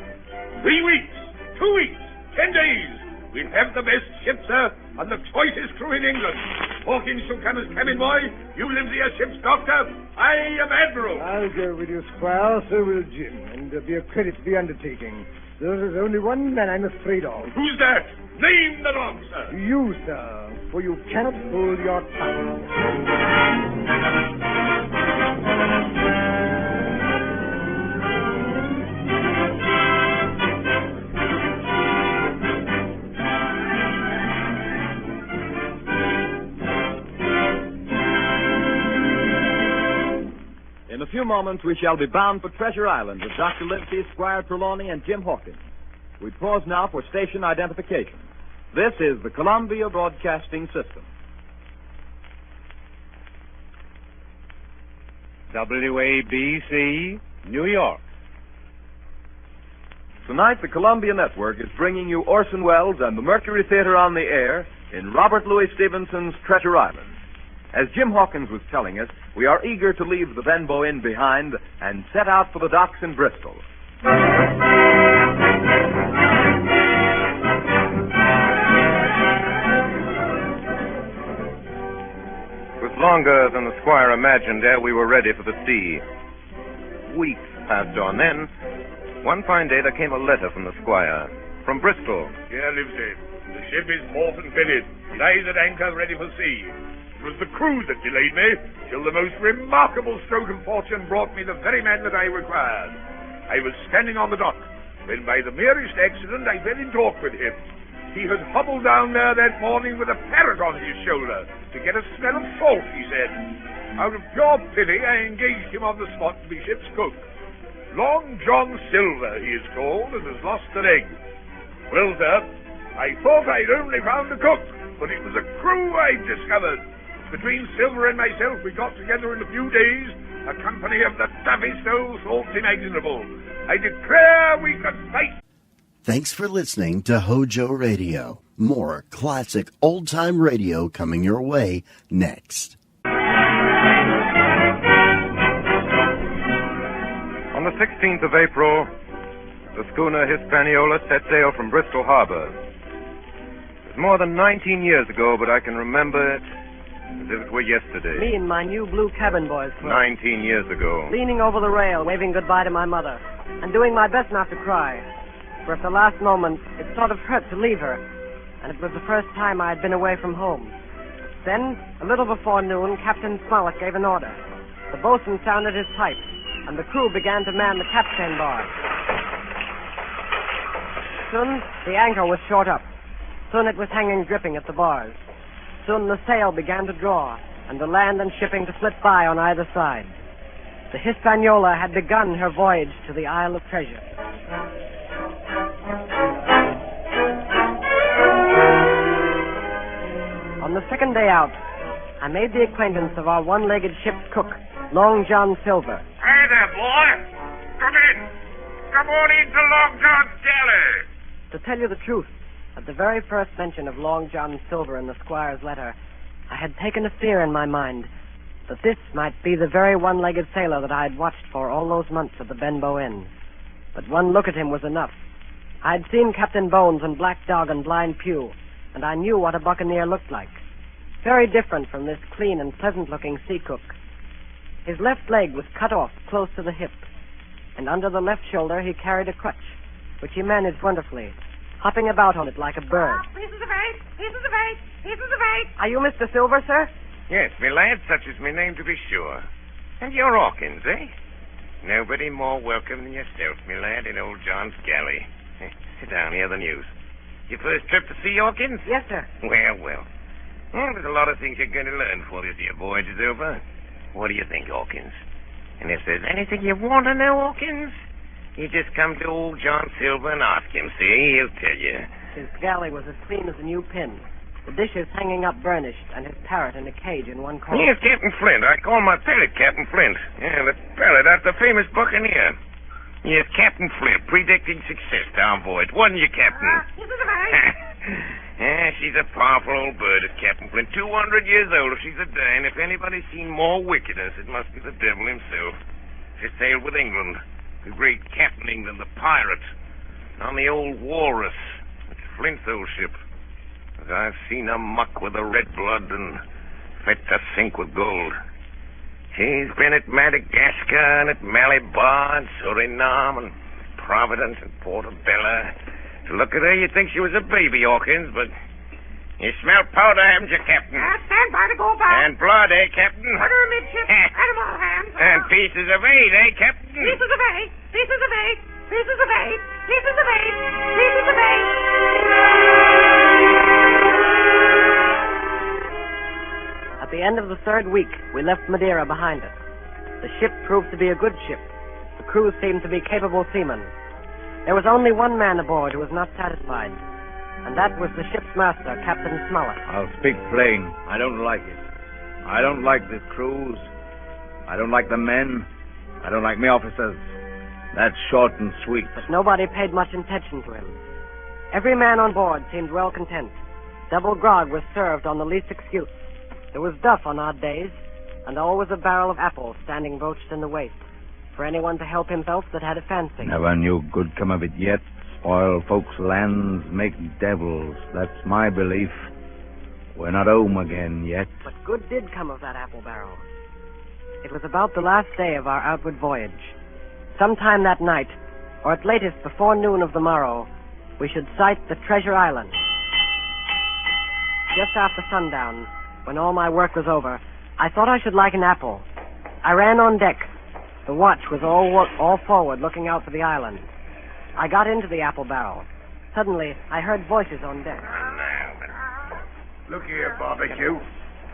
3 weeks, 2 weeks, 10 days, we'll have the best ship, sir, and the choicest crew in England. Hawkins shall come as cabin boy. You live the ship's doctor. I am admiral. I'll go with you, Squire. So will Jim, and be a credit to the undertaking. There is only one man I'm afraid of. Who's that? Name the dog, sir. You, sir, for you cannot hold your tongue. In a few moments, we shall be bound for Treasure Island with Dr. Lindsay, Squire Trelawney, and Jim Hawkins. We pause now for station identification. This is the Columbia Broadcasting System. WABC, New York. Tonight, the Columbia Network is bringing you Orson Welles and the Mercury Theater on the air in Robert Louis Stevenson's Treasure Island. As Jim Hawkins was telling us, we are eager to leave the Benbow Inn behind and set out for the docks in Bristol. It was longer than the squire imagined ere we were ready for the sea. Weeks passed on. Then, one fine day, there came a letter from the squire. From Bristol. Here lives it. The ship is moored and fitted. Lies at anchor ready for sea. It was the crew that delayed me, till the most remarkable stroke of fortune brought me the very man that I required. I was standing on the dock, when by the merest accident I fell in talk with him. He had hobbled down there that morning with a parrot on his shoulder to get a smell of salt, he said. Out of pure pity, I engaged him on the spot to be ship's cook. Long John Silver, he is called, and has lost an egg. Well, sir, I thought I'd only found a cook, but it was a crew I'd discovered. Between Silver and myself, we got together in a few days a company of the toughest old salts imaginable. I declare we could fight. Thanks for listening to Hojo Radio. More classic old-time radio coming your way next. On the 16th of April, the schooner Hispaniola set sail from Bristol Harbor. It was more than 19 years ago, but I can remember it as if it were yesterday. Me and my new blue cabin boys were 19 years ago. leaning over the rail, waving goodbye to my mother, and doing my best not to cry. For at the last moment, it sort of hurt to leave her, and it was the first time I had been away from home. Then, a little before noon, Captain Smollett gave an order. The boatswain sounded his pipe, and the crew began to man the capstan bar. Soon, the anchor was short up. Soon it was hanging dripping at the bars. Soon the sail began to draw, and the land and shipping to flit by on either side. The Hispaniola had begun her voyage to the Isle of Treasure. On the second day out, I made the acquaintance of our one-legged ship's cook, Long John Silver. Hey there, boy. Come in. Come on into Long John's galley. To tell you the truth, at the very first mention of Long John Silver in the squire's letter, I had taken a fear in my mind that this might be the very one-legged sailor that I had watched for all those months at the Benbow Inn. But one look at him was enough. I had seen Captain Bones and Black Dog and Blind Pew, and I knew what a buccaneer looked like. Very different from this clean and pleasant-looking sea cook. His left leg was cut off close to the hip, and under the left shoulder he carried a crutch, which he managed wonderfully, hopping about on it like a bird. Pieces of eight. Pieces of eight. Pieces of eight. Are you Mr. Silver, sir? Yes, me lad, such is my name to be sure. And you're Hawkins, eh? Nobody more welcome than yourself, me lad, in old John's galley. Sit down, hear the news. Your first trip to sea, Hawkins? Yes, sir. Well. Well, there's a lot of things you're going to learn before this your voyage is over. What do you think, Hawkins? And if there's anything you want to know, Hawkins, You just come to old John Silver and ask him, see? He'll tell you. His galley was as clean as a new pin. The dishes hanging up burnished, and his parrot in a cage in one corner. Here's Captain Flint. I call my parrot Captain Flint. Yeah, the parrot, that's the famous buccaneer. Yes, Captain Flint, predicting success to our voyage. Wasn't you, Captain? This is a very... Yeah, she's a powerful old bird, is Captain Flint. 200 years old if she's a day, and if anybody's seen more wickedness, it must be the devil himself. She sailed with England, the great Captain England, the pirate, on the old Walrus. It's Flint's old ship. I've seen her muck with the red blood and fit to sink with gold. She's been at Madagascar and at Malabar and Suriname and Providence and Portobello. To look at her, you'd think she was a baby, Hawkins, but you smell powder, haven't you, Captain? Stand by to go about. And blood, eh, Captain? Order amidship. Animal hands. And pieces of eight, eh, Captain? Pieces of eight. Pieces of eight. Pieces of eight. Pieces of eight. Pieces of eight. At the end of the third week, we left Madeira behind us. The ship proved to be a good ship. The crew seemed to be capable seamen. There was only one man aboard who was not satisfied, and that was the ship's master, Captain Smollett. I'll speak plain. I don't like it. I don't like this cruise. I don't like the men. I don't like me officers. That's short and sweet. But nobody paid much attention to him. Every man on board seemed well content. Double grog was served on the least excuse. There was duff on odd days, and always a barrel of apples standing broached in the waist, for anyone to help himself that had a fancy. Never knew good come of it yet. Spoil folks' lands, make devils. That's my belief. We're not home again yet. But good did come of that apple barrel. It was about the last day of our outward voyage. Sometime that night, or at latest before noon of the morrow, we should sight the Treasure Island. Just after sundown, when all my work was over, I thought I should like an apple. I ran on deck. The watch was all forward, looking out for the island. I got into the apple barrel. Suddenly, I heard voices on deck. Look here, Barbecue.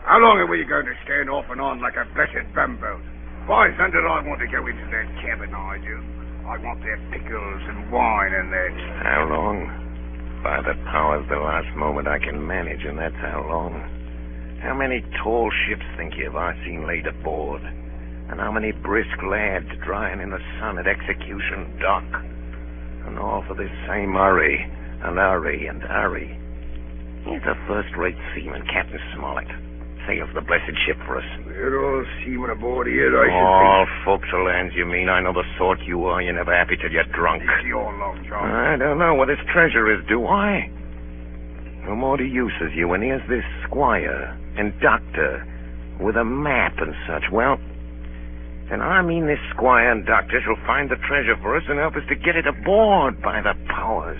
How long are we going to stand off and on like a blessed bumboat? By thunder, I want to go into that cabin, I do. I want their pickles and wine and that. How long? By the powers, the last moment I can manage, and that's how long. How many tall ships, think you, have I seen laid aboard? And how many brisk lads drying in the sun at Execution Dock? And all for this same hurry, and hurry, and hurry. He's a first-rate seaman, Captain Smollett. Sails the blessed ship for us. They're all seamen aboard here, I should All think. forecastle hands, you mean? I know the sort you are. You're never happy till you're drunk. It's your long job. I don't know what his treasure is, do I? No more to use as you, and here's this squire and doctor with a map and such. Well, then I mean this squire and doctor shall find the treasure for us and help us to get it aboard by the powers.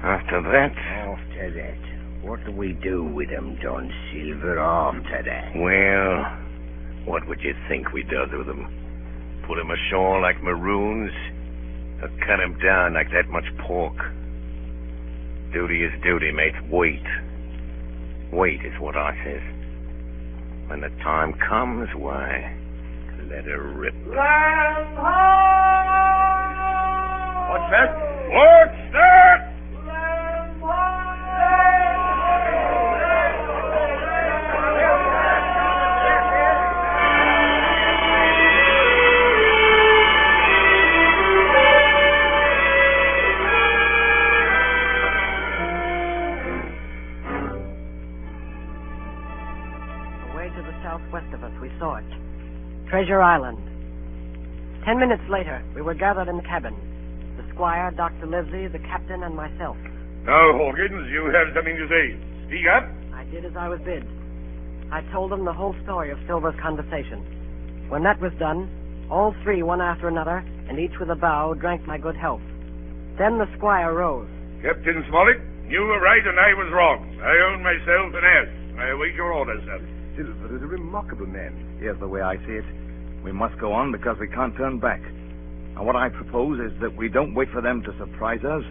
After that... After that, what do we do with them, John Silver, after that? Well, what would you think we does with them? Put them ashore like maroons? Or cut them down like that much pork? Duty is duty, mate. Wait. Wait is what I says. When the time comes, why, let her rip. Land ho! What's that? What's that? Land ho! Away to the southwest of us, we saw it. Treasure Island. 10 minutes later, we were gathered in the cabin. The squire, Dr. Livesey, the captain, and myself. Now, Hawkins, you have something to say. Speak up. I did as I was bid. I told them the whole story of Silver's conversation. When that was done, all three, one after another, and each with a bow, drank my good health. Then the squire rose. Captain Smollett, you were right and I was wrong. I own myself an ass. I await your orders, sir. Silver is a remarkable man. Here's the way I see it. We must go on because we can't turn back. And what I propose is that we don't wait for them to surprise us,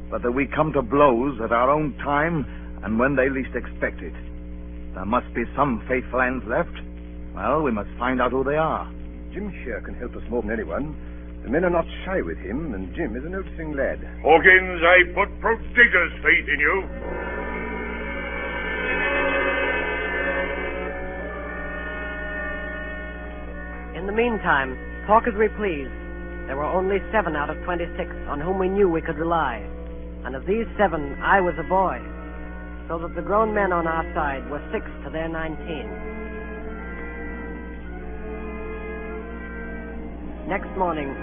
but that we come to blows at our own time and when they least expect it. There must be some faithful hands left. Well, we must find out who they are. Jim Shear can help us more than anyone. The men are not shy with him, and Jim is a noticing lad. Hawkins, I put prodigious faith in you. In the meantime, talk as we please, there were only 7 out of 26 on whom we knew we could rely. And of these 7, I was a boy, so that the grown men on our side were 6 to their 19. Next morning,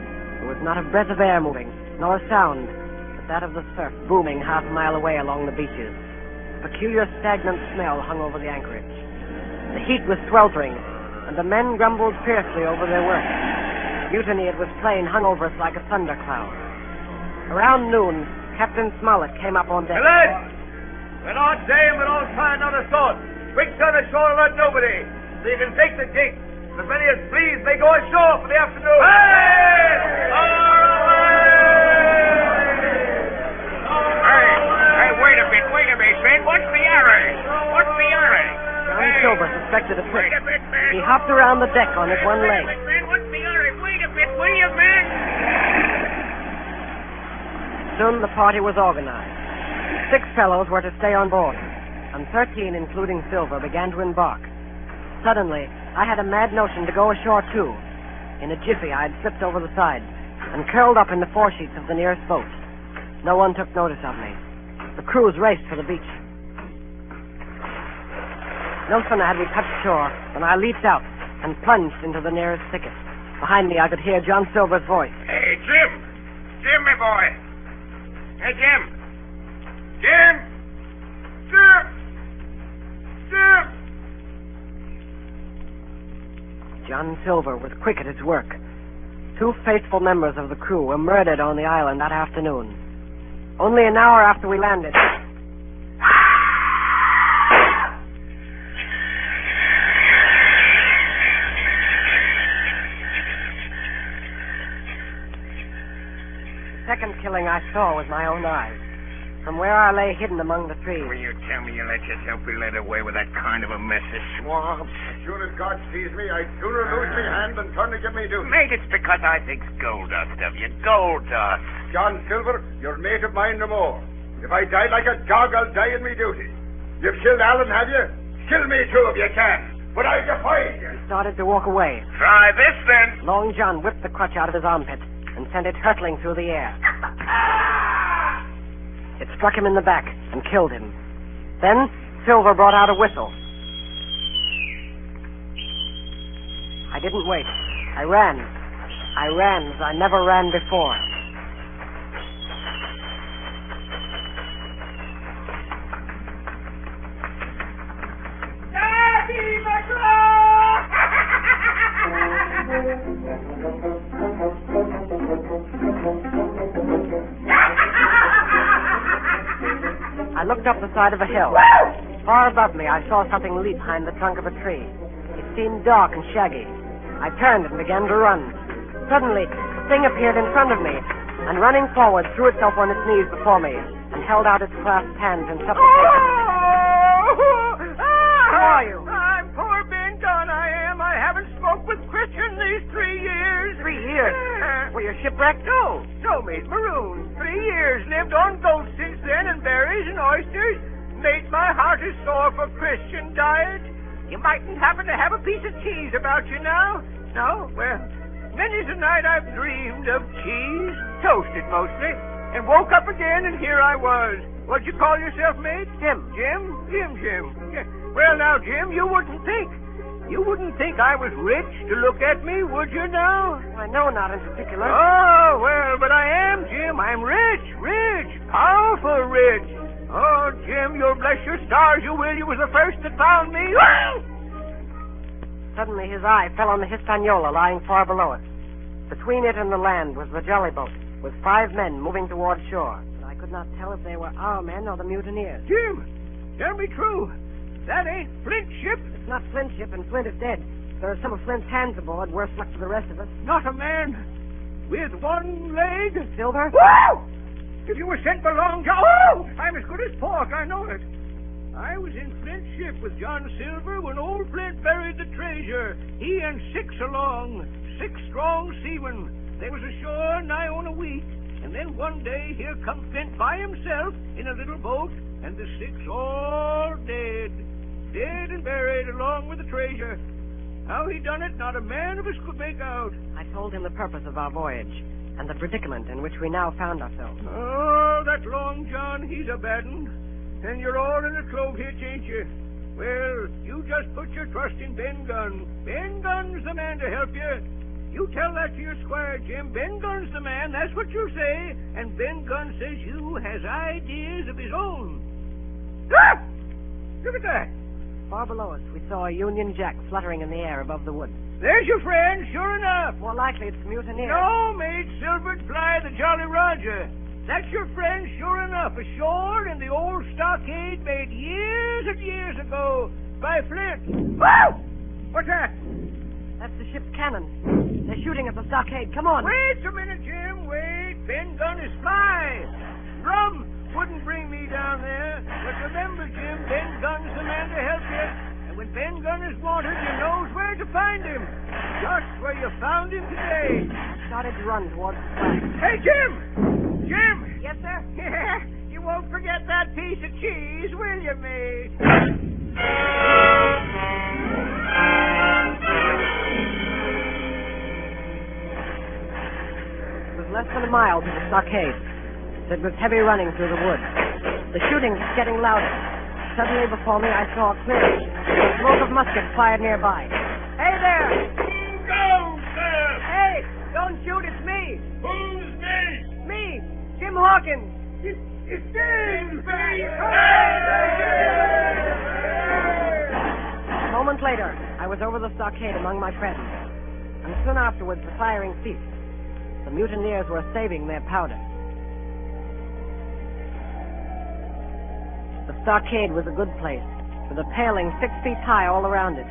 there was not a breath of air moving, nor a sound, but that of the surf booming half a mile away along the beaches. A peculiar stagnant smell hung over the anchorage. The heat was sweltering, and the men grumbled fiercely over their work. Mutiny, it was plain, hung over us like a thundercloud. Around noon, Captain Smollett came up on deck. Hey, lads! We're not saying we don't try another sort. Quick's on the shore and let nobody, so you can take the gig. As many as please may go ashore for the afternoon. Hey, wait a bit, friend. What's the hurry? John Silver suspected a trick. He hopped around the deck on his one leg. What's the hurry? Wait a bit, will you, man? Soon the party was organized. 6 fellows were to stay on board, and 13, including Silver, began to embark. Suddenly, I had a mad notion to go ashore, too. In a jiffy, I had slipped over the side and curled up in the foresheets of the nearest boat. No one took notice of me. The crews raced for the beach. No sooner had we touched shore than I leaped out and plunged into the nearest thicket. Behind me, I could hear John Silver's voice. Hey, Jim! Jim, my boy! Hey, Jim! Jim! Jim! Jim! John Silver was quick at his work. 2 faithful members of the crew were murdered on the island that afternoon. Only an hour after we landed. The second killing I saw with my own eyes. From where I lay hidden among the trees. Will you tell me you let yourself be led away with that kind of a mess of swabs? As soon as God sees me, I'd sooner lose my hand than turn to give me duty. Mate, it's because I think's gold dust of you. Gold dust. John Silver, you're mate of mine no more. If I die like a dog, I'll die in me duty. You've killed Allen, have you? Kill me too if you can. But I defy you. He started to walk away. Try this, then. Long John whipped the crutch out of his armpit and sent it hurtling through the air. It struck him in the back and killed him. Then Silver brought out a whistle. I didn't wait. I ran. I ran as I never ran before. Daddy I looked up the side of a hill. Far above me, I saw something leap behind the trunk of a tree. It seemed dark and shaggy. I turned and began to run. Suddenly, the thing appeared in front of me, and running forward, threw itself on its knees before me, and held out its clasped hands in supplication. Who are you? I'm poor Ben Dunn, I am. I haven't smoked with Christian these 3 years. 3 years? Were you shipwrecked? No, mate, marooned. 3 years. Lived on goats since then, and berries and oysters. Mate, my heart is sore for Christian diet. You mightn't happen to have a piece of cheese about you now? No? Well, many's a night I've dreamed of cheese, toasted mostly, and woke up again, and here I was. What'd you call yourself, mate? Jim. Jim? Jim. Yeah. Well, now, Jim, you wouldn't think I was rich to look at me, would you now? Why, no, not in particular. Oh, well, but I am, Jim. I'm rich, powerful rich. Oh, Jim, you'll bless your stars, you will. You was the first that found me. Suddenly his eye fell on the Hispaniola lying far below us. Between it and the land was the jolly boat, with 5 men moving toward shore. But I could not tell if they were our men or the mutineers. Jim, tell me true. That ain't Flint's ship? It's not Flint's ship, and Flint is dead. There are some of Flint's hands aboard, worse luck for the rest of us. Not a man with one leg? Silver? Whoa! If you were sent for Long John... Oh! I'm as good as pork, I know it. I was in Flint's ship with John Silver when old Flint buried the treasure. He and 6 along. 6 strong seamen. They was ashore nigh on a week, and then one day here comes Flint by himself in a little boat, and the 6 all dead. Dead and buried along with the treasure. How he done it, not a man of us could make out. I told him the purpose of our voyage and the predicament in which we now found ourselves. Oh, that Long John, he's a bad un. And you're all in a clove hitch, ain't you? Well, you just put your trust in Ben Gunn. Ben Gunn's the man to help you. You tell that to your squire, Jim. Ben Gunn's the man, that's what you say. And Ben Gunn says you has ideas of his own. Ah! Look at that. Far below us, we saw a Union Jack fluttering in the air above the woods. There's your friend, sure enough. More likely it's Mutiny. No, mate, Silver Bligh, the Jolly Roger. That's your friend, sure enough, ashore in the old stockade made years and years ago by Flint. Whoa! What's that? That's the ship's cannon. They're shooting at the stockade. Come on. Wait a minute, Jim. Wait. Ben Gunn is fly. Rum wouldn't bring me down there. But remember, Jim, Ben Gunn's the man to help you. And when Ben Gunn is wanted, you knows where to find him. Just where you found him today. Started to run towards the flag. Hey, Jim! Jim! Yes, sir? Yeah, you won't forget that piece of cheese, will you, mate? It was less than a mile to the stockade. It was heavy running through the woods. The shooting was getting louder. Suddenly before me, I saw a clearing. The smoke of muskets fired nearby. Hey there! Who goes, sir? Hey! Don't shoot, it's me! Who's me? Me! Jim Hawkins! It's Jim! A moment later, I was over the stockade among my friends. And soon afterwards, the firing ceased. The mutineers were saving their powder. The stockade was a good place, with a paling 6 feet high all around it.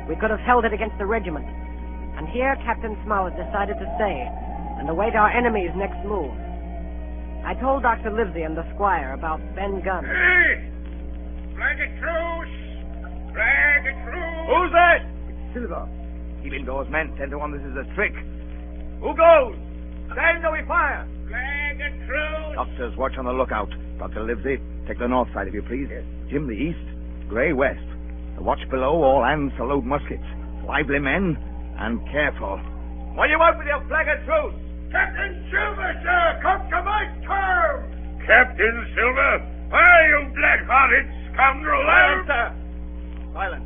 We could have held it against the regiment. And here Captain Smollett decided to stay and await our enemy's next move. I told Dr. Livesey and the squire about Ben Gunn. Hey! Flag a truce! Flag a truce! Who's that? It's Silver. Keep indoors, men. 10 to 1, this is a trick. Who goes? Stand or we fire. Flag a truce! Doctors, watch on the lookout. Dr. Livesey, take the north side if you please. Yes. Jim, the east. Gray, west. The watch below, all hands to load muskets. Lively men, and careful. What do you want with your flag of truce? Captain Silver, sir! Come to my terms! Captain Silver? Why, you black-hearted scoundrel! Silence, sir! Silence.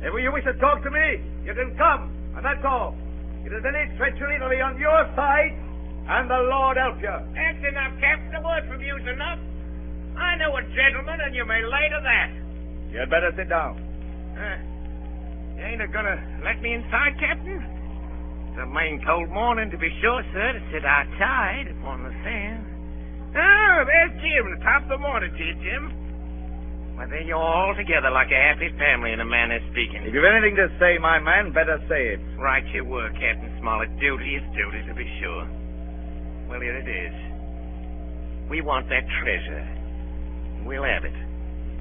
If you wish to talk to me, you can come, and that's all. If there's any treachery, it'll be on your side, and the Lord help you. That's enough, Captain. A word from you's enough. I know a gentleman, and you may lay to that. You'd better sit down. You ain't gonna let me inside, Captain? It's a main cold morning, to be sure, sir, to sit outside upon the sand. Oh, there's Jim. Top of the morning to you, Jim. Well, there you're all together like a happy family in a manner of speaking. If you've anything to say, my man, better say it. Right you were, Captain Smollett. Duty is duty, to be sure. Well, here it is. We want that treasure. We'll have it.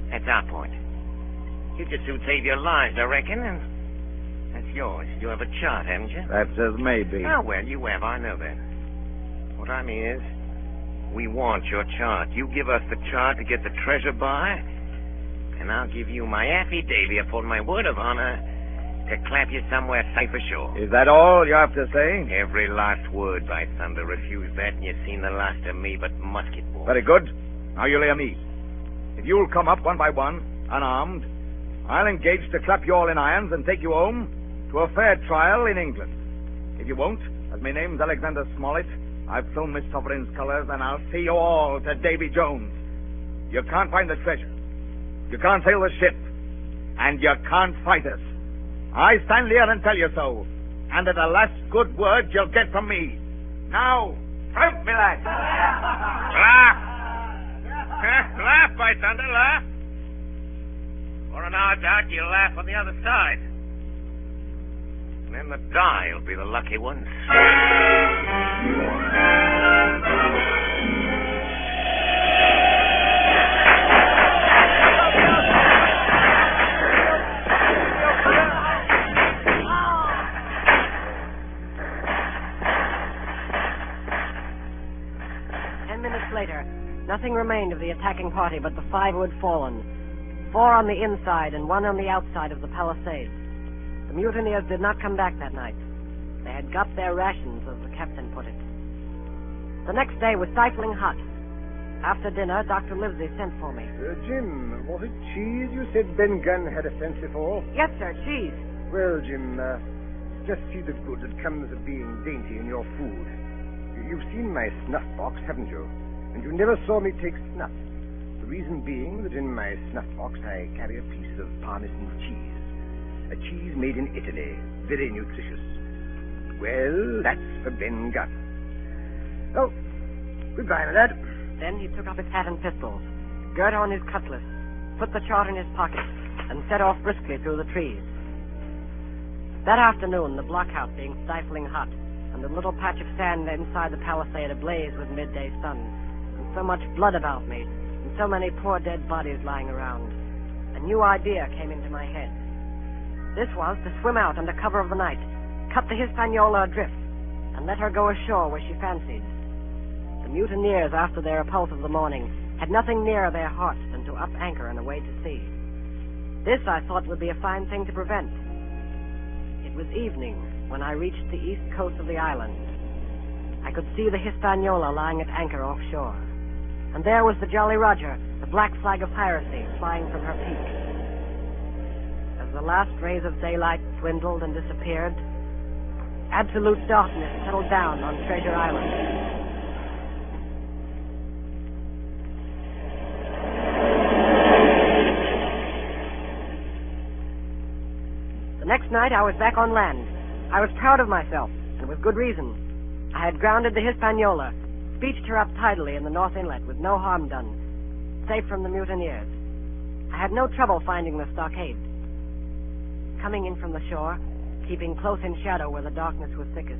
That's our point. You just soon save your lives, I reckon, and that's yours. You have a chart, haven't you? That's as may be. Oh, well, you have. I know that. What I mean is, we want your chart. You give us the chart to get the treasure by, and I'll give you my affidavit upon my word of honor to clap you somewhere safe ashore. Is that all you have to say? Every last word, by thunder. Refuse that, and you've seen the last of me but musket balls. Very good. Now you lay me. If you'll come up one by one, unarmed, I'll engage to clap you all in irons and take you home to a fair trial in England. If you won't, as my name's Alexander Smollett, I've flown my sovereign's colours, and I'll see you all to Davy Jones. You can't find the treasure. You can't sail the ship. And you can't fight us. I stand here and tell you so. And at the last good word you'll get from me. Now, out, me lad. Laugh! Laugh, by thunder, laugh. For an hour doubt, you'll laugh on the other side. And then the die will be the lucky ones. Nothing remained of the attacking party but the 5 who had fallen. 4 on the inside and 1 on the outside of the palisade. The mutineers did not come back that night. They had got their rations, as the captain put it. The next day was stifling hot. After dinner, Dr. Livesey sent for me. Jim, was it cheese you said Ben Gunn had a fancy for? Yes, sir, cheese. Well, Jim, just see the good that comes of being dainty in your food. You've seen my snuff box, haven't you? And you never saw me take snuff. The reason being that in my snuff box I carry a piece of Parmesan cheese. A cheese made in Italy, very nutritious. Well, that's for Ben Gunn. Oh, goodbye, my lad. Then he took up his hat and pistols, girt on his cutlass, put the chart in his pocket, and set off briskly through the trees. That afternoon, the blockhouse being stifling hot, and the little patch of sand inside the palisade ablaze with midday sun, and so much blood about me, and so many poor dead bodies lying around, a new idea came into my head. This was to swim out under cover of the night, cut the Hispaniola adrift, and let her go ashore where she fancied. The mutineers, after their repulse of the morning, had nothing nearer their hearts than to up anchor and away to sea. This, I thought, would be a fine thing to prevent. It was evening when I reached the east coast of the island. I could see the Hispaniola lying at anchor offshore. And there was the Jolly Roger, the black flag of piracy, flying from her peak. As the last rays of daylight dwindled and disappeared, absolute darkness settled down on Treasure Island. The next night, I was back on land. I was proud of myself, and with good reason. I had grounded the Hispaniola, beached her up tidily in the North Inlet with no harm done, safe from the mutineers. I had no trouble finding the stockade. Coming in from the shore, keeping close in shadow where the darkness was thickest,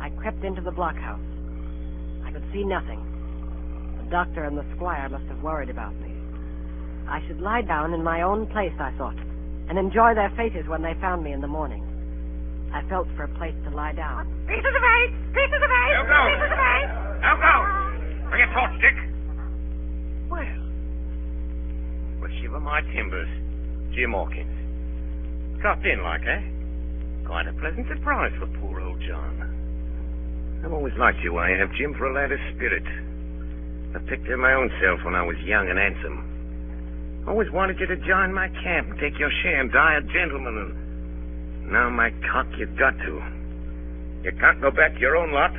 I crept into the blockhouse. I could see nothing. The doctor and the squire must have worried about me. I should lie down in my own place, I thought, and enjoy their faces when they found me in the morning. I felt for a place to lie down. Pieces of eight! Pieces of eight! Now go! Pieces of eight! Now go! Bring a torch, Dick. Well, shiver my timbers. Jim Hawkins. Dropped in like, eh? Quite a pleasant surprise for poor old John. I've always liked your way, have, Jim, for a lad of spirit. I picked her my own self when I was young and handsome. Always wanted you to join my camp and take your share and die a gentleman. And now, my cock, you've got to. You can't go back to your own lot.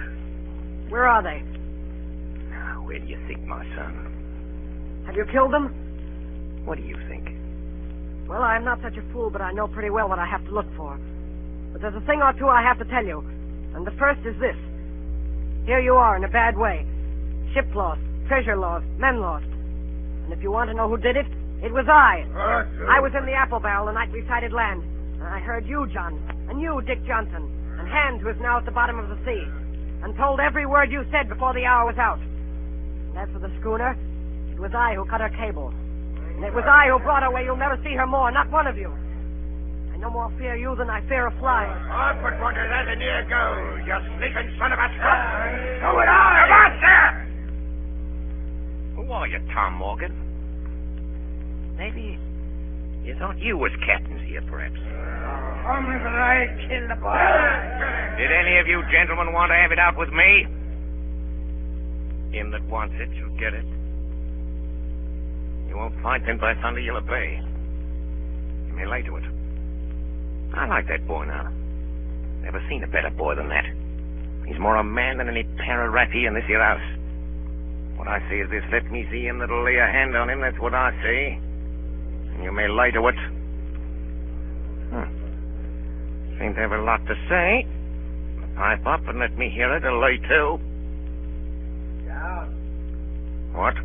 Where are they? Now, where do you think, my son? Have you killed them? What do you think? Well, I am not such a fool, but I know pretty well what I have to look for. But there's a thing or two I have to tell you. And the first is this. Here you are in a bad way. Ship lost, treasure lost, men lost. And if you want to know who did it, it was I. I was in the apple barrel the night we sighted land. And I heard you, John, and you, Dick Johnson, and Hans, who is now at the bottom of the sea, and told every word you said before the hour was out. And as for the schooner, it was I who cut her cable. And it was I who brought her where you'll never see her more, not one of you. I no more fear you than I fear a fly. I'll put one to that in here go, you sneaking son of a truck. So would I. Come on, sir! Who are you, Tom Morgan? Maybe you thought you was captains here, perhaps. Only that I killed the boy. Did any of you gentlemen want to have it out with me? Him that wants it shall get it. You won't fight him by thunder, you'll obey. You may lay to it. I like that boy now. Never seen a better boy than that. He's more a man than any para-ratty in this here house. What I say is this, let me see him that'll lay a hand on him, that's what I say. And you may lay to it. Seem to have a lot to say. Pipe up and let me hear it, or lay to. Yeah. What?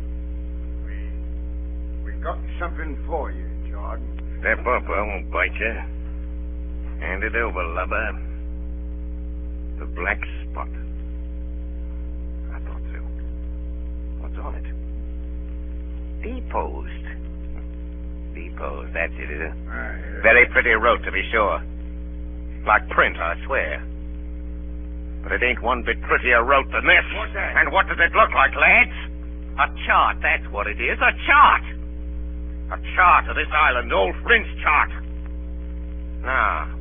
We got something for you, Jordan. Step up, I won't bite you. Hand it over, lubber. The black spot. I thought so. What's on it? Deposed. Deposed, that's it, is it? Very pretty wrote, to be sure. Like print, I swear. But it ain't one bit prettier wrote than this. What's that? And what does it look like, lads? A chart, that's what it is, a chart. A chart of this island, old Flint's chart. Now,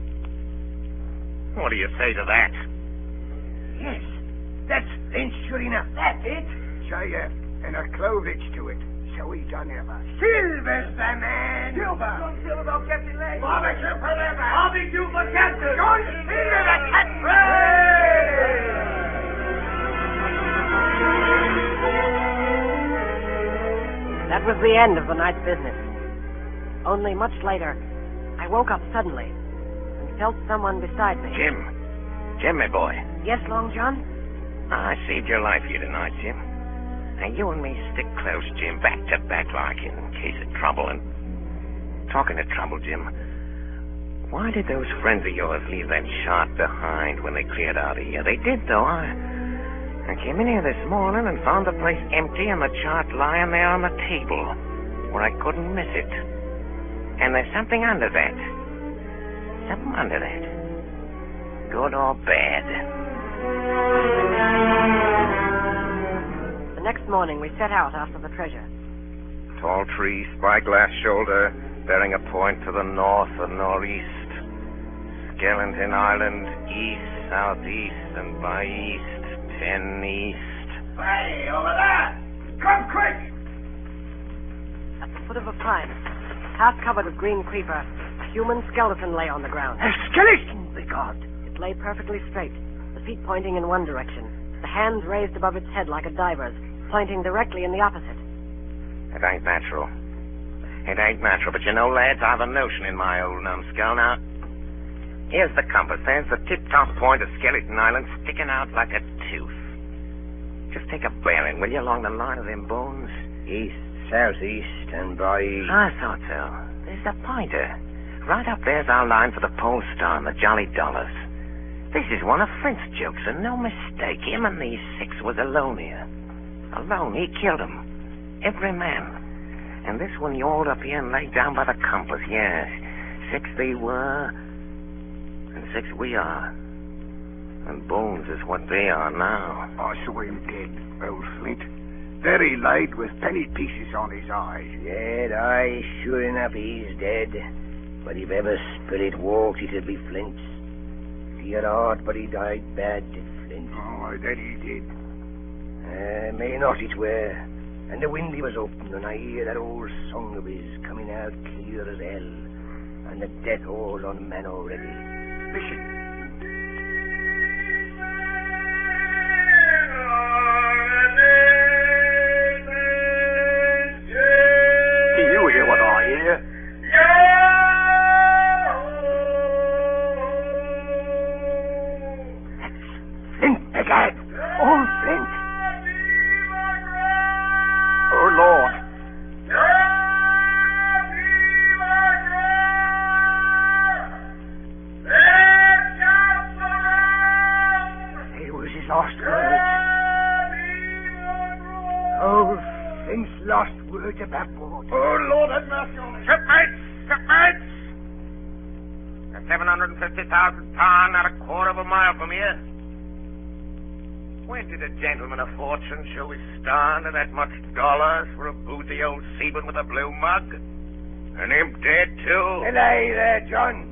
what do you say to that? Yes, that's Flint, sure enough. That's it. And a clothage to it. So he done ever. Silver's the man. Silver. John Silver about Captain Lane. Barbecue forever. Barbecue for Captain. John Silver the Captain. That was the end of the night's business. Only much later, I woke up suddenly and felt someone beside me. Jim, my boy. Yes, Long John? I saved your life here tonight, Jim. Now, you and me stick close, Jim, back to back like in case of trouble. And talking of trouble, Jim, why did those friends of yours leave that chart behind when they cleared out of here? They did, though. I came in here this morning and found the place empty and the chart lying there on the table where I couldn't miss it. And there's something under that. Something under that. Good or bad. The next morning we set out after the treasure. Tall tree, spyglass shoulder, bearing a point to the north or northeast. Escalating Island, east, southeast, and by east, 10 east. Hey, over there! Come quick! At the foot of a pine, half covered with green creeper, a human skeleton lay on the ground. A skeleton, by God! It lay perfectly straight, the feet pointing in one direction, the hands raised above its head like a diver's, pointing directly in the opposite. It ain't natural. It ain't natural, but you know, lads, I've a notion in my old numbskull. Now, here's the compass. There's the tip-top point of Skeleton Island sticking out like a tooth. Just take a bearing, will you, along the line of them bones? East, southeast, and by... I thought so. There's the pointer. Right up there's our line for the Pole Star and the Jolly Dollars. This is one of Flint's jokes, and no mistake. Him and these 6 was alone here. Alone. He killed them. Every man. And this one yawled up here and laid down by the compass. Yes. 6 they were, and 6 we are. And Bones is what they are now. I saw him dead, old Flint. There he laid with penny pieces on his eyes. Dead, aye, sure enough he's dead. But if ever spirit walked, it'd be Flint's. He had heart, but he died bad, did Flint. Oh, that he did. May not it were. And the windy was open, and I hear that old song of his coming out clear as hell. And the death hole on man already. Listen. Do you hear what I hear? That's Flint, begad. Old Flint. Oh, Lord. It was his last words. Old Flint's last words about board. Oh, Lord, have mercy on me. Shipmates! Shipmates! At 750,000 ton, not a quarter of a mile from here. When did a gentleman of fortune show his stand and that much dollars for a boozy old seaman with a blue mug? And him dead, too? Hello there, John.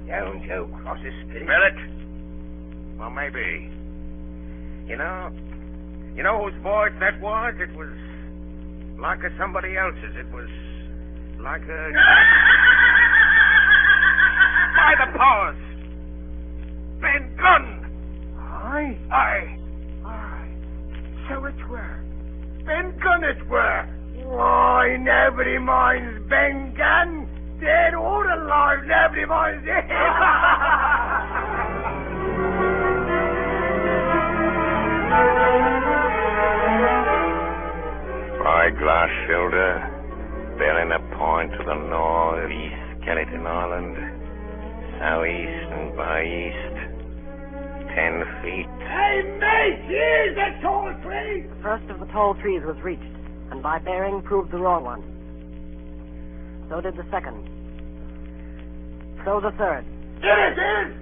Don't you cross his spirit. Will it? Well, maybe. You know whose voice that was? It was like a somebody else's. It was like a... By the powers! Ben Gunn! Aye? Aye. So it were. Ben Gunn it were. Why, nobody minds Ben Gunn. Dead or alive, nobody minds it. Spyglass shoulder, bearing a point to the northeast, Skeleton Island, southeast and by east. 10 feet. Hey, mate, here's the tall tree! The first of the tall trees was reached, and by bearing proved the wrong one. So did the second. So the third. Here it is!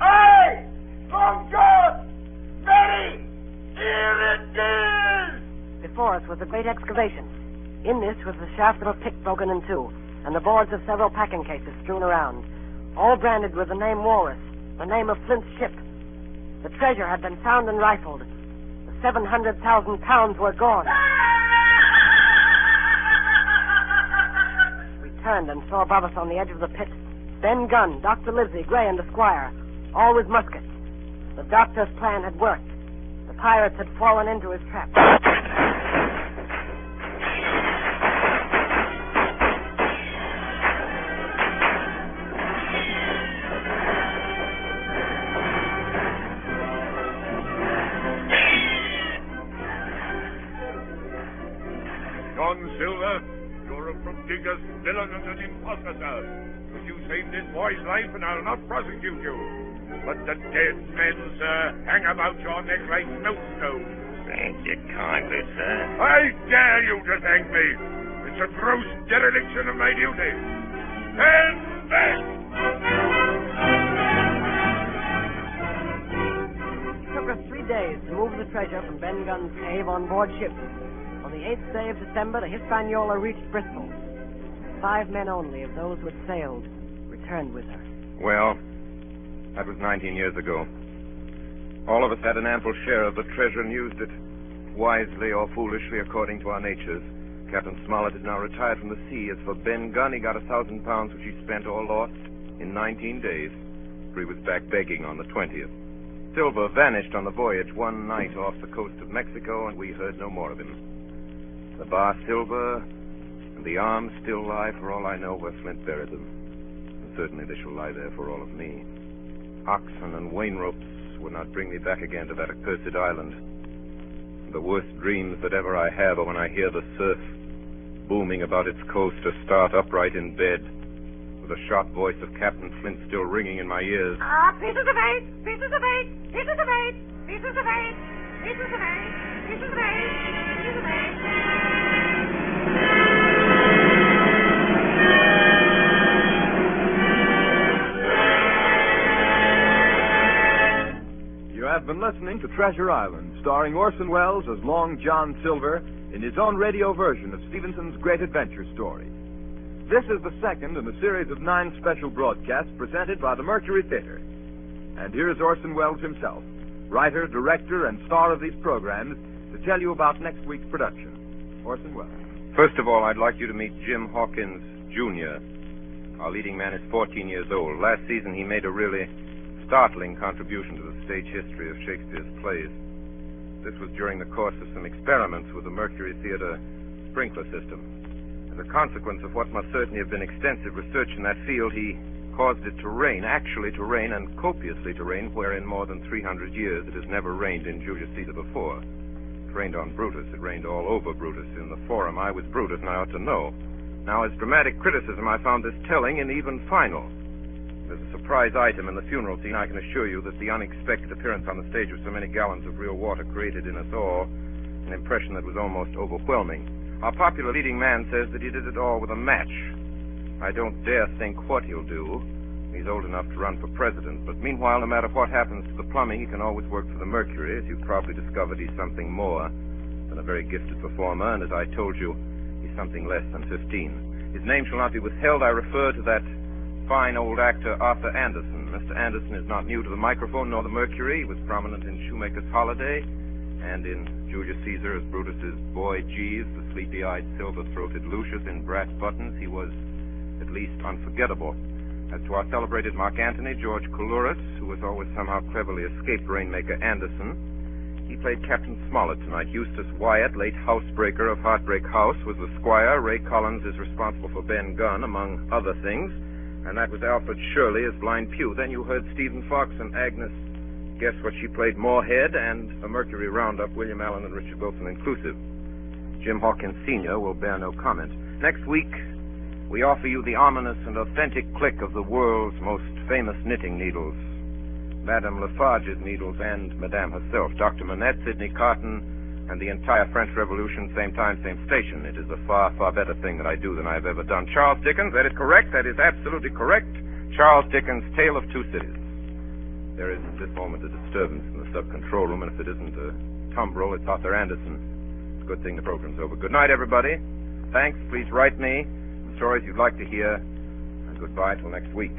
Aye! From God! Betty! Here it is! before us was a great excavation. In this was the shaft of a pick broken in two, and the boards of several packing cases strewn around, all branded with the name Walrus, the name of Flint's ship. The treasure had been found and rifled. The 700,000 pounds were gone. We turned and saw above us on the edge of the pit Ben Gunn, Dr. Livesey, Gray, and the squire, all with muskets. The doctor's plan had worked. The pirates had fallen into his trap. Silver, you're a prodigious villain and an impostor, sir. But you saved this boy's life, and I'll not prosecute you. But the dead men, sir, hang about your neck like millstones. Thank you kindly, sir. I dare you to thank me. It's a gross dereliction of my duty. Stand back! It took us 3 days to move the treasure from Ben Gunn's cave on board ship. On the 8th day of December, the Hispaniola reached Bristol. 5 men only of those who had sailed returned with her. Well, that was 19 years ago. All of us had an ample share of the treasure and used it, wisely or foolishly according to our natures. Captain Smollett is now retired from the sea. As for Ben Gunn, he got £1,000 which he spent or lost in 19 days, for he was back begging on the 20th. Silver vanished on the voyage one night off the coast of Mexico, and we heard no more of him. The bar Silver and the arms still lie, for all I know, where Flint buried them. And certainly they shall lie there for all of me. Oxen and wain ropes would not bring me back again to that accursed island. The worst dreams that ever I have are when I hear the surf booming about its coast or start upright in bed, with the sharp voice of Captain Flint still ringing in my ears. Pieces of eight, pieces of eight, pieces of eight, pieces of eight, pieces of eight, pieces of eight, pieces of eight. You have been listening to Treasure Island, starring Orson Welles as Long John Silver in his own radio version of Stevenson's great adventure story. This is the second in a series of 9 special broadcasts presented by the Mercury Theater. And here is Orson Welles himself, writer, director, and star of these programs, to tell you about next week's production. Orson Welles. First of all, I'd like you to meet Jim Hawkins, Jr. Our leading man is 14 years old. Last season, he made a really startling contribution to the stage history of Shakespeare's plays. This was during the course of some experiments with the Mercury Theater sprinkler system. As a consequence of what must certainly have been extensive research in that field, he caused it to rain, actually to rain, and copiously to rain, where in more than 300 years it has never rained in Julius Caesar before. It rained on Brutus. It rained all over Brutus. In the Forum, I was Brutus, and I ought to know. Now, as dramatic criticism, I found this telling and even final. There's a surprise item in the funeral scene. I can assure you that the unexpected appearance on the stage of so many gallons of real water created in us all an impression that was almost overwhelming. Our popular leading man says that he did it all with a match. I don't dare think what he'll do. He's old enough to run for president. But meanwhile, no matter what happens to the plumbing, he can always work for the Mercury. As you've probably discovered, he's something more than a very gifted performer. And as I told you, he's something less than 15. His name shall not be withheld. I refer to that fine old actor Arthur Anderson. Mr. Anderson is not new to the microphone nor the Mercury. He was prominent in Shoemaker's Holiday and in Julius Caesar as Brutus's boy Jeeves, the sleepy-eyed, silver-throated Lucius in brass buttons. He was at least unforgettable. As to our celebrated Mark Antony, George Coulouris, who was always somehow cleverly escaped Rainmaker Anderson, he played Captain Smollett tonight. Eustace Wyatt, late housebreaker of Heartbreak House, was the squire. Ray Collins is responsible for Ben Gunn, among other things. And that was Alfred Shirley as Blind Pew. Then you heard Stephen Fox and Agnes, guess what she played, Moorhead, and a Mercury roundup, William Allen and Richard Wilson inclusive. Jim Hawkins Sr. will bear no comment. Next week, we offer you the ominous and authentic click of the world's most famous knitting needles, Madame Lafarge's needles and Madame herself, Dr. Manette, Sidney Carton, and the entire French Revolution, same time, same station. It is a far, far better thing that I do than I've ever done. Charles Dickens, that is correct. That is absolutely correct. Charles Dickens' Tale of Two Cities. There is at this moment a disturbance in the sub-control room, and if it isn't a tumbrel, it's Arthur Anderson. a good thing the program's over. Good night, everybody. Thanks. Please write me the stories you'd like to hear. And goodbye till next week.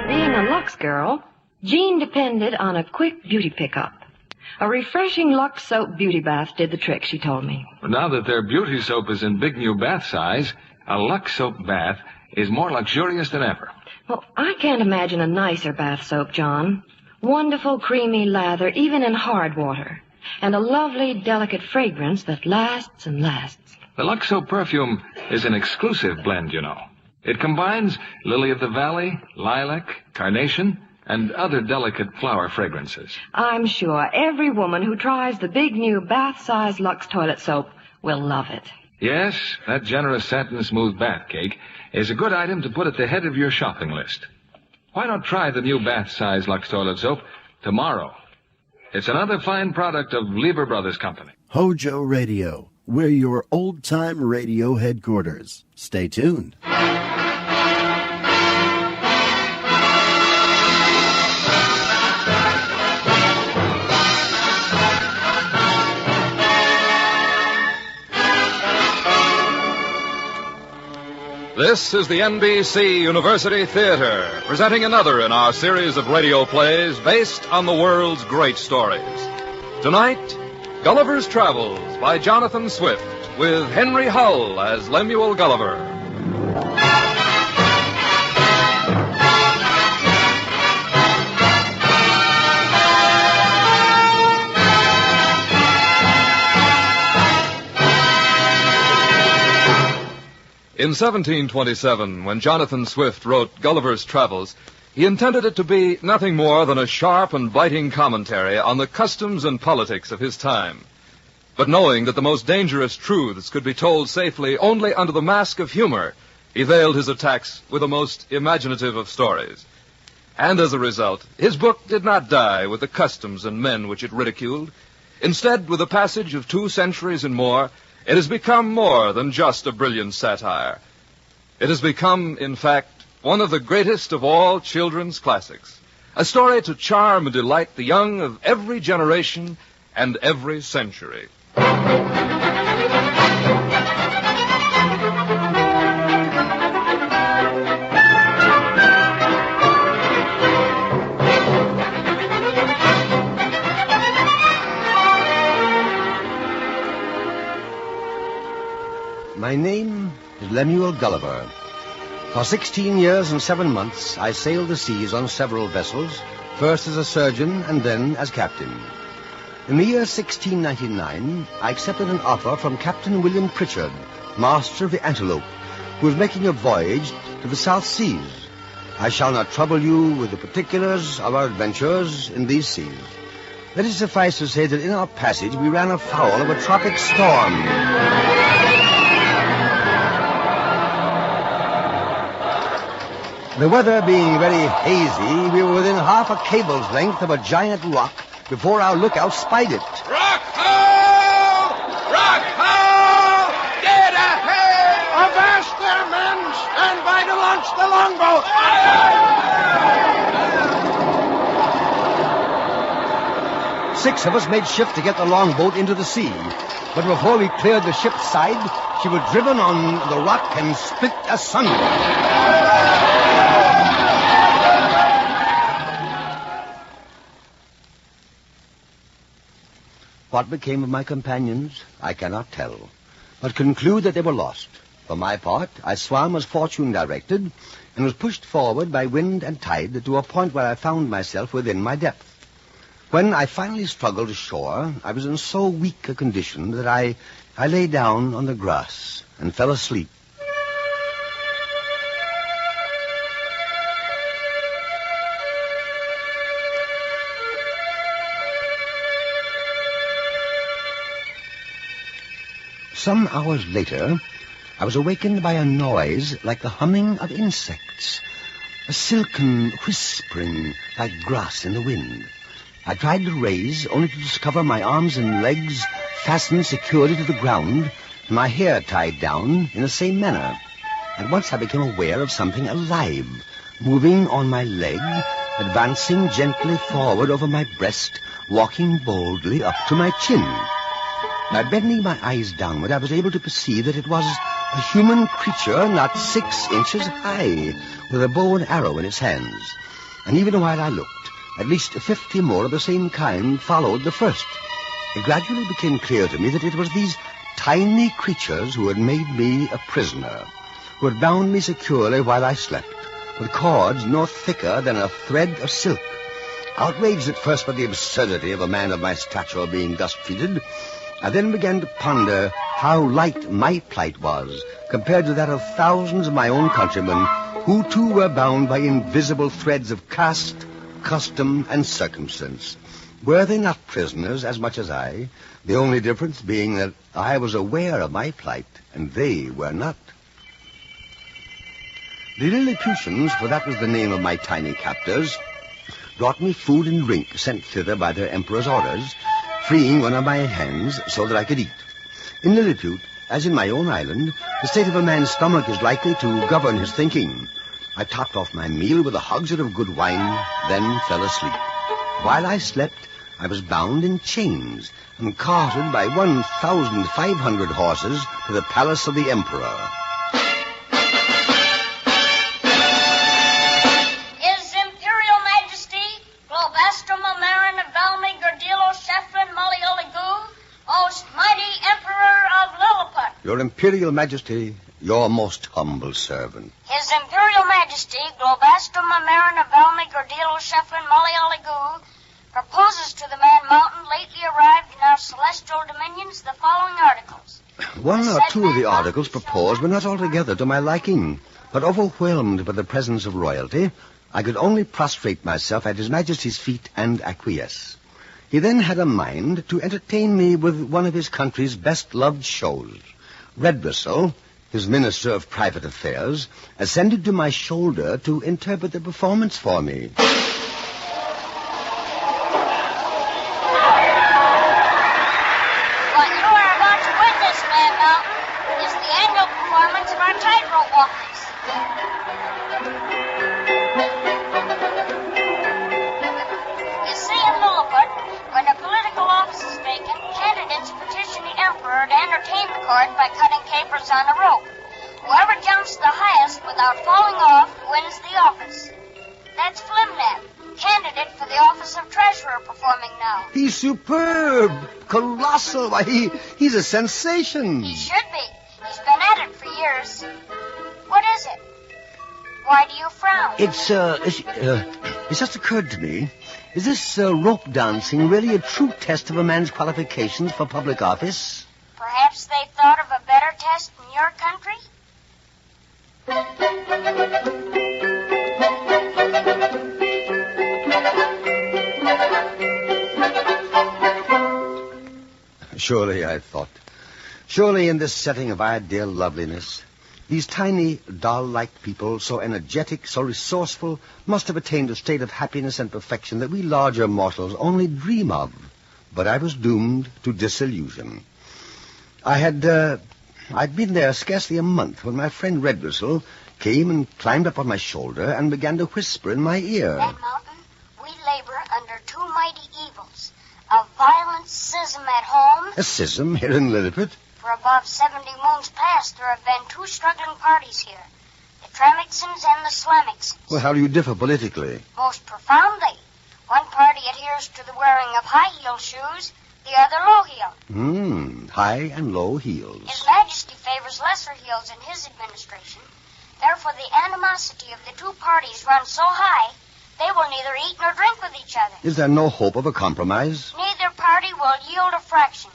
Being a Lux girl, Jean depended on a quick beauty pickup. A refreshing Lux soap beauty bath did the trick, she told me. Now that their beauty soap is in big new bath size, a Lux soap bath is more luxurious than ever. Well, I can't imagine a nicer bath soap, John. Wonderful creamy lather, even in hard water. And a lovely, delicate fragrance that lasts and lasts. The Lux soap perfume is an exclusive blend, you know. It combines lily of the valley, lilac, carnation, and other delicate flower fragrances. I'm sure every woman who tries the big new bath-size Lux toilet soap will love it. Yes, that generous satin-smooth bath cake is a good item to put at the head of your shopping list. Why not try the new bath-size Lux toilet soap tomorrow? It's another fine product of Lever Brothers Company. Hojo Radio, we're your old-time radio headquarters. Stay tuned. This is the NBC University Theater, presenting another in our series of radio plays based on the world's great stories. Tonight, Gulliver's Travels by Jonathan Swift, with Henry Hull as Lemuel Gulliver. In 1727, when Jonathan Swift wrote Gulliver's Travels, he intended it to be nothing more than a sharp and biting commentary on the customs and politics of his time. But knowing that the most dangerous truths could be told safely only under the mask of humor, he veiled his attacks with the most imaginative of stories. And as a result, his book did not die with the customs and men which it ridiculed. Instead, with the passage of 2 centuries and more, it has become more than just a brilliant satire. It has become, in fact, one of the greatest of all children's classics. A story to charm and delight the young of every generation and every century. My name is Lemuel Gulliver. For 16 years and 7 months, I sailed the seas on several vessels, first as a surgeon and then as captain. In the year 1699, I accepted an offer from Captain William Pritchard, master of the Antelope, who was making a voyage to the South Seas. I shall not trouble you with the particulars of our adventures in these seas. Let it suffice to say that in our passage we ran afoul of a tropic storm. The weather being very hazy, we were within half a cable's length of a giant rock before our lookout spied it. Rock ho! Rock ho! Dead ahead! Avast there, men! Stand by to launch the longboat! Aye! 6 of us made shift to get the longboat into the sea. But before we cleared the ship's side, she was driven on the rock and split asunder. What became of my companions, I cannot tell, but conclude that they were lost. For my part, I swam as fortune directed, and was pushed forward by wind and tide to a point where I found myself within my depth. When I finally struggled ashore, I was in so weak a condition that I lay down on the grass and fell asleep. Some hours later, I was awakened by a noise like the humming of insects, a silken whispering like grass in the wind. I tried to raise, only to discover my arms and legs fastened securely to the ground, and my hair tied down in the same manner. At once I became aware of something alive, moving on my leg, advancing gently forward over my breast, walking boldly up to my chin. By bending my eyes downward, I was able to perceive that it was a human creature not 6 inches high, with a bow and arrow in its hands. And even while I looked, at least 50 more of the same kind followed the first. It gradually became clear to me that it was these tiny creatures who had made me a prisoner, who had bound me securely while I slept, with cords no thicker than a thread of silk. Outraged at first by the absurdity of a man of my stature being thus treated, I then began to ponder how light my plight was compared to that of thousands of my own countrymen who too were bound by invisible threads of caste, custom, and circumstance. Were they not prisoners as much as I, the only difference being that I was aware of my plight and they were not? The Lilliputians, for that was the name of my tiny captors, brought me food and drink sent thither by their emperor's orders, freeing one of my hands so that I could eat. In Lilliput, as in my own island, the state of a man's stomach is likely to govern his thinking. I topped off my meal with a hogshead of good wine, then fell asleep. While I slept, I was bound in chains and carted by 1,500 horses to the palace of the emperor. His Imperial Majesty, Globastrum Amaran Valmi Gordilo Sheflin Malioligu, most mighty Emperor of Lilliput. Your Imperial Majesty, your most humble servant. His Imperial Majesty, Globastrum Amaran Valmi Gordilo Sheflin Malioligu, proposes to the man mountain lately arrived in our celestial dominions the following articles. One or two of the articles proposed were not altogether to my liking, but overwhelmed by the presence of royalty, I could only prostrate myself at His Majesty's feet and acquiesce. He then had a mind to entertain me with one of his country's best-loved shows. Redbristle, his Minister of Private Affairs, ascended to my shoulder to interpret the performance for me. By cutting capers on a rope. Whoever jumps the highest without falling off wins the office. That's Flimnap, candidate for the office of treasurer, performing now. He's superb, colossal. Why, he's a sensation. He should be. He's been at it for years. What is it? Why do you frown? It's just occurred to me. Is this rope dancing really a true test of a man's qualifications for public office? Perhaps they thought of a better test in your country? Surely, I thought. Surely in this setting of ideal loveliness, these tiny, doll-like people, so energetic, so resourceful, must have attained a state of happiness and perfection that we larger mortals only dream of. But I was doomed to disillusion. I'd been there scarcely a month when my friend Redbristle came and climbed up on my shoulder and began to whisper in my ear. That mountain, we labor under two mighty evils. A violent schism at home. A schism here in Lilliput? For above 70 moons past, there have been two struggling parties here. The Tremixons and the Slamicsons. Well, how do you differ politically? Most profoundly. One party adheres to the wearing of high-heel shoes, the other low-heel. High and low heels. His Majesty favors lesser heels in his administration. Therefore, the animosity of the two parties runs so high, they will neither eat nor drink with each other. Is there no hope of a compromise? Neither party will yield a fraction.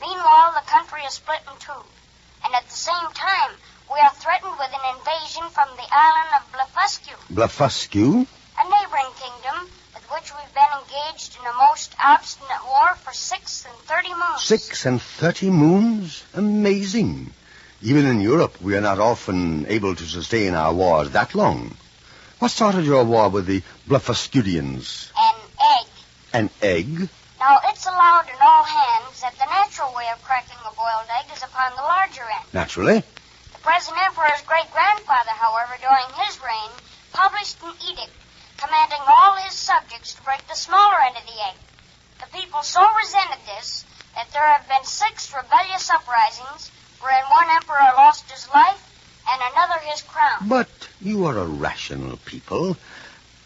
Meanwhile, the country is split in two. And at the same time, we are threatened with an invasion from the island of Blefuscu. Blefuscu? A neighboring kingdom with which we've been engaged in a most obstinate war for 36 moons. 36 moons? Amazing. Even in Europe, we are not often able to sustain our wars that long. What started your war with the Blefuscudians? An egg. An egg? Now, it's allowed in all hands that the natural way of cracking a boiled egg is upon the larger end. Naturally. The present emperor's great-grandfather, however, during his reign, published an edict commanding all his subjects to break the smaller end of the egg. The people so resented this that there have been 6 rebellious uprisings wherein one emperor lost his life and another his crown. But you are a rational people.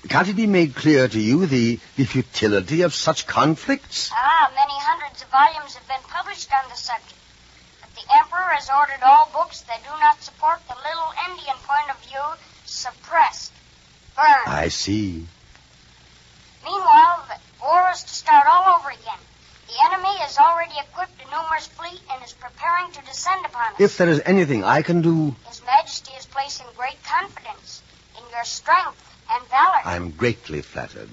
Can't it be made clear to you the futility of such conflicts? Many hundreds of volumes have been published on the subject. But the emperor has ordered all books that do not support the little Indian point of view suppressed, burned. I see. Meanwhile, the war is to start all over again. The enemy has already equipped a numerous fleet and is preparing to descend upon us. If there is anything I can do... His Majesty is placing great confidence in your strength and valor. I'm greatly flattered.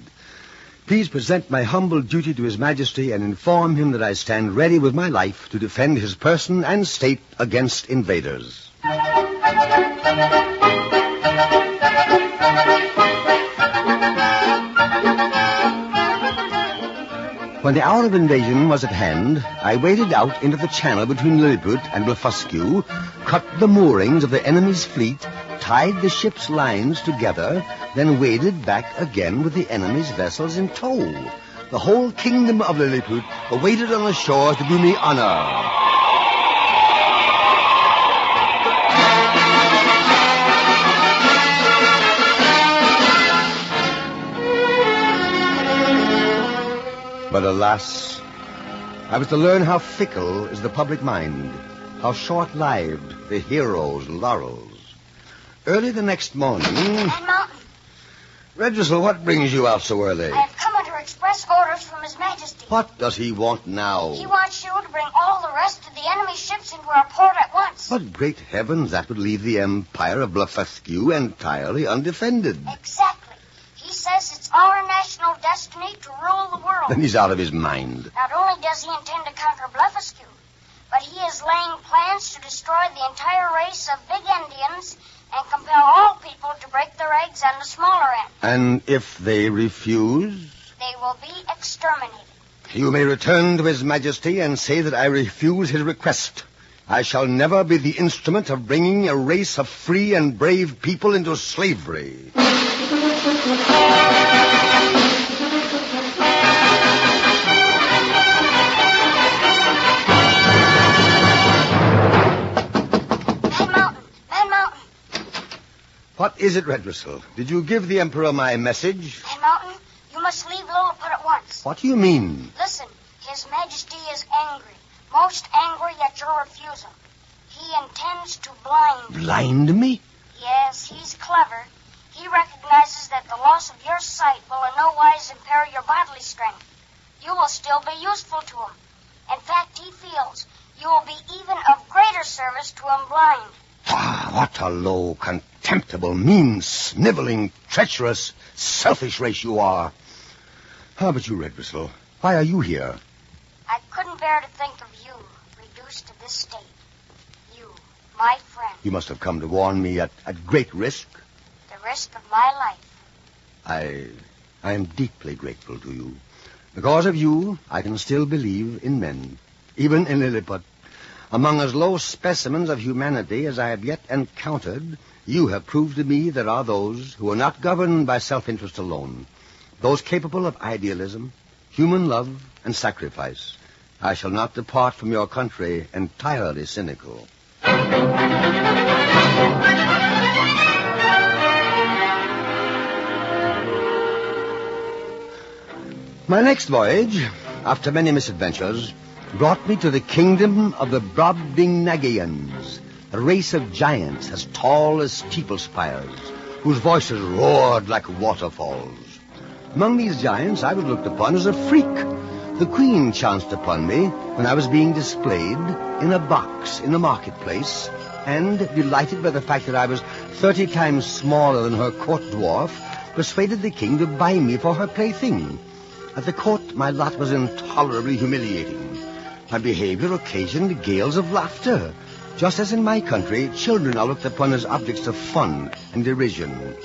Please present my humble duty to His Majesty and inform him that I stand ready with my life to defend his person and state against invaders. When the hour of invasion was at hand, I waded out into the channel between Lilliput and Blefuscu, cut the moorings of the enemy's fleet, tied the ship's lines together, then waded back again with the enemy's vessels in tow. The whole kingdom of Lilliput awaited on the shore to do me honor. But alas, I was to learn how fickle is the public mind, how short-lived the hero's laurels. Early the next morning... And Mountain. Redressel, what brings you out so early? I have come under express orders from His Majesty. What does he want now? He wants you to bring all the rest of the enemy's ships into our port at once. But great heavens, that would leave the empire of Blefuscu entirely undefended. Exactly. He says it's our national destiny to rule the world. Then he's out of his mind. Not only does he intend to conquer Blefuscu, but he is laying plans to destroy the entire race of big Indians and compel all people to break their eggs on the smaller end. And if they refuse? They will be exterminated. You may return to His Majesty and say that I refuse his request. I shall never be the instrument of bringing a race of free and brave people into slavery. What is it, Redressel? Did you give the Emperor my message? Man Mountain, you must leave Lilliput at once. What do you mean? Listen, His Majesty is angry, most angry at your refusal. He intends to blind you. Blind me? Yes, he's clever. He recognizes that the loss of your sight will in no wise impair your bodily strength. You will still be useful to him. In fact, he feels you will be even of greater service to him blind. Ah, what a low, contemptible, mean, sniveling, treacherous, selfish race you are. How about you, Redressel? Why are you here? I couldn't bear to think of you reduced to this state. You, my friend. You must have come to warn me at great risk. The risk of my life. I am deeply grateful to you. Because of you, I can still believe in men, even in Lilliput. Among as low specimens of humanity as I have yet encountered, you have proved to me there are those who are not governed by self-interest alone, those capable of idealism, human love, and sacrifice. I shall not depart from your country entirely cynical. My next voyage, after many misadventures, brought me to the kingdom of the Brobdingnagians, a race of giants as tall as steeple spires, whose voices roared like waterfalls. Among these giants, I was looked upon as a freak. The queen chanced upon me when I was being displayed in a box in the marketplace, and, delighted by the fact that I was 30 times smaller than her court dwarf, persuaded the king to buy me for her plaything. At the court, my lot was intolerably humiliating. My behavior occasioned gales of laughter. Just as in my country, children are looked upon as objects of fun and derision.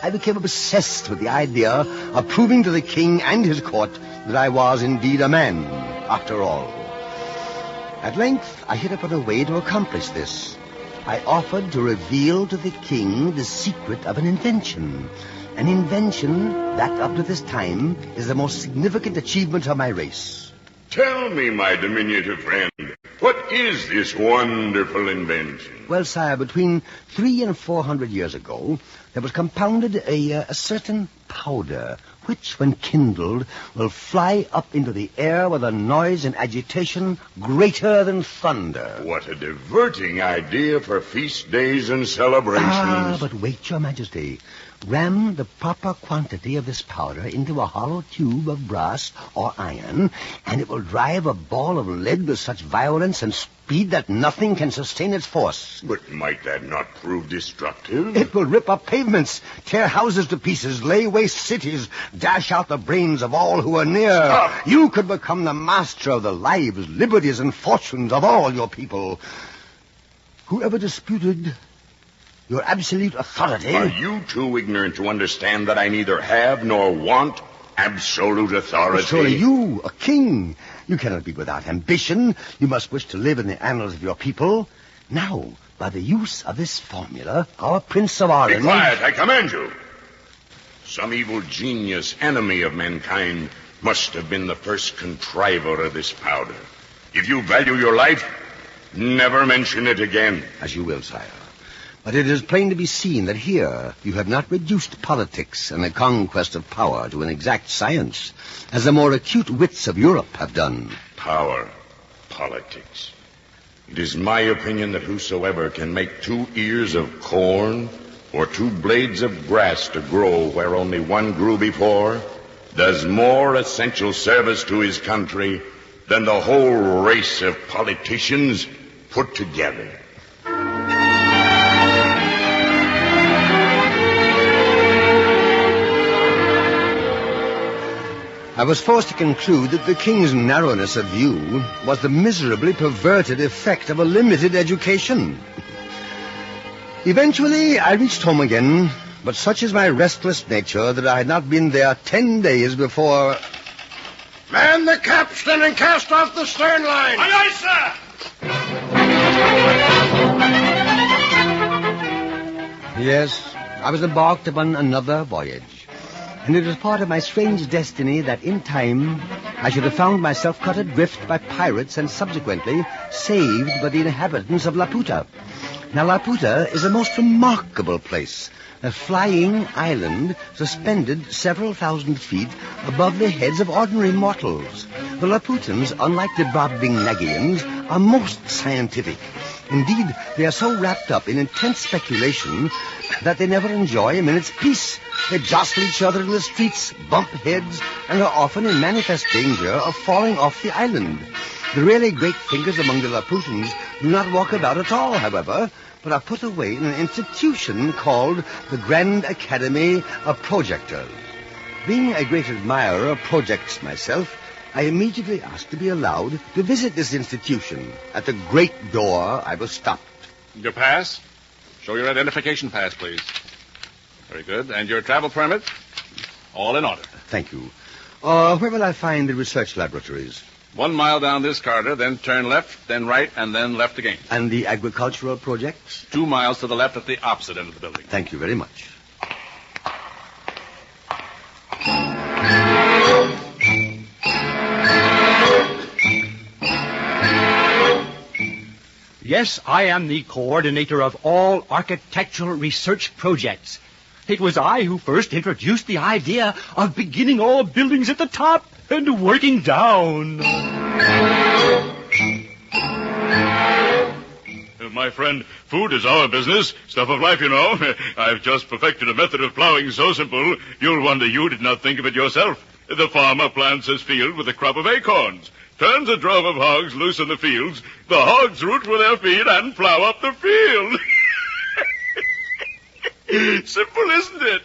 I became obsessed with the idea of proving to the king and his court that I was indeed a man, after all. At length, I hit upon a way to accomplish this. I offered to reveal to the king the secret of an invention. An invention that, up to this time, is the most significant achievement of my race. Tell me, my diminutive friend, what is this wonderful invention? Well, sire, between 300 and 400 years ago, there was compounded a certain powder, which, when kindled, will fly up into the air with a noise and agitation greater than thunder. What a diverting idea for feast days and celebrations. Ah, but wait, your majesty. Ram the proper quantity of this powder into a hollow tube of brass or iron, and it will drive a ball of lead with such violence and speed that nothing can sustain its force. But might that not prove destructive? It will rip up pavements, tear houses to pieces, lay waste cities, dash out the brains of all who are near. Stop. You could become the master of the lives, liberties, and fortunes of all your people. Whoever disputed your absolute authority... Are you too ignorant to understand that I neither have nor want absolute authority? Surely you, a king, you cannot be without ambition. You must wish to live in the annals of your people. Now, by the use of this formula, our Prince of Orange... Be quiet, I command you. Some evil genius, enemy of mankind, must have been the first contriver of this powder. If you value your life, never mention it again. As you will, sire. But it is plain to be seen that here you have not reduced politics and the conquest of power to an exact science, as the more acute wits of Europe have done. Power, politics. It is my opinion that whosoever can make 2 ears of corn or 2 blades of grass to grow where only one grew before does more essential service to his country than the whole race of politicians put together. I was forced to conclude that the king's narrowness of view was the miserably perverted effect of a limited education. Eventually, I reached home again, but such is my restless nature that I had not been there 10 days before... Man the capstan and cast off the stern line! Aye, aye, sir! Yes, I was embarked upon another voyage. And it was part of my strange destiny that in time I should have found myself cut adrift by pirates and subsequently saved by the inhabitants of Laputa. Now, Laputa is a most remarkable place, a flying island suspended several thousand feet above the heads of ordinary mortals. The Laputans, unlike the Brobdingnagians, are most scientific. Indeed, they are so wrapped up in intense speculation that they never enjoy a minute's peace. They jostle each other in the streets, bump heads, and are often in manifest danger of falling off the island. The really great thinkers among the Laputans do not walk about at all, however, but are put away in an institution called the Grand Academy of Projectors. Being a great admirer of projects myself, I immediately asked to be allowed to visit this institution. At the great door, I was stopped. Your pass? Show your identification pass, please. Very good. And your travel permit? All in order. Thank you. Where will I find the research laboratories? 1 mile down this corridor, then turn left, then right, and then left again. And the agricultural projects? 2 miles to the left at the opposite end of the building. Thank you very much. Yes, I am the coordinator of all architectural research projects. It was I who first introduced the idea of beginning all buildings at the top and working down. My friend, food is our business. Stuff of life, you know. I've just perfected a method of plowing so simple, you'll wonder you did not think of it yourself. The farmer plants his field with a crop of acorns, turns a drove of hogs loose in the fields. The hogs root with their feet and plow up the field. Simple, isn't it?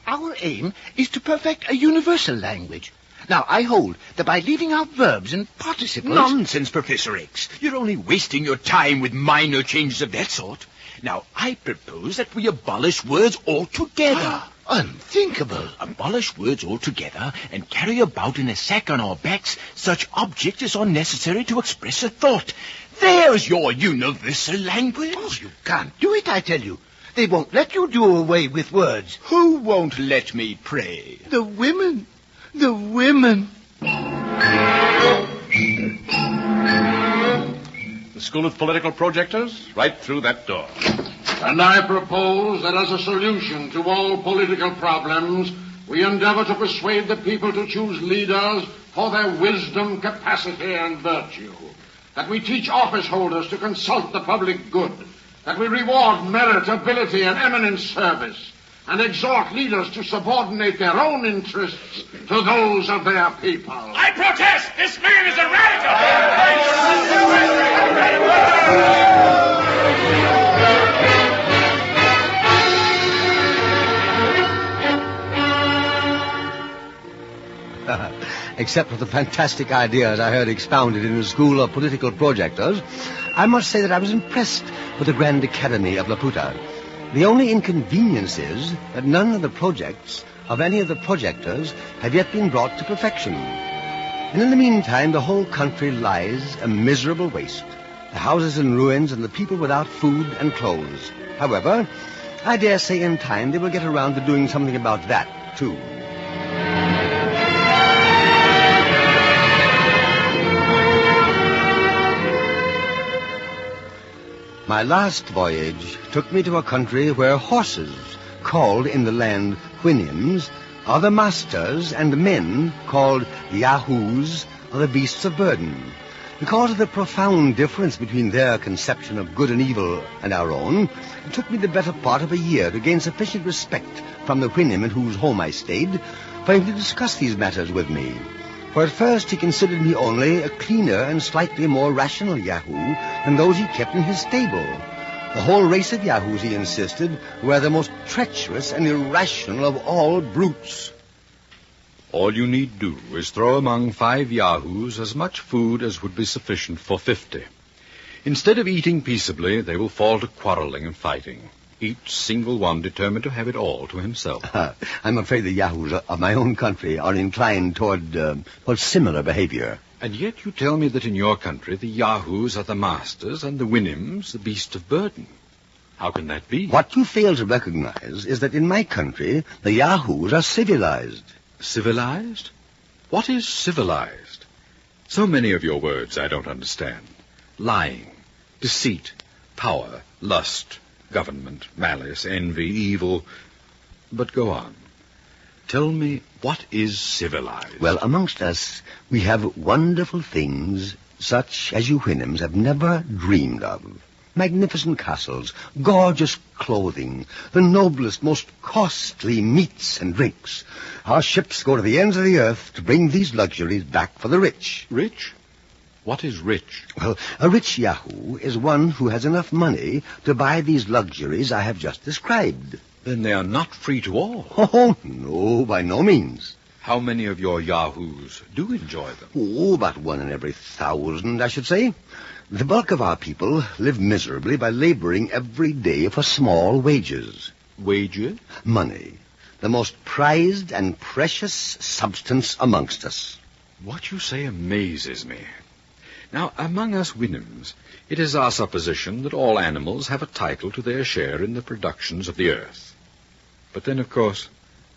Our aim is to perfect a universal language. Now, I hold that by leaving out verbs and participles... Nonsense, Professor X. You're only wasting your time with minor changes of that sort. Now, I propose that we abolish words altogether. Unthinkable. Abolish words altogether and carry about in a sack on our backs such objects as are necessary to express a thought. There's your universal language. Oh, you can't do it, I tell you. They won't let you do away with words. Who won't let me pray? The women. The women. The School of Political Projectors, right through that door. And I propose that as a solution to all political problems, we endeavor to persuade the people to choose leaders for their wisdom, capacity, and virtue. That we teach office holders to consult the public good. That we reward merit, ability, and eminent service. And exhort leaders to subordinate their own interests to those of their people. I protest! This man is a radical! Except for the fantastic ideas I heard expounded in the School of Political Projectors, I must say that I was impressed with the Grand Academy of Laputa. The only inconvenience is that none of the projects of any of the projectors have yet been brought to perfection. And in the meantime, the whole country lies a miserable waste, the houses in ruins and the people without food and clothes. However, I dare say in time they will get around to doing something about that, too. My last voyage took me to a country where horses, called in the land Whinims, are the masters, and men, called Yahoos, are the beasts of burden. Because of the profound difference between their conception of good and evil and our own, it took me the better part of a year to gain sufficient respect from the Whinim in whose home I stayed for him to discuss these matters with me. For at first he considered me only a cleaner and slightly more rational Yahoo than those he kept in his stable. The whole race of Yahoos, he insisted, were the most treacherous and irrational of all brutes. All you need do is throw among 5 Yahoos as much food as would be sufficient for 50. Instead of eating peaceably, they will fall to quarreling and fighting. Each single one determined to have it all to himself. I'm afraid the Yahoos of my own country are inclined toward similar behavior. And yet you tell me that in your country the Yahoos are the masters and the Whinims the beast of burden. How can that be? What you fail to recognize is that in my country the Yahoos are civilized. Civilized? What is civilized? So many of your words I don't understand. Lying, deceit, power, lust, government, malice, envy, evil. But go on. Tell me, what is civilized? Well, amongst us, we have wonderful things such as you Whinims have never dreamed of. Magnificent castles, gorgeous clothing, the noblest, most costly meats and drinks. Our ships go to the ends of the earth to bring these luxuries back for the rich. Rich? What is rich? Well, a rich Yahoo is one who has enough money to buy these luxuries I have just described. Then they are not free to all. Oh, no, by no means. How many of your Yahoos do enjoy them? Oh, about 1 in every 1,000, I should say. The bulk of our people live miserably by laboring every day for small wages. Wages? Money. The most prized and precious substance amongst us. What you say amazes me. Now, among us Whinims, it is our supposition that all animals have a title to their share in the productions of the earth. But then, of course,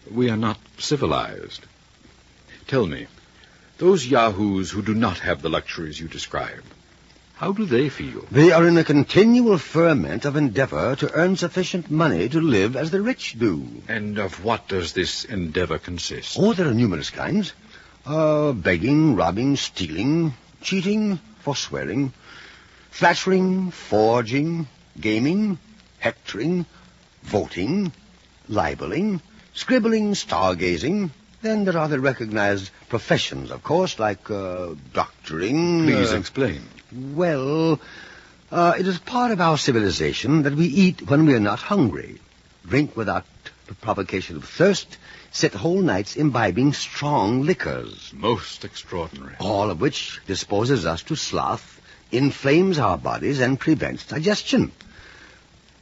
we are not civilized. Tell me, those Yahoos who do not have the luxuries you describe, how do they feel? They are in a continual ferment of endeavor to earn sufficient money to live as the rich do. And of what does this endeavor consist? Oh, there are numerous kinds. Begging, robbing, stealing, cheating, forswearing, flattering, forging, gaming, hectoring, voting, libeling, scribbling, stargazing. Then there are the recognized professions, of course, like doctoring. Please explain. Well, it is part of our civilization that we eat when we are not hungry, drink without provocation of thirst, sit whole nights imbibing strong liquors. Most extraordinary. All of which disposes us to sloth, inflames our bodies, and prevents digestion.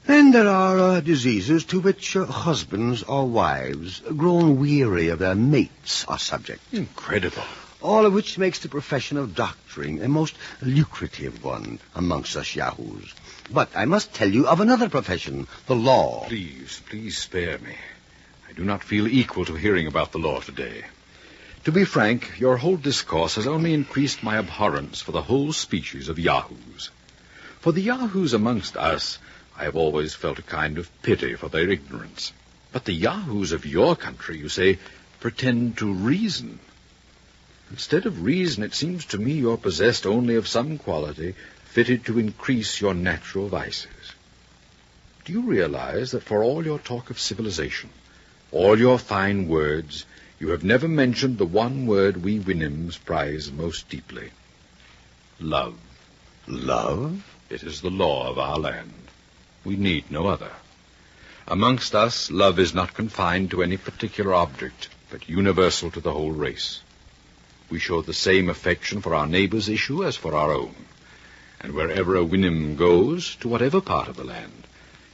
And there are diseases to which husbands or wives, grown weary of their mates, are subject. Incredible. All of which makes the profession of doctoring a most lucrative one amongst us yahoos. But I must tell you of another profession, the law. Please spare me. I do not feel equal to hearing about the law today. To be frank, your whole discourse has only increased my abhorrence for the whole species of yahoos. For the yahoos amongst us, I have always felt a kind of pity for their ignorance. But the yahoos of your country, you say, pretend to reason. Instead of reason, it seems to me you're possessed only of some quality fitted to increase your natural vices. Do you realize that for all your talk of civilization, all your fine words, you have never mentioned the one word we Winnims prize most deeply? Love. Love? It is the law of our land. We need no other. Amongst us, love is not confined to any particular object, but universal to the whole race. We show the same affection for our neighbor's issue as for our own. And wherever a Winnim goes, to whatever part of the land,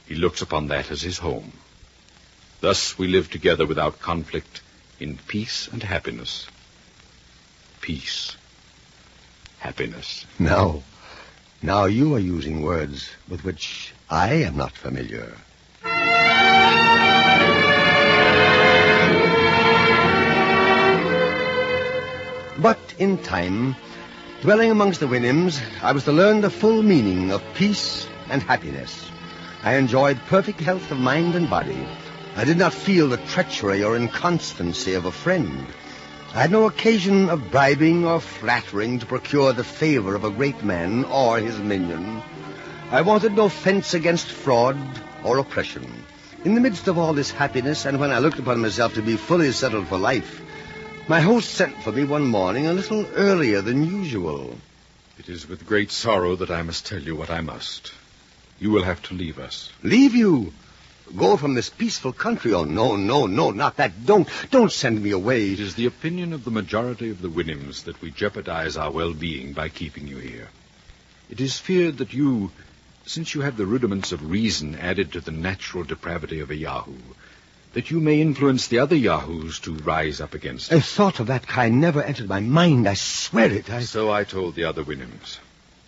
he looks upon that as his home. Thus we live together without conflict, in peace and happiness. Peace. Happiness. Now you are using words with which I am not familiar. But in time, dwelling amongst the Winnims, I was to learn the full meaning of peace and happiness. I enjoyed perfect health of mind and body. I did not feel the treachery or inconstancy of a friend. I had no occasion of bribing or flattering to procure the favor of a great man or his minion. I wanted no fence against fraud or oppression. In the midst of all this happiness, and when I looked upon myself to be fully settled for life, my host sent for me one morning a little earlier than usual. It is with great sorrow that I must tell you what I must. You will have to leave us. Leave you? Go from this peaceful country? Oh, no, not that. Don't send me away. It is the opinion of the majority of the Winnims that we jeopardize our well-being by keeping you here. It is feared that you, since you have the rudiments of reason added to the natural depravity of a Yahoo, that you may influence the other Yahoos to rise up against us. A thought of that kind never entered my mind. I swear it. So I told the other Winnims.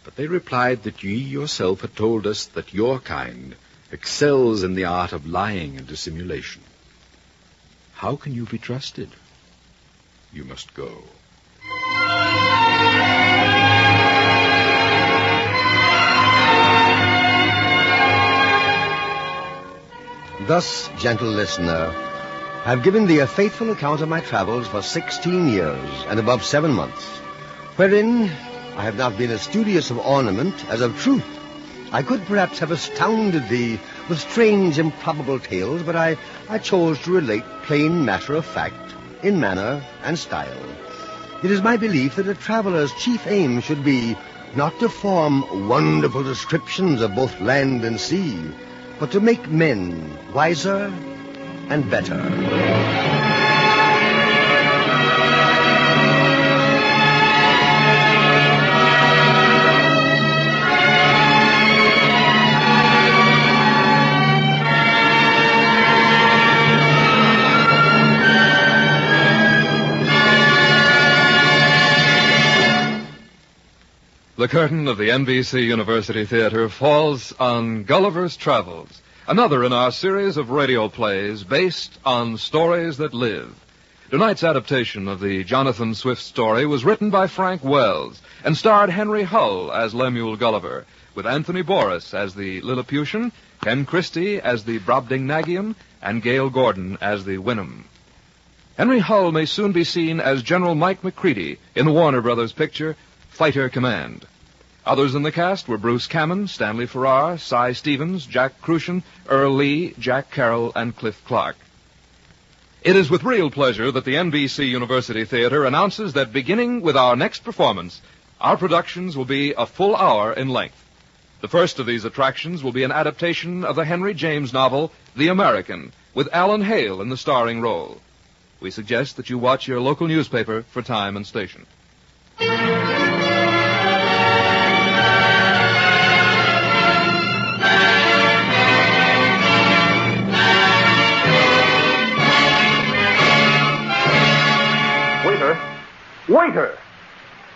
But they replied that ye yourself had told us that your kind excels in the art of lying and dissimulation. How can you be trusted? You must go. Thus, gentle listener, I have given thee a faithful account of my travels for 16 years and above 7 months, wherein I have not been as studious of ornament as of truth. I could perhaps have astounded thee with strange, improbable tales, but I chose to relate plain matter of fact in manner and style. It is my belief that a traveler's chief aim should be not to form wonderful descriptions of both land and sea, but to make men wiser and better. The curtain of the NBC University Theater falls on Gulliver's Travels, another in our series of radio plays based on stories that live. Tonight's adaptation of the Jonathan Swift story was written by Frank Wells and starred Henry Hull as Lemuel Gulliver, with Anthony Boris as the Lilliputian, Ken Christie as the Brobdingnagian, and Gail Gordon as the Winnem. Henry Hull may soon be seen as General Mike McCready in the Warner Brothers picture Fighter Command. Others in the cast were Bruce Cammon, Stanley Farrar, Cy Stevens, Jack Crucian, Earl Lee, Jack Carroll, and Cliff Clark. It is with real pleasure that the NBC University Theater announces that beginning with our next performance, our productions will be a full hour in length. The first of these attractions will be an adaptation of the Henry James novel, The American, with Alan Hale in the starring role. We suggest that you watch your local newspaper for time and station. Waiter!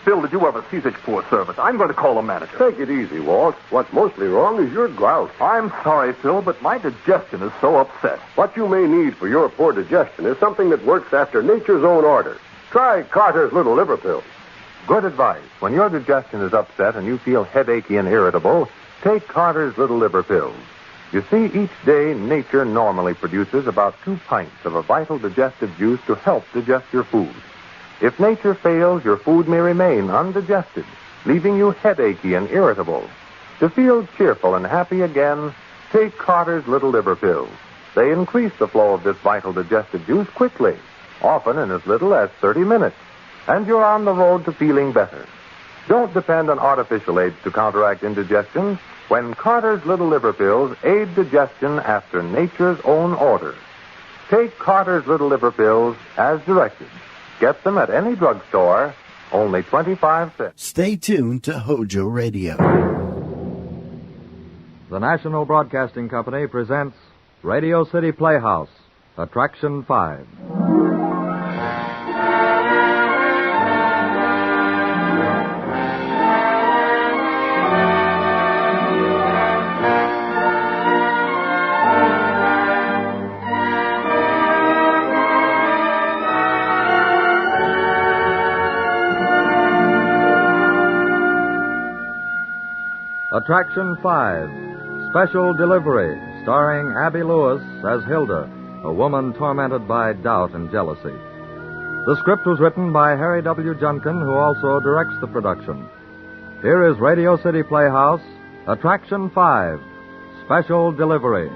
Phil, did you ever see such poor service? I'm going to call the manager. Take it easy, Walt. What's mostly wrong is your grouse. I'm sorry, Phil, but my digestion is so upset. What you may need for your poor digestion is something that works after nature's own order. Try Carter's Little Liver Pills. Good advice. When your digestion is upset and you feel headachy and irritable, take Carter's Little Liver Pills. You see, each day nature normally produces about 2 pints of a vital digestive juice to help digest your food. If nature fails, your food may remain undigested, leaving you headachy and irritable. To feel cheerful and happy again, take Carter's Little Liver Pills. They increase the flow of this vital digestive juice quickly, often in as little as 30 minutes, and you're on the road to feeling better. Don't depend on artificial aids to counteract indigestion when Carter's Little Liver Pills aid digestion after nature's own order. Take Carter's Little Liver Pills as directed. Get them at any drugstore, only 25 cents. Stay tuned to Hojo Radio. The National Broadcasting Company presents Radio City Playhouse, Attraction 5. Attraction 5, Special Delivery, starring Abby Lewis as Hilda, a woman tormented by doubt and jealousy. The script was written by Harry W. Junkin, who also directs the production. Here is Radio City Playhouse, Attraction 5, Special Delivery.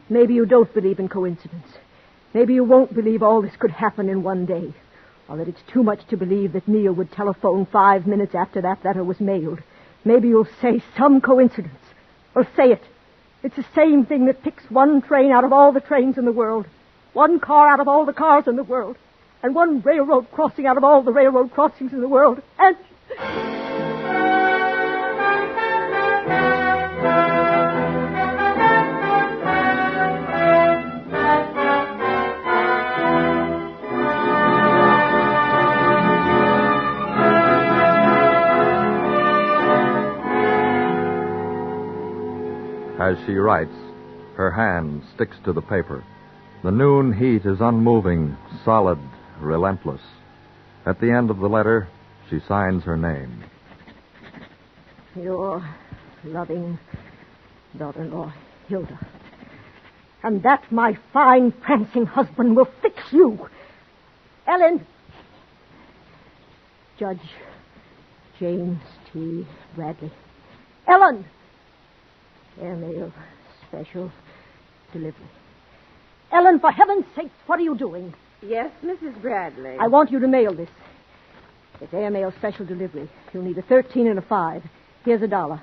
Maybe you don't believe in coincidence. Maybe you won't believe all this could happen in one day. Or that it's too much to believe that Neil would telephone 5 minutes after that letter was mailed. Maybe you'll say some coincidence. Well, say it. It's the same thing that picks one train out of all the trains in the world, one car out of all the cars in the world, and one railroad crossing out of all the railroad crossings in the world, and... As she writes, her hand sticks to the paper. The noon heat is unmoving, solid, relentless. At the end of the letter, she signs her name. Your loving daughter-in-law, Hilda. And that my fine, prancing husband will fix you. Ellen. Judge James T. Bradley. Ellen. Airmail special delivery. Ellen, for heaven's sakes, what are you doing? Yes, Mrs. Bradley. I want you to mail this. It's airmail special delivery. You'll need a 13 and a 5. Here's $1.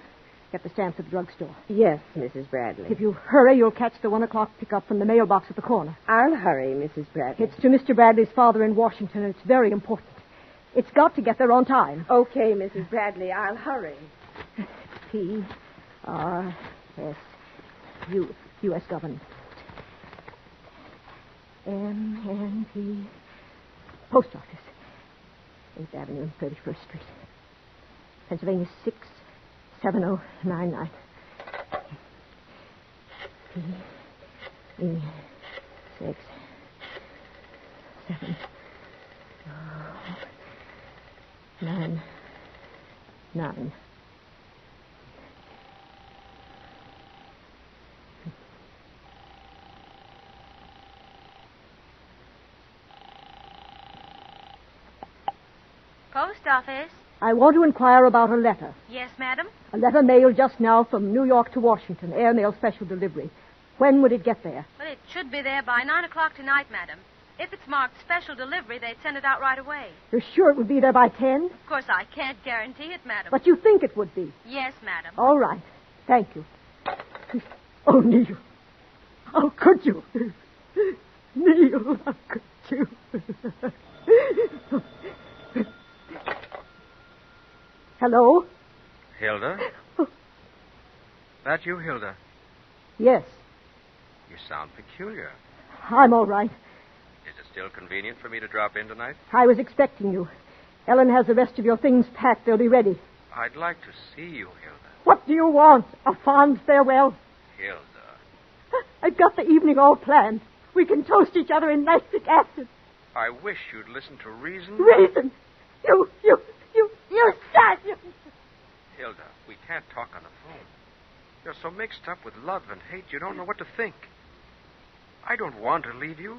Get the stamps at the drugstore. Yes, Mrs. Bradley. If you hurry, you'll catch the 1 o'clock pickup from the mailbox at the corner. I'll hurry, Mrs. Bradley. It's to Mr. Bradley's father in Washington, and it's very important. It's got to get there on time. Okay, Mrs. Bradley, I'll hurry. P.R. Yes, U.S. government. M.N.P. Post office. 8th Avenue and 31st Street. Pennsylvania 67099. P.E. 6 7 9 9. Post office. I want to inquire about a letter. Yes, madam? A letter mailed just now from New York to Washington, airmail special delivery. When would it get there? Well, it should be there by 9 o'clock tonight, madam. If it's marked special delivery, they'd send it out right away. You're sure it would be there by 10? Of course, I can't guarantee it, madam. But you think it would be? Yes, madam. All right. Thank you. Oh, Neil. How could you? Neil, how could you? Hello? Hilda? That you, Hilda? Yes. You sound peculiar. I'm all right. Is it still convenient for me to drop in tonight? I was expecting you. Ellen has the rest of your things packed. They'll be ready. I'd like to see you, Hilda. What do you want? A fond farewell? Hilda. I've got the evening all planned. We can toast each other in nitric acid. I wish you'd listen to reason. Reason? You son! Hilda, we can't talk on the phone. You're so mixed up with love and hate, you don't know what to think. I don't want to leave you.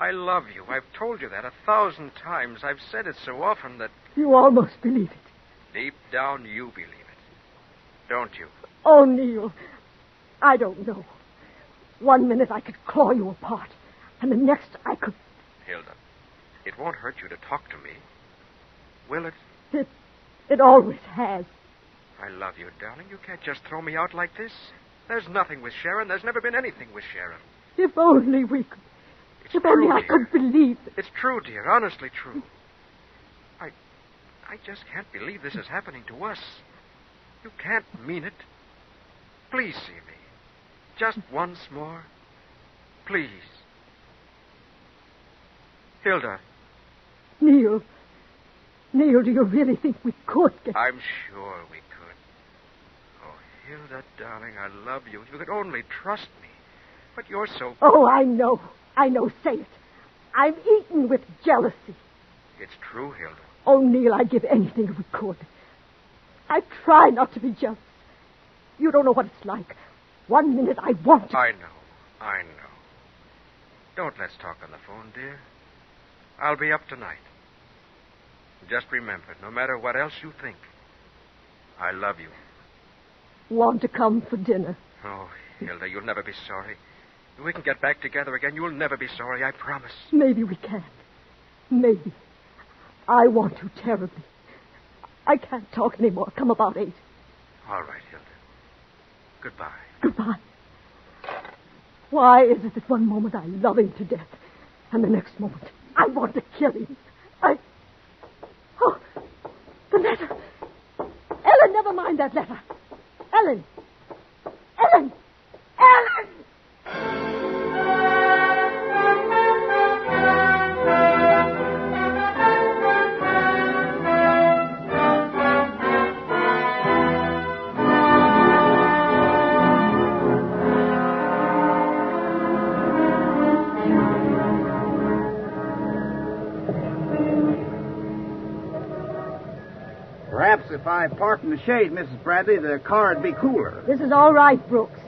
I love you. I've told you that 1,000 times. I've said it so often that... You almost believe it. Deep down, you believe it. Don't you? Oh, Neil, I don't know. One minute I could claw you apart, and the next I could... Hilda, it won't hurt you to talk to me. Will it? It always has. I love you, darling. You can't just throw me out like this. There's nothing with Sharon. There's never been anything with Sharon. If only we could... If only I could believe it. It's true, dear. Honestly true. I just can't believe this is happening to us. You can't mean it. Please see me. Just once more. Please. Hilda. Neil, do you really think we could get... I'm sure we could. Oh, Hilda, darling, I love you. If you could only trust me. But you're so... Oh, I know. Say it. I'm eaten with jealousy. It's true, Hilda. Oh, Neil, I'd give anything if we could. I try not to be jealous. You don't know what it's like. One minute I want to... I know. Don't let's talk on the phone, dear. I'll be up tonight. Just remember, no matter what else you think, I love you. Want to come for dinner? Oh, Hilda, you'll never be sorry. If we can get back together again, you'll never be sorry, I promise. Maybe we can. Maybe. I want to terribly. I can't talk anymore. Come about 8. All right, Hilda. Goodbye. Goodbye. Why is it that one moment I love him to death, and the next moment I want to kill him? Oh, the letter. Ellen, never mind that letter. Ellen! Perhaps if I parked in the shade, Mrs. Bradley, the car would be cooler. This is all right, Brooks.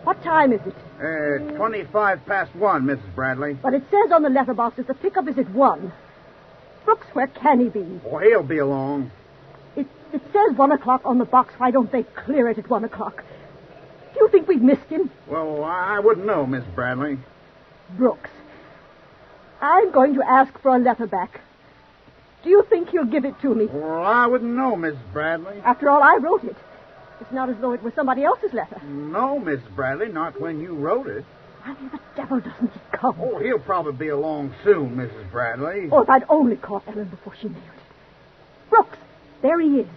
What time is it? 1:25, Mrs. Bradley. But it says on the letterbox that the pickup is at 1. Brooks, where can he be? Oh, he'll be along. It says 1 o'clock on the box. Why don't they clear it at 1 o'clock? Do you think we've missed him? Well, I wouldn't know, Miss Bradley. Brooks, I'm going to ask for a letter back. Do you think he'll give it to me? Well, I wouldn't know, Miss Bradley. After all, I wrote it. It's not as though it was somebody else's letter. No, Miss Bradley, not when you wrote it. Why the devil doesn't he come? Oh, he'll probably be along soon, Mrs. Bradley. Oh, if I'd only caught Ellen before she nailed it. Brooks, there he is.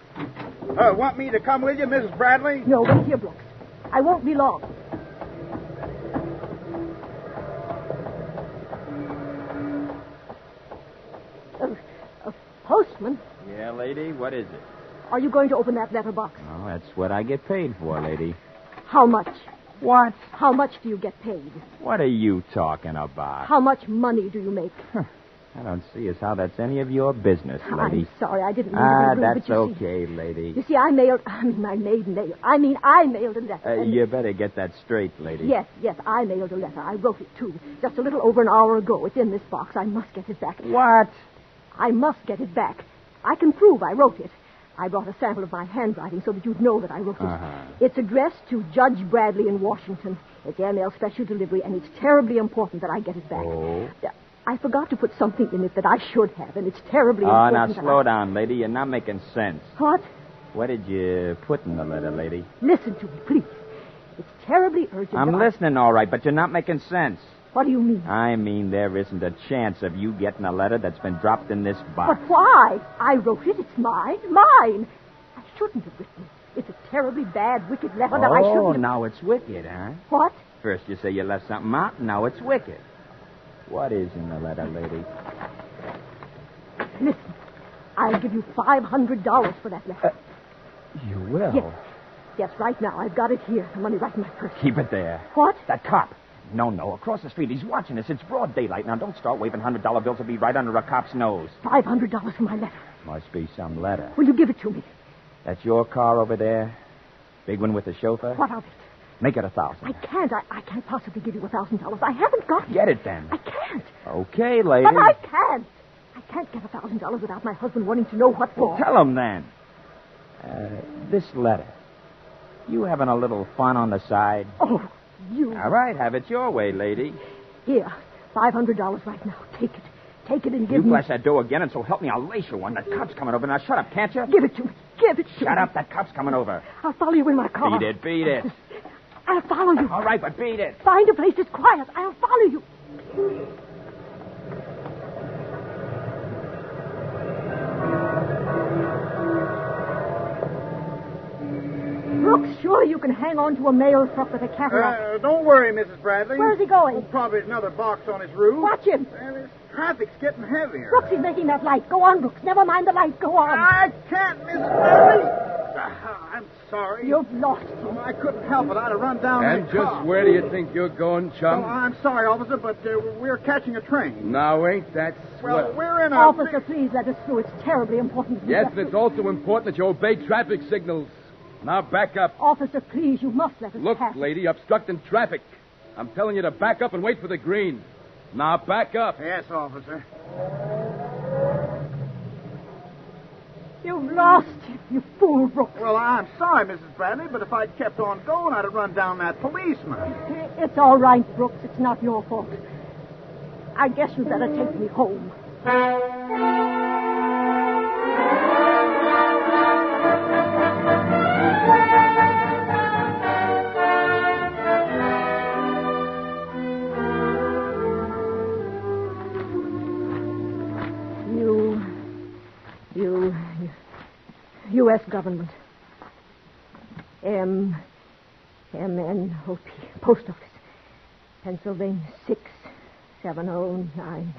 Want me to come with you, Mrs. Bradley? No, wait here, Brooks. I won't be long. Postman? Yeah, lady, what is it? Are you going to open that letterbox? Oh, that's what I get paid for, lady. How much? What? How much do you get paid? What are you talking about? How much money do you make? I don't see as how that's any of your business, lady. I'm sorry, I didn't mean to be rude, that's but you okay, lady. You see, I mailed a letter. You better get that straight, lady. Yes, I mailed a letter. I wrote it, too. Just a little over an hour ago. It's in this box. I must get it back. What? I must get it back. I can prove I wrote it. I brought a sample of my handwriting so that you'd know that I wrote it. It's addressed to Judge Bradley in Washington. It's airmail special delivery, and it's terribly important that I get it back. Oh? I forgot to put something in it that I should have, and it's terribly important. Oh, now slow down, lady. You're not making sense. What? What did you put in the letter, lady? Listen to me, please. It's terribly urgent. I'm listening all right, but you're not making sense. What do you mean? I mean there isn't a chance of you getting a letter that's been dropped in this box. But why? I wrote it. It's mine. Mine. I shouldn't have written it. It's a terribly bad, wicked letter that I shouldn't Oh, have... now it's wicked, huh? What? First you say you left something out, and now it's wicked. What is in the letter, lady? Listen, I'll give you $500 for that letter. You will? Yes, right now. I've got it here. The money right in my purse. Keep it there. What? That cop. No, across the street. He's watching us. It's broad daylight. Now, don't start waving $100 bills. It'll be right under a cop's nose. $500 for my letter. Must be some letter. Will you give it to me? That's your car over there? Big one with the chauffeur? What of it? Make it 1,000. I can't. I can't possibly give you $1,000. I haven't got it. Get it, then. I can't. Okay, lady. But I can't. I can't get $1,000 without my husband wanting to know what for. Well, tell him, then. This letter. You having a little fun on the side? Oh, you... All right, have it your way, lady. Here, $500 right now. Take it. Take it and give me... You flash that door again, and so help me, I'll lace you one. That cop's coming over. Now, shut up, can't you? Give it to me. Give it to me. Shut up, that cop's coming over. I'll follow you in my car. Beat it. I'll follow you. All right, but beat it. Find a place that's quiet. I'll follow you. Brooks, surely you can hang on to a mail truck with a Cadillac. Don't worry, Mrs. Bradley. Where's he going? Oh, probably another box on his roof. Watch him. This traffic's getting heavier. Brooks, he's making that light. Go on, Brooks. Never mind the light. Go on. I can't, Mrs. Bradley. I'm sorry. You've lost him. Oh, I couldn't help it. I'd have run down And that just car. where do you think you're going, chum? Oh, I'm sorry, officer, but we're catching a train. Now, ain't that swell? Well, we're in a... Officer, please let us through. It's terribly important. Yes, and it's also important that you obey traffic signals. Now, back up. Officer, please, you must let us Look, pass. lady, obstructing traffic. I'm telling you to back up and wait for the green. Now, back up. Yes, officer. You've lost him, you fool, Brooks. Well, I'm sorry, Mrs. Bradley, but if I'd kept on going, I'd have run down that policeman. It's all right, Brooks. It's not your fault. I guess you'd better take me home. U.S. government. M-N-O-P. Post office. Pennsylvania 67099.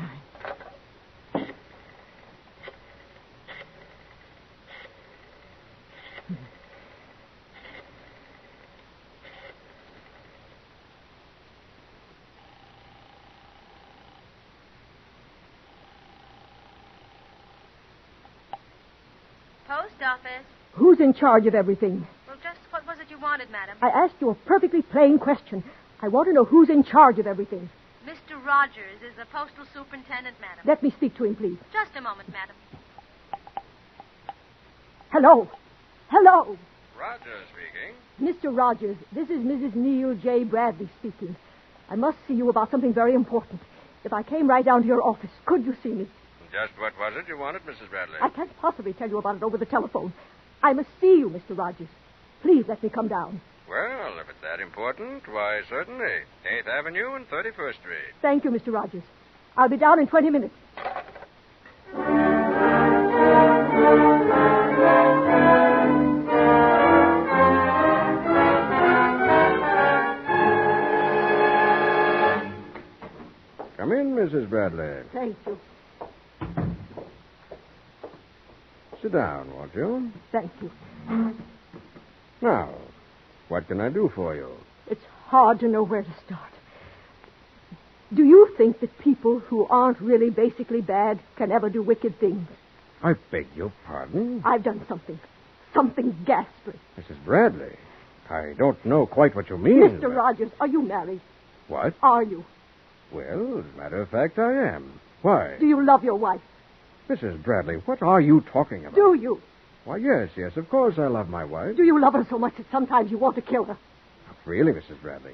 Post office. Who's in charge of everything? Well, just what was it you wanted, madam? I asked you a perfectly plain question. I want to know who's in charge of everything. Mr. Rogers is the postal superintendent, madam. Let me speak to him, please. Just a moment, madam. Hello. Hello. Rogers speaking. Mr. Rogers, this is Mrs. Neil J. Bradley speaking. I must see you about something very important. If I came right down to your office, could you see me? Just what was it you wanted, Mrs. Bradley? I can't possibly tell you about it over the telephone. I must see you, Mr. Rogers. Please let me come down. Well, if it's that important, why, certainly. 8th Avenue and 31st Street. Thank you, Mr. Rogers. I'll be down in 20 minutes. Come in, Mrs. Bradley. Thank you. Sit down, won't you? Thank you. Now, what can I do for you? It's hard to know where to start. Do you think that people who aren't really basically bad can ever do wicked things? I beg your pardon? I've done something. Something ghastly. Mrs. Bradley, I don't know quite what you mean. Mr. Rogers, are you married? What? Are you? Well, as a matter of fact, I am. Why? Do you love your wife? Mrs. Bradley, what are you talking about? Do you? Why, yes, of course I love my wife. Do you love her so much that sometimes you want to kill her? Not really, Mrs. Bradley.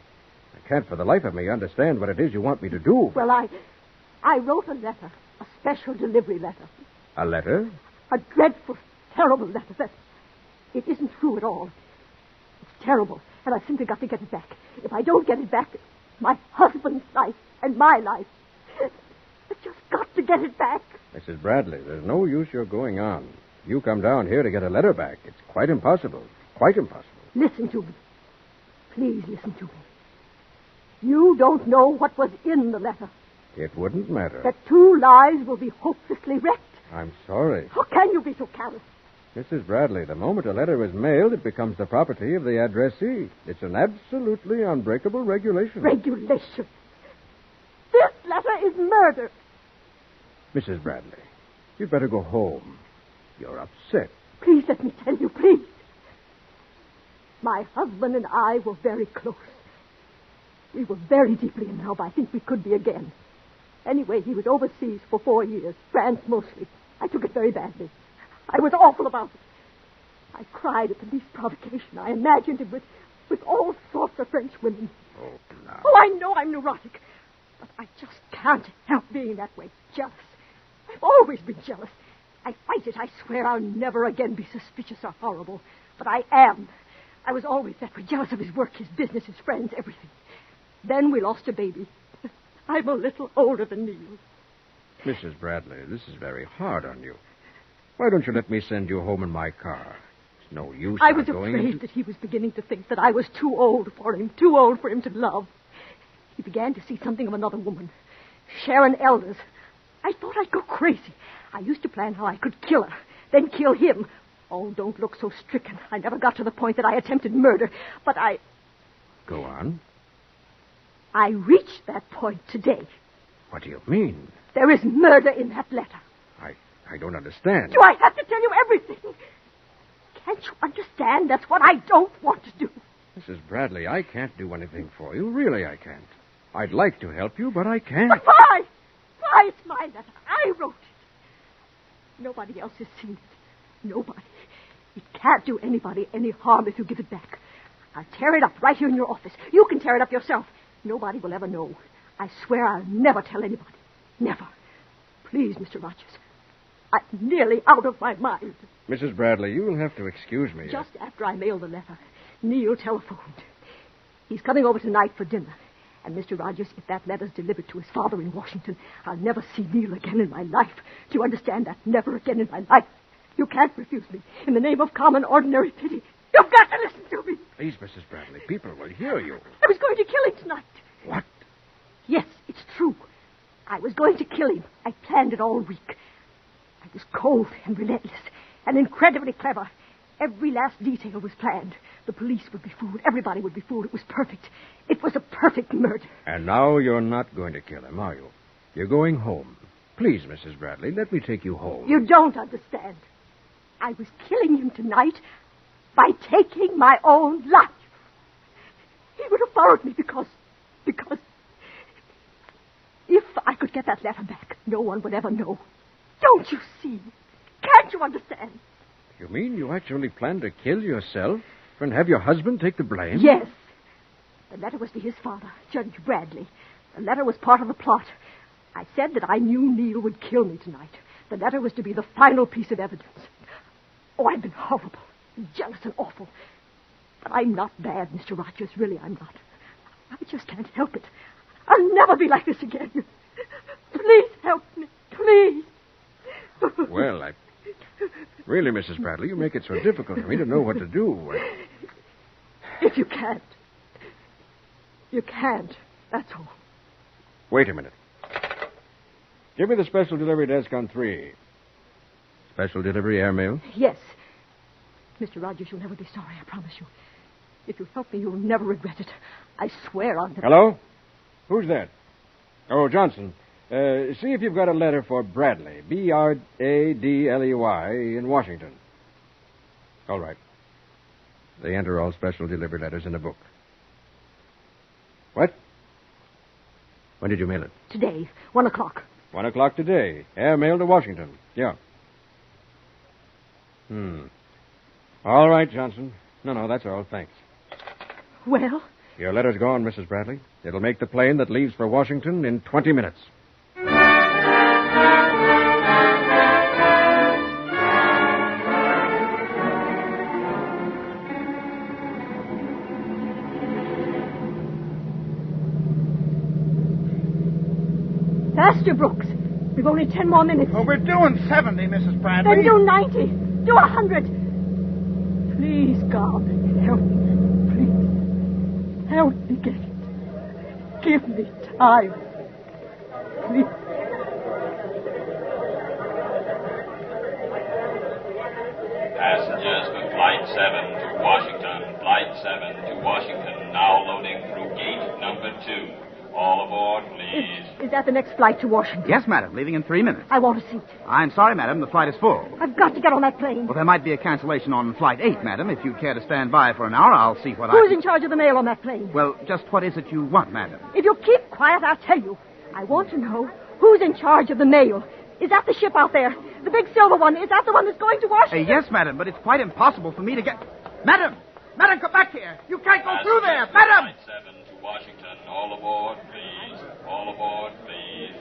I can't for the life of me understand what it is you want me to do. Well, I wrote a letter, a special delivery letter. A letter? A dreadful, terrible letter that it isn't true at all. It's terrible. And I've simply got to get it back. If I don't get it back, my husband's life and my life. I've just got to get it back. Mrs. Bradley, there's no use your going on. You come down here to get a letter back. It's quite impossible. Quite impossible. Listen to me. Please listen to me. You don't know what was in the letter. It wouldn't matter. That 2 lives will be hopelessly wrecked. I'm sorry. How can you be so callous? Mrs. Bradley, the moment a letter is mailed, it becomes the property of the addressee. It's an absolutely unbreakable regulation. Regulation? This letter is murder. Mrs. Bradley, you'd better go home. You're upset. Please let me tell you, please. My husband and I were very close. We were very deeply in love. I think we could be again. Anyway, he was overseas for 4 years, France mostly. I took it very badly. I was awful about it. I cried at the least provocation. I imagined him with all sorts of French women. Oh, no. Oh, I know I'm neurotic. But I just can't help being that way. Jealous. I've always been jealous. I fight it. I swear I'll never again be suspicious or horrible. But I am. I was always that way. Jealous of his work, his business, his friends, everything. Then we lost a baby. I'm a little older than Neil. Mrs. Bradley, this is very hard on you. Why don't you let me send you home in my car? It's no use. I was afraid that he was beginning to think that I was too old for him to love. He began to see something of another woman, Sharon Elders. I thought I'd go crazy. I used to plan how I could kill her, then kill him. Oh, don't look so stricken. I never got to the point that I attempted murder, but I... Go on. I reached that point today. What do you mean? There is murder in that letter. I don't understand. Do I have to tell you everything? Can't you understand? That's what I don't want to do. Mrs. Bradley, I can't do anything for you. Really, I can't. I'd like to help you, but I can't. But why? Why? It's my letter. I wrote it. Nobody else has seen it. Nobody. It can't do anybody any harm if you give it back. I'll tear it up right here in your office. You can tear it up yourself. Nobody will ever know. I swear I'll never tell anybody. Never. Please, Mr. Rogers. I'm nearly out of my mind. Mrs. Bradley, you'll have to excuse me. Just after I mailed the letter, Neil telephoned. He's coming over tonight for dinner. And, Mr. Rogers, if that letter's delivered to his father in Washington, I'll never see Neil again in my life. Do you understand that? Never again in my life. You can't refuse me. In the name of common, ordinary pity. You've got to listen to me. Please, Mrs. Bradley, people will hear you. I was going to kill him tonight. What? Yes, it's true. I was going to kill him. I planned it all week. I was cold and relentless and incredibly clever. Every last detail was planned. The police would be fooled. Everybody would be fooled. It was perfect. It was a perfect murder. And now you're not going to kill him, are you? You're going home. Please, Mrs. Bradley, let me take you home. You don't understand. I was killing him tonight by taking my own life. He would have followed me because if I could get that letter back, no one would ever know. Don't you see? Can't you understand? You mean you actually planned to kill yourself and have your husband take the blame? Yes. The letter was to his father, Judge Bradley. The letter was part of the plot. I said that I knew Neil would kill me tonight. The letter was to be the final piece of evidence. Oh, I've been horrible and jealous and awful. But I'm not bad, Mr. Rogers. Really, I'm not. I just can't help it. I'll never be like this again. Please help me. Please. Well, really, Mrs. Bradley, you make it so difficult for me to know what to do. If you can't. You can't. That's all. Wait a minute. Give me the special delivery desk on 3. Special delivery airmail? Yes. Mr. Rogers, you'll never be sorry, I promise you. If you help me, you'll never regret it. I swear I'll never... Hello? Who's that? Oh, Johnson. See if you've got a letter for Bradley, Bradley, in Washington. All right. They enter all special delivery letters in a book. What? When did you mail it? Today, 1 o'clock. 1 o'clock today. Airmail to Washington. Yeah. All right, Johnson. No, that's all. Thanks. Well? Your letter's gone, Mrs. Bradley. It'll make the plane that leaves for Washington in 20 minutes. Faster, Brooks. We've only 10 more minutes. Well, we're doing 70, Mrs. Bradley. Then do 90. Do 100. Please, God, help me. Please. Help me get it. Give me time. Please. Passengers for Flight 7 to Washington. Flight 7 to Washington. Now loading through gate number 2. All aboard, please. Is that the next flight to Washington? Yes, madam. Leaving in 3 minutes. I want a seat. I'm sorry, madam. The flight is full. I've got to get on that plane. Well, there might be a cancellation on Flight 8, madam. If you care to stand by for an hour, I'll see what Who's in charge of the mail on that plane? Well, just what is it you want, madam? If you keep quiet, I'll tell you. I want to know who's in charge of the mail. Is that the ship out there? The big silver one? Is that the one that's going to Washington? Yes, madam, but it's quite impossible for me to get... Madam! Madam, come back here! You can't go through there! Madam! Flight 7 to Washington. All aboard, please. All aboard, please.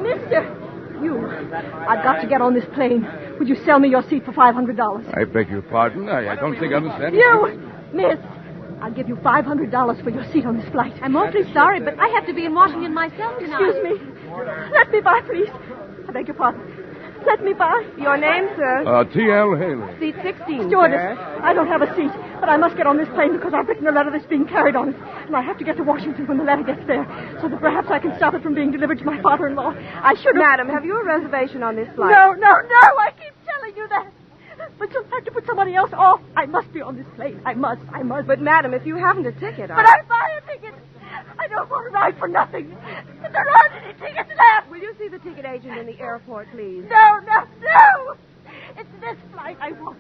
Mister! You. I've got to get on this plane. Would you sell me your seat for $500? I beg your pardon. I don't think I understand. You! Miss! I'll give you $500 for your seat on this flight. I'm awfully sorry, but I have to be in Washington myself tonight. Excuse me. Let me by, please. I beg your pardon. Let me by. Your name, sir? T.L. Haley. Seat 16, Stewardess, sir. I don't have a seat, but I must get on this plane because I've written a letter that's being carried on it. And I have to get to Washington when the letter gets there, so that perhaps I can stop it from being delivered to my father-in-law. I should have... Madam, have you a reservation on this flight? No, I keep telling you that. But you'll have to put somebody else off. I must be on this plane. I must. But, madam, if you haven't a ticket, But I'll buy a ticket. I don't want to ride for nothing. But there aren't any tickets left. Will you see the ticket agent in the airport, please? No. It's this flight I want.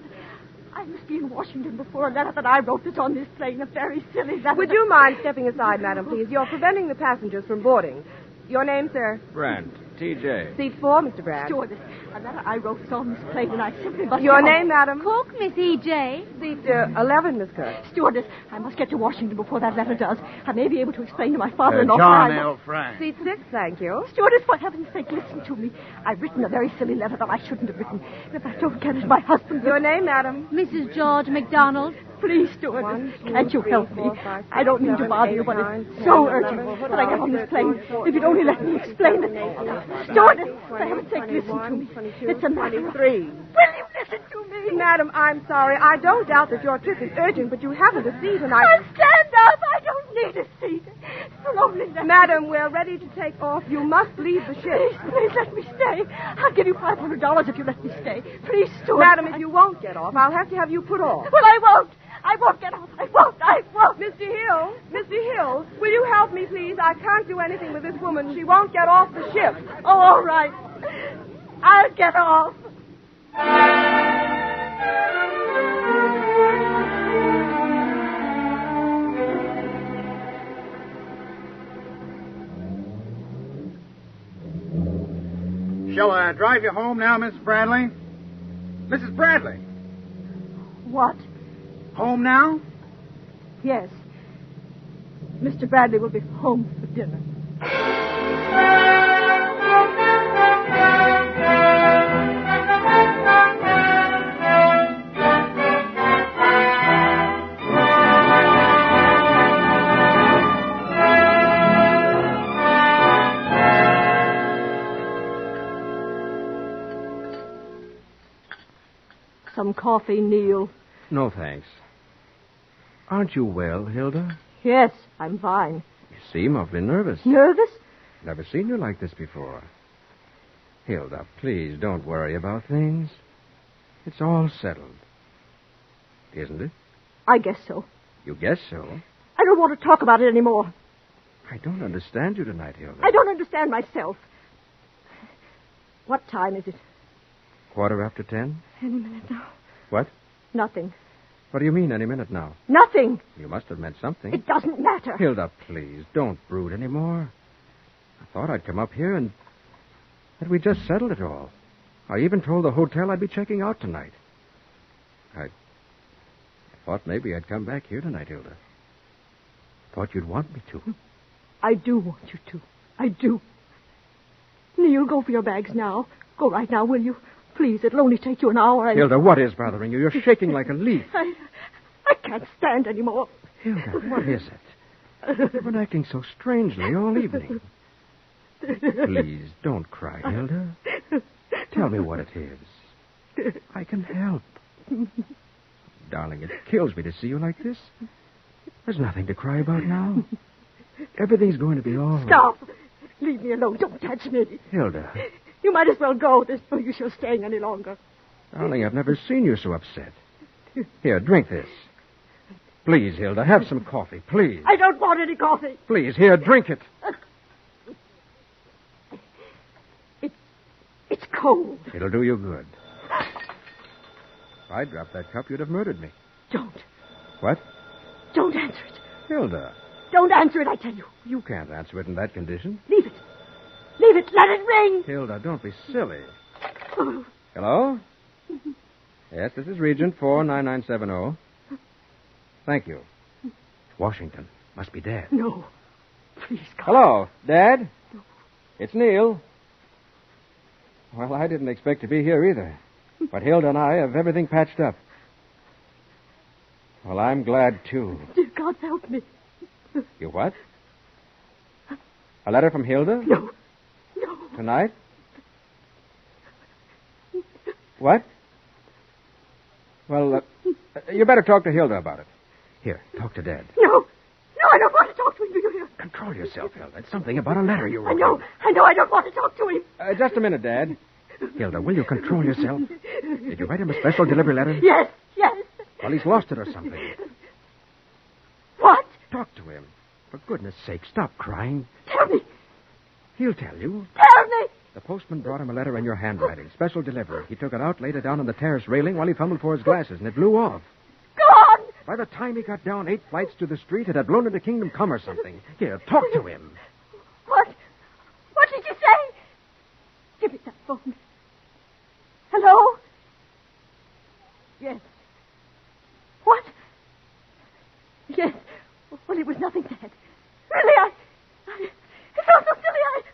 I must be in Washington before a letter that I wrote that's on this plane. A very silly letter. Would you mind stepping aside, madam, please? You're preventing the passengers from boarding. Your name, sir? Brand. T.J. Seat 4, Mr. Bragg. Stewardess, a letter I wrote is on this plane, and I simply must... Your name, madam? Cook, Miss E.J. Seat 11, Miss Cook. Stewardess, I must get to Washington before that letter does. I may be able to explain to my father-in-law... John L. Frank. Seat 6, thank you. Stewardess, for heaven's sake, listen to me. I've written a very silly letter that I shouldn't have written. If I don't get it, my husband... Your name, madam? Mrs. George McDonald. Please, stewardess, can't you help me? I don't mean to bother you, but it's so urgent that I get on this plane. If you'd only let me explain it. Stewardess, for heaven's sake, listen to me. It's a matter of... Will you listen to me? Madam, I'm sorry. I don't doubt that your trip is urgent, but you haven't a seat, and I... Stand up! I don't need a seat. You'll only let me... Madam, we're ready to take off. You must leave the ship. Please let me stay. I'll give you $500 if you let me stay. Please, stewardess. Madam, if you won't get off, I'll have to have you put off. Well, I won't. I won't get off. I won't. Mr. Hill, will you help me, please? I can't do anything with this woman. She won't get off the ship. Oh, all right. I'll get off. Shall I drive you home now, Mrs. Bradley? Mrs. Bradley. What? Home now? Yes. Mr. Bradley will be home for dinner. Some coffee, Neil. No, thanks. Aren't you well, Hilda? Yes, I'm fine. You seem awfully nervous. Nervous? Never seen you like this before. Hilda, please don't worry about things. It's all settled. Isn't it? I guess so. You guess so? I don't want to talk about it anymore. I don't understand you tonight, Hilda. I don't understand myself. What time is it? 10:15? Any minute now. What? Nothing. What do you mean, any minute now? Nothing. You must have meant something. It doesn't matter. Hilda, please, don't brood anymore. I thought I'd come up here and that we just settled it all. I even told the hotel I'd be checking out tonight. I thought maybe I'd come back here tonight, Hilda. Thought you'd want me to. I do want you to. I do. Neil, go for your bags now. Go right now, will you? Please, it'll only take you an hour. Hilda, what is bothering you? You're shaking like a leaf. I I can't stand any more. Hilda, what is it? You've been acting so strangely all evening. Please, don't cry, Hilda. Tell me what it is. I can help. Darling, it kills me to see you like this. There's nothing to cry about now. Everything's going to be all right. Stop! Leave me alone. Don't touch me. Hilda. You might as well go. There's no use you're staying any longer. Darling, I've never seen you so upset. Here, drink this. Please, Hilda, have some coffee, please. I don't want any coffee. Please, here, drink it. It's cold. It'll do you good. If I dropped that cup, you'd have murdered me. Don't. What? Don't answer it. Hilda. Don't answer it, I tell you. You can't answer it in that condition. Leave it. Leave it. Let it ring. Hilda, don't be silly. Oh. Hello? Yes, this is Regent 49970. Thank you. Washington. Must be Dad. No. Please, God. Hello, Dad? No. It's Neil. Well, I didn't expect to be here either. But Hilda and I have everything patched up. Well, I'm glad, too. Dear God, help me. You what? A letter from Hilda? No. No. Tonight? What? Well, you better talk to Hilda about it. Here, talk to Dad. No. No, I don't want to talk to him. Do you hear? Control yourself, Hilda. It's something about a letter you wrote. I know. I don't want to talk to him. Just a minute, Dad. Hilda, will you control yourself? Did you write him a special delivery letter? Yes. Well, he's lost it or something. What? Talk to him. For goodness sake, stop crying. Tell me. He'll tell you. Tell me. The postman brought him a letter in your handwriting. Special delivery. He took it out, laid it down on the terrace railing while he fumbled for his glasses, and it blew off. Gone! By the time he got down 8 flights to the street, it had blown into Kingdom Come or something. Here, talk to him. What? What did you say? Give me that phone. Hello? Yes. What? Yes. Well, it was nothing, Dad. Really, it's all so silly.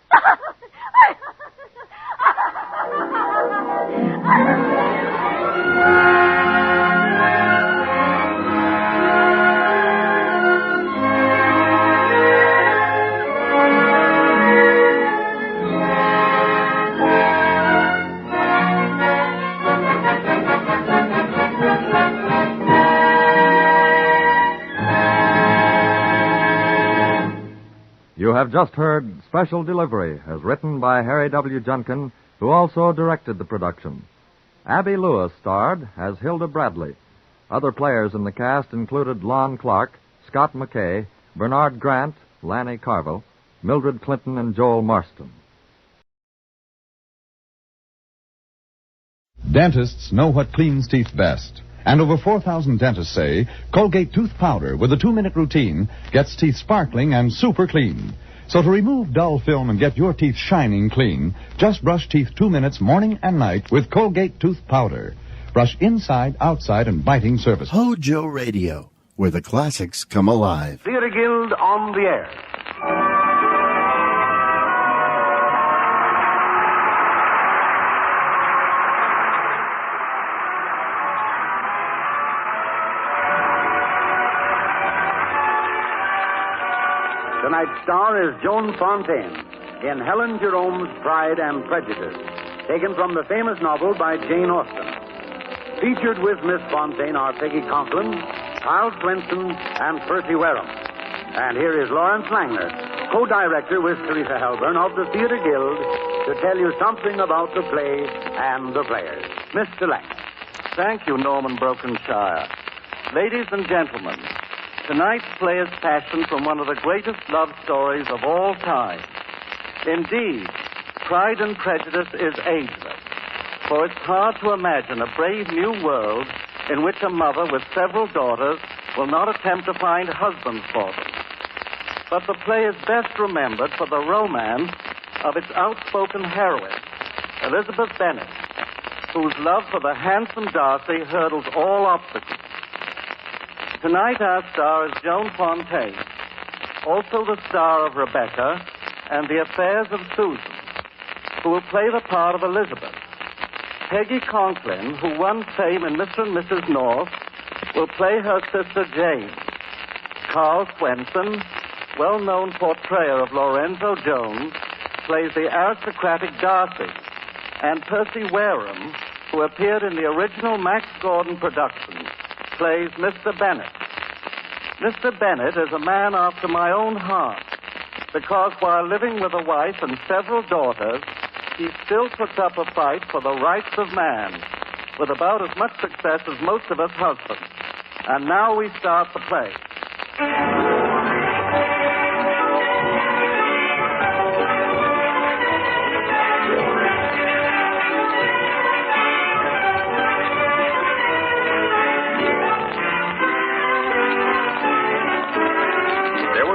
You have just heard Special Delivery, as written by Harry W. Junkin, who also directed the production. Abby Lewis starred as Hilda Bradley. Other players in the cast included Lon Clark, Scott McKay, Bernard Grant, Lanny Carville, Mildred Clinton, and Joel Marston. Dentists know what cleans teeth best. And over 4,000 dentists say Colgate tooth powder with a 2-minute routine gets teeth sparkling and super clean. So to remove dull film and get your teeth shining clean, just brush teeth 2 minutes morning and night with Colgate tooth powder. Brush inside, outside, and biting surface. Hojo Radio, where the classics come alive. Theatre Guild on the air. Tonight's star is Joan Fontaine in Helen Jerome's Pride and Prejudice, taken from the famous novel by Jane Austen. Featured with Miss Fontaine are Peggy Conklin, Kyle Swenson, and Percy Wareham. And here is Lawrence Langner, co-director with Teresa Helburn of the Theatre Guild, to tell you something about the play and the players. Mr. Langner. Thank you, Norman Brokenshire. Ladies and gentlemen, tonight's play is fashioned from one of the greatest love stories of all time. Indeed, Pride and Prejudice is ageless, for it's hard to imagine a brave new world in which a mother with several daughters will not attempt to find husbands for them. But the play is best remembered for the romance of its outspoken heroine, Elizabeth Bennet, whose love for the handsome Darcy hurdles all obstacles. Tonight our star is Joan Fontaine, also the star of Rebecca and the Affairs of Susan, who will play the part of Elizabeth. Peggy Conklin, who won fame in Mr. and Mrs. North, will play her sister Jane. Carl Swenson, well-known portrayer of Lorenzo Jones, plays the aristocratic Darcy. And Percy Wareham, who appeared in the original Max Gordon production, plays Mr. Bennet. Mr. Bennet is a man after my own heart, because while living with a wife and several daughters, he still puts up a fight for the rights of man, with about as much success as most of us husbands. And now we start the play.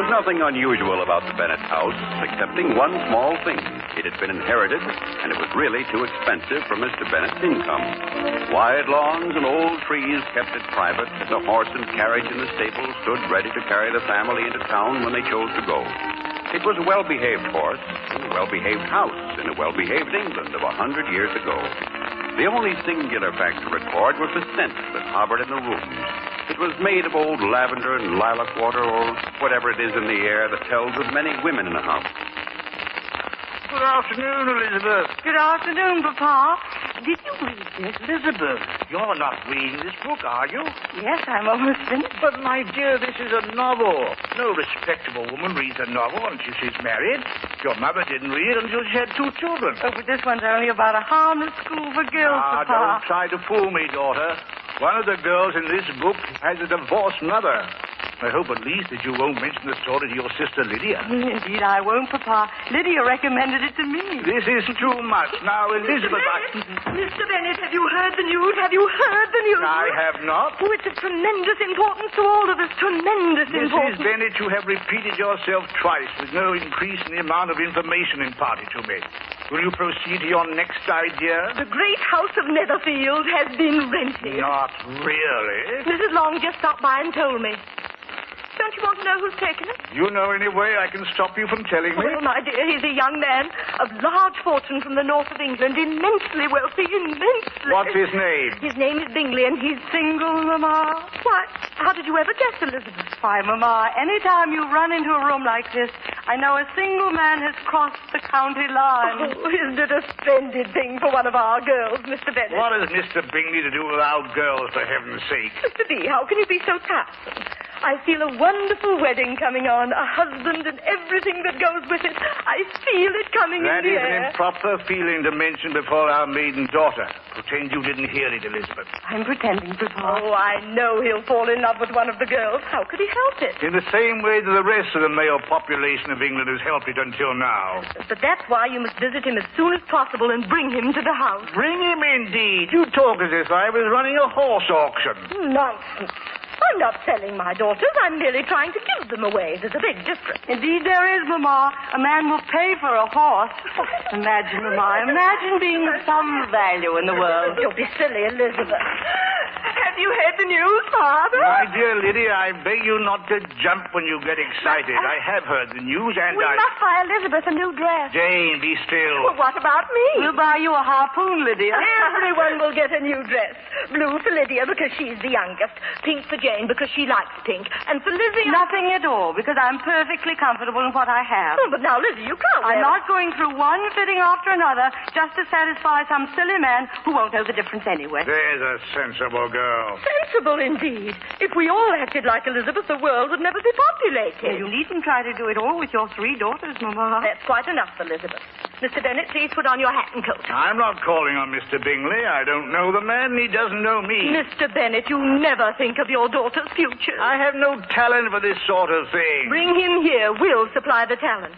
Nothing unusual about the Bennett house, excepting one small thing. It had been inherited, and it was really too expensive for Mr. Bennett's income. Wide lawns and old trees kept it private. The horse and carriage in the stable stood ready to carry the family into town when they chose to go. It was a well-behaved horse, in a well-behaved house, in a well-behaved England of 100 years ago. The only singular fact to record was the scent that hovered in the rooms. It was made of old lavender and lilac water, or whatever it is in the air that tells of many women in a house. Good afternoon, Elizabeth. Good afternoon, Papa. Did you read this? Elizabeth, you're not reading this book, are you? Yes, I'm almost finished. But, my dear, this is a novel. No respectable woman reads a novel until she's married. Your mother didn't read it until she had 2 children. Oh, but this one's only about a harmless school for girls, Papa. Don't try to fool me, daughter. One of the girls in this book has a divorced mother. I hope at least that you won't mention the story to your sister Lydia. Indeed, I won't, Papa. Lydia recommended it to me. This is too much. Now, Elizabeth, Mr. Bennet, have you heard the news? Have you heard the news? I have not. Oh, it's of tremendous importance to all of us. Tremendous importance. Mrs. Bennet, you have repeated yourself twice with no increase in the amount of information imparted to me. Will you proceed to your next idea? The great house of Netherfield has been rented. Not really. Mrs. Long just stopped by and told me. Don't you want to know who's taken it? You know any way I can stop you from telling me? Well, my dear, he's a young man of large fortune from the north of England, immensely wealthy, immensely. What's his name? His name is Bingley, and he's single, Mamma. Why, how did you ever guess, Elizabeth? Why, Mamma, any time you run into a room like this, I know a single man has crossed the county line. Oh, isn't it a splendid thing for one of our girls, Mr. Bennet? What has Mr. Bingley to do with our girls, for heaven's sake? Mr. B, how can you be so tiresome? I feel a wonderful wedding coming on, a husband and everything that goes with it. I feel it coming in the air. That is an improper feeling to mention before our maiden daughter. Pretend you didn't hear it, Elizabeth. I'm pretending, Papa. Oh, I know he'll fall in love with one of the girls. How could he help it? In the same way that the rest of the male population of England has helped it until now. But that's why you must visit him as soon as possible and bring him to the house. Bring him, indeed. You talk as if I was running a horse auction. Nonsense. I'm not selling my daughters. I'm merely trying to give them away. There's a big difference. Indeed, there is, Mamma. A man will pay for a horse. Imagine, Mamma. Imagine being of some value in the world. Don't be silly, Elizabeth. Have you heard the news, Father? My dear Lydia, I beg you not to jump when you get excited. I have heard the news, and we must buy Elizabeth a new dress. Jane, be still. Well, what about me? We'll buy you a harpoon, Lydia. Everyone will get a new dress. Blue for Lydia because she's the youngest. Pink for Jane because she likes pink. And for Lizzie... Nothing at all, because I'm perfectly comfortable in what I have. Oh, but now, Lizzie, you can't. I'm not going through one fitting after another just to satisfy some silly man who won't know the difference anyway. There's a sensible girl. Sensible, indeed. If we all acted like Elizabeth, the world would never be populated. Well, you needn't try to do it all with your 3 daughters, Mamma. That's quite enough, Elizabeth. Mr. Bennet, please put on your hat and coat. I'm not calling on Mr. Bingley. I don't know the man, and he doesn't know me. Mr. Bennet, you never think of your daughter's future. I have no talent for this sort of thing. Bring him here. We'll supply the talent.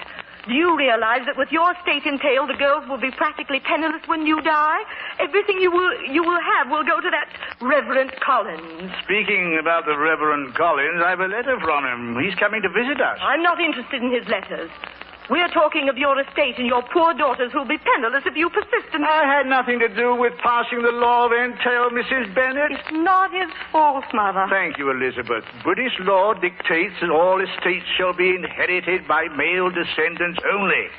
Do you realize that with your estate entailed, the girls will be practically penniless when you die? Everything you will have will go to that Reverend Collins. Speaking about the Reverend Collins, I have a letter from him. He's coming to visit us. I'm not interested in his letters. We're talking of your estate and your poor daughters who'll be penniless if you persist in... I had nothing to do with passing the law of entail, Mrs. Bennet. It's not his fault, Mother. Thank you, Elizabeth. British law dictates that all estates shall be inherited by male descendants only.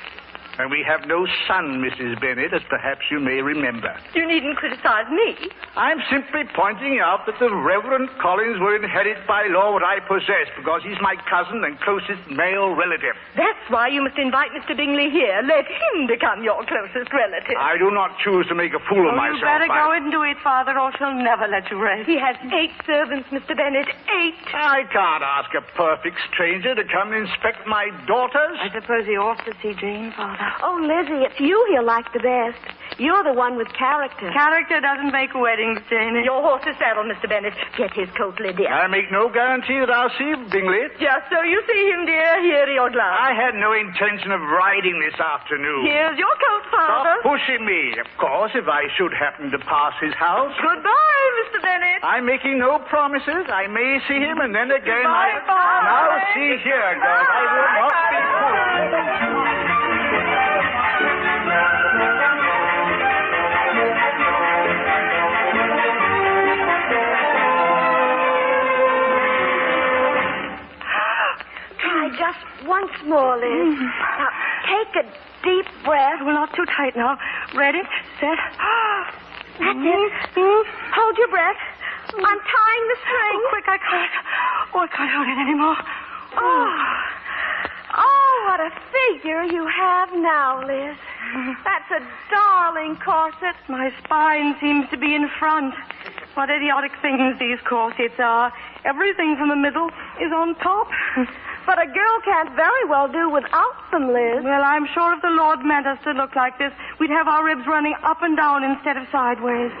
And we have no son, Mrs. Bennet, as perhaps you may remember. You needn't criticize me. I'm simply pointing out that the Reverend Collins will inherit by law what I possess, because he's my cousin and closest male relative. That's why you must invite Mr. Bingley here. Let him become your closest relative. I do not choose to make a fool of myself. You better go and do it, Father, or she'll never let you rest. He has 8 servants, Mr. Bennet. 8. I can't ask a perfect stranger to come and inspect my daughters. I suppose he ought to see Jane, Father. Oh, Lizzie, it's you he'll like the best. You're the one with character. Character doesn't make weddings, Janie. Your horse is saddled, Mr. Bennet. Get his coat, Lydia. I make no guarantee that I'll see Bingley. Just so you see him, dear. Here are your gloves. I had no intention of riding this afternoon. Here's your coat, Father. Stop pushing me. Of course, if I should happen to pass his house. Goodbye, Mr. Bennet. I'm making no promises. I may see him, and then again Goodbye, Father. Now, see here, girls. I will not be fooled. Just once more, Liz. Now, take a deep breath. Well, not too tight now. Ready, set. That's it. Hold your breath. I'm tying the string. Oh, quick, I can't. Oh, I can't hold it anymore. Oh, what a figure you have now, Liz. That's a darling corset. My spine seems to be in front. What idiotic things these corsets are. Everything from the middle is on top. But a girl can't very well do without them, Liz. Well, I'm sure if the Lord meant us to look like this, we'd have our ribs running up and down instead of sideways.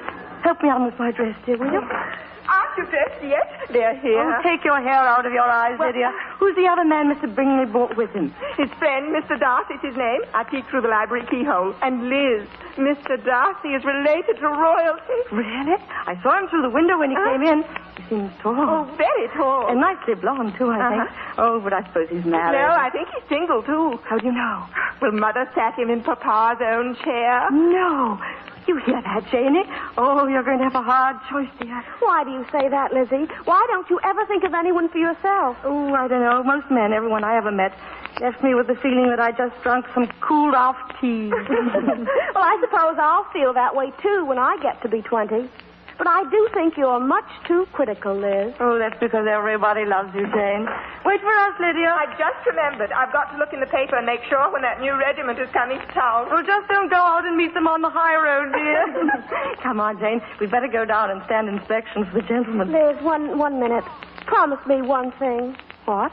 Help me on with my dress, dear, will you? Aren't you dressed yet? They're here. Oh, take your hair out of your eyes, Lydia. Who's the other man Mr. Bingley brought with him? His friend, Mr. Darcy's his name. I peeked through the library keyhole. And Liz, Mr. Darcy is related to royalty. Really? I saw him through the window when he came in. He seems tall. Oh, very tall. And nicely blonde, too, I think. Oh, but I suppose he's married. No, I think he's single, too. How do you know? Well, Mother sat him in Papa's own chair. No. You hear that, Janie? Oh, you're going to have a hard choice, dear. Why do you say that, Lizzie? Why don't you ever think of anyone for yourself? Oh, I don't know. Most men, everyone I ever met, left me with the feeling that I just drunk some cooled-off tea. Well, I suppose I'll feel that way, too, when I get to be 20. But I do think you're much too critical, Liz. Oh, that's because everybody loves you, Jane. Wait for us, Lydia. I just remembered. I've got to look in the paper and make sure when that new regiment is coming to town. Oh, just don't go out and meet them on the high road, dear. Come on, Jane. We'd better go down and stand inspection for the gentlemen. Liz, one minute. Promise me one thing. What?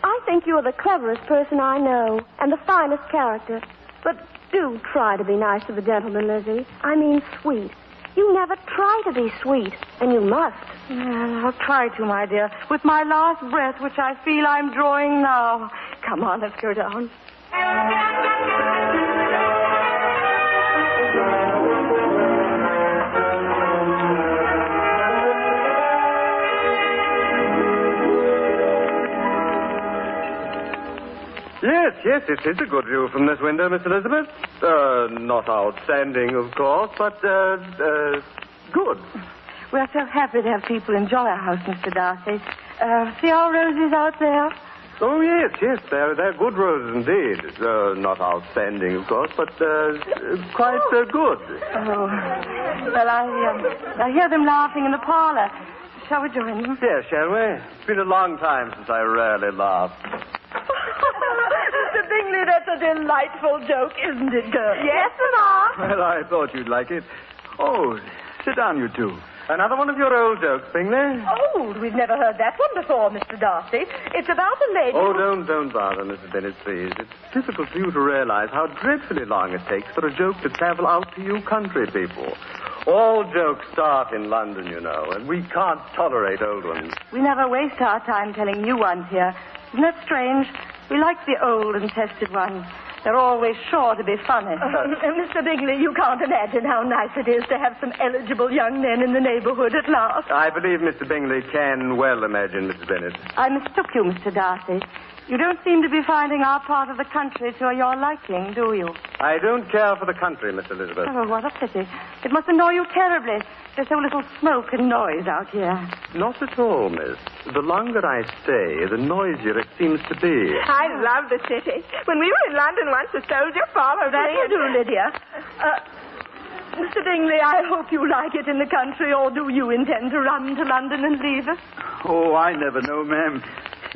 I think you're the cleverest person I know, and the finest character. But do try to be nice to the gentleman, Lizzie. I mean sweet. You never try to be sweet, and you must. Well, I'll try to, my dear, with my last breath, which I feel I'm drawing now. Come on, let's go down. Yes, it is a good view from this window, Miss Elizabeth. Not outstanding, of course, but, good. We're so happy to have people enjoy our house, Mr. Darcy. See our roses out there? Oh, yes, they're good roses indeed. Not outstanding, of course, but, quite, good. Oh, well, I hear them laughing in the parlor. Shall we join them? Yes, shall we? It's been a long time since I really laughed. Mr. Bingley, that's a delightful joke, isn't it, girl? Yes, Mama. Well, I thought you'd like it. Oh, sit down, you two. Another one of your old jokes, Bingley. Old? We've never heard that one before, Mr. Darcy. It's about a lady... Oh, don't bother, Mrs. Bennet, please. It's difficult for you to realize how dreadfully long it takes for a joke to travel out to you country people. All jokes start in London, you know, and we can't tolerate old ones. We never waste our time telling new ones here. Isn't that strange? We like the old and tested ones. They're always sure to be funny. Mr. Bingley, you can't imagine how nice it is to have some eligible young men in the neighborhood at last. I believe Mr. Bingley can well imagine, Mrs. Bennet. I mistook you, Mr. Darcy. You don't seem to be finding our part of the country to your liking, do you? I don't care for the country, Miss Elizabeth. Oh, what a pity. It must annoy you terribly. There's so little smoke and noise out here. Not at all, miss. The longer I stay, the noisier it seems to be. I love the city. When we were in London once, the soldier followed That me. will do, Lydia. Mr. Bingley, I hope you like it in the country, or do you intend to run to London and leave us? Oh, I never know, ma'am.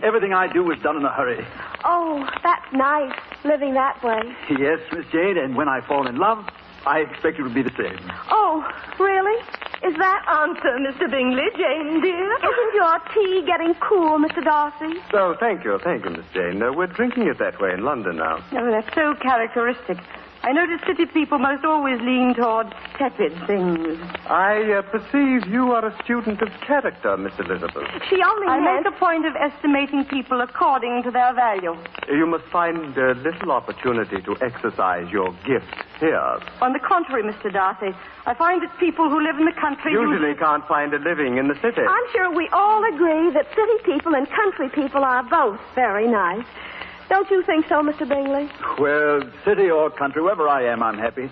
Everything I do is done in a hurry. Oh, that's nice, living that way. Yes, Miss Jane, and when I fall in love, I expect it will be the same. Oh, really? Is that answer, Mr. Bingley, Jane, dear? Isn't your tea getting cool, Mr. Darcy? Oh, thank you, Miss Jane. We're drinking it that way in London now. Oh, that's so characteristic. I notice city people most always lean toward tepid things. I perceive you are a student of character, Miss Elizabeth. I make a point of estimating people according to their value. You must find little opportunity to exercise your gift here. On the contrary, Mr. Darcy, I find that people who live in the country usually can't find a living in the city. I'm sure we all agree that city people and country people are both very nice. Don't you think so, Mr. Bingley? Well, city or country, wherever I am, I'm happy.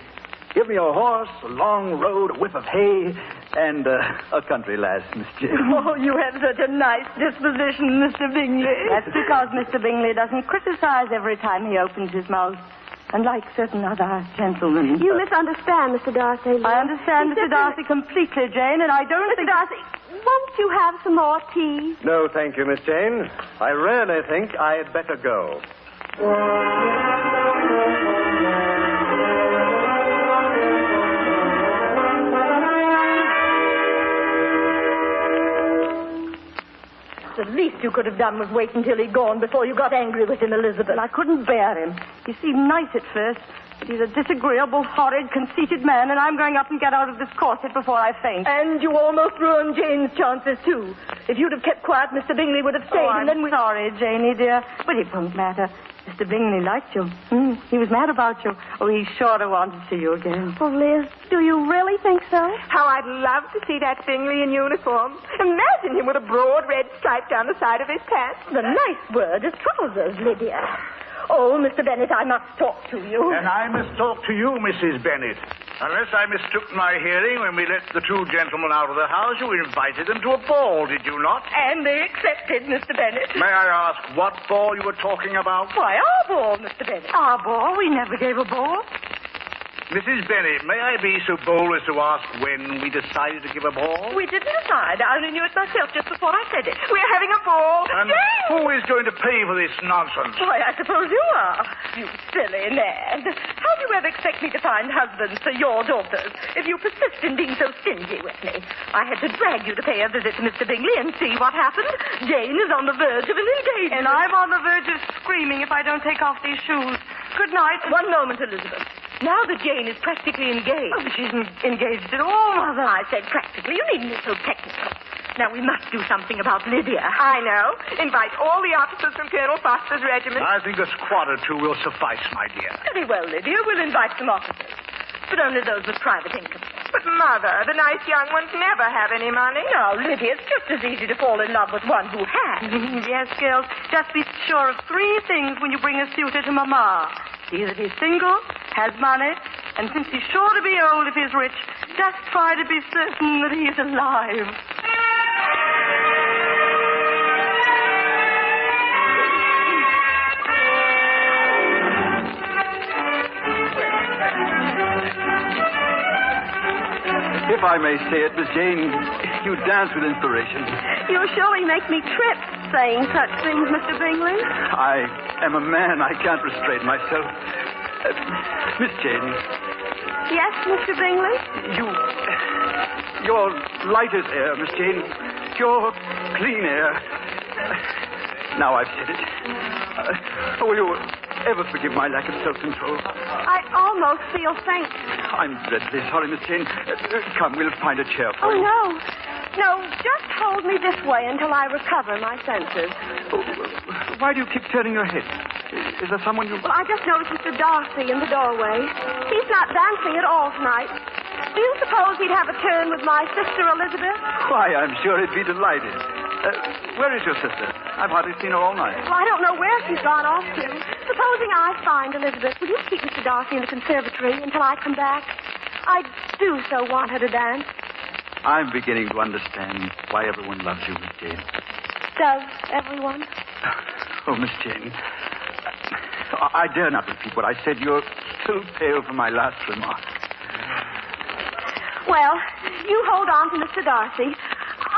Give me a horse, a long road, a whiff of hay, and a country lass, Miss Jane. Oh, you have such a nice disposition, Mr. Bingley. That's because Mr. Bingley doesn't criticize every time he opens his mouth. Unlike certain other gentlemen. You misunderstand, Mr. Darcy. I understand Mr. Darcy completely, Jane, and I don't Mr. Darcy, won't you have some more tea? No, thank you, Miss Jane. I really think I had better go. The least you could have done was wait until he'd gone before you got angry with him, Elizabeth. I couldn't bear him. He seemed nice at first, but he's a disagreeable, horrid, conceited man, and I'm going up and get out of this corset before I faint. And you almost ruined Jane's chances, too. If you'd have kept quiet, Mr. Bingley would have stayed, and then sorry, Janie, dear, but it won't matter. Mr. Bingley liked you. He was mad about you. Oh, he sure to want to see you again. Oh, Liz, do you really think so? How I'd love to see that Bingley in uniform. Imagine him with a broad red stripe down the side of his pants. The nice word is trousers, Lydia. Oh, Mr. Bennet, I must talk to you. And I must talk to you, Mrs. Bennet. Unless I mistook my hearing when we let the two gentlemen out of the house, you invited them to a ball, did you not? And they accepted, Mr. Bennet. May I ask what ball you were talking about? Why, our ball, Mr. Bennet. Our ball? We never gave a ball. Mrs. Bennet, may I be so bold as to ask when we decided to give a ball? We didn't decide. I only knew it myself just before I said it. We're having a ball. And who is going to pay for this nonsense? Why, I suppose you are. You silly lad. How do you ever expect me to find husbands for your daughters if you persist in being so stingy with me? I had to drag you to pay a visit to Mr. Bingley and see what happened. Jane is on the verge of an engagement. And I'm on the verge of screaming if I don't take off these shoes. Good night. One moment, Elizabeth. Now that Jane is practically engaged. Oh, she isn't engaged at all, Mother. I said practically. You needn't be so technical. Now, we must do something about Lydia. I know. Invite all the officers from Colonel Foster's regiment. I think a squad or two will suffice, my dear. Very well, Lydia. We'll invite some officers. But only those with private income. But, Mother, the nice young ones never have any money. Now, Lydia, it's just as easy to fall in love with one who has. Yes, girls. Just be sure of three things when you bring a suitor to Mama. See that he's single, has money, and since he's sure to be old if he's rich, just try to be certain that he's alive. If I may say it, Miss Jane, you dance with inspiration. You surely make me trip saying such things, Mr. Bingley. I am a man. I can't restrain myself. Miss Jane. Yes, Mr. Bingley? Your light as air, Miss Jane. Your clean air. Now I've said it. Will you ever forgive my lack of self-control? I almost feel faint. I'm dreadfully sorry, Miss Jane. Come, we'll find a chair for Oh, you. no. No, just hold me this way until I recover my senses. Why do you keep turning your head? Is there someone you... Well, I just noticed Mr. Darcy in the doorway. He's not dancing at all tonight. Do you suppose he'd have a turn with my sister, Elizabeth? Why, I'm sure he'd be delighted. Where is your sister? I've hardly seen her all night. Well, I don't know where she's gone off to. Supposing I find Elizabeth, will you keep Mr. Darcy in the conservatory until I come back? I do so want her to dance. I'm beginning to understand why everyone loves you, Miss Jane. Does everyone? Oh, Miss Jane, I dare not repeat what I said. You're too pale for my last remark. Well, you hold on to Mr. Darcy.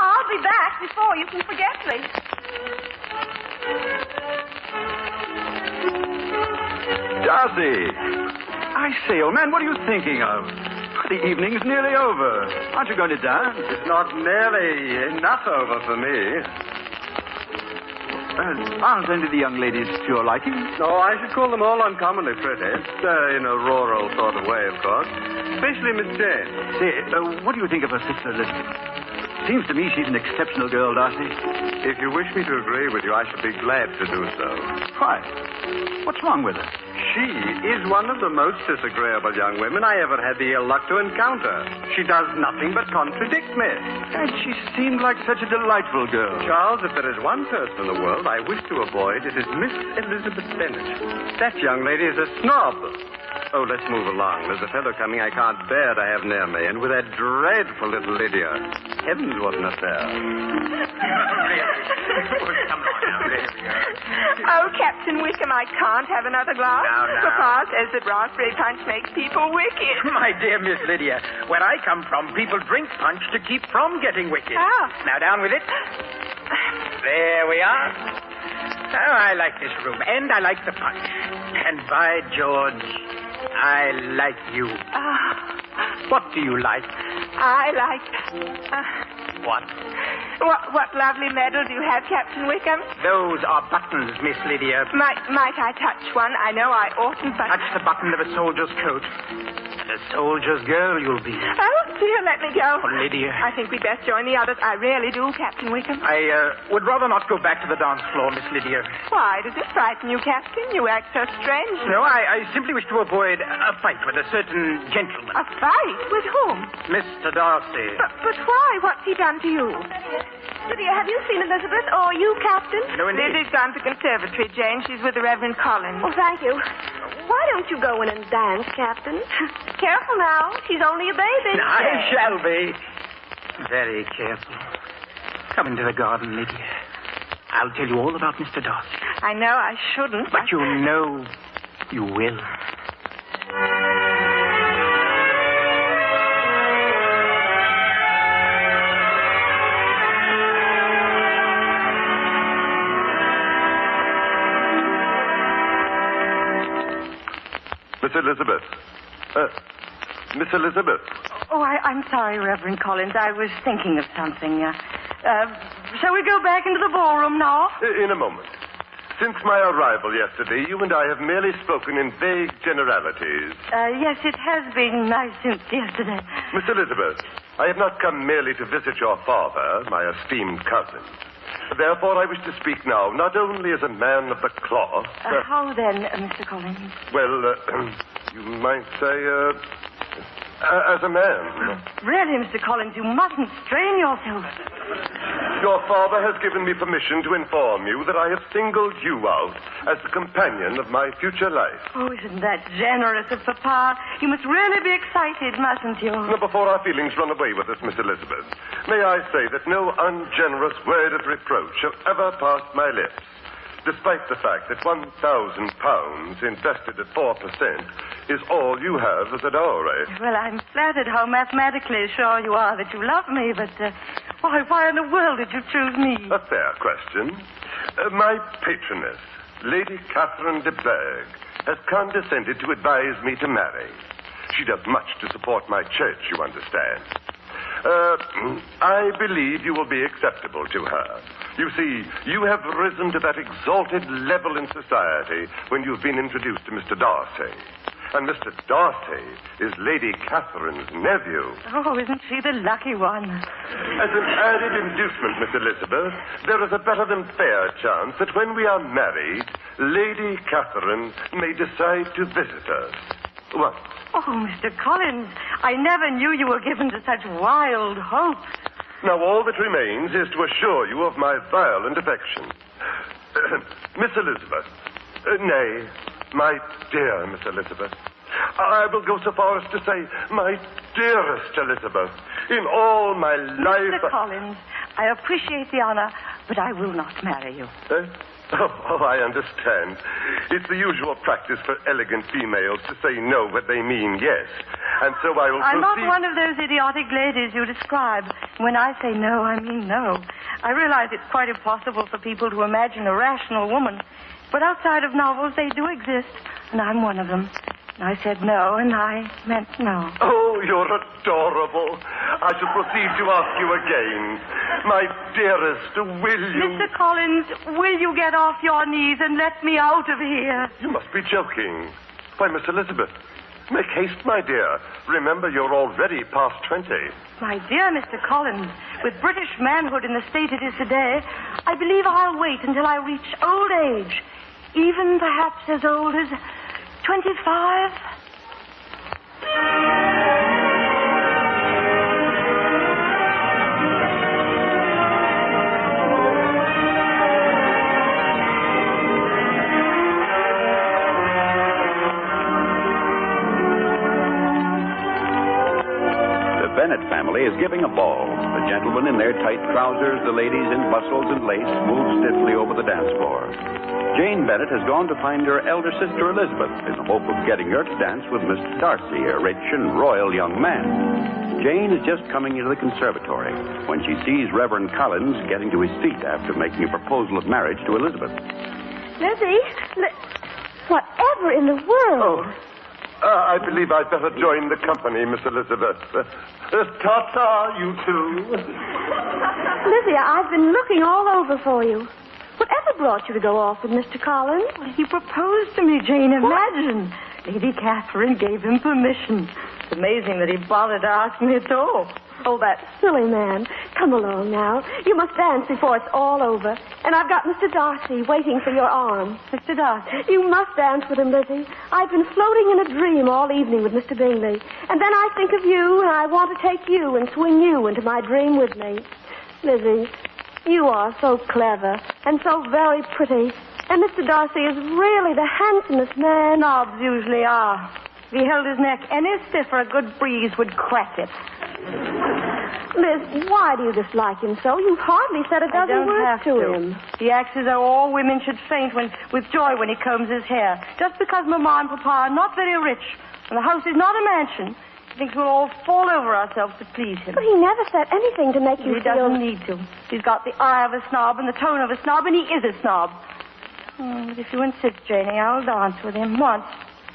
I'll be back before you can forget me. Darcy! I say, old man, what are you thinking of? The evening's nearly over. Aren't you going to dance? It's not nearly enough over for me. Aren't any of the young ladies to your liking? No, I should call them all uncommonly pretty. In a rural sort of way, of course. Especially Miss Jane. Say, what do you think of her sister, Elizabeth? Seems to me she's an exceptional girl, Darcy. If you wish me to agree with you, I should be glad to do so. Why? What's wrong with her? She is one of the most disagreeable young women I ever had the ill luck to encounter. She does nothing but contradict me. And she seemed like such a delightful girl. Charles, if there is one person in the world I wish to avoid, it is Miss Elizabeth Bennet. That young lady is a snob. Oh, let's move along. There's a fellow coming I can't bear to have near me, and with that dreadful little Lydia. Heavens, what an affair. Oh, Captain Wickham, I can't have another glass. Now. Papa says that raspberry punch makes people wicked. My dear Miss Lydia, where I come from, people drink punch to keep from getting wicked. Ah. Now, down with it. There we are. Oh, I like this room, and I like the punch. And by George, I like you. What do you like? I like... What? What lovely medals you have, Captain Wickham. Those are buttons, Miss Lydia. Might I touch one? I know I oughtn't, but... Touch the button of a soldier's coat. And a soldier's girl you'll be. Oh, dear, let me go. Oh, Lydia. I think we'd best join the others. I really do, Captain Wickham. I would rather not go back to the dance floor, Miss Lydia. Why? Does it frighten you, Captain? You act so strange. No, I simply wish to avoid a fight with a certain gentleman. A fight? With whom? Mr. Darcy. But why? What's he done to you? Lydia, have you seen Elizabeth? Or you, Captain? No, indeed. Lizzie's gone to conservatory, Jane. She's with the Reverend Collins. Oh, thank you. Why don't you go in and dance, Captain? Careful now. She's only a baby. I shall be. Very careful. Come into the garden, Lydia. I'll tell you all about Mr. Darcy. I know I shouldn't. But you know you will. Miss Elizabeth. Miss Elizabeth. Oh, I'm sorry, Reverend Collins. I was thinking of something. Shall we go back into the ballroom now? In a moment. Since my arrival yesterday, you and I have merely spoken in vague generalities. Yes, it has been nice since yesterday. Miss Elizabeth, I have not come merely to visit your father, my esteemed cousin. Therefore, I wish to speak now, not only as a man of the cloth... How then, Mr. Collins? Well, you might say, as a man. Really, Mr. Collins, you mustn't strain yourself. Your father has given me permission to inform you that I have singled you out as the companion of my future life. Oh, isn't that generous of Papa? You must really be excited, mustn't you? Now, before our feelings run away with us, Miss Elizabeth, may I say that no ungenerous word of reproach shall ever pass my lips, despite the fact that £1,000 invested at 4% is all you have as a dowry. Well, I'm flattered how mathematically sure you are that you love me, but why in the world did you choose me? A fair question. My patroness, Lady Catherine de Berg, has condescended to advise me to marry. She does much to support my church, you understand. I believe you will be acceptable to her. You see, you have risen to that exalted level in society when you've been introduced to Mr. Darcy. And Mr. Darcy is Lady Catherine's nephew. Oh, isn't she the lucky one? As an added inducement, Miss Elizabeth, there is a better than fair chance that when we are married, Lady Catherine may decide to visit us. What? Oh, Mr. Collins, I never knew you were given to such wild hopes. Now, all that remains is to assure you of my violent affection. Miss Elizabeth. Nay, my dear Miss Elizabeth. I will go so far as to say, my dearest Elizabeth. In all my life... Mr. Collins, I appreciate the honor, but I will not marry you. Oh, I understand. It's the usual practice for elegant females to say no, but they mean yes. And so I will I'm proceed... not one of those idiotic ladies you describe. When I say no, I mean no. I realize it's quite impossible for people to imagine a rational woman. But outside of novels, they do exist, and I'm one of them. I said no, and I meant no. Oh, you're adorable. I shall proceed to ask you again. My dearest, will you... Mr. Collins, will you get off your knees and let me out of here? You must be joking. Why, Miss Elizabeth, make haste, my dear. Remember, you're already past 20. My dear Mr. Collins, with British manhood in the state it is today, I believe I'll wait until I reach old age. Even perhaps as old as 25? The Bennett family is giving a ball. The gentlemen in their tight trousers, the ladies in bustles and lace, move stiffly over the dance floor. Jane Bennett has gone to find her elder sister Elizabeth in the hope of getting her to dance with Mr. Darcy, a rich and royal young man. Jane is just coming into the conservatory when she sees Reverend Collins getting to his feet after making a proposal of marriage to Elizabeth. Lizzie, whatever in the world? I believe I'd better join the company, Miss Elizabeth. Ta-ta, you two. Lizzie, I've been looking all over for you. Whatever brought you to go off with Mr. Collins? Well, he proposed to me, Jane. Imagine. Lady Catherine gave him permission. It's amazing that he bothered to ask me at all. Oh, that silly man. Come along now. You must dance before it's all over. And I've got Mr. Darcy waiting for your arm. Mr. Darcy? You must dance with him, Lizzie. I've been floating in a dream all evening with Mr. Bingley. And then I think of you, and I want to take you and swing you into my dream with me. Lizzie, you are so clever and so very pretty. And Mr. Darcy is really the handsomest man. Snobs usually are. If he held his neck any stiffer, a good breeze would crack it. Liz, why do you dislike him so? You've hardly said a dozen words to him. He acts as though all women should faint with joy when he combs his hair. Just because Mama and Papa are not very rich, and the house is not a mansion, he thinks we'll all fall over ourselves to please him. But he never said anything to make you feel... He doesn't need to. He's got the eye of a snob and the tone of a snob, and he is a snob. But if you insist, Janie, I'll dance with him once,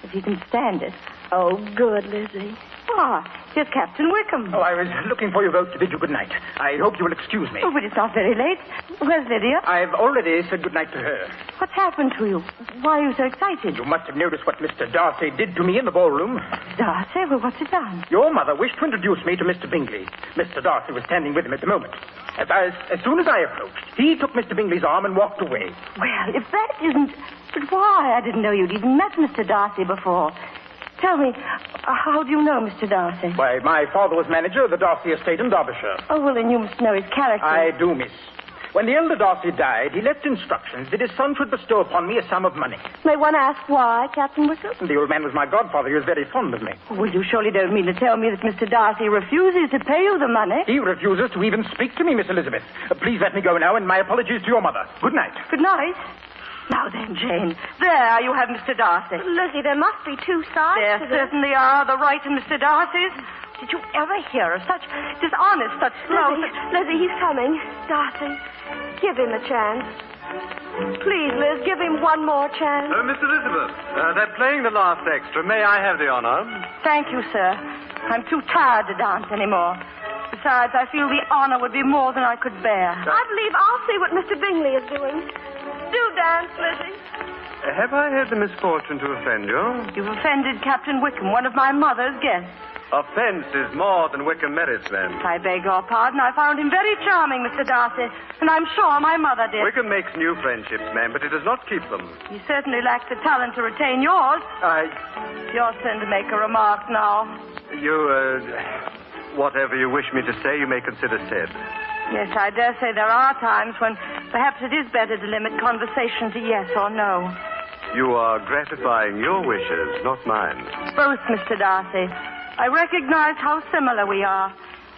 if he can stand it. Oh, good, Lizzie. Ah, here's Captain Wickham. Oh, I was looking for you both to bid you good night. I hope you will excuse me. Oh, but it's not very late. Where's Lydia? I've already said good night to her. What's happened to you? Why are you so excited? You must have noticed what Mr. Darcy did to me in the ballroom. Darcy? Well, what's he done? Your mother wished to introduce me to Mr. Bingley. Mr. Darcy was standing with him at the moment. As soon as I approached, he took Mr. Bingley's arm and walked away. Well, if that isn't... But why? I didn't know you'd even met Mr. Darcy before. Tell me, how do you know Mr. Darcy? Why, my father was manager of the Darcy estate in Derbyshire. Oh, well, then you must know his character. I do, miss. When the elder Darcy died, he left instructions that his son should bestow upon me a sum of money. May one ask why, Captain Wickham? The old man was my godfather. He was very fond of me. Well, you surely don't mean to tell me that Mr. Darcy refuses to pay you the money? He refuses to even speak to me, Miss Elizabeth. Please let me go now, and my apologies to your mother. Good night. Good night. Now then, Jane, there you have Mr. Darcy. Lizzie, there must be two sides to this. There certainly are, the right and Mr. Darcy's. Did you ever hear of such dishonest, such slow... Lizzie, he's coming. Darcy, give him a chance. Please, Liz, give him one more chance. Miss Elizabeth, they're playing the last extra. May I have the honor? Thank you, sir. I'm too tired to dance anymore. Besides, I feel the honor would be more than I could bear. I believe I'll see what Mr. Bingley is doing. Do dance, Lizzie. Have I had the misfortune to offend you? You've offended Captain Wickham, one of my mother's guests. Offense is more than Wickham merits, then. I beg your pardon. I found him very charming, Mr. Darcy, and I'm sure my mother did. Wickham makes new friendships, ma'am, but he does not keep them. He certainly lacks the talent to retain yours. It's your turn to make a remark now. Whatever you wish me to say, you may consider said. Yes, I dare say there are times when perhaps it is better to limit conversation to yes or no. You are gratifying your wishes, not mine. Both, Mr. Darcy. I recognize how similar we are.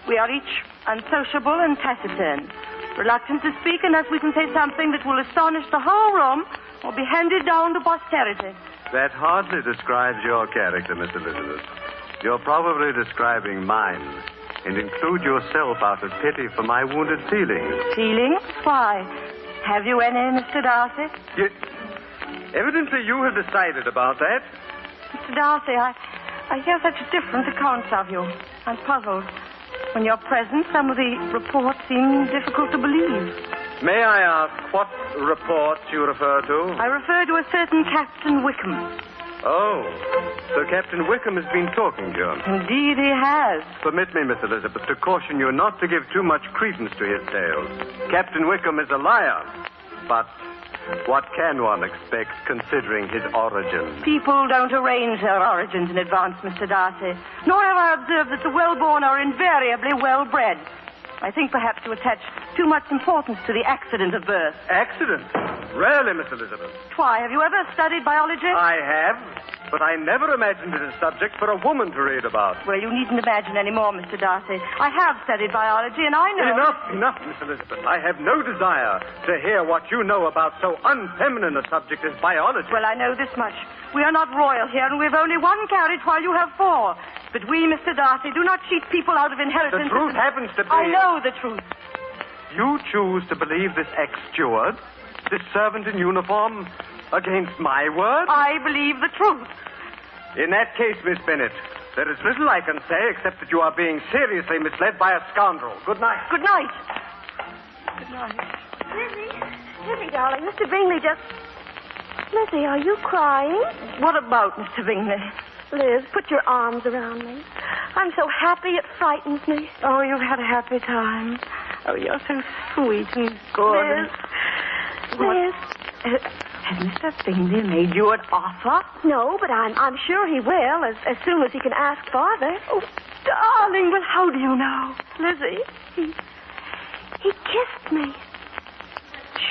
We are each unsociable and taciturn, reluctant to speak unless we can say something that will astonish the whole room or be handed down to posterity. That hardly describes your character, Miss Elizabeth. You're probably describing mine, and include yourself out of pity for my wounded feelings. Feelings? Why? Have you any, Mr. Darcy? Evidently you have decided about that. Mr. Darcy, I hear such different accounts of you. I'm puzzled. When you're present, some of the reports seem difficult to believe. May I ask what reports you refer to? I refer to a certain Captain Wickham. Oh, so Captain Wickham has been talking to you. Indeed he has. Permit me, Miss Elizabeth, to caution you not to give too much credence to his tales. Captain Wickham is a liar, but what can one expect considering his origin? People don't arrange their origins in advance, Mr. Darcy. Nor have I observed that the well-born are invariably well-bred. I think perhaps you attach too much importance to the accident of birth. Accident? Rarely, Miss Elizabeth. Why, have you ever studied biology? I have, but I never imagined it a subject for a woman to read about. Well, you needn't imagine any more, Mr. Darcy. I have studied biology, and I know... Enough, Miss Elizabeth. I have no desire to hear what you know about so unfeminine a subject as biology. Well, I know this much. We are not royal here, and we've only one carriage while you have four. But we, Mr. Darcy, do not cheat people out of inheritance. The truth happens to be... I know the truth. You choose to believe this ex-steward, this servant in uniform, against my word? I believe the truth. In that case, Miss Bennet, there is little I can say except that you are being seriously misled by a scoundrel. Good night. Good night. Good night. Lizzie, darling, Mr. Bingley just... Lizzie, are you crying? What about, Mr. Bingley? Liz, put your arms around me. I'm so happy it frightens me. Oh, you've had a happy time. Oh, you're so sweet and good. Liz. Has Mr. Bingley made you an offer? No, but I'm sure he will, as soon as he can ask Father. Oh, darling, well, how do you know? Lizzie, he kissed me.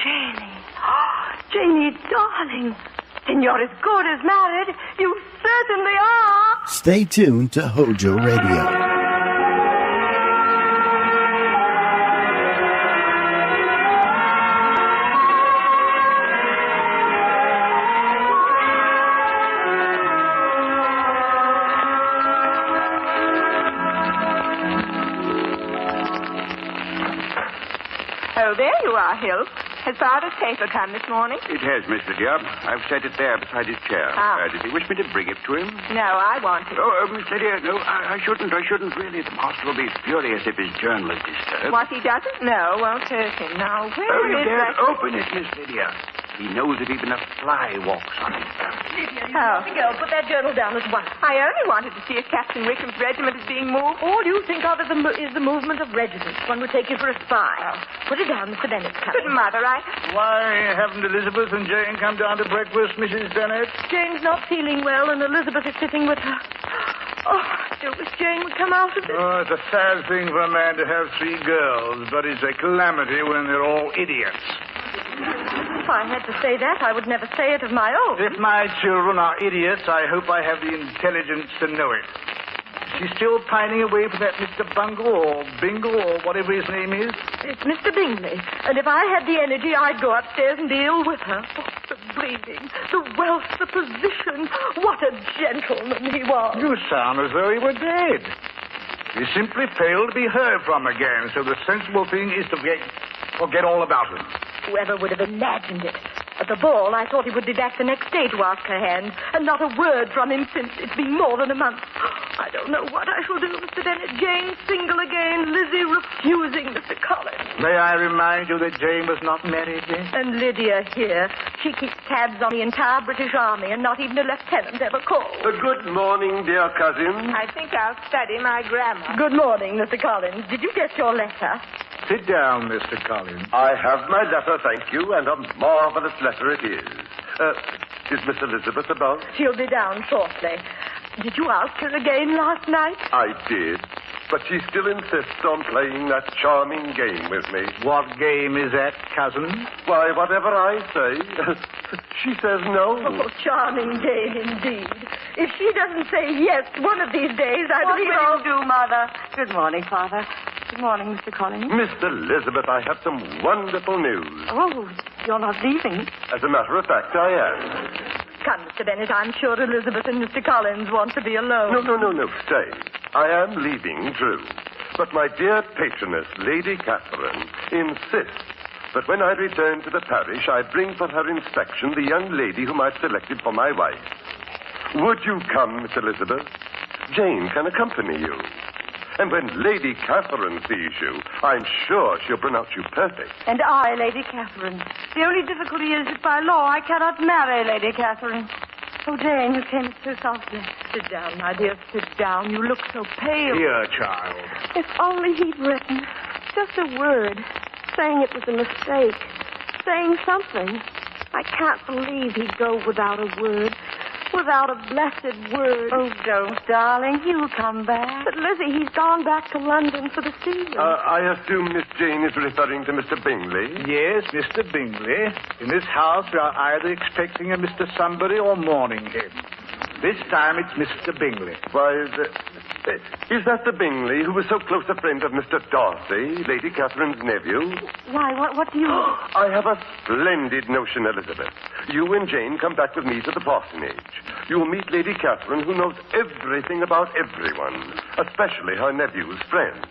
Janie. Oh, Janie, darling. Then you're as good as married. You certainly are. Stay tuned to Hojo Radio. Oh, there you are, Hill. Has Father's paper come this morning? It has, Miss Lydia. I've set it there beside his chair. Does he wish me to bring it to him? No, I want it. Oh, Miss Lydia, no, I shouldn't. Really. The master will be furious if his journal is disturbed. What he doesn't know won't hurt him. Now, where you is daren't that... open it, Miss Lydia. He knows if even a fly walks on it. Lydia, you naughty girl, put that journal down at once. I only wanted to see if Captain Wickham's regiment is being moved. All you think of is the movement of regiments. One would take you for a spy. Put it down, Mr. Bennet's coming. But, Mother, Why haven't Elizabeth and Jane come down to breakfast, Mrs. Bennet? Jane's not feeling well, and Elizabeth is sitting with her. Oh, I do wish Jane would come out of this. Oh, it's a sad thing for a man to have 3 girls, but it's a calamity when they're all idiots. If I had to say that, I would never say it of my own. If my children are idiots, I hope I have the intelligence to know it. She's still pining away for that Mr. Bungle or Bingle or whatever his name is? It's Mr. Bingley. And if I had the energy, I'd go upstairs and deal with her. Oh, the breeding, the wealth, the position. What a gentleman he was. You sound as though he were dead. He simply failed to be heard from again, so the sensible thing is to forget all about him. Whoever would have imagined it? At the ball, I thought he would be back the next day to ask her hand, and not a word from him since. It's been more than a month. I don't know what I shall do, Mr. Bennett. Jane single again, Lizzie refusing Mr. Collins. May I remind you that Jane was not married yet? And Lydia here. She keeps tabs on the entire British Army, and not even a lieutenant ever called. Good morning, dear cousin. I think I'll study my grammar. Good morning, Mr. Collins. Did you get your letter? Sit down, Mr. Collins. I have my letter, thank you, and a marvelous letter it is. Is Miss Elizabeth about? She'll be down shortly. Did you ask her again last night? I did. But she still insists on playing that charming game with me. What game is that, cousin? Why, whatever I say, she says no. Oh, charming game indeed. If she doesn't say yes one of these days, I What believe will I'll... you do, Mother? Good morning, Father. Good morning, Mr. Collins. Miss Elizabeth, I have some wonderful news. Oh, you're not leaving. As a matter of fact, I am. Come, Mr. Bennett, I'm sure Elizabeth and Mr. Collins want to be alone. No, stay. I am leaving, true. But my dear patroness, Lady Catherine, insists that when I return to the parish, I bring for her inspection the young lady whom I've selected for my wife. Would you come, Miss Elizabeth? Jane can accompany you. And when Lady Catherine sees you, I'm sure she'll pronounce you perfect. And I, Lady Catherine. The only difficulty is that by law I cannot marry Lady Catherine. Oh, Jane, you came so softly. Sit down, my dear, sit down. You look so pale. Here, child. If only he'd written just a word, saying it was a mistake, saying something. I can't believe he'd go without a word. Without a blessed word. Oh, don't, darling. He'll come back. But, Lizzie, he's gone back to London for the season. I assume Miss Jane is referring to Mr. Bingley? Yes, Mr. Bingley. In this house, we are either expecting a Mr. Somebody or mourning him. This time it's Mr. Bingley. Why, is that the Bingley who was so close a friend of Mr. Darcy, Lady Catherine's nephew? Why, what do you... I have a splendid notion, Elizabeth. You and Jane come back with me to the parsonage. You'll meet Lady Catherine, who knows everything about everyone, especially her nephew's friends.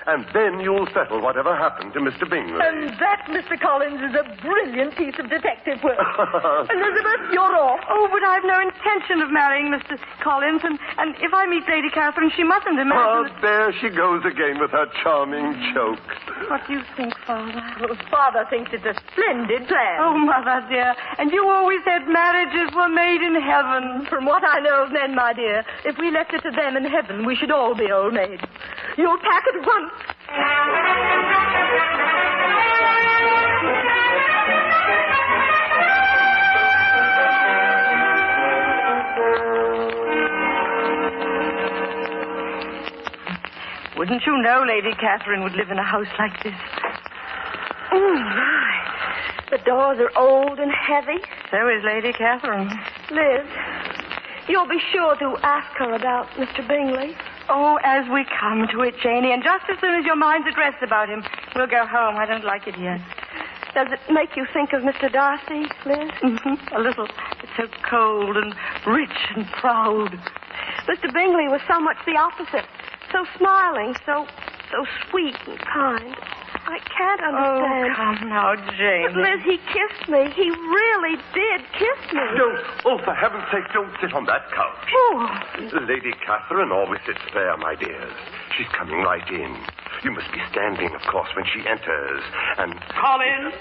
And then you'll settle whatever happened to Mr. Bingley. And that, Mr. Collins, is a brilliant piece of detective work. Elizabeth, you're off. Oh, but I've no intention of marrying Mr. Collins, and if I meet Lady Catherine, she mustn't imagine that... There she goes again with her charming joke. What do you think, Father? Well, Father thinks it's a splendid plan. Oh, Mother, dear. And you always said marriages were made in heaven. From what I know of men, my dear, if we left it to them in heaven, we should all be old maids. You'll pack at once. Wouldn't you know Lady Catherine would live in a house like this? Oh, my. The doors are old and heavy. So is Lady Catherine. Liz, you'll be sure to ask her about Mr. Bingley. Oh, as we come to it, Janie, and just as soon as your mind's at rest about him, we'll go home. I don't like it here. Does it make you think of Mr. Darcy, Liz? A little. It's so cold and rich and proud. Mr. Bingley was so much the opposite. So smiling, so sweet and kind. I can't understand. Oh, come now, Jane. But, Liz, he kissed me. He really did kiss me. For heaven's sake, don't sit on that couch. Oh. Lady Catherine always sits there, my dears. She's coming right in. You must be standing, of course, when she enters. And... Collins?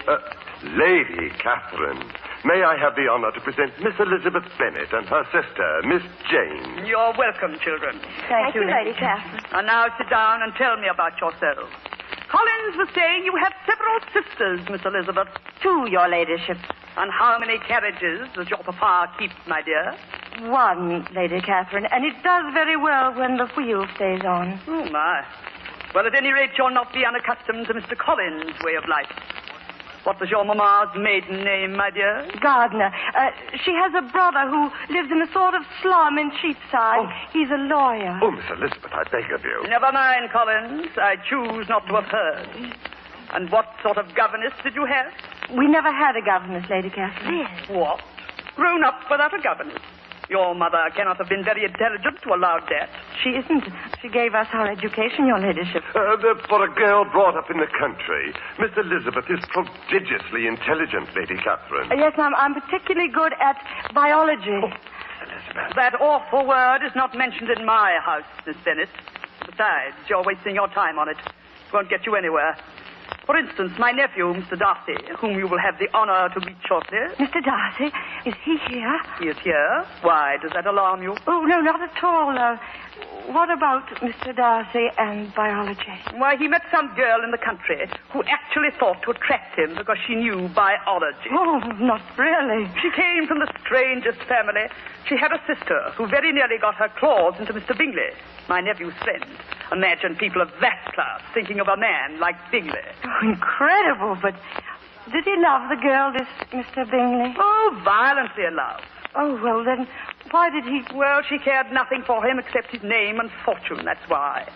Lady Catherine, may I have the honor to present Miss Elizabeth Bennet and her sister, Miss Jane. You're welcome, children. Thank you, Lady Catherine. And now sit down and tell me about yourselves. Collins was saying you have several sisters, Miss Elizabeth. 2, your ladyship. And how many carriages does your papa keep, my dear? 1, Lady Catherine, and it does very well when the wheel stays on. Oh, my. Well, at any rate, you'll not be unaccustomed to Mr. Collins' way of life. What was your mamma's maiden name, my dear? Gardner. She has a brother who lives in a sort of slum in Cheapside. He's a lawyer. Oh, Miss Elizabeth, I beg of you. Never mind, Collins. I choose not to have heard. And what sort of governess did you have? We never had a governess, Lady Catherine. Yes. What? Grown up without a governess? Your mother cannot have been very intelligent to allow that. She isn't. She gave us our education, your ladyship. For a girl brought up in the country, Miss Elizabeth is prodigiously intelligent, Lady Catherine. Yes, I'm particularly good at biology. Elizabeth. That awful word is not mentioned in my house, Miss Bennet. Besides, you're wasting your time on it. It won't get you anywhere. For instance, my nephew, Mr. Darcy, whom you will have the honor to meet shortly. Mr. Darcy? Is he here? He is here. Why, does that alarm you? Oh, no, not at all. what about Mr. Darcy and biology? Why, he met some girl in the country who actually thought to attract him because she knew biology. Oh, not really. She came from the strangest family. She had a sister who very nearly got her claws into Mr. Bingley, my nephew's friend. Imagine people of that class thinking of a man like Bingley. Oh, incredible, but did he love the girl, this Mr. Bingley? Oh, violently in love. Oh, well, then, why did he... Well, she cared nothing for him except his name and fortune, that's why.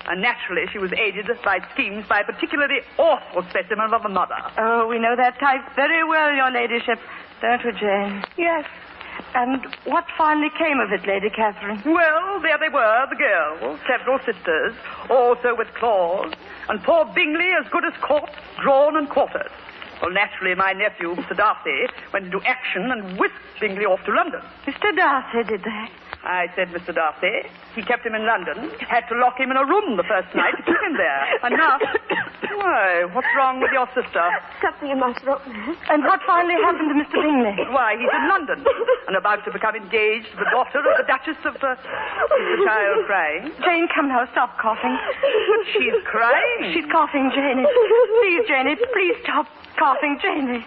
And naturally, she was aided by schemes by a particularly awful specimen of a mother. Oh, we know that type very well, your ladyship. Don't we, Jane? Yes. And what finally came of it, Lady Catherine? Well, there they were, the girls, several sisters, also with claws, and poor Bingley as good as caught, drawn and quartered. Well, naturally, my nephew, Mr. Darcy, went into action and whisked Bingley off to London. Mr. Darcy did that? I said Mr. Darcy. He kept him in London. Had to lock him in a room the first night to keep him there. And now... Why, what's wrong with your sister? Something in my throat. And what finally happened to Mr. Bingley? Why, he's in London and about to become engaged to the daughter of the Duchess of... Is the child crying? Jane, come now, stop coughing. She's crying? She's coughing, Janie. Please, Janie, please stop coughing, Janie.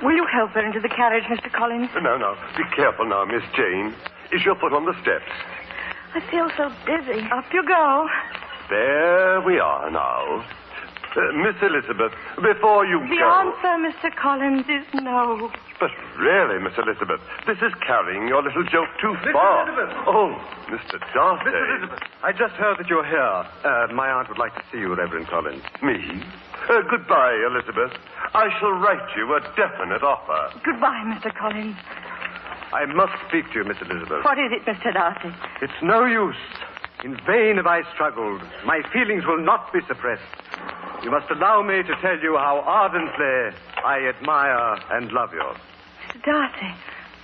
Will you help her into the carriage, Mr. Collins? No. Be careful now, Miss Jane. Is your foot on the steps? I feel so dizzy. Up you go. There we are now. Miss Elizabeth, before you The go... answer, Mr. Collins, is no. But really, Miss Elizabeth, this is carrying your little joke too Miss far. Elizabeth! Oh, Mr. Darcy. Miss Elizabeth, I just heard that you're here. My aunt would like to see you, Reverend Collins. Me? Goodbye, Elizabeth. I shall write you a definite offer. Goodbye, Mr. Collins. I must speak to you, Miss Elizabeth. What is it, Mr. Darcy? It's no use. In vain have I struggled. My feelings will not be suppressed. You must allow me to tell you how ardently I admire and love you. Mr. Darcy,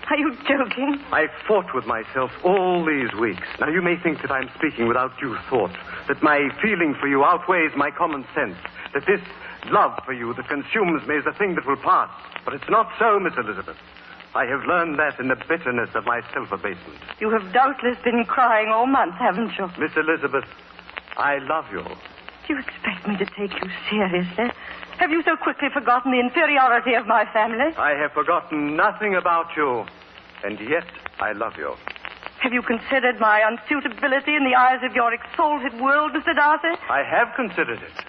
are you joking? I've fought with myself all these weeks. Now, you may think that I'm speaking without due thought, that my feeling for you outweighs my common sense, that this love for you that consumes me is a thing that will pass. But it's not so, Miss Elizabeth. I have learned that in the bitterness of my self-abasement. You have doubtless been crying all month, haven't you? Miss Elizabeth, I love you. Do you expect me to take you seriously? Have you so quickly forgotten the inferiority of my family? I have forgotten nothing about you, and yet I love you. Have you considered my unsuitability in the eyes of your exalted world, Mr. Darcy? I have considered it,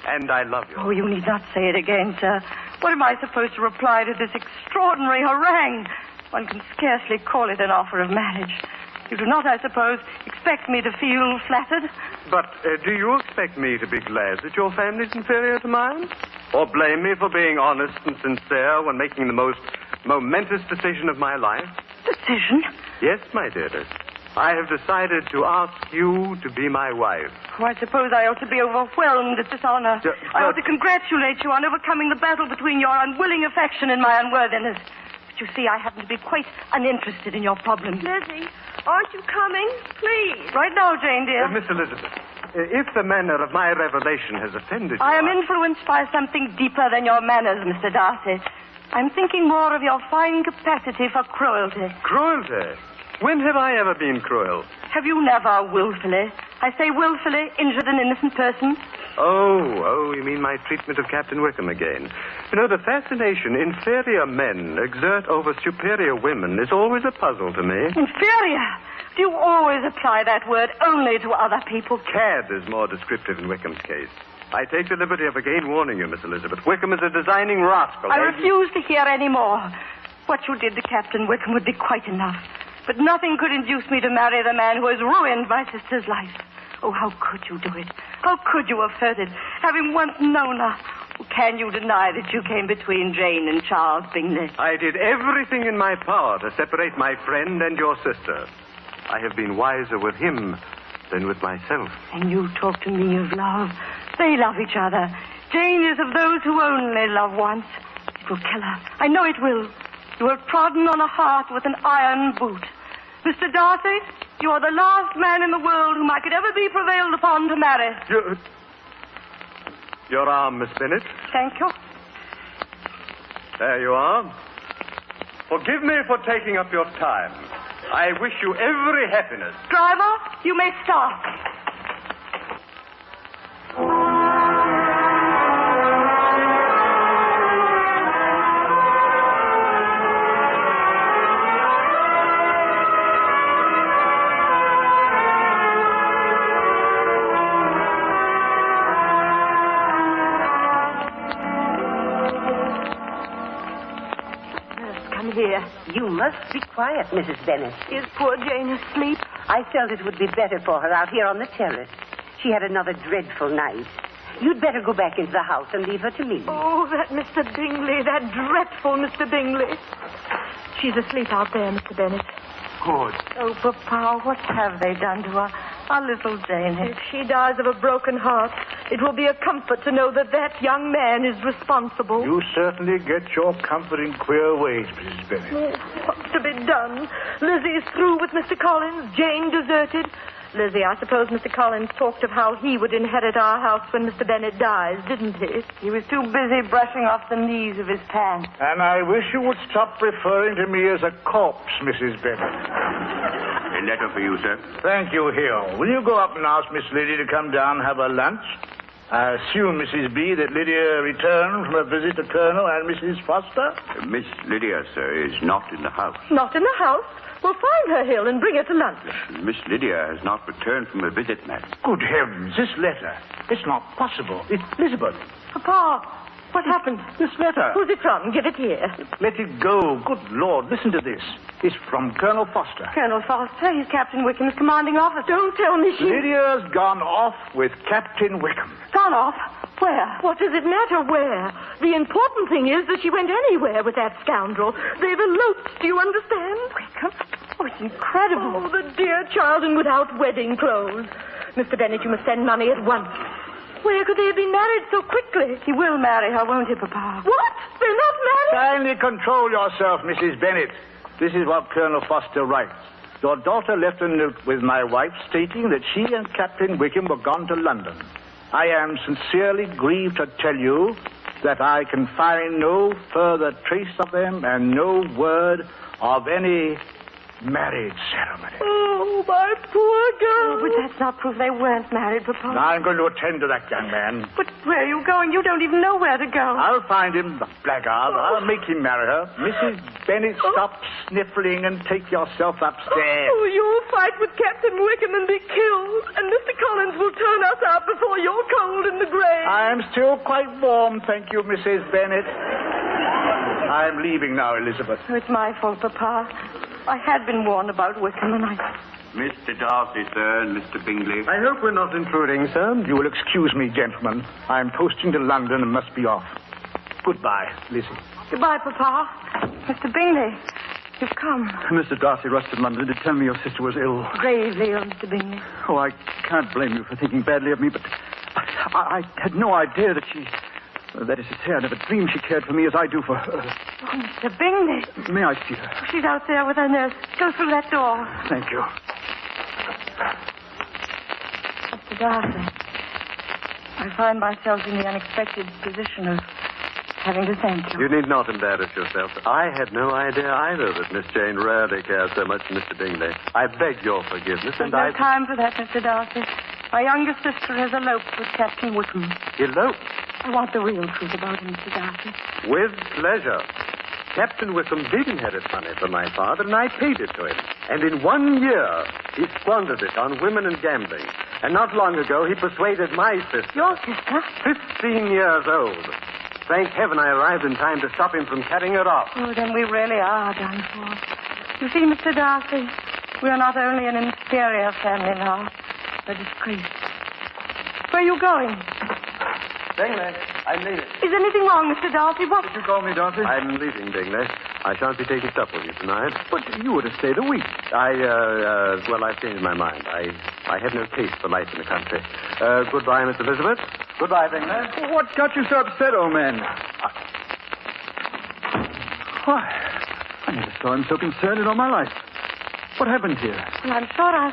and I love you. Oh, you need not say it again, sir. What am I supposed to reply to this extraordinary harangue? One can scarcely call it an offer of marriage. You do not, I suppose, expect me to feel flattered? But do you expect me to be glad that your family's inferior to mine? Or blame me for being honest and sincere when making the most momentous decision of my life? Decision? Yes, my dearest. I have decided to ask you to be my wife. Oh, I suppose I ought to be overwhelmed at this honor. I ought to congratulate you on overcoming the battle between your unwilling affection and my unworthiness. But you see, I happen to be quite uninterested in your problems. Lizzie, aren't you coming? Please. Right now, Jane, dear. Miss Elizabeth, if the manner of my revelation has offended you... I am influenced by something deeper than your manners, Mr. Darcy. I'm thinking more of your fine capacity for cruelty. Cruelty? When have I ever been cruel? Have you never willfully, I say willfully, injured an innocent person? Oh, you mean my treatment of Captain Wickham again. You know, the fascination inferior men exert over superior women is always a puzzle to me. Inferior? Do you always apply that word only to other people? Cad is more descriptive in Wickham's case. I take the liberty of again warning you, Miss Elizabeth. Wickham is a designing rascal. I refuse to hear any more. What you did to Captain Wickham would be quite enough. But nothing could induce me to marry the man who has ruined my sister's life. Oh, how could you do it? How could you avert it? Having once known her, can you deny that you came between Jane and Charles Bingley? I did everything in my power to separate my friend and your sister. I have been wiser with him than with myself. And you talk to me of love. They love each other. Jane is of those who only love once. It will kill her. I know it will. You have trodden on a heart with an iron boot. Mr. Darcy, you are the last man in the world whom I could ever be prevailed upon to marry. Your arm, Miss Bennet. Thank you. There you are. Forgive me for taking up your time. I wish you every happiness. Driver, you may start. Here. You must be quiet, Mrs. Bennet. Is poor Jane asleep? I felt it would be better for her out here on the terrace. She had another dreadful night. You'd better go back into the house and leave her to me. Oh, that Mr. Bingley, that dreadful Mr. Bingley. She's asleep out there, Mr. Bennet. Good. Oh, Papa, what have they done to her? Our little Jane. If she dies of a broken heart, it will be a comfort to know that that young man is responsible. You certainly get your comfort in queer ways, Mrs. Bennet. Oh, what's to be done? Lizzie's through with Mr. Collins. Jane deserted. Lizzie, I suppose Mr. Collins talked of how he would inherit our house when Mr. Bennet dies, didn't he? He was too busy brushing off the knees of his pants. And I wish you would stop referring to me as a corpse, Mrs. Bennet. A letter for you, sir. Thank you, Hill. Will you go up and ask Miss Lydia to come down and have her lunch? I assume, Mrs. B, that Lydia returned from a visit to Colonel and Mrs. Foster? Miss Lydia, sir, is not in the house. Not in the house? Well, find her, Hill, and bring her to lunch. Miss Lydia has not returned from a visit, ma'am. Good heavens, this letter. It's not possible. It's Elizabeth. Papa, what happened? This letter. Who's it from? Give it here. Let it go. Good Lord, listen to this. It's from Colonel Foster. Colonel Foster, he's Captain Wickham's commanding officer. Don't tell me she... Lydia's gone off with Captain Wickham. Gone off? Where? What does it matter where? The important thing is that she went anywhere with that scoundrel. They've eloped, do you understand? Wickham? Oh, it's incredible. Oh, the dear child, and without wedding clothes. Mr. Bennet, you must send money at once. Where could they have been married so quickly? He will marry her, won't he, Papa? What? They're not married? Kindly control yourself, Mrs. Bennet. This is what Colonel Foster writes. Your daughter left a note with my wife stating that she and Captain Wickham were gone to London. I am sincerely grieved to tell you that I can find no further trace of them and no word of any marriage ceremony. Oh, my poor girl. Oh, but that's not proof they weren't married, Papa. Now I'm going to attend to that young man. But where are you going? You don't even know where to go. I'll find him, the blackguard. I'll make him marry her. Mrs. Bennet, stop sniffling and take yourself upstairs. Oh, you'll fight with Captain Wickham and be killed. And Mr. Collins will turn us out before you're cold in the grave. I am still quite warm, thank you, Mrs. Bennet. I'm leaving now, Elizabeth. Oh, it's my fault, Papa. I had been warned about Wickham, and Mr. Darcy, sir, and Mr. Bingley. I hope we're not intruding, sir. You will excuse me, gentlemen. I'm posting to London and must be off. Goodbye, Lizzie. Goodbye, Papa. Mr. Bingley, you've come. Mr. Darcy rushed to London to tell me your sister was ill. Gravely ill, Mr. Bingley. Oh, I can't blame you for thinking badly of me, but I had no idea that she... that is to say, I never dreamed she cared for me as I do for her. Oh, Mr. Bingley. May I see her? She's out there with her nurse. Go through that door. Thank you. Mr. Darcy, I find myself in the unexpected position of having to thank you. You need not embarrass yourself. I had no idea either that Miss Jane rarely cares so much for Mr. Bingley. I beg your forgiveness, There's no time for that, Mr. Darcy. My younger sister has eloped with Captain Wickham. Eloped? I want the real truth about him, Mr. Darcy. With pleasure. Captain Wickham did inherit money from my father, and I paid it to him. And in 1 year, he squandered it on women and gambling. And not long ago, he persuaded my sister. Your sister? 15 years old. Thank heaven I arrived in time to stop him from carrying her off. Oh, then we really are done for. You see, Mr. Darcy, we are not only an inferior family now, a disgrace. Where are you going? Bingley, I'm leaving. Is anything wrong, Mr. Darcy? What? Did you call me, Darcy? I'm leaving, Bingley. I shan't be taking supper with you tonight. But you would have stayed a week. Well, I've changed my mind. I have no taste for life in the country. Goodbye, Miss Elizabeth. Goodbye, Bingley. What got you so upset, old man? Why, I never saw him so concerned in all my life. What happened here? Well, I'm sure I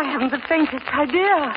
haven't the faintest idea.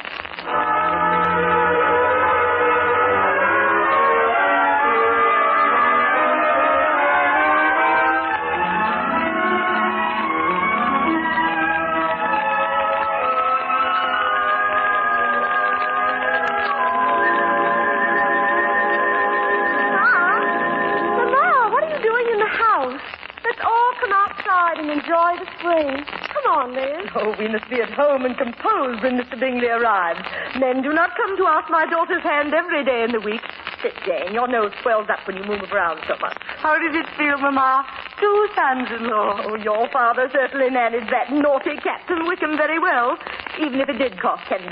Enjoy the spring. Come on, Liz. Oh, we must be at home and composed when Mr. Bingley arrives. Men do not come to ask my daughter's hand every day in the week. Sit, Jane. Your nose swells up when you move around so much. How did it feel, Mamma? 2 sons-in-law. Oh, your father certainly managed that naughty Captain Wickham very well, even if it did cost £10,000.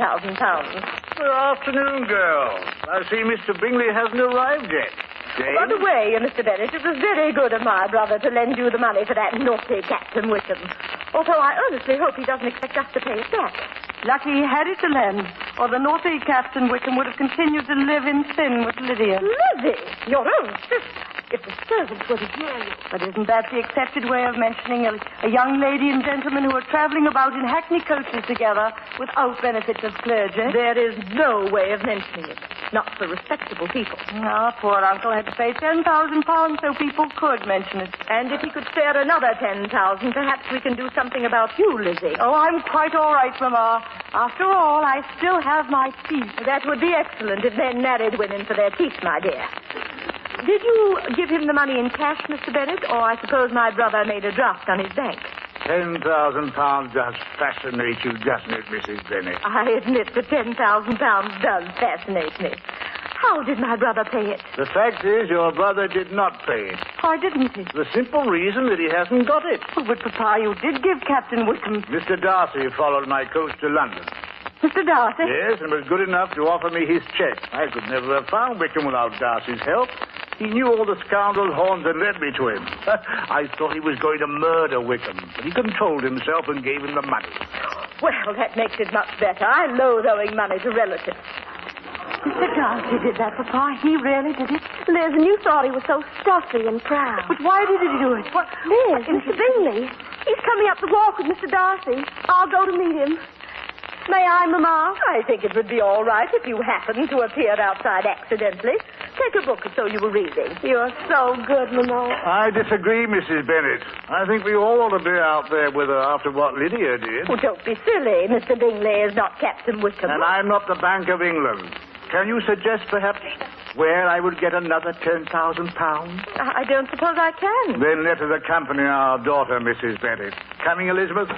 Good afternoon, girls. I see Mr. Bingley hasn't arrived yet. Jane? By the way, Mr. Bennet, it was very good of my brother to lend you the money for that naughty Captain Wickham. Although I earnestly hope he doesn't expect us to pay it back. Lucky he had it to lend, or the naughty Captain Wickham would have continued to live in sin with Lydia. Lizzie, your own sister. If the servants were to hear you. But isn't that the accepted way of mentioning a young lady and gentleman who are traveling about in hackney coaches together without benefits of clergy? There is no way of mentioning it. Not for respectable people. Our poor uncle had to pay £10,000 so people could mention it. And if he could spare another 10,000, perhaps we can do something about you, Lizzie. Oh, I'm quite all right, Mamma. After all, I still have my teeth. That would be excellent if men married women for their teeth, my dear. Did you give him the money in cash, Mr. Bennet, or I suppose my brother made a draft on his bank? £10,000 does fascinate you, doesn't it, Mrs. Bennet? I admit that £10,000 does fascinate me. How did my brother pay it? The fact is, your brother did not pay it. Why didn't he? The simple reason that he hasn't got it. Oh, but, Papa, you did give Captain Wickham... Mr. Darcy followed my coach to London. Mr. Darcy? Yes, and was good enough to offer me his cheque. I could never have found Wickham without Darcy's help. He knew all the scoundrel's horns and led me to him. I thought he was going to murder Wickham, but he controlled himself and gave him the money. Well, that makes it much better. I loathe owing money to relatives. Mr. Darcy did that, Papa. He really did it. Liz, and you thought he was so stuffy and proud. But why did he do it? What? Liz, Mr. Bingley. He's coming up the walk with Mr. Darcy. I'll go to meet him. May I, Mamma? I think it would be all right if you happened to appear outside accidentally. Take a book or so you were reading. You're so good, Mamma. I disagree, Mrs. Bennet. I think we all ought to be out there with her after what Lydia did. Oh, don't be silly. Mr. Bingley is not Captain Wickham. And I'm not the Bank of England. Can you suggest, perhaps, where I would get another £10,000? I don't suppose I can. Then let us accompany our daughter, Mrs. Bennet. Coming, Elizabeth?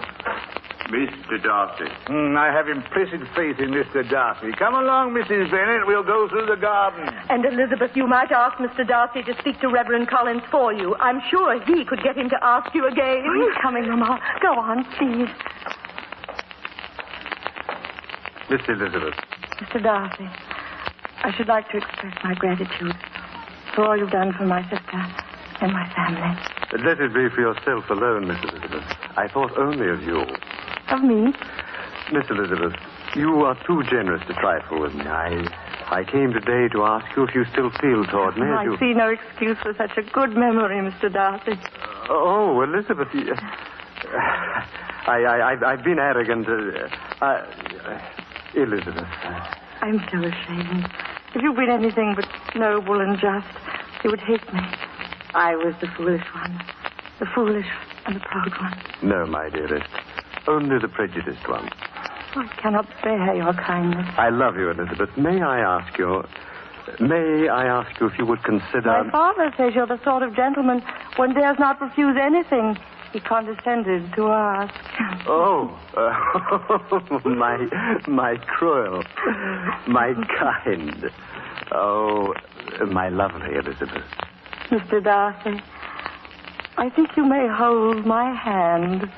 Mr. Darcy. I have implicit faith in Mr. Darcy. Come along, Mrs. Bennet. We'll go through the garden. And, Elizabeth, you might ask Mr. Darcy to speak to Reverend Collins for you. I'm sure he could get him to ask you again. He's coming, Mamma. Go on, please. Miss Elizabeth. Mr. Darcy, I should like to express my gratitude for all you've done for my sister and my family. Let it be for yourself alone, Miss Elizabeth. I thought only of you. Of me? Miss Elizabeth, you are too generous to trifle with me. I came today to ask you if you still feel toward me. I see no excuse for such a good memory, Mr. Darcy. Oh, Elizabeth, I've been arrogant. Elizabeth. I'm so ashamed. If you've been anything but noble and just, you would hate me. I was the foolish one. The foolish and the proud one. No, my dearest. Only the prejudiced one. I cannot bear your kindness. I love you, Elizabeth. May I ask you if you would consider... My father says you're the sort of gentleman one dares not refuse anything he condescended to ask. Oh, my cruel, my kind. Oh, my lovely Elizabeth. Mr. Darcy, I think you may hold my hand.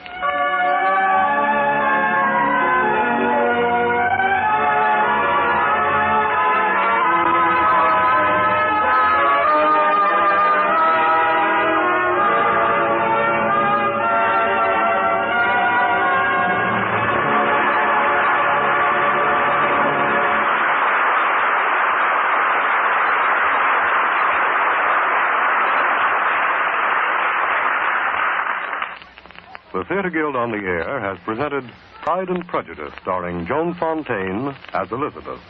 the Theatre Guild on the Air has presented Pride and Prejudice, starring Joan Fontaine as Elizabeth,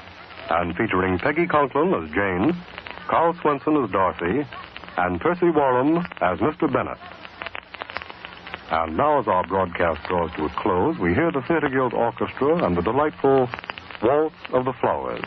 and featuring Peggy Conklin as Jane, Carl Swenson as Dorothy, and Percy Warren as Mr. Bennet. And now, as our broadcast draws to a close, we hear the Theatre Guild Orchestra and the delightful Waltz of the Flowers.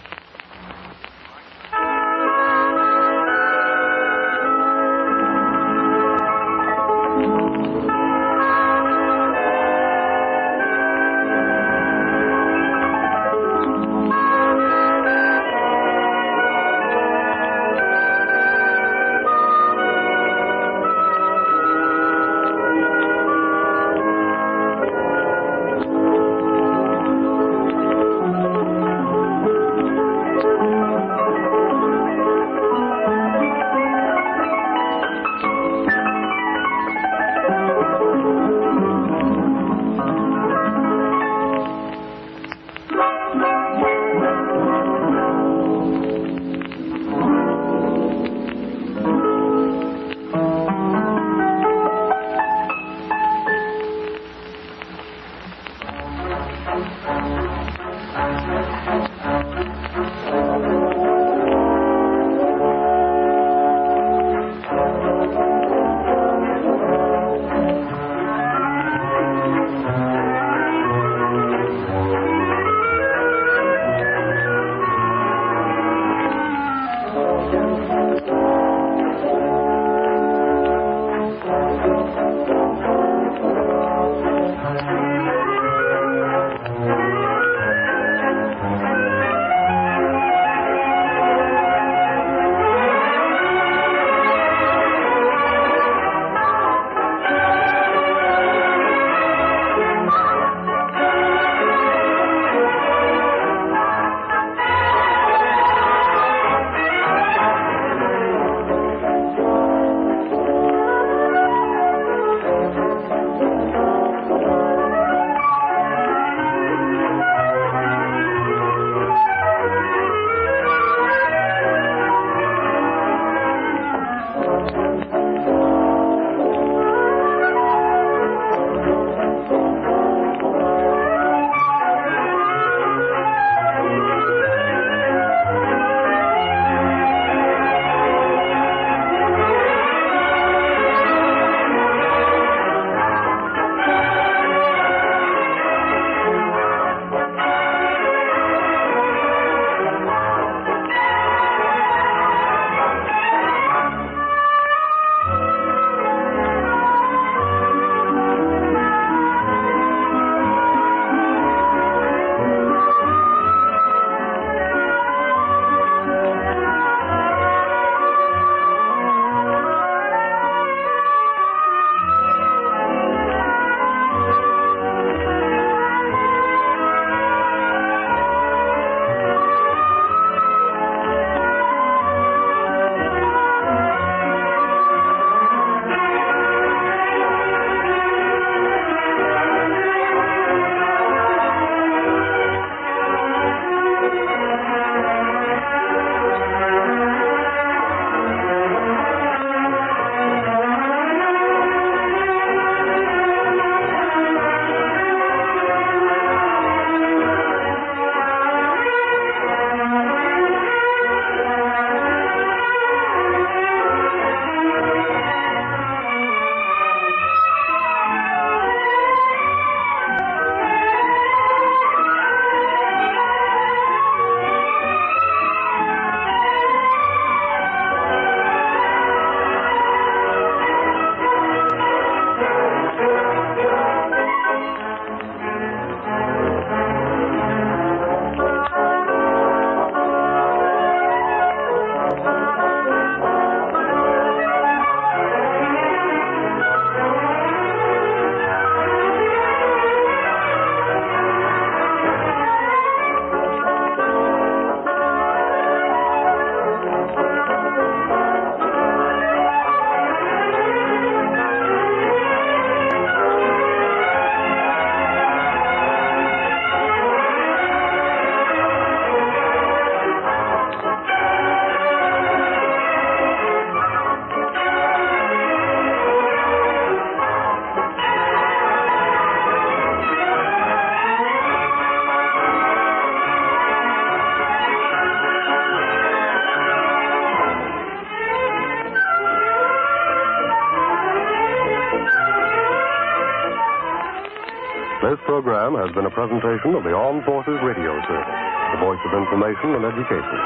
This program has been a presentation of the Armed Forces Radio Service, the voice of information and education.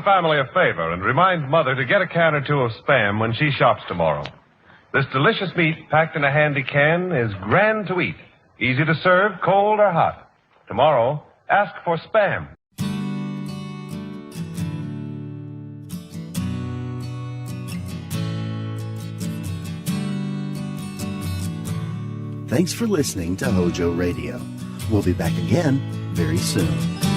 Family a favor and remind Mother to get a can or two of Spam when she shops tomorrow. This delicious meat packed in a handy can is grand to eat, easy to serve, cold or hot. Tomorrow, ask for Spam. Thanks for listening to Hojo Radio. We'll be back again very soon.